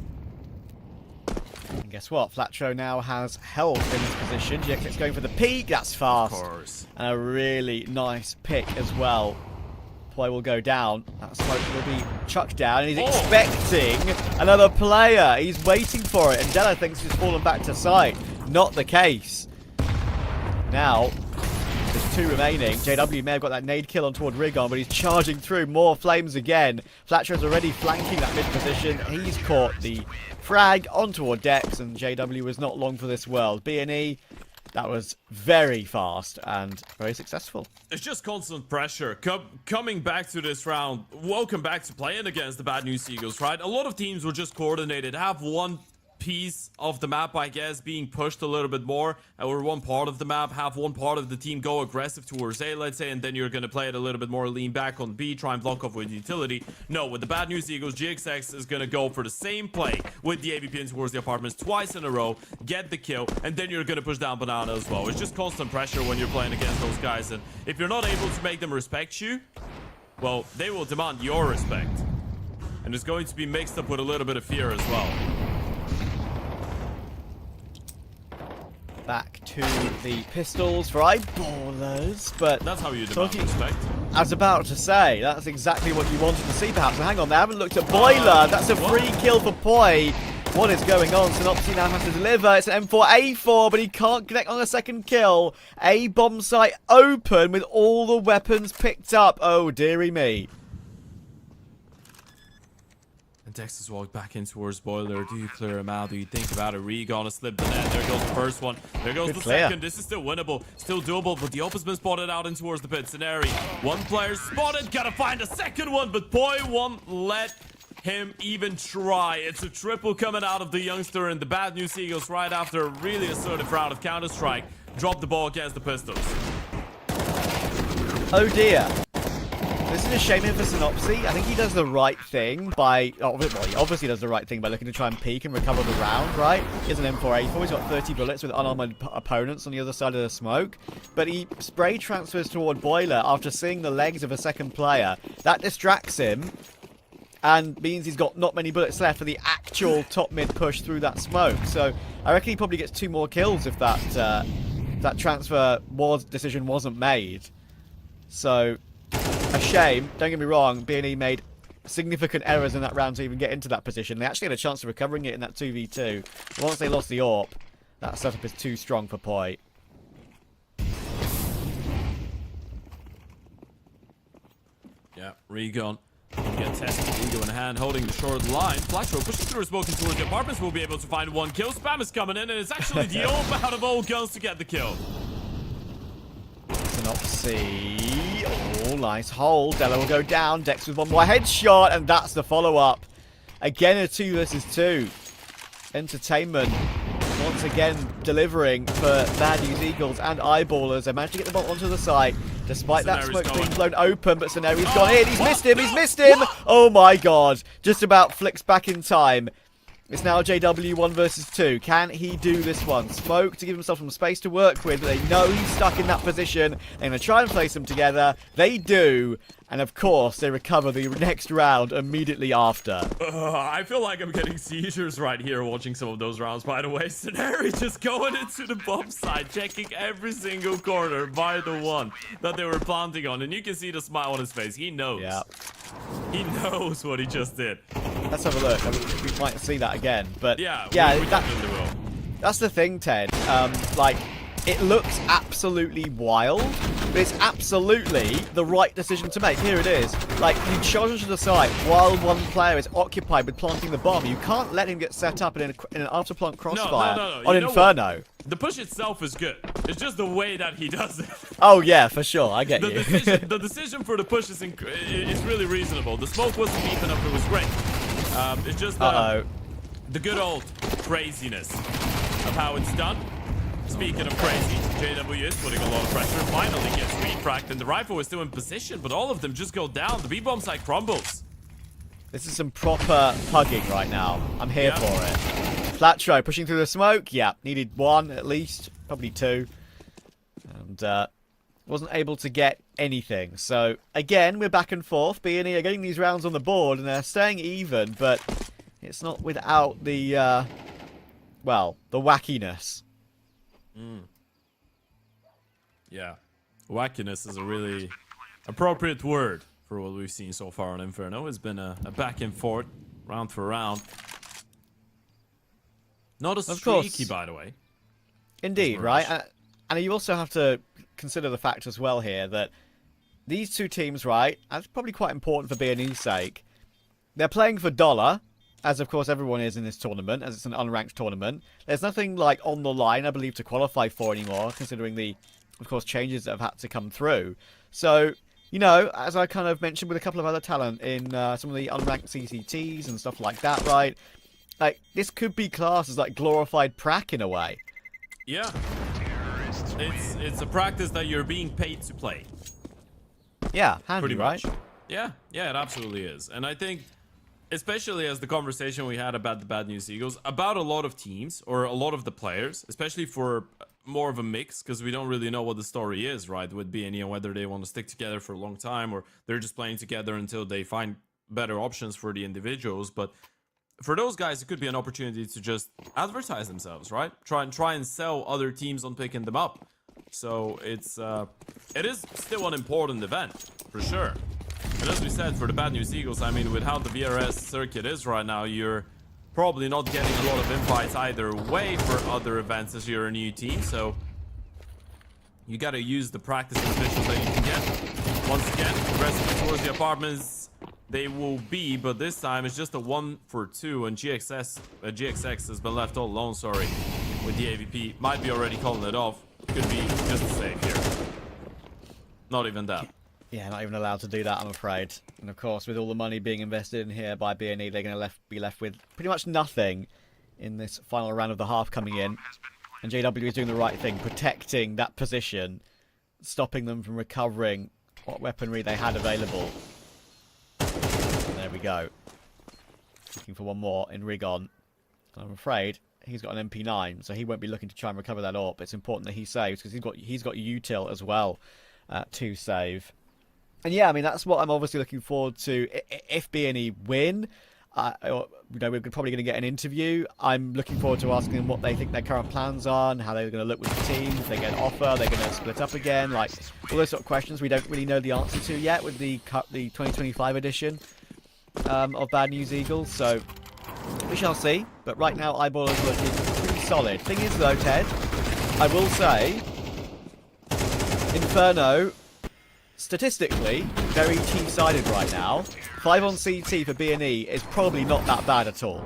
And guess what? Flatcho now has health in his position. GXX going for the peak. That's fast. Of course. And a really nice pick as well. Play will go down. That smoke will be chucked down. And he's expecting another player. He's waiting for it. And Della thinks he's fallen back to sight. Not the case. Now, there's 2 remaining. JW may have got that nade kill on toward Rigon, but he's charging through. More flames again. Flatcher's already flanking that mid position. He's caught the frag on toward Dex, and JW was not long for this world. B&E, that was very fast and very successful. It's just constant pressure. Coming back to this round, welcome back to playing against the Bad News Eagles, right? A lot of teams were just coordinated, have one piece of the map, I guess, being pushed a little bit more, or one part of the map, have one part of the team go aggressive towards A, let's say, and then you're going to play it a little bit more, lean back on B, try and block off with utility. No, with the Bad News Eagles, GXX is going to go for the same play with the AVP in towards the apartments twice in a row, get the kill, and then you're going to push down Banana as well. It's just constant pressure when you're playing against those guys, and if you're not able to make them respect you, well, they will demand your respect. And it's going to be mixed up with a little bit of fear as well. Back to the pistols for Eyeballers, but that's how you demand respect. I was about to say, that's exactly what you wanted to see, perhaps. Hang on, they haven't looked at Boiler. That's a free kill for Poi. What is going on? Synopsy now has to deliver. It's an M4A4, but he can't connect on a second kill. A bomb site open with all the weapons picked up. Oh, dearie me. Dex has walked back in towards Boiler. Do you clear him out? Do you think about it? Re gonna slip the net. There goes the first one. There goes the second. This is still winnable. Still doable, but the Opus been spotted out in towards the pit. Scenario. One player spotted. Gotta find a second one, but Poi won't let him even try. It's a triple coming out of the youngster, and the Bad News Eagles right after a really assertive round of Counter-Strike drop the ball against the Pistols. Oh dear. This is a shame for Synopsy. I think he does the right thing by... well, he obviously does the right thing by looking to try and peek and recover the round, right? He has an M4A4. He's got 30 bullets with unarmored opponents on the other side of the smoke. But he spray transfers toward Boiler after seeing the legs of a second player. That distracts him and means he's got not many bullets left for the actual top mid push through that smoke. So I reckon he probably gets 2 more kills if that transfer decision wasn't made. So... a shame. Don't get me wrong, B&E made significant errors in that round to even get into that position. They actually had a chance of recovering it in that 2v2. Once they lost the AWP, that setup is too strong for Poi. Yeah, Regon. Get tested. Rego in hand, holding the short line. Flatro pushing through, smoking towards the apartments. Will be able to find one kill. Spam is coming in, and it's actually the old out of all guns to get the kill. Synopsy. Oh, nice hold. Della will go down. Dex with one more headshot, and that's the follow-up. Again, a 2 versus 2. Entertainment once again delivering for Bad News Eagles and Eyeballers. They managed to get the ball onto the side, despite that smoke being blown open, but Scenario's gone in. He's missed him. He's missed him. Oh my god. Just about flicks back in time. It's now JW 1 versus 2. Can he do this one? Smoke to give himself some space to work with. They know he's stuck in that position. They're going to try and place them together. They do. And of course, they recover the next round immediately after. I feel like I'm getting seizures right here watching some of those rounds, by the way. Scenario just going into the bomb side, checking every single corner by the one that they were planting on. And you can see the smile on his face. He knows. Yeah. He knows what he just did. Let's have a look. I mean, we might see that again. But yeah, we definitely will. That's the thing, Ted. Like, it looks absolutely wild, but it's absolutely the right decision to make. Here it is. Like, you charge onto the side while one player is occupied with planting the bomb. You can't let him get set up in an after-plant crossfire on Inferno. The push itself is good. It's just the way that he does it. Oh, yeah, for sure. I get you. The decision for the push is really reasonable. The smoke wasn't deep enough. It was great. It's just the good old craziness of how it's done. Speaking of crazy, JW is putting a lot of pressure. Finally gets re-cracked, and the rifle is still in position, but all of them just go down. The B-bomb site crumbles. This is some proper pugging right now. I'm here for it. Flatro pushing through the smoke. Yeah, needed one at least, probably two. And wasn't able to get anything. So, again, we're back and forth. B&E are getting these rounds on the board, and they're staying even, but it's not without the, well, the wackiness. Yeah, wackiness is a really appropriate word for what we've seen so far on Inferno. It's been a back and forth, round for round. Not as streaky, by the way. Indeed, right? And you also have to consider the fact as well here that these two teams, right, and it's probably quite important for B&E's sake, they're playing for dollar, as of course everyone is in this tournament, as it's an unranked tournament. There's nothing like on the line, I believe, to qualify for anymore, considering the, of course, changes that have had to come through. So, you know, as I kind of mentioned with a couple of other talent in some of the unranked CCTs and stuff like that, right? Like, this could be classed as like glorified prac in a way. Yeah. It's a practice that you're being paid to play. Yeah, handy, pretty much. Right? Yeah, it absolutely is. And I think, especially as the conversation we had about the Bad News Eagles, about a lot of teams, or a lot of the players, especially for more of a mix, because we don't really know what the story is, right, with B&E, and whether they want to stick together for a long time, or they're just playing together until they find better options for the individuals. But for those guys, it could be an opportunity to just advertise themselves, right? Try and sell other teams on picking them up. So it is still an important event, for sure. And as we said, for the Bad News Eagles, I mean, with how the VRS circuit is right now, you're probably not getting a lot of invites either way for other events as you're a new team. So you got to use the practice and officials that you can get. Once again, aggressive towards the apartments they will be, but this time it's just a 1 for 2, and GXX has been left all alone, sorry, with the AVP. Might be already calling it off. Could be just a save here. Not even that. Yeah, not even allowed to do that, I'm afraid. And of course, with all the money being invested in here by B&E, they're going to be left with pretty much nothing in this final round of the half coming in. And JW is doing the right thing, protecting that position, stopping them from recovering what weaponry they had available. And there we go. Looking for one more in Rigon. And I'm afraid he's got an MP9, so he won't be looking to try and recover that AWP. It's important that he saves, because he's got util as well to save. And yeah, I mean, that's what I'm obviously looking forward to. If B&E win, you know, we're probably going to get an interview. I'm looking forward to asking them what they think their current plans are and how they're going to look with the team. If they get an offer, they're going to split up again. Like, all those sort of questions we don't really know the answer to yet with the 2025 edition of Bad News Eagles. So we shall see. But right now, Eyeball is looking pretty solid. Thing is, though, Ted, I will say, Inferno statistically, very team-sided right now. 5 on CT for B&E is probably not that bad at all.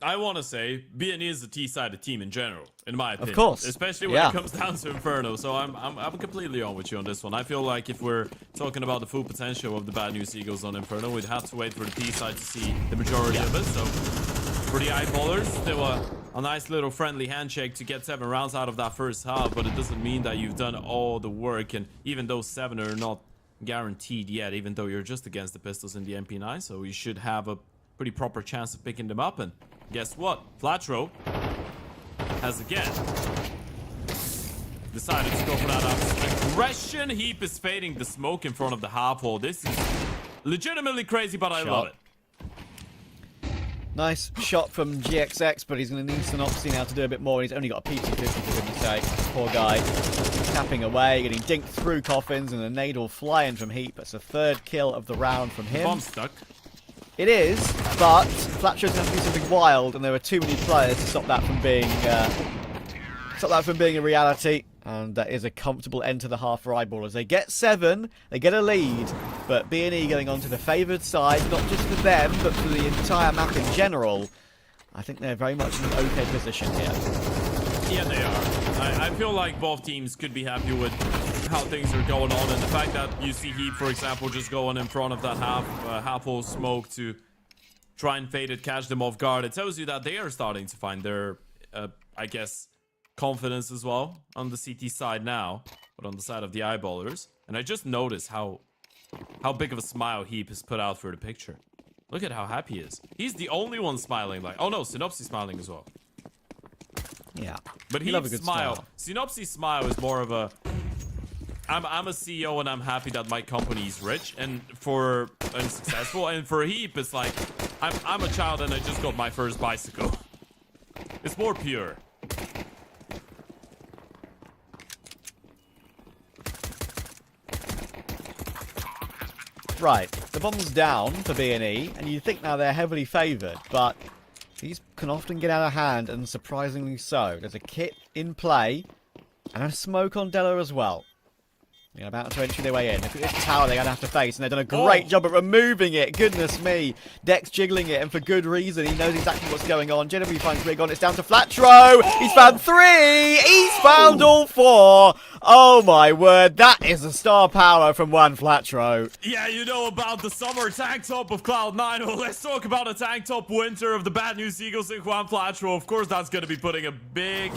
I want to say B&E is a T-sided team in general, in my opinion. Of course. Especially when it comes down to Inferno. So I'm completely on with you on this one. I feel like if we're talking about the full potential of the Bad News Eagles on Inferno, we'd have to wait for the T-side to see the majority of it. So for the eyeballers, still a nice little friendly handshake to get 7 rounds out of that first half, but it doesn't mean that you've done all the work. And even those 7 are not guaranteed yet, even though you're just against the pistols in the MP9, so you should have a pretty proper chance of picking them up. And guess what? Flatro has again decided to go for that aggression. Heap is fading the smoke in front of the half hole. This is legitimately crazy, but I love it. Nice shot from GXX, but he's going to need Synopsy now to do a bit more. He's only got a PT50 for goodness sake. Poor guy. Tapping away, getting dinked through coffins, and a nadal flying from Heap. That's the 3rd kill of the round from him. Bomb stuck. It is, but Flatcher's going to have to do something wild, and there are too many players to stop that from being a reality. And that is a comfortable end to the half for Eyeballers. They get 7, they get a lead, but B&E going on to the favoured side, not just for them, but for the entire map in general. I think they're very much in an okay position here. Yeah, they are. I feel like both teams could be happy with how things are going on, and the fact that you see Heap, for example, just going in front of that half full smoke to try and fade it, catch them off guard. It tells you that they are starting to find their, I guess, confidence as well on the CT side now, but on the side of the eyeballers. And I just noticed how big of a smile Heap has put out for the picture. Look at how happy he is. He's the only one smiling. Like, oh no, Synopsy's smiling as well. Yeah, but Heap's smile. Synopsy's smile is more of a I'm a CEO and I'm happy that my company is rich and successful. And for Heap, it's like I'm a child and I just got my first bicycle. It's more pure. Right, the bomb's down for B&E, and you think now they're heavily favoured, but these can often get out of hand, and surprisingly so. There's a kit in play, and a smoke on Della as well. They're about to entry their way in. Look at this tower they're going to have to face, and they've done a great job at removing it. Goodness me. Dex jiggling it, and for good reason. He knows exactly what's going on. Genevieve finds Rig on. It's down to Flatro. He's found 3. He's found all 4. Oh, my word. That is a star power from one Flatro. Yeah, you know about the summer tank top of Cloud9. Well, let's talk about a tank top winter of the Bad News Eagles and Juan Flatro. Of course, that's going to be putting a big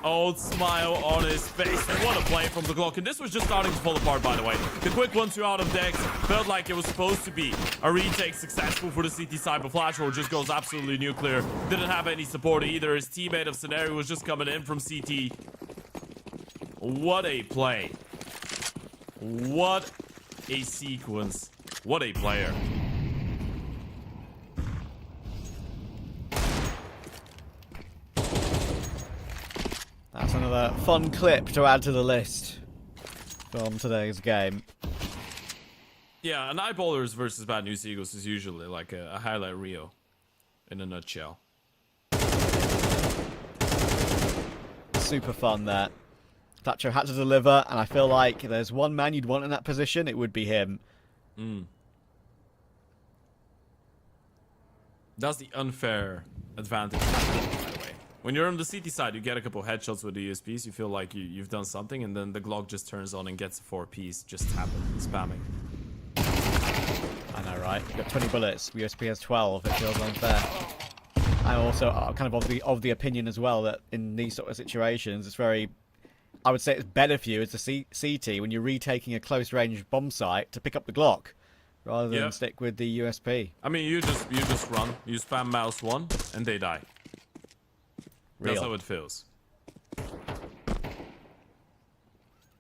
old smile on his face. And what a play from the Glock. And this was just starting to fall apart, by the way. The quick 1-2 out of Dex felt like it was supposed to be a retake successful for the CT side, but Flatro just goes absolutely nuclear. Didn't have any support either. His teammate of Scenario was just coming in from CT. What a play. What a sequence. What a player. That's another fun clip to add to the list from today's game. Yeah, an Eyeballers versus Bad News Eagles is usually like a highlight reel in a nutshell. Super fun there. Thatcher had to deliver, and I feel like if there's one man you'd want in that position, it would be him. That's the unfair advantage, by the way. When you're on the CT side, you get a couple headshots with the USPs, you feel like you've done something, and then the Glock just turns on and gets a 4-piece, just tapping, spamming. I know, right? You've got 20 bullets, USP has 12, it feels unfair. I'm also kind of the opinion as well that in these sort of situations, it's very... I would say it's better for you as a CT when you're retaking a close-range bomb site to pick up the Glock, rather than stick with the USP. I mean, you just run, you spam mouse 1, and they die. That's how it feels.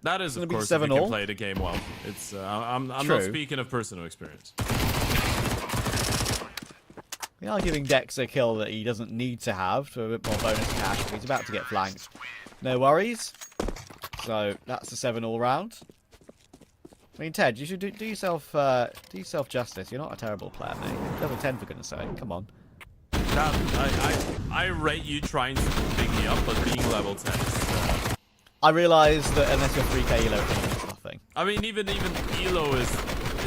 That is, of course, if you can play the game well. It's I'm not speaking of personal experience. We are giving Dex a kill that he doesn't need to have for a bit more bonus cash, but he's about to get flanked. No worries. So that's a 7-all round. I mean, Ted, you should do yourself justice. You're not a terrible player, mate. Level 10 for goodness sake. Come on. I rate you trying to pick me up, but being level 10 is... I realise that unless you're 3k, you don't think it's nothing. kidding. I mean, even Elo is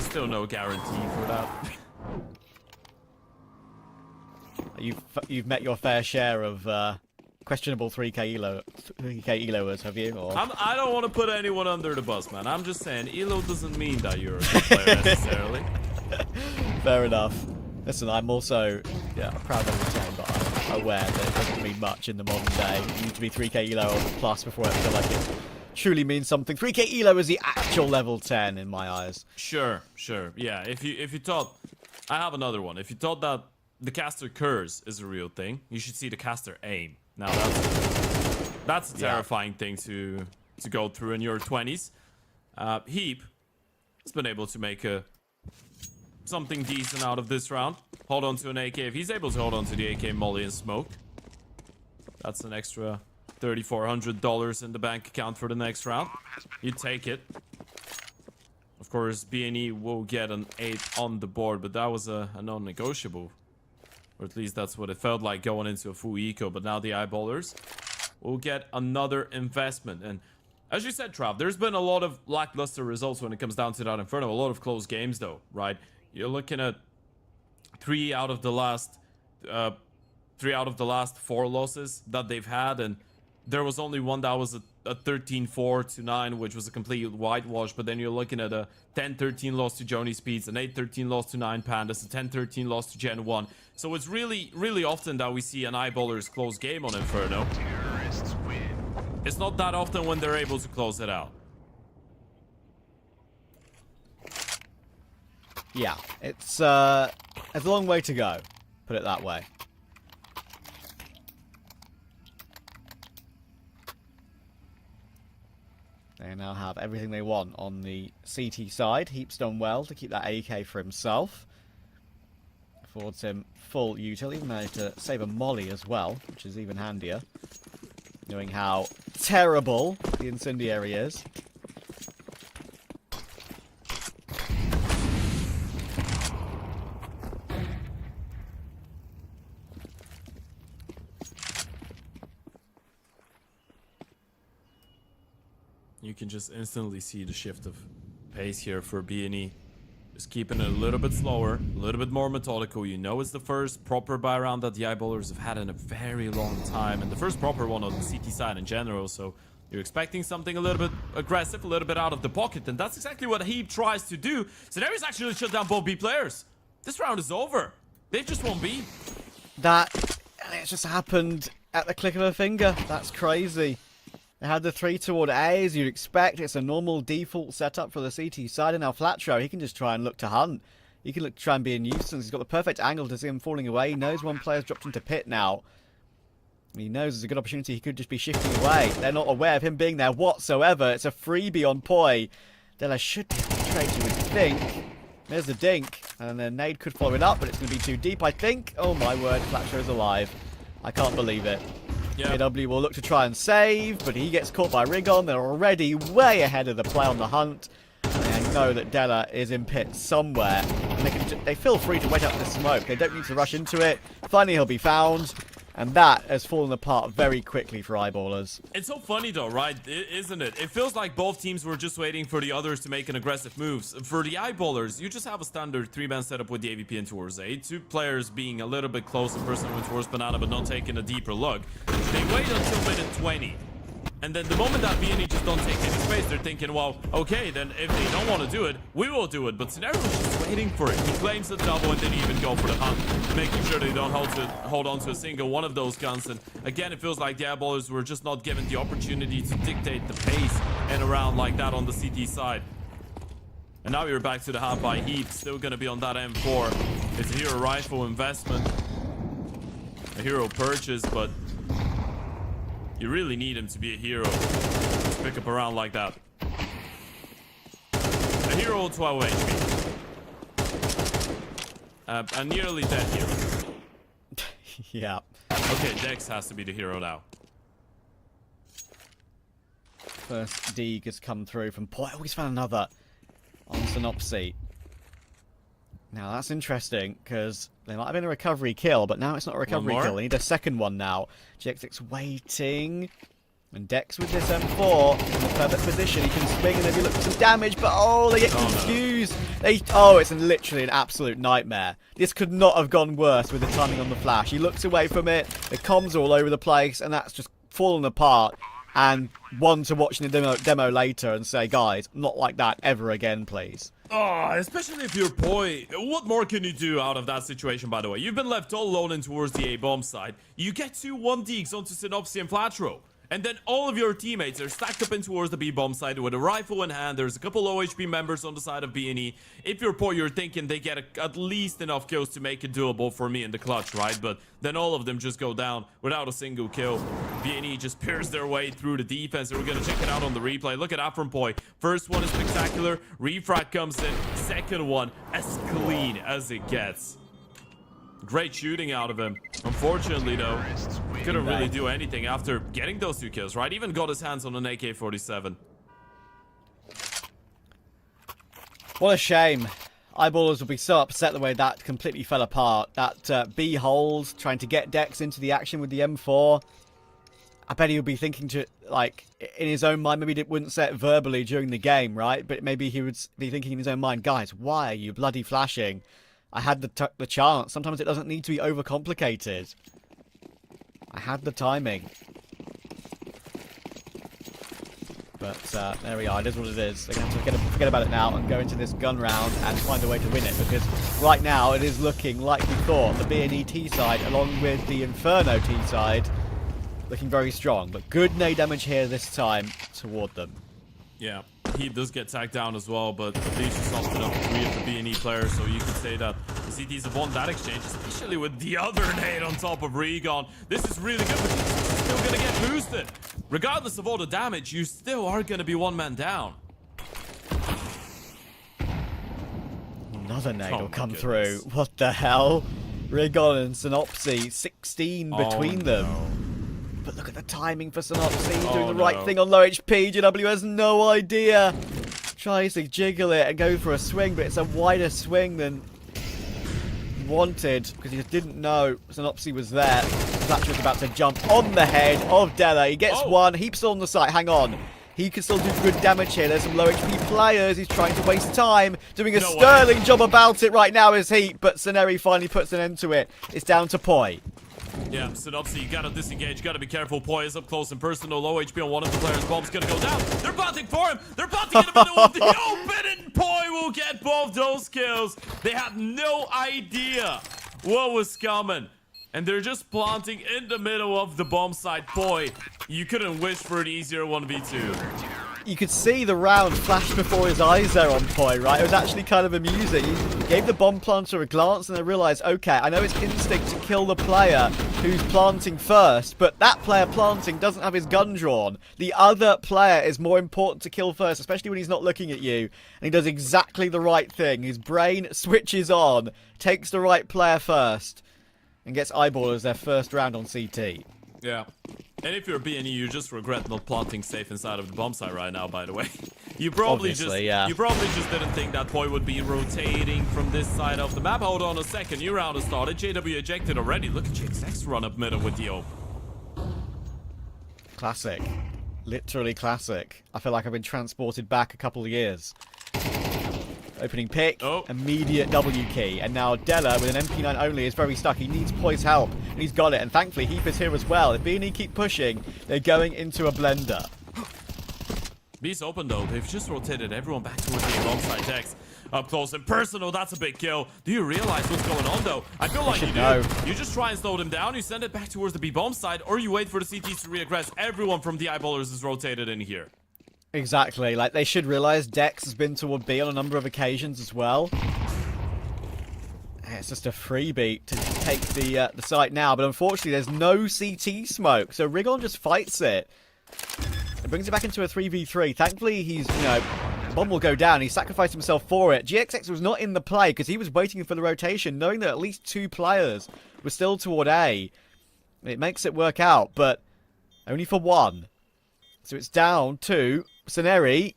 still no guarantee for that. You've met your fair share of questionable 3K Eloers, have you? Or... I don't want to put anyone under the bus, man. I'm just saying, Elo doesn't mean that you're a good player necessarily. Fair enough. Listen, I'm also proud of the team, but I'm aware that it doesn't mean much in the modern day. You need to be 3K Elo plus before I feel like it truly means something. 3K Elo is the actual level 10 in my eyes. Sure. Yeah, if you thought... I have another one. If you thought that the caster curse is a real thing, you should see the caster aim. Now, that's a terrifying thing to go through in your 20s. Heap has been able to make something decent out of this round. Hold on to an AK. If he's able to hold on to the AK molly and smoke, that's an extra $3,400 in the bank account for the next round. You take it. Of course, B&E will get an 8 on the board, but that was a non-negotiable. Or at least that's what it felt like going into a full eco. But now the eyeballers will get another investment. And as you said, Trav, there's been a lot of lackluster results when it comes down to that Inferno. A lot of close games, though, right? You're looking at 3 out of the last 4 losses that they've had, and there was only one that was a 13-4 to 9, which was a complete whitewash. But then you're looking at a 10-13 loss to Joni Speeds, an 8-13 loss to 9 Pandas, a 10-13 loss to Gen 1. So it's really, really often that we see an eyeballer's close game on Inferno. It's not that often when they're able to close it out. Yeah, it's a long way to go, put it that way. They now have everything they want on the CT side. Heap's done well to keep that AK for himself. Affords him full util. Even managed to save a molly as well, which is even handier. Knowing how terrible the incendiary is. You can just instantly see the shift of pace here for B&E. Just keeping it a little bit slower, a little bit more methodical. You know it's the first proper buy round that the eyeballers have had in a very long time. And the first proper one on the CT side in general. So you're expecting something a little bit aggressive, a little bit out of the pocket. And that's exactly what Heap tries to do. So there he's actually shut down both B players. This round is over. They've just won B. It just happened at the click of a finger. That's crazy. They had the 3 toward A, as you'd expect. It's a normal default setup for the CT side. And now Flatro, he can just try and look to hunt. He can look to try and be a nuisance. He's got the perfect angle to see him falling away. He knows one player's dropped into pit now. He knows there's a good opportunity. He could just be shifting away. They're not aware of him being there whatsoever. It's a freebie on Poi. Della should be able to trade, you would think. There's the dink. And then Nade could follow it up, but it's going to be too deep, I think. Oh my word, Flatro is alive. I can't believe it. Yeah. AW will look to try and save, but he gets caught by Rigon. They're already way ahead of the play on the hunt. And they know that Della is in pit somewhere. And they feel free to wait out the smoke. They don't need to rush into it. Finally, he'll be found. And that has fallen apart very quickly for eyeballers. It's so funny though, right? Isn't it? It feels like both teams were just waiting for the others to make an aggressive moves. For the eyeballers, you just have a standard 3-man setup with the AVP in towards A. 2 players being a little bit close and person went towards Banana but not taking a deeper look. They wait until minute 20. And then the moment that B&E just don't take any space, they're thinking, well, okay, then if they don't want to do it, we will do it. But Scenario is just waiting for it. He claims a double and didn't even go for the hunt, making sure they don't hold on to a single one of those guns. And again, it feels like the eyeballers were just not given the opportunity to dictate the pace and around like that on the CT side. And now we're back to the half by Heap, still going to be on that M4. It's a hero rifle investment, a hero purchase, but you really need him to be a hero to pick up a round like that. A hero 12 HP. A nearly dead hero. Yeah. Okay, Dex has to be the hero now. First Deeg has come through from Poi. Oh, he's found another on Synopsy. Now that's interesting because there might have been a recovery kill, but now it's not a recovery kill. They need a second one now. GX6 waiting. And Dex with this M4 in the perfect position. He can swing and maybe look for some damage, but oh, they get confused. It's literally an absolute nightmare. This could not have gone worse with the timing on the flash. He looks away from it, the comms are all over the place, and that's just fallen apart. And one to watching the demo later and say, guys, not like that ever again, please. Oh, especially if you're Poi. What more can you do out of that situation, by the way? You've been left all alone in towards the A-bomb side. You get 2 1-deeks onto Synopsy and Flatro. And then all of your teammates are stacked up in towards the B-bomb side with a rifle in hand. There's a couple low HP members on the side of B&E. If you're Poi, you're thinking they get at least enough kills to make it doable for me in the clutch, right? But then all of them just go down without a single kill. B&E just pierce their way through the defense. And we're going to check it out on the replay. Look at that from Poi. First one is spectacular. Refrag comes in. Second one, as clean as it gets. Great shooting out of him. Unfortunately, though, couldn't really do anything after getting those 2 kills, right? Even got his hands on an AK-47. What a shame. Eyeballers will be so upset the way that completely fell apart. That B holes trying to get Dex into the action with the M4. I bet he would be thinking to, like, in his own mind, maybe he wouldn't say it verbally during the game, right? But maybe he would be thinking in his own mind, guys, why are you bloody flashing? I had the chance. Sometimes it doesn't need to be overcomplicated. I had the timing. But there we are. It is what it is. They're going to have to forget about it now and go into this gun round and find a way to win it. Because right now it is looking like we thought. The B&E T side along with the Inferno T side looking very strong. But good nade damage here this time toward them. Yeah, he does get tagged down as well, but at least he softened up 3 of the B&E players, so you could say that the CTs have won that exchange, especially with the other nade on top of Regon. This is really good, but he's still going to get boosted. Regardless of all the damage, you still are going to be 1 man down. Another nade will come through. What the hell? Regon and Synopsy, 16 between them. But look at the timing for Synopsy, doing the right thing on low HP. GW has no idea. Tries to jiggle it and go for a swing, but it's a wider swing than wanted because he just didn't know Synopsy was there. Flatcher was about to jump on the head of Della. He gets one. Heap's on the site. Hang on. He can still do good damage here. There's some low HP players. He's trying to waste time. Doing a sterling job about it right now is Heap, but Saneri finally puts an end to it. It's down to Poi. Yeah, Synopsy, you gotta disengage, gotta be careful. Poi is up close and personal, low HP on one of the players. Bomb's gonna go down. They're planting for him. They're planting in the middle of the open, and Poi will get both those kills. They had no idea what was coming. And they're just planting in the middle of the bomb site. Poi, you couldn't wish for an easier 1v2. You could see the round flash before his eyes there on Poi, right? It was actually kind of amusing. He gave the bomb planter a glance and then realised, okay, I know it's instinct to kill the player who's planting first, but that player planting doesn't have his gun drawn. The other player is more important to kill first, especially when he's not looking at you. And he does exactly the right thing. His brain switches on, takes the right player first, and gets eyeballers their first round on CT. Yeah. And if you're B&E, you just regret not planting safe inside of the bomb site right now, by the way. You probably just didn't think that Poi would be rotating from this side of the map. Hold on a second. New round has started. JW ejected already. Look at JXX run up middle with the open. Classic. Literally classic. I feel like I've been transported back a couple of years. Opening pick, immediate W key, and now Della with an MP9 only is very stuck. He needs Poi's help, and he's got it, and thankfully Heap is here as well. If B&E keep pushing, they're going into a blender. B's open though, they've just rotated everyone back towards the alongside Dex. Up close and personal, that's a big kill. Do you realize what's going on though? I feel like you do. You just try and slow them down, you send it back towards the B-bomb side, or you wait for the CTs to reaggress. Everyone from the eyeballers is rotated in here. Exactly, like they should realize Dex has been toward B on a number of occasions as well. It's just a freebie to take the site now, but unfortunately there's no CT smoke, so Rigon just fights it. It brings it back into a 3v3. Thankfully he's, bomb will go down. He sacrificed himself for it. GXX was not in the play because he was waiting for the rotation, knowing that at least 2 players were still toward A. It makes it work out, but only for 1. So it's down to Saneri,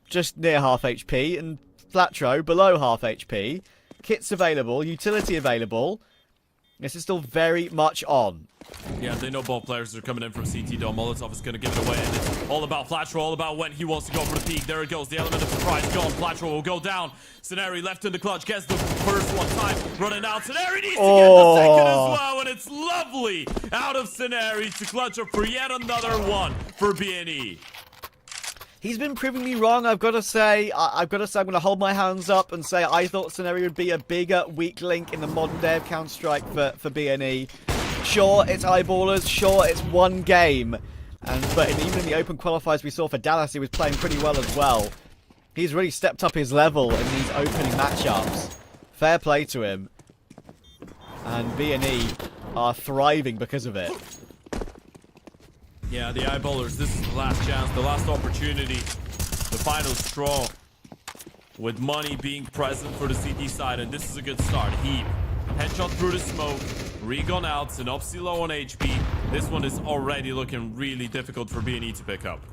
just near half HP, and Flatro below half HP. Kits available, utility available. This is still very much on. Yeah, they know both players are coming in from CT though. Molotov is going to give it away, and it's all about Flatro, all about when he wants to go for the peak. There it goes, the element of surprise gone. Flatro will go down. Scenari left in the clutch, gets the first one time, running out. Scenari needs to get the second as well, and it's lovely out of Scenari to clutch up for yet another one for BNE. He's been proving me wrong, I've got to say. I'm going to hold my hands up and say I thought Scenario would be a bigger weak link in the modern day of Counter-Strike for BNE. Sure, it's eyeballers. Sure, it's one game. But even in the open qualifiers we saw for Dallas, he was playing pretty well as well. He's really stepped up his level in these opening matchups. Fair play to him. And BNE are thriving because of it. Yeah, the eyeballers, this is the last chance, the last opportunity, the final straw. With money being present for the CT side, and this is a good start. Heap, headshot through the smoke, Recon out, Synopsy low on HP. This one is already looking really difficult for BNE to pick up.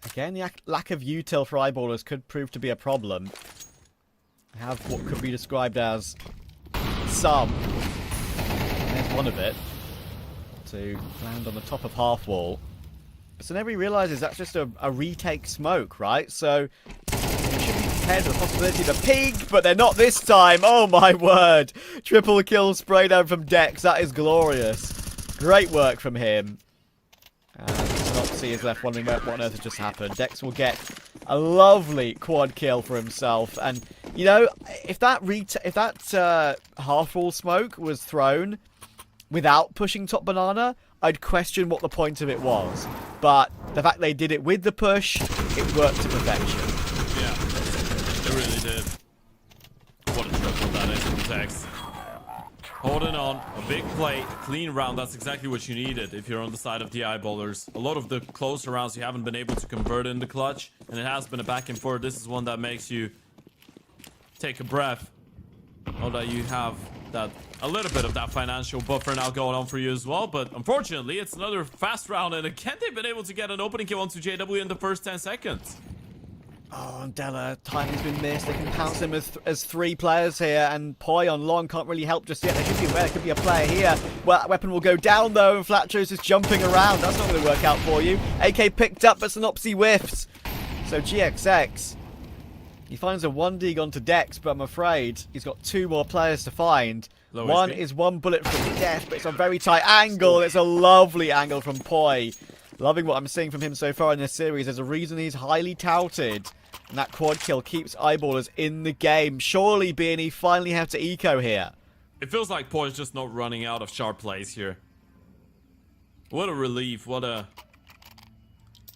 Again, the lack of util for eyeballers could prove to be a problem. Have what could be described as some. There's one of it. To land on the top of half wall. So nobody realizes that's just a retake smoke, right? So they should be prepared for the possibility of a peak, but they're not this time. Oh my word. Triple kill spray down from Dex. That is glorious. Great work from him. And Synopsy is left wondering what on earth has just happened. Dex will get a lovely quad kill for himself. And, you know, if that half wall smoke was thrown without pushing top banana, I'd question what the point of it was. But the fact they did it with the push, it worked to perfection. Yeah, it really did. What a triple that is from Dex. Holding on, a big play, a clean round, that's exactly what you needed if you're on the side of the eyeballers. A lot of the closer rounds you haven't been able to convert in the clutch, and it has been a back and forth. This is one that makes you take a breath. Know that you have that a little bit of that financial buffer now going on for you as well, but unfortunately it's another fast round, and again they've been able to get an opening kill onto JW in the first 10 seconds. Oh, and Della, timing's been missed. They can pounce him as three players here, and Poi on long can't really help just yet. There should be there could be a player here. Well, that weapon will go down though, and Flatcho's just jumping around. That's not going to work out for you. AK picked up, but Synopsy whiffs. So GXX, he finds a 1D onto Dex, but I'm afraid he's got two more players to find. Low One HP. is one bullet from death, but it's a very tight angle. It's a lovely angle from Poi. Loving what I'm seeing from him so far in this series. There's a reason he's highly touted. And that quad kill keeps eyeballers in the game. Surely BNE finally have to eco here. It feels like Poi is just not running out of sharp plays here. What a relief. What a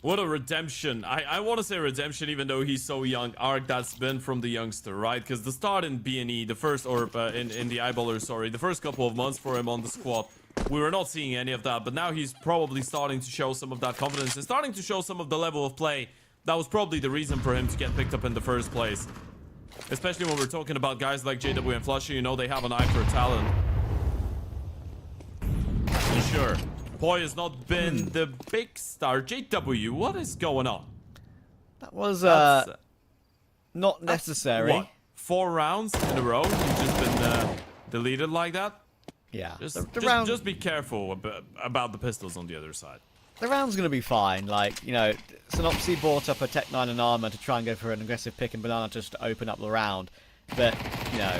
redemption. I want to say redemption even though he's so young. Arc that's been from the youngster, right? Because the start in BNE, the first, or in the eyeballers, sorry, the first couple of months for him on the squad, we were not seeing any of that. But now he's probably starting to show some of that confidence and starting to show some of the level of play. That was probably the reason for him to get picked up in the first place. Especially when we're talking about guys like JW and Flusher, you know they have an eye for talent. And sure, Poi has not been the big star. JW, what is going on? That was not necessary. What? 4 rounds in a row? You've just been deleted like that? Yeah. Just be careful about the pistols on the other side. The round's going to be fine. Like, you know, Synopsy bought up a Tech 9 and armor to try and go for an aggressive pick and banana just to open up the round. But, you know,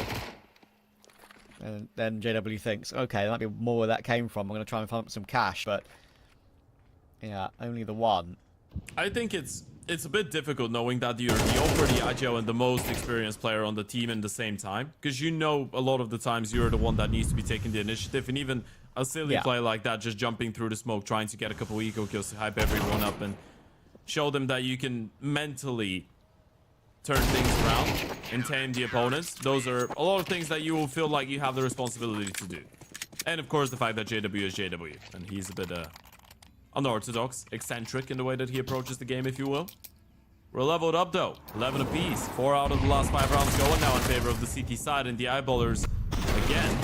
and then JW thinks, okay, there might be more where that came from. I'm going to try and find some cash. But, yeah, only the one. I think it's a bit difficult knowing that you're the OPER, the IGO, and the most experienced player on the team in the same time. Because you know a lot of the times you're the one that needs to be taking the initiative. And even a silly play like that, just jumping through the smoke, trying to get a couple eco kills to hype everyone up and show them that you can mentally turn things around and tame the opponents. Those are a lot of things that you will feel like you have the responsibility to do. And of course, the fact that JW is JW. And he's a bit unorthodox, eccentric in the way that he approaches the game, if you will. We're leveled up though, 11 apiece. 4 out of the last 5 rounds going now in favor of the CT side, and the eyeballers again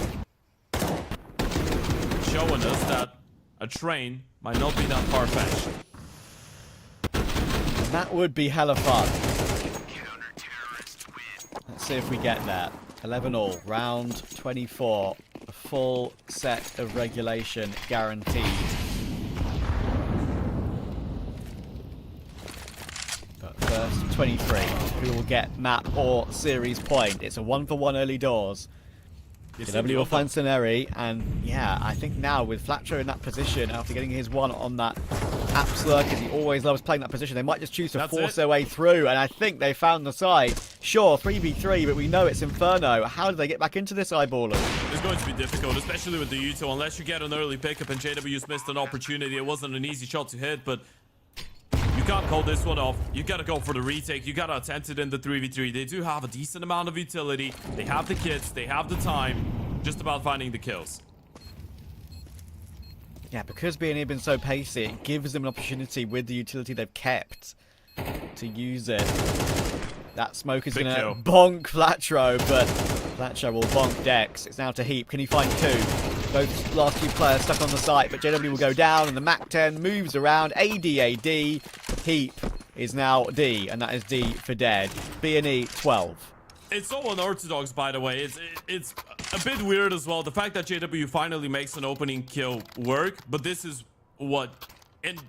showing us that a train might not be that far-fetched. And that would be hella fun. Let's Let's see if we get there. 11 all, round 24. A full set of regulation guaranteed. But first, 23. Who will get map or series point? It's a 1-for-1 early doors. JW will find Scenery, and yeah, I think now with Flatcho in that position, after getting his one on that Absol, because he always loves playing that position, they might just choose to force their way through, and I think they found the side. Sure, 3v3, but we know it's Inferno. How do they get back into this, Eyeballer? It's going to be difficult, especially with the Yuto, unless you get an early pickup, and JW's missed an opportunity. It wasn't an easy shot to hit, but you can't call this one off. You gotta go for the retake. You gotta attempt it in the 3v3. They do have a decent amount of utility. They have the kits. They have the time. Just about finding the kills. Yeah, because B&E have been so pacey, it gives them an opportunity with the utility they've kept to use it. That smoke is going to bonk Flatro, but Flatro will bonk Dex. It's now to Heap. Can he find two? Both last two players stuck on the site, but JW will go down, and the MAC-10 moves around. AD. Heap is now D, and that is D for dead. B&E 12. It's so unorthodox, by the way. It's a bit weird as well. The fact that JW finally makes an opening kill work, but this is what, in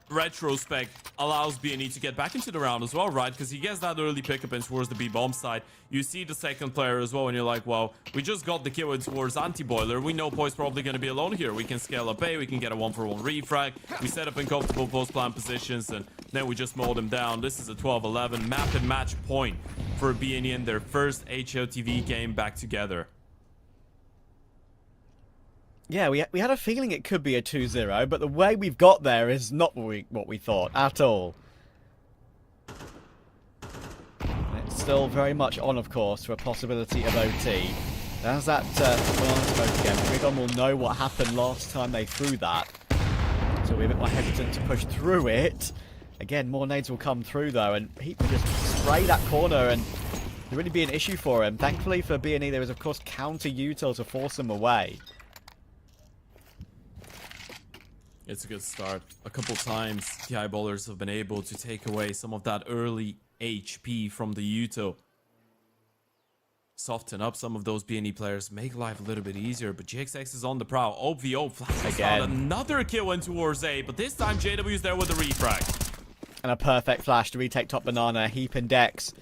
retrospect, allows B&E to get back into the round as well, right? Because he gets that early pickup in towards the B-bomb side. You see the second player as well, and you're like, well, we just got the kill in towards anti-boiler. We know Poi's probably going to be alone here. We can scale up A, we can get a 1-for-1 refrag. We set up in comfortable post-plant positions, and then we just mold him down. This is a 12-11 map and match point for B&E in their first HOTV game back together. Yeah, we had a feeling it could be a 2-0, but the way we've got there is not what we thought at all. And it's still very much on, of course, for a possibility of OT. There's that banana smoke again. Rigon will know what happened last time they threw that, so we're a bit more hesitant to push through it. Again, more nades will come through, though, and he can just spray that corner, and it'll really be an issue for him. Thankfully for B&E, there was, of course, counter-util to force them away. It's a good start. A couple times the Eyeballers have been able to take away some of that early HP from the Yuto. Soften up some of those B&E players, make life a little bit easier, but GXX is on the prowl. OVO flashes out another kill in towards A, but this time JW's there with the refrag. And a perfect flash to retake top banana. Heap and Dex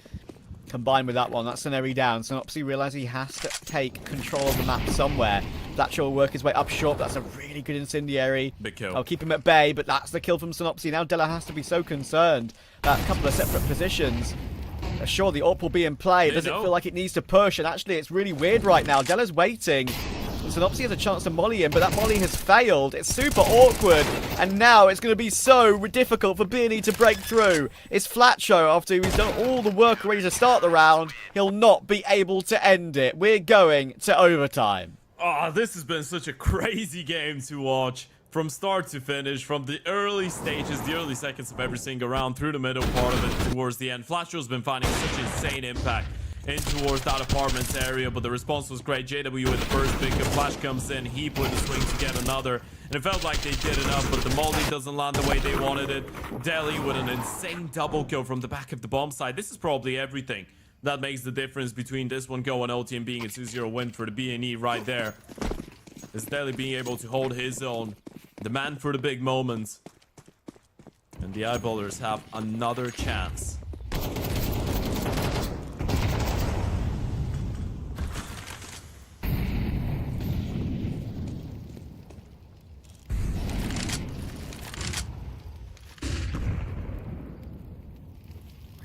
combined with that one. That's Scenery down. Synopsy realizes he has to take control of the map somewhere. Flatcho will work his way up short. That's a really good incendiary. Big kill. I'll keep him at bay, but that's the kill from Synopsy. Now Della has to be so concerned about a couple of separate positions. Sure, the AWP will be in play. Does it feel like it needs to push? And actually, it's really weird right now. Della's waiting. Synopsy has a chance to molly him, but that molly has failed. It's super awkward, and now it's going to be so difficult for B&E to break through. It's Flatcho, after he's done all the work already to start the round. He'll not be able to end it. We're going to overtime. Oh, this has been such a crazy game to watch. From start to finish, from the early stages, the early seconds of every single round, through the middle part of it towards the end. Flatcho's been finding such insane impact in towards that apartments area, but the response was great. JW with the first pickup, Flash comes in, Heap with the swing to get another, and it felt like they did enough, but the molly doesn't land the way they wanted it. Deli with an insane double kill from the back of the bomb side. This is probably everything that makes the difference between this one going OT and being a 2-0 win for the B&E right there. Is Deli being able to hold his own, the man for the big moments, and the Eyeballers have another chance.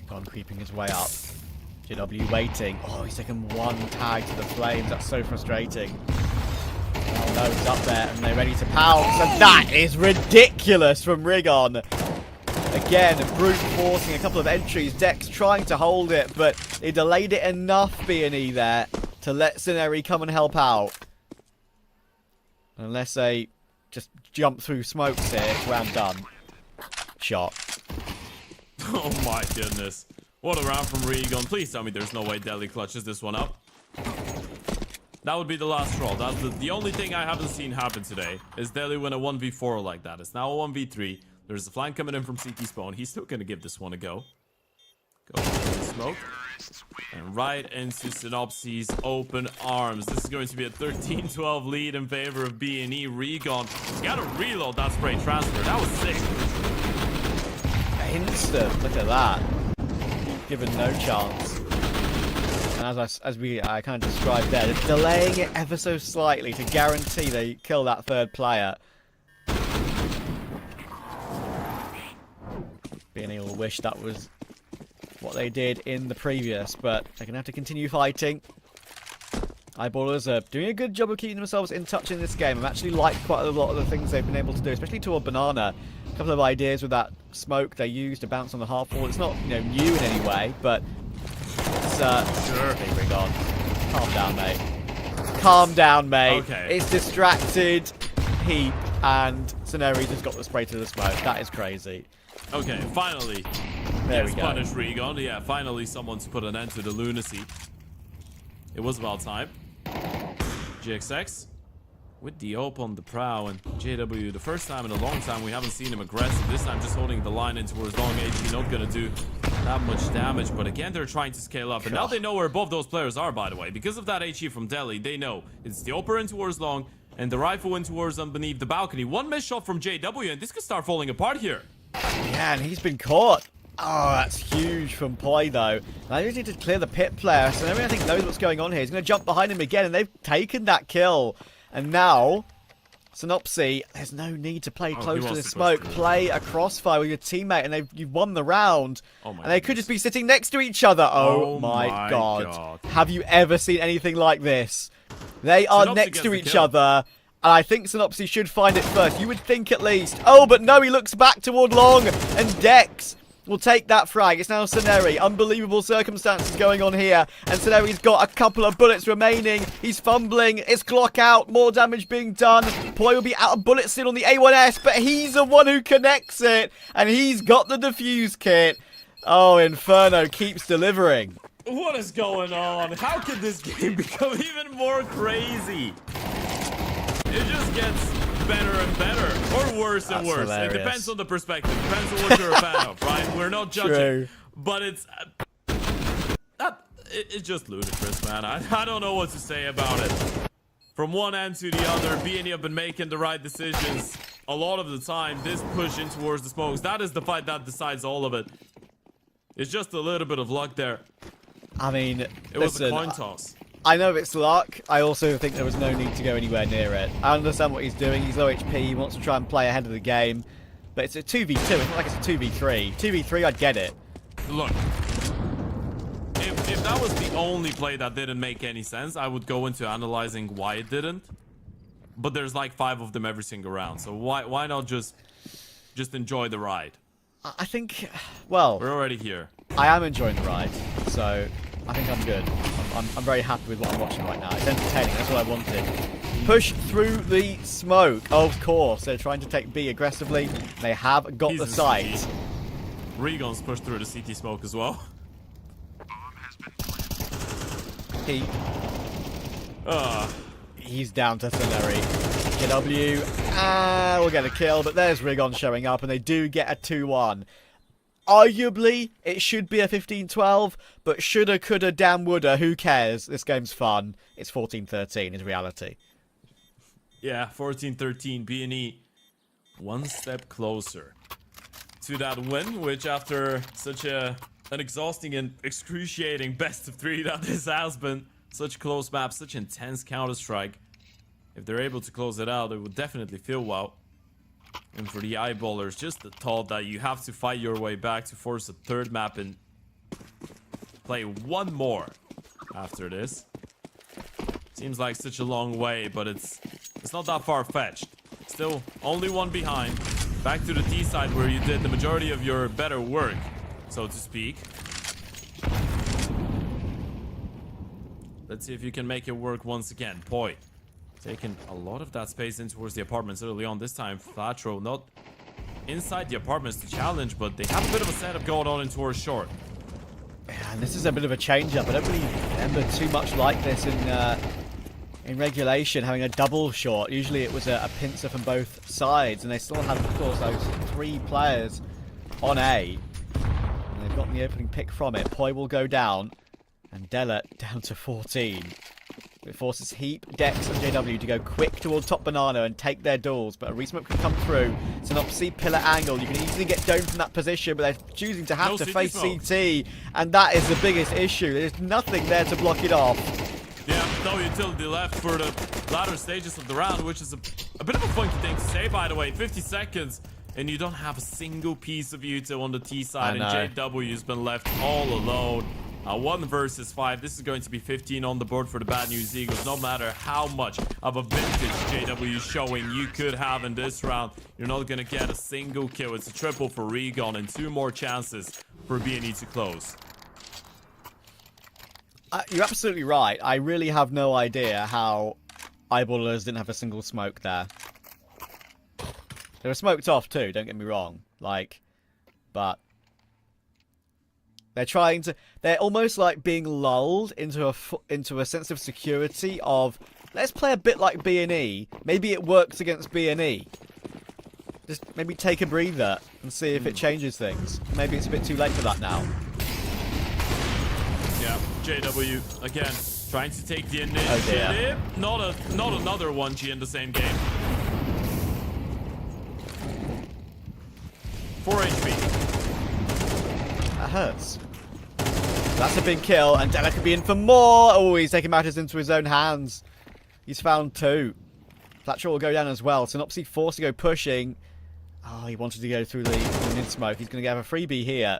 Gone creeping his way up. JW waiting. Oh, he's taken one tag to the flames. That's so frustrating. Oh no, he's up there and they're ready to pounce. And that is ridiculous from Rigon. Again, brute forcing a couple of entries. Dex trying to hold it, but they delayed it enough, B&E there, to let Scenery come and help out. Unless they just jump through smokes here, round done. Shot. Oh my goodness. What a round from Rigon. Please tell me there's no way Deli clutches this one up. That would be the last roll. That's the only thing I haven't seen happen today, is Deli win a 1v4 like that. It's now a 1v3. There's a flank coming in from CT spawn. He's still going to give this one a go. Go for the smoke. And right into Synopsys' open arms. This is going to be a 13-12 lead in favor of B&E. Regon gotta reload that spray transfer. That was sick. Instant. Look at that. Given no chance. And as we kind of described there, they're delaying it ever so slightly to guarantee they kill that third player. B&E will wish that was what they did in the previous, but they're going to have to continue fighting. Eyeballers are doing a good job of keeping themselves in touch in this game. I've actually liked quite a lot of the things they've been able to do, especially toward Banana. A couple of ideas with that smoke they used to bounce on the half wall. It's not, new in any way, but it's sure. Bring on. Calm down, mate. Calm down, mate. Okay. It's distracted Heap, and Ceneri just got the spray to the smoke. That is crazy. Okay, finally. There we go. Punish Regon. Yeah, finally someone's put an end to the lunacy. It was about time. GXX with the ope on the prow, and JW, the first time in a long time we haven't seen him aggressive. This time just holding the line in towards long HP, not gonna do that much damage, but again they're trying to scale up, and now they know where both those players are, by the way. Because of that HE from Delhi, they know it's the oper in towards long and the rifle in towards underneath the balcony. One missed shot from JW and this could start falling apart here. Yeah, and he's been caught. Oh, that's huge from Poi, though. Now, they just need to clear the pit player, so everyone, I think, knows what's going on here. He's going to jump behind him again, and they've taken that kill. And now, Synopsy, there's no need to play close to the smoke. Play a crossfire with your teammate, and you've won the round. Oh my and they could just be sitting next to each other. Oh my god. Have you ever seen anything like this? They are next to each other. And I think Synopsy should find it first. You would think at least. Oh, but no, he looks back toward long. And Dex will take that frag. It's now Ceneri. Unbelievable circumstances going on here. And Ceneri's got a couple of bullets remaining. He's fumbling. It's clock out. More damage being done. Poi will be out of bullets still on the A1S, but he's the one who connects it. And he's got the defuse kit. Oh, Inferno keeps delivering. What is going on? How could this game become even more crazy? It just gets better and better, or worse and worse. Hilarious. It depends on the perspective. It depends on what you're a fan of, right? We're not judging, True. but it's just ludicrous, man. I don't know what to say about it. From one end to the other, B&E have been making the right decisions a lot of the time. This push in towards the smokes, that is the fight that decides all of it. It's just a little bit of luck there. I mean, it was a coin toss. I know it's luck. I also think there was no need to go anywhere near it. I understand what he's doing. He's low HP. He wants to try and play ahead of the game. But it's a 2v2. It's not like it's a 2v3. 2v3, I'd get it. Look, if that was the only play that didn't make any sense, I would go into analyzing why it didn't. But there's like 5 of them every single round. So why not just enjoy the ride? I think, well, we're already here. I am enjoying the ride. So I think I'm good. I'm very happy with what I'm watching right now. It's entertaining. That's what I wanted. Push through the smoke. Of course, they're trying to take B aggressively. They have got the site. Regon's pushed through the CT smoke as well. He's down to Ceneri. KW will get a kill, but there's Regon showing up, and they do get a 2-1. Arguably, it should be a 15-12, but shoulda, coulda, damn woulda, who cares? This game's fun. It's 14-13 in reality. Yeah, 14-13, B&E one step closer to that win, which after such an exhausting and excruciating best of 3 that this has been, such close maps, such intense Counter-Strike, if they're able to close it out, it would definitely feel wow. And for the eyeballers, just the thought that you have to fight your way back to force a 3rd map and play 1 more after this. Seems like such a long way, but it's not that far-fetched. Still, only 1 behind. Back to the T side where you did the majority of your better work, so to speak. Let's see if you can make it work once again. Poi taking a lot of that space in towards the apartments early on. This time, Flatro not inside the apartments to challenge, but they have a bit of a setup going on in towards short. Yeah, and this is a bit of a change-up. I don't really remember too much like this in regulation, having a double short. Usually it was a pincer from both sides, and they still have, of course, those 3 players on A. And they've gotten the opening pick from it. Poi will go down, and Della down to 14. It forces Heap, Dex, and JW to go quick towards top banana and take their duels, but a resmoke can come through. It's an Synopsy pillar angle. You can easily get domed from that position, but they're choosing to have to face CT, and that is the biggest issue. There's nothing there to block it off. Yeah, no utility left for the latter stages of the round, which is a bit of a funky thing to say, by the way. 50 seconds, and you don't have a single piece of util on the T side, and JW's been left all alone. 1 versus 5. This is going to be 15 on the board for the Bad News Eagles. No matter how much of a vintage JW showing you could have in this round, you're not going to get a single kill. It's a triple for Regon and 2 more chances for B&E to close. You're absolutely right. I really have no idea how Eyeballers didn't have a single smoke there. They were smoked off too, don't get me wrong. But they're almost like being lulled into a sense of security of, let's play a bit like B&E. Maybe it works against B&E. Just maybe take a breather and see if it changes things. Maybe it's a bit too late for that now. Yeah, JW again trying to take the initiative. Not another 1G in the same game. 4 HP. That hurts. That's a big kill, and Della could be in for more. Oh, he's taking matters into his own hands. He's found 2. Flatshot will go down as well. Synopsy forced to go pushing. Oh, he wanted to go through the mid-smoke. He's going to have a freebie here.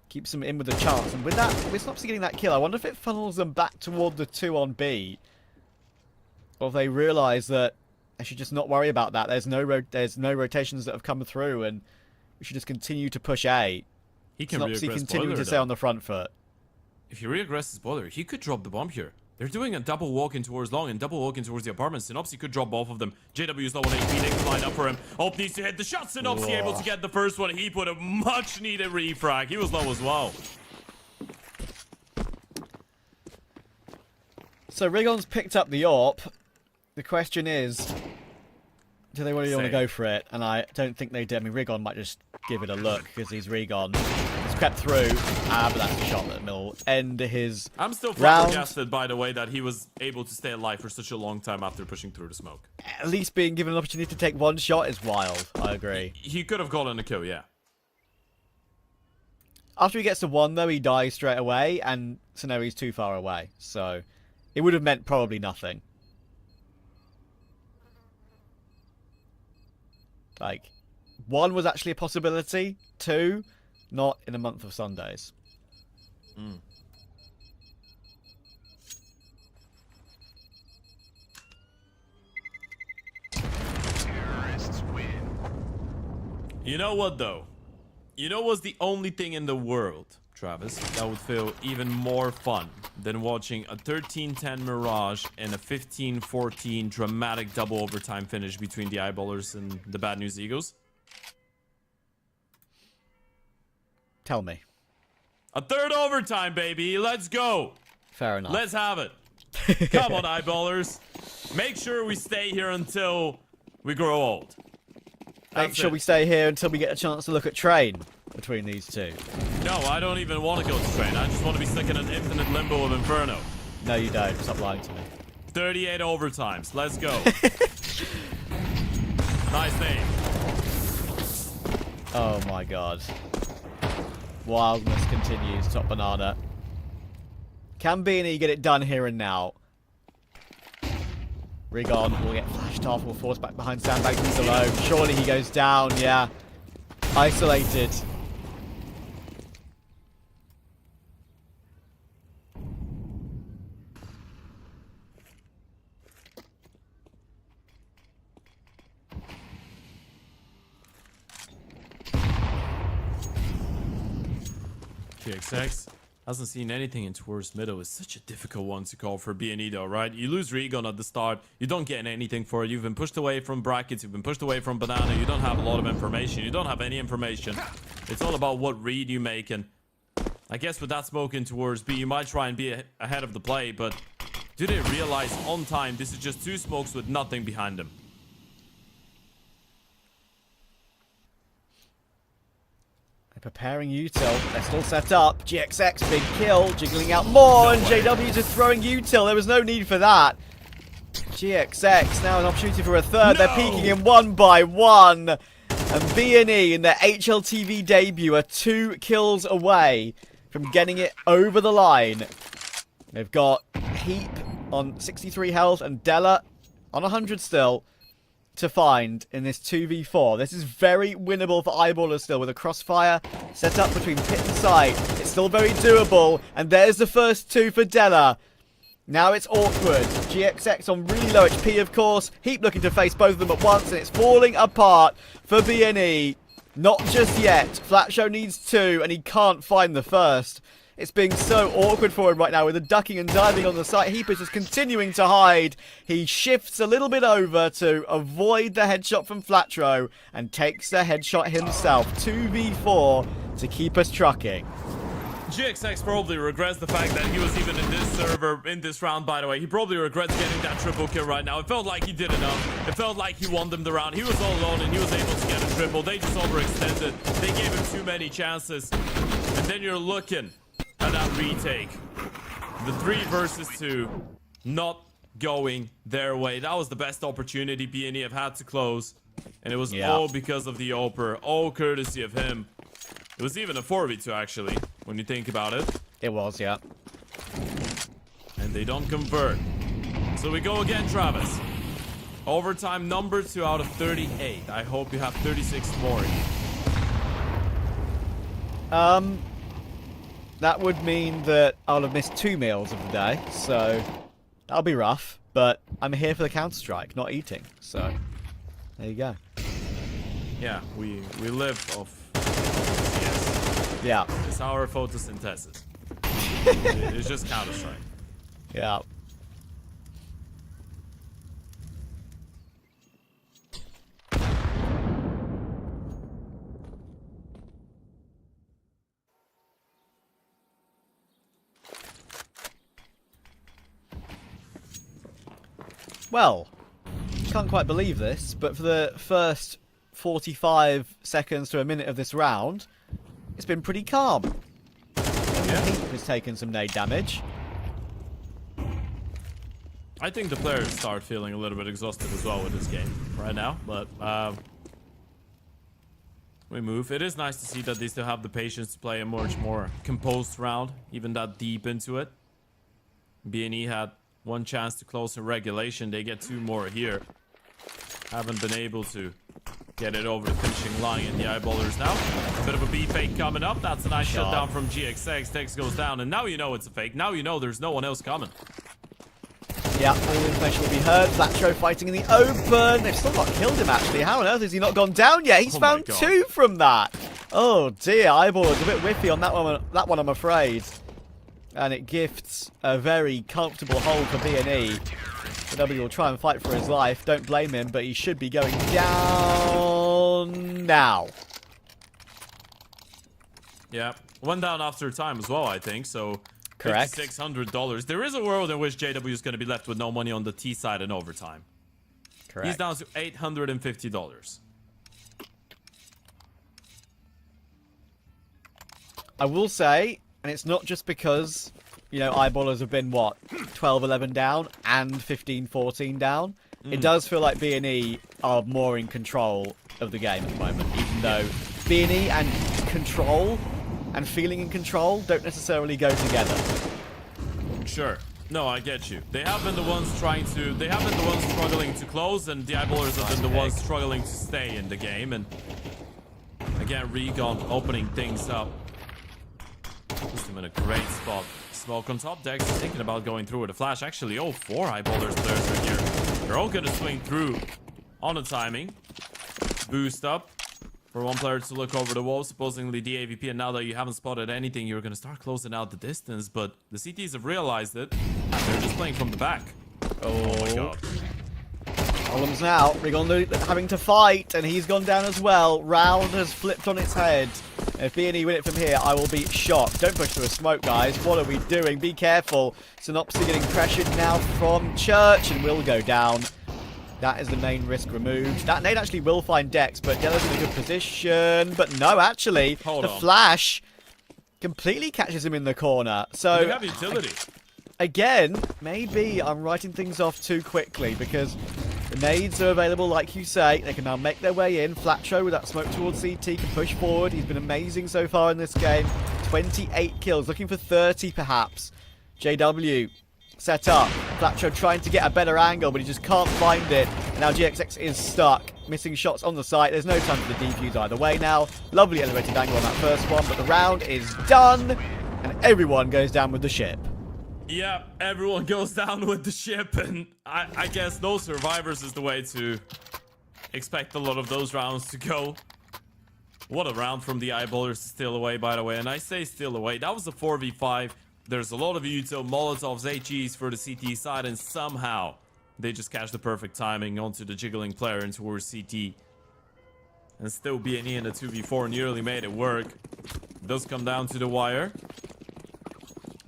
Keeps him in with a chance. And with Synopsy getting that kill, I wonder if it funnels them back toward the 2 on B. Or if they realise that they should just not worry about that. There's no rotations that have come through, and we should just continue to push A. He can Synopsy reaggress continuing boiler, to stay on the front foot. If he reaggresses boiler, he could drop the bomb here. They're doing a double walk in towards long and double walk in towards the apartment. Synopsy could drop both of them. JW's low on HP. They can line up for him. Hope needs to hit the shot. Synopsy able to get the first one. He put a much needed refrag. He was low as well. So Rigon's picked up the AWP. The question is, do they really want to go for it? And I don't think they did. I mean, Rigon might just give it a look because he's Rigon. He's crept through, but that's a shot that will end his I'm still round. flabbergasted, by the way, that he was able to stay alive for such a long time after pushing through the smoke. At least being given an opportunity to take 1 shot is wild. I agree. He could have gotten a kill, yeah. After he gets to 1, though, he dies straight away, and so now he's too far away. So it would have meant probably nothing. 1 was actually a possibility. 2, not in a month of Sundays. Terrorists win. You know what, though? You know what's the only thing in the world, Travis, that would feel even more fun than watching a 13-10 Mirage and a 15-14 dramatic double overtime finish between the Eyeballers and the Bad News Eagles? Tell me. A 3rd overtime, baby. Let's go. Fair enough. Let's have it. Come on, Eyeballers. Make sure we stay here until we grow old. Make sure we stay here until we get a chance to look at Train between these 2. No, I don't even want to go to Train. I just want to be stuck in an infinite limbo of Inferno. No, you don't. Stop lying to me. 38 overtimes. Let's go. Nice name. Oh my god. Wildness continues. Top banana. Can B&E get it done here and now? Rigon will get flashed off. Will force back behind sandbags. He's alone. Surely he goes down. Yeah. Isolated. TXX hasn't seen anything in towards middle. It's such a difficult one to call for B&E though, right? You lose Regon at the start. You don't get anything for it. You've been pushed away from brackets. You've been pushed away from banana. You don't have a lot of information. You don't have any information. It's all about what read you make. And I guess with that smoke in towards B, you might try and be ahead of the play. But do they realize on time this is just 2 smokes with nothing behind them? preparing util. They're still set up. GXX, big kill, jiggling out more, and JW just throwing util. There was no need for that. GXX now an opportunity for a third. They're peeking in one by one. And B&E in their HLTV debut are 2 kills away from getting it over the line. They've got Heap on 63 health and Della on 100 still to find in this 2v4. This is very winnable for Eyeballers still, with a crossfire set up between pit and site. It's still very doable, and there's the first 2 for Della. Now it's awkward. GXX on really low HP, of course. Heap looking to face both of them at once, and it's falling apart for B&E. Not just yet. Flatshow needs 2, and he can't find the first. It's being so awkward for him right now with the ducking and diving on the site. Heap is just continuing to hide. He shifts a little bit over to avoid the headshot from Flatro and takes the headshot himself. 2v4 to keep us trucking. GXX probably regrets the fact that he was even in this server, in this round, by the way. He probably regrets getting that triple kill right now. It felt like he did enough. It felt like he won them the round. He was all alone and he was able to get a triple. They just overextended. They gave him too many chances. And then you're looking at that retake. The 3 versus 2 not going their way. That was the best opportunity B&E have had to close. And it was all because of the Oper. All courtesy of him. It was even a 4v2 actually, when you think about it. It was, yeah. And they don't convert. So we go again, Travis. Overtime number 2 out of 38. I hope you have 36 more. That would mean that I'll have missed 2 meals of the day, so that'll be rough. But I'm here for the Counter-Strike, not eating. So there you go. Yeah, we live off. Yeah. It's our photosynthesis. It's just Counter-Strike. Yeah. Well, can't quite believe this, but for the first 45 seconds to a minute of this round, it's been pretty calm. Heap has taken some nade damage. I think the players start feeling a little bit exhausted as well with this game right now, but we move. It is nice to see that they still have the patience to play a much more composed round, even that deep into it. B&E had 1 chance to close in regulation. They get 2 more here. Haven't been able to get it over the finishing line, and the Eyeballers now. A bit of a B fake coming up. That's a nice shutdown from GXX. Tex goes down, and now you know it's a fake. Now you know there's no one else coming. Yeah, all the information will be heard. Flatro fighting in the open. They've still not killed him, actually. How on earth has he not gone down yet? He's found 2 from that. Oh, dear. Eyeballers a bit whiffy on that one, I'm afraid. And it gifts a very comfortable hold for B&E. W will try and fight for his life. Don't blame him, but he should be going down now. Yeah, 1 down after time as well, I think. So correct. $5,600. There is a world in which JW is going to be left with no money on the T side in overtime. Correct. He's down to $850. I will say, and it's not just because, you know, Eyeballers have been, what, 12-11 down and 15-14 down. It does feel like B&E are more in control of the game at the moment, even though B&E and control and feeling in control don't necessarily go together. Sure. No, I get you. They have been the ones struggling to close, and the Eyeballers have been the ones struggling to stay in the game. And again, Recon opening things up. Puts them in a great spot. Smoke on top. Dex is thinking about going through with a flash. Actually, all 4 Eyeballers players are here. They're all gonna swing through on the timing. Boost up for one player to look over the wall, supposedly the AVP. And now that you haven't spotted anything, you're gonna start closing out the distance. But the CTs have realized it. They're just playing from the back. Oh my god. Columns now. Rigon having to fight, and he's gone down as well. Round has flipped on its head. If B&E win it from here, I will be shocked. Don't push through a smoke, guys. What are we doing? Be careful. Synopsy getting pressured now from Church, and will go down. That is the main risk removed. That nade actually will find Dex, but YaLLa's in a good position. But no, actually, the flash completely catches him in the corner. So you have utility. Again, maybe I'm writing things off too quickly because the nades are available, like you say. They can now make their way in. Flatcho with that smoke towards CT can push forward. He's been amazing so far in this game. 28 kills, looking for 30 perhaps. JW set up. Flatcho trying to get a better angle, but he just can't find it. And now GXX is stuck. Missing shots on the site. There's no time for the defuse either way now. Lovely elevated angle on that first one, but the round is done. And everyone goes down with the ship. Yeah, everyone goes down with the ship, and I guess no survivors is the way to expect a lot of those rounds to go. What a round from the Eyeballers to steal away, by the way. And I say steal away. That was a 4v5. There's a lot of util, Molotovs, HEs for the CT side, and somehow they just catch the perfect timing onto the jiggling player and towards CT. And still B&E in a 2v4 nearly made it work. It does come down to the wire.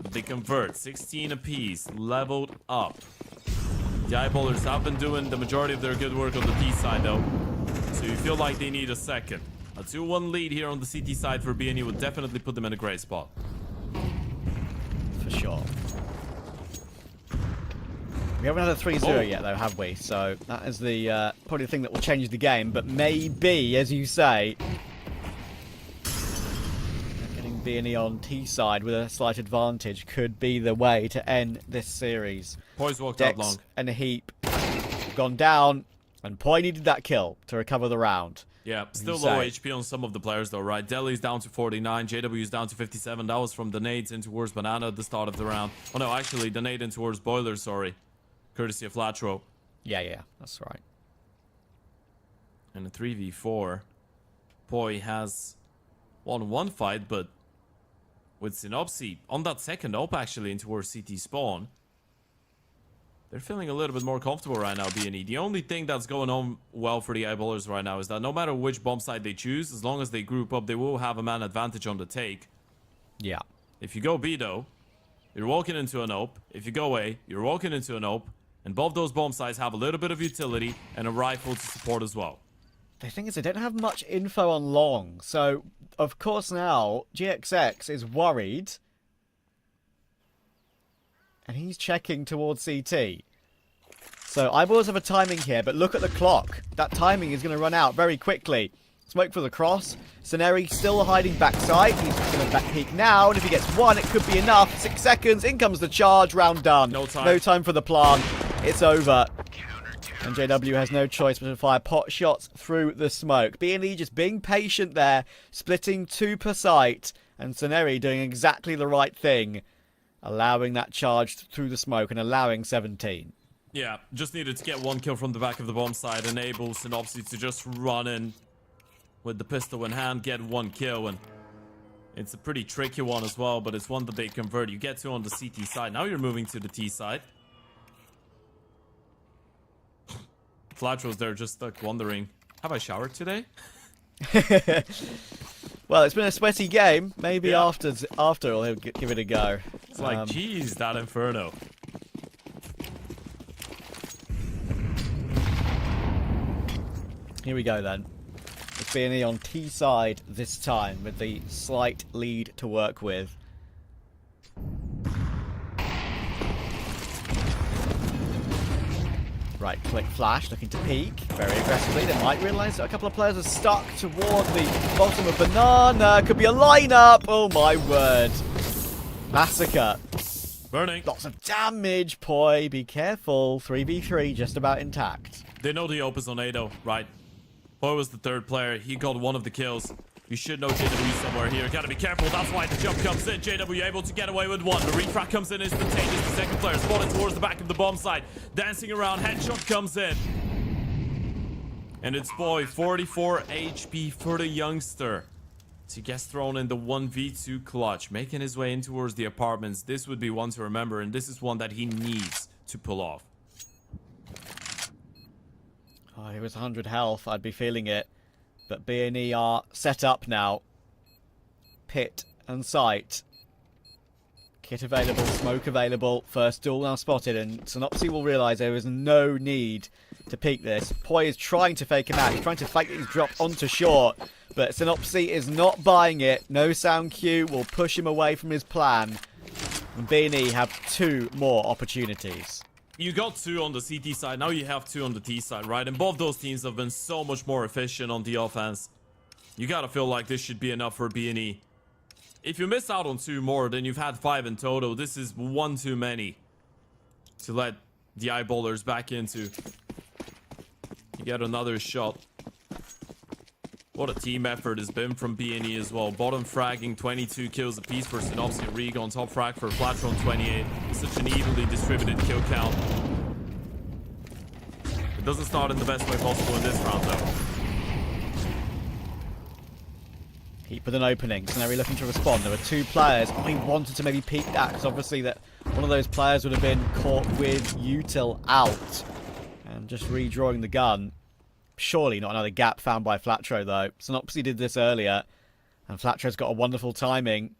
They convert 16 apiece, leveled up. The Eyeballers have been doing the majority of their good work on the T side though, so you feel like they need a second. A 2-1 lead here on the CT side for B&E would definitely put them in a great spot. For sure. We haven't had a 3-0 yet though, have we? So that is the probably the thing that will change the game, but maybe, as you say, B&E on T side with a slight advantage could be the way to end this series. Poy's walked Dex out long. And a heap gone down, and Poy needed that kill to recover the round. Yeah, still low HP on some of the players though, right? Deli's down to 49, JW's down to 57. That was from the nades in towards Banana at the start of the round. Oh no, actually the nade in towards Boiler, sorry. Courtesy of Flatro. Yeah, that's right. And a 3v4. Poy has won one fight, but with Synopsy on that second op actually in towards CT spawn, they're feeling a little bit more comfortable right now, B&E. The only thing that's going on well for the Eyeballers right now is that no matter which bomb site they choose, as long as they group up, they will have a man advantage on the take. Yeah. If you go B though, you're walking into an op. If you go A, you're walking into an op. And both those bomb sites have a little bit of utility and a rifle to support as well. The thing is, they don't have much info on long, so of course now GXX is worried, and he's checking towards CT. So Eyeballers have a timing here, but look at the clock. That timing is going to run out very quickly. Smoke for the cross. Saneri still hiding backside. He's going to back peek now, and if he gets one, it could be enough. 6 seconds. In comes the charge. Round done. No time. No time for the plant. It's over. And JW has no choice but to fire pot shots through the smoke. B&E just being patient there, splitting 2 per site, and Saneri doing exactly the right thing, allowing that charge through the smoke and allowing 17. Yeah, just needed to get 1 kill from the back of the bomb site, enable Synopsy to just run in with the pistol in hand, get 1 kill, and it's a pretty tricky one as well, but it's one that they convert. You get 2 on the CT side. Now you're moving to the T side. Flatro's there just stuck wondering, have I showered today? Well, it's been a sweaty game. Maybe after he'll give it a go. It's like, geez, that Inferno. Here we go then. It's B&E on T side this time with the slight lead to work with. Right, click flash, looking to peek very aggressively. They might realise that a couple of players are stuck toward the bottom of Banana. Could be a lineup. Oh my word. Massacre. Burning. Lots of damage, Poi. Be careful. 3v3 just about intact. They know the op is on A though, right? Poi was the 3rd player. He got 1 of the kills. You should know JW somewhere here. Gotta be careful. That's why the jump comes in. JW able to get away with 1. The refract comes in instantaneous. The 2nd player spotted towards the back of the bomb site. Dancing around. Headshot comes in. And it's Boy. 44 HP for the youngster. So he gets thrown in the 1v2 clutch. Making his way in towards the apartments. This would be one to remember. And this is one that he needs to pull off. Oh, he was 100 health. I'd be feeling it. But B&E are set up now. Pit and site. Kit available, smoke available. First duel now spotted, and Synopsy will realise there is no need to peek this. Poi is trying to fake him out. He's trying to fake that he's dropped onto short. But Synopsy is not buying it. No sound cue will push him away from his plan. And B&E have 2 more opportunities. You got 2 on the CT side, now you have 2 on the T side, right? And both those teams have been so much more efficient on the offense. You gotta feel like this should be enough for B&E. If you miss out on 2 more, then you've had 5 in total. This is 1 too many to let the eyeballers back into. You get another shot. What a team effort has been from B&E as well. Bottom fragging 22 kills apiece for Synopsy and Rig on top frag for Flatron 28. Such an evenly distributed kill count. It doesn't start in the best way possible in this round though. Heap with an opening. Scenario looking to respond. There were 2 players. He wanted to maybe peek that because obviously that one of those players would have been caught with util out. And just redrawing the gun. Surely not another gap found by Flatro though. Synopsy did this earlier. And Flatro's got a wonderful timing.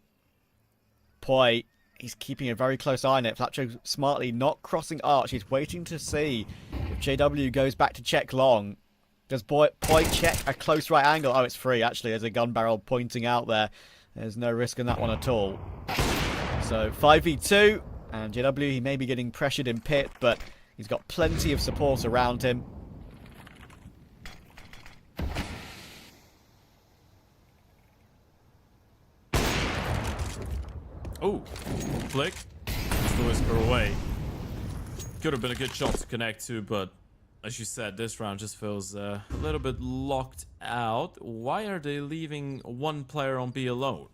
Poi, he's keeping a very close eye on it. Flatro smartly not crossing arch. He's waiting to see if JW goes back to check long. Does Poi check a close right angle? Oh, it's free actually. There's a gun barrel pointing out there. There's no risk in that one at all. So 5v2. And JW, he may be getting pressured in pit, but he's got plenty of support around him. Oh, flick. Just the whisper away. Could have been a good shot to connect to, but as you said, this round just feels a little bit locked out. Why are they leaving 1 player on B alone?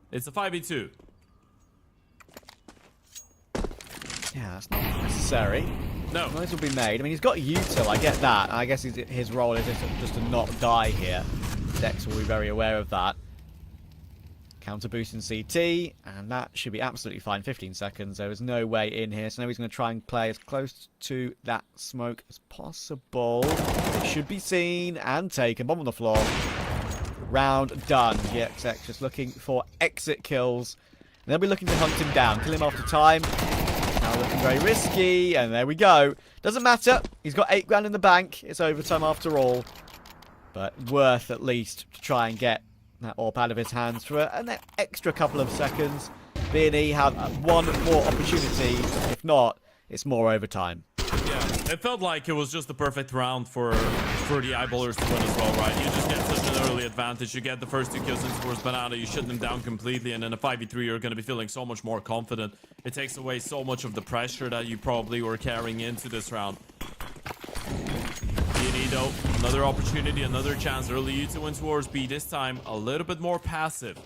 It's a 5v2. Yeah, that's not necessary. No. Noise will be made. I mean, he's got util, I get that. I guess his role is just to not die here. Dex will be very aware of that. Counter boost in CT, and that should be absolutely fine. 15 seconds. There is no way in here, so now he's going to try and play as close to that smoke as possible. It should be seen and taken. Bomb on the floor. Round done. GXX just looking for exit kills. And they'll be looking to hunt him down. Kill him after time. Now looking very risky, and there we go. Doesn't matter. He's got 8 grand in the bank. It's overtime after all. But worth at least to try and get that AWP out of his hands for an extra couple of seconds. B&E have 1 more opportunity. If not, it's more overtime. Yeah, it felt like it was just the perfect round for the eyeballers to win as well, right? You just get such an early advantage. You get the first 2 kills in towards Banana, you shut them down completely, and in a 5v3 you're going to be feeling so much more confident. It takes away so much of the pressure that you probably were carrying into this round. B&E though, another opportunity, another chance. Early U to win towards B, this time a little bit more passive.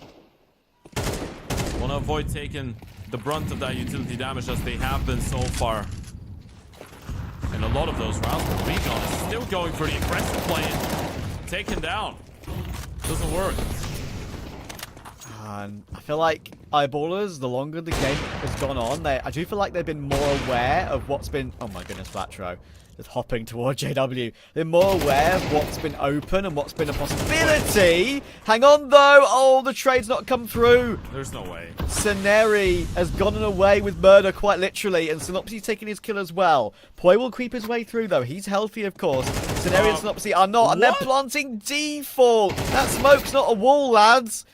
Want to avoid taking the brunt of that utility damage as they have been so far. In a lot of those rounds, but Recon is still going for the aggressive play and taken down. Doesn't work. And I feel like eyeballers, the longer the game has gone on, I do feel like they've been more aware of what's been... Oh my goodness, Flatro. Just hopping towards JW. They're more aware of what's been open and what's been a possibility. Hang on, though. Oh, the trade's not come through. There's no way. Sceneri has gone away with murder, quite literally, and Synopsy's taking his kill as well. Poi will creep his way through, though. He's healthy, of course. Sceneri and Synopsy are not, and they're planting default. That smoke's not a wall, lads.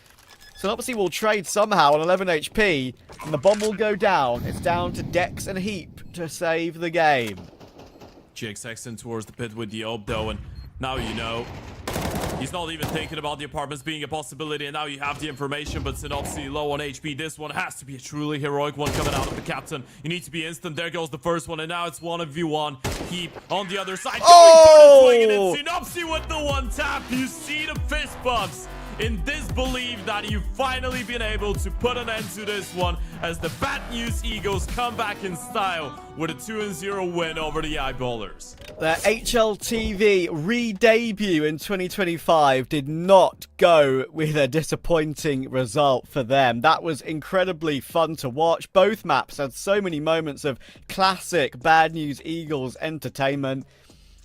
Synopsy will trade somehow on 11 HP, and the bomb will go down. It's down to Dex and Heap to save the game. GXX in towards the pit with the AWP though, and now you know. He's not even thinking about the apartments being a possibility, and now you have the information, but Synopsy low on HP. This one has to be a truly heroic one coming out of the captain. You need to be instant. There goes the first one, and now it's 1v1. Heap on the other side. Oh! Going for the swing, and it's Synopsy with the 1 tap. You see the fist bumps in disbelief that you've finally been able to put an end to this one as the Bad News Eagles come back in style with a 2-0 win over the Eyeballers. Their HLTV re-debut in 2025 did not go with a disappointing result for them. That was incredibly fun to watch. Both maps had so many moments of classic Bad News Eagles entertainment.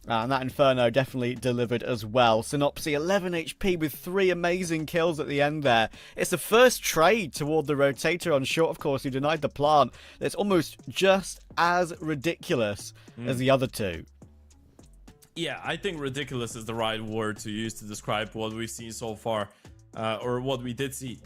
And that Inferno definitely delivered as well. Synopsy 11 HP with 3 amazing kills at the end there. It's the first trade toward the rotator on short, of course, who denied the plant. That's almost just as ridiculous as the other 2. Yeah, I think ridiculous is the right word to use to describe what we've seen so far. Or what we did see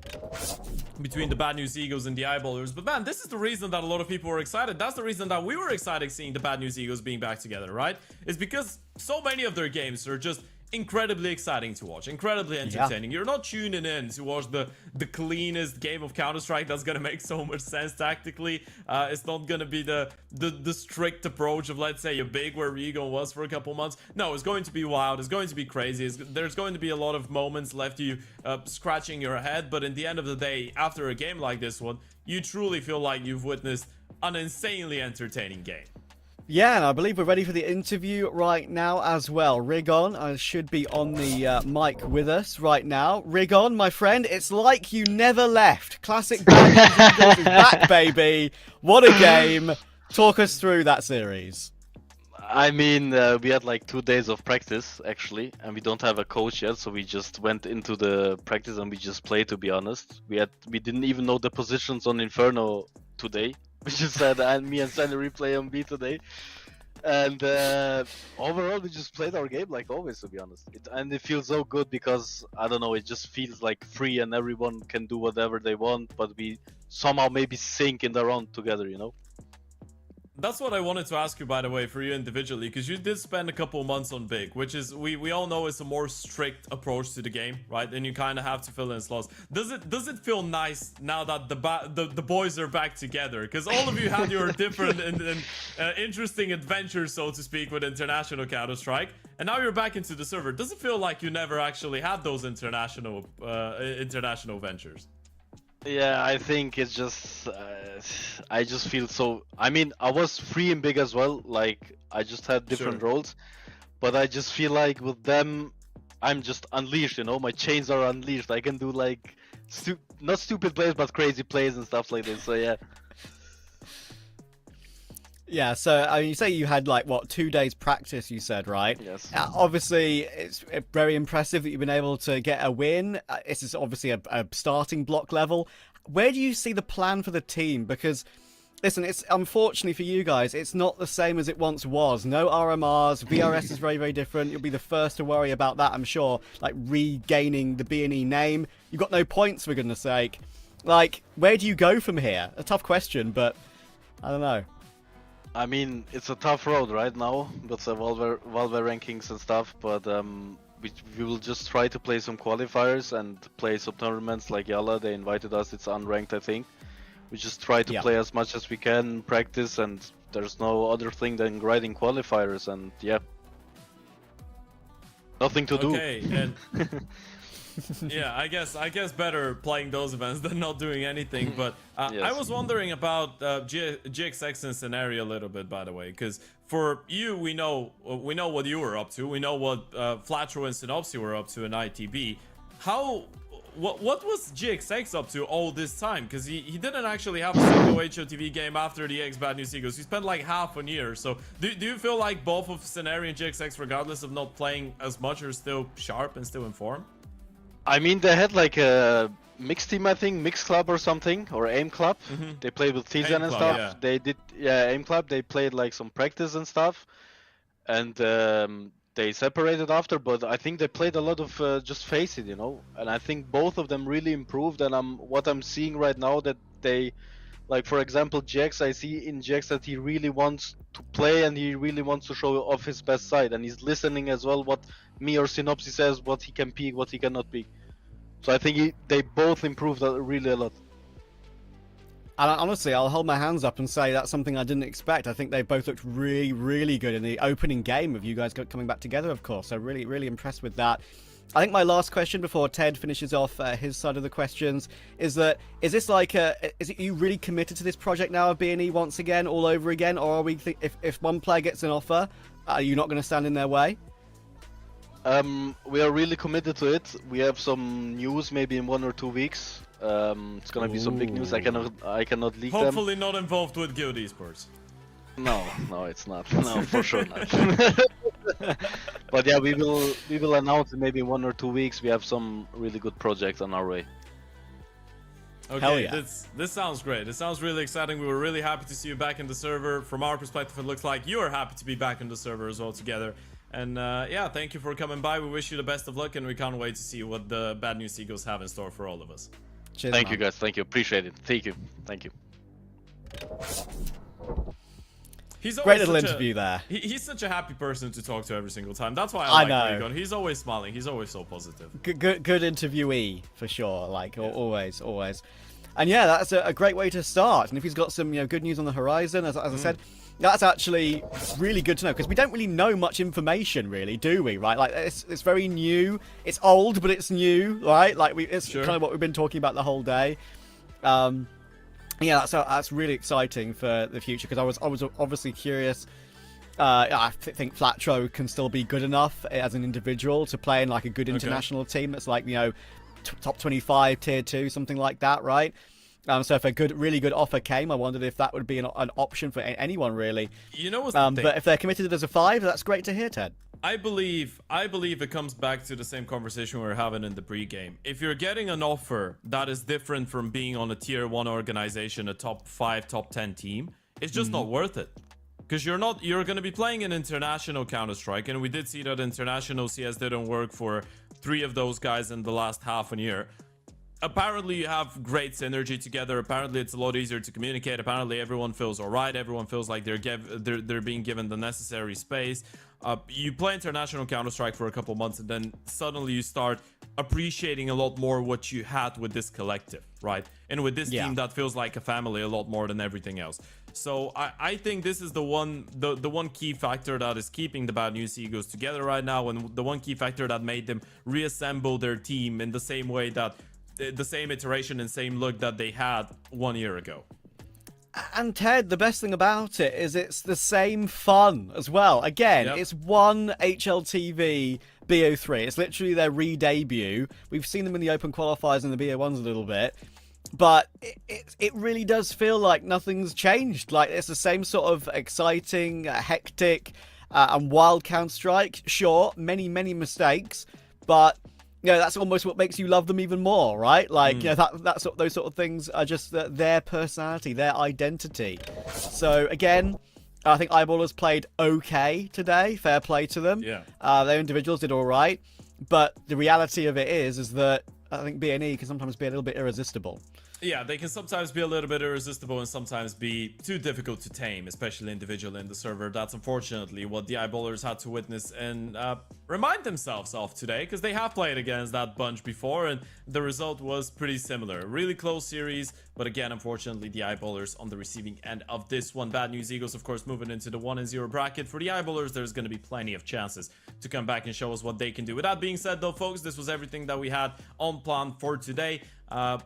between the Bad News Eagles and the Eyeballers. But man, this is the reason that a lot of people were excited. That's the reason that we were excited seeing the Bad News Eagles being back together, right? It's because so many of their games are just incredibly exciting to watch, incredibly entertaining. You're not tuning in to watch the cleanest game of Counter-Strike that's gonna make so much sense tactically. It's not gonna be the strict approach of, let's say, a big where Regon was for a couple months. No, it's going to be wild, it's going to be crazy, there's going to be a lot of moments left you scratching your head, but in the end of the day, after a game like this one, you truly feel like you've witnessed an insanely entertaining game. Yeah, and I believe we're ready for the interview right now as well. Rigon should be on the mic with us right now. Rigon, my friend, it's like you never left. Classic Bad News Eagles is back, baby. What a game. Talk us through that series. I mean, we had like 2 days of practice, actually, and we don't have a coach yet, so we just went into the practice and we just played, to be honest. We didn't even know the positions on Inferno today. We just said, and me and Sandy replay on B today. And overall, we just played our game like always, to be honest. And it feels so good because, I don't know, it just feels like free and everyone can do whatever they want, but we somehow maybe sync in the round together, you know? That's what I wanted to ask you, by the way, for you individually, because you did spend a couple months on Big, which is, we all know is a more strict approach to the game, right? And you kind of have to fill in slots. Does it feel nice now that the boys are back together? Because all of you had your different and interesting adventures, so to speak, with international Counter-Strike, and now you're back into the server. Does it feel like you never actually had those international ventures? Yeah, I think it's just, I just feel so, I mean, I was free and Big as well, like, I just had different roles, but I just feel like with them, I'm just unleashed, you know, my chains are unleashed, I can do like, not stupid plays, but crazy plays and stuff like this, so yeah. Yeah, so I mean, you say you had like, what, 2 days practice, you said, right? Yes. Obviously, it's very impressive that you've been able to get a win. This is obviously a starting block level. Where do you see the plan for the team? Because, listen, it's unfortunately for you guys, it's not the same as it once was. No RMRs, VRS is very, very different. You'll be the first to worry about that, I'm sure. Like, regaining the B&E name. You've got no points, for goodness sake. Like, where do you go from here? A tough question, but I don't know. I mean, it's a tough road right now, with the Valve rankings and stuff, but we will just try to play some qualifiers and play some tournaments like YaLLa. They invited us, it's unranked, I think. We just try to play as much as we can, practice, and there's no other thing than grinding qualifiers, and yeah. Nothing to do. Okay, and yeah, I guess better playing those events than not doing anything. But Yes. I was wondering about GXX and Scenario a little bit, by the way, because for you, we know what you were up to. We know what Flatro and Synopsy were up to in ITB. What was GXX up to all this time? Because he didn't actually have a single HOTV game after the Bad News Eagles. He spent like half a year. So do you feel like both of Scenario and GXX, regardless of not playing as much, are still sharp and still in form? I mean, they had like a mixed team, I think, Mix Club or something, or Aim Club. They played with Tizen and stuff. Yeah. They did, Aim Club. They played like some practice and stuff, and they separated after. But I think they played a lot of just Face It, you know. And I think both of them really improved. And what I'm seeing right now that they, like for example, GX, I see in GX that he really wants to play and he really wants to show off his best side, and he's listening as well what me or Synopsy says, what he can peak, what he cannot peak. So I think they both improved really a lot. And honestly, I'll hold my hands up and say that's something I didn't expect. I think they both looked really, really good in the opening game of you guys coming back together, of course. So really, really impressed with that. I think my last question before Ted finishes off his side of the questions is this like is it you really committed to this project now of B&E once again, all over again, or are we if one player gets an offer, are you not going to stand in their way? We are really committed to it. We have some news maybe in 1 or 2 weeks. It's gonna be some big news. I cannot leak them. Hopefully not involved with Guild Esports. No, it's not. No, for sure not. But yeah, we will announce in maybe 1 or 2 weeks. We have some really good projects on our way. Okay, Hell yeah. This sounds great. This sounds really exciting. We were really happy to see you back in the server. From our perspective, it looks like you are happy to be back in the server as well together. And yeah, thank you for coming by. We wish you the best of luck, and we can't wait to see what the Bad News Eagles have in store for all of us. Cheers, Thank man. you guys. Thank you. Appreciate it. Thank you. Thank you. He's Great always little such interview there. He's such a happy person to talk to every single time. That's why I like know. Rigon. He's always smiling. He's always so positive. Good interviewee for sure. Like always. And yeah, that's a great way to start. And if he's got some good news on the horizon, as I said, that's actually really good to know, because we don't really know much information, really, do we? Right? Like it's very new. It's old, but it's new, right? Like it's kind of what we've been talking about the whole day. Yeah, that's really exciting for the future, because I was obviously curious. I think Flatro can still be good enough as an individual to play in like a good international team that's like top 25, tier 2, something like that, right? So if a really good offer came, I wondered if that would be an option for anyone, really. You know what's the thing? But if they're committed as a 5, that's great to hear, Ted. I believe it comes back to the same conversation we were having in the pre-game. If you're getting an offer that is different from being on a tier 1 organization, a top 5, top 10 team, it's just not worth it. Because you're going to be playing an international Counter-Strike, and we did see that international CS didn't work for 3 of those guys in the last half a year. Apparently you have great synergy together. Apparently it's a lot easier to communicate. Apparently everyone feels all right. Everyone feels like they're being given the necessary space. You play international Counter-Strike for a couple months, and then suddenly you start appreciating a lot more what you had with this collective, right? And with this team that feels like a family a lot more than everything else. So I think this is the one key factor that is keeping the Bad News Eagles together right now, and the one key factor that made them reassemble their team in the same way that the same iteration and same look that they had 1 year ago. And Ted, the best thing about it is it's the same fun as well. Again, it's one HLTV BO3. It's literally their re-debut. We've seen them in the open qualifiers and the BO1s a little bit. But it really does feel like nothing's changed. Like it's the same sort of exciting, hectic, and wild Counter-Strike. Sure, many mistakes, but that's almost what makes you love them even more, right? Like, those sort of things are just their personality, their identity. So again, I think Eyeballers played okay today. Fair play to them. Yeah. Their individuals did all right, but the reality of it is that I think BNE can sometimes be a little bit irresistible. Yeah, they can sometimes be a little bit irresistible and sometimes be too difficult to tame, especially individually in the server. That's unfortunately what the Eyeballers had to witness and remind themselves of today, because they have played against that bunch before and the result was pretty similar. Really close series, but again, unfortunately, the Eyeballers on the receiving end of this one. Bad News Eagles, of course, moving into the 1-0 bracket. For the Eyeballers, there's going to be plenty of chances to come back and show us what they can do. With that being said, though, folks, this was everything that we had on plan for today.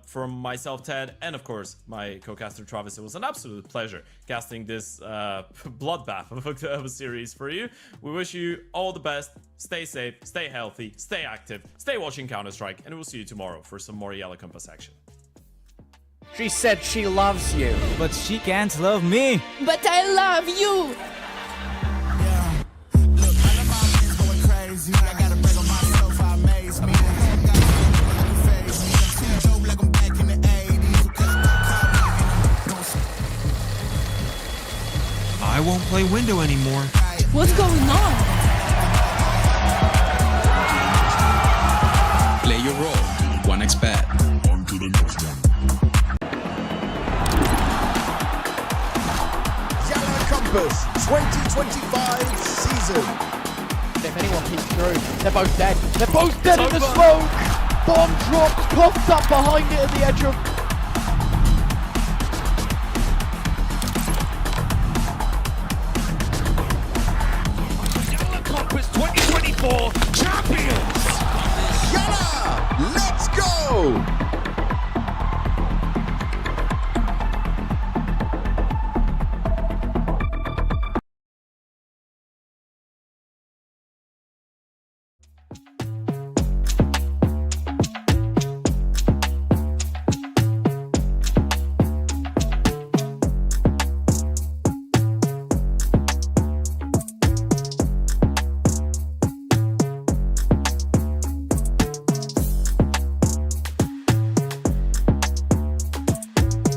From myself, Ted, and of course my co-caster Travis, it was an absolute pleasure casting this bloodbath of a series for you. We wish you all the best. Stay safe, stay healthy, stay active, stay watching Counter-Strike, and we'll see you tomorrow for some more YaLLa Compass action. She said she loves you, but she can't love me. But I love you. Yeah. Look, I love my friends going crazy. I gotta break on myself, I amaze me. I won't play window anymore. What's going on? Play your role. 1xBet. On to the next one. YaLLa Compass 2025 season. If anyone peeks through, they're both dead. They're both dead in the smoke! Bomb drops, coughed up behind it at the edge of... YaLLa Compass 2024 champions! YaLLa, let's go!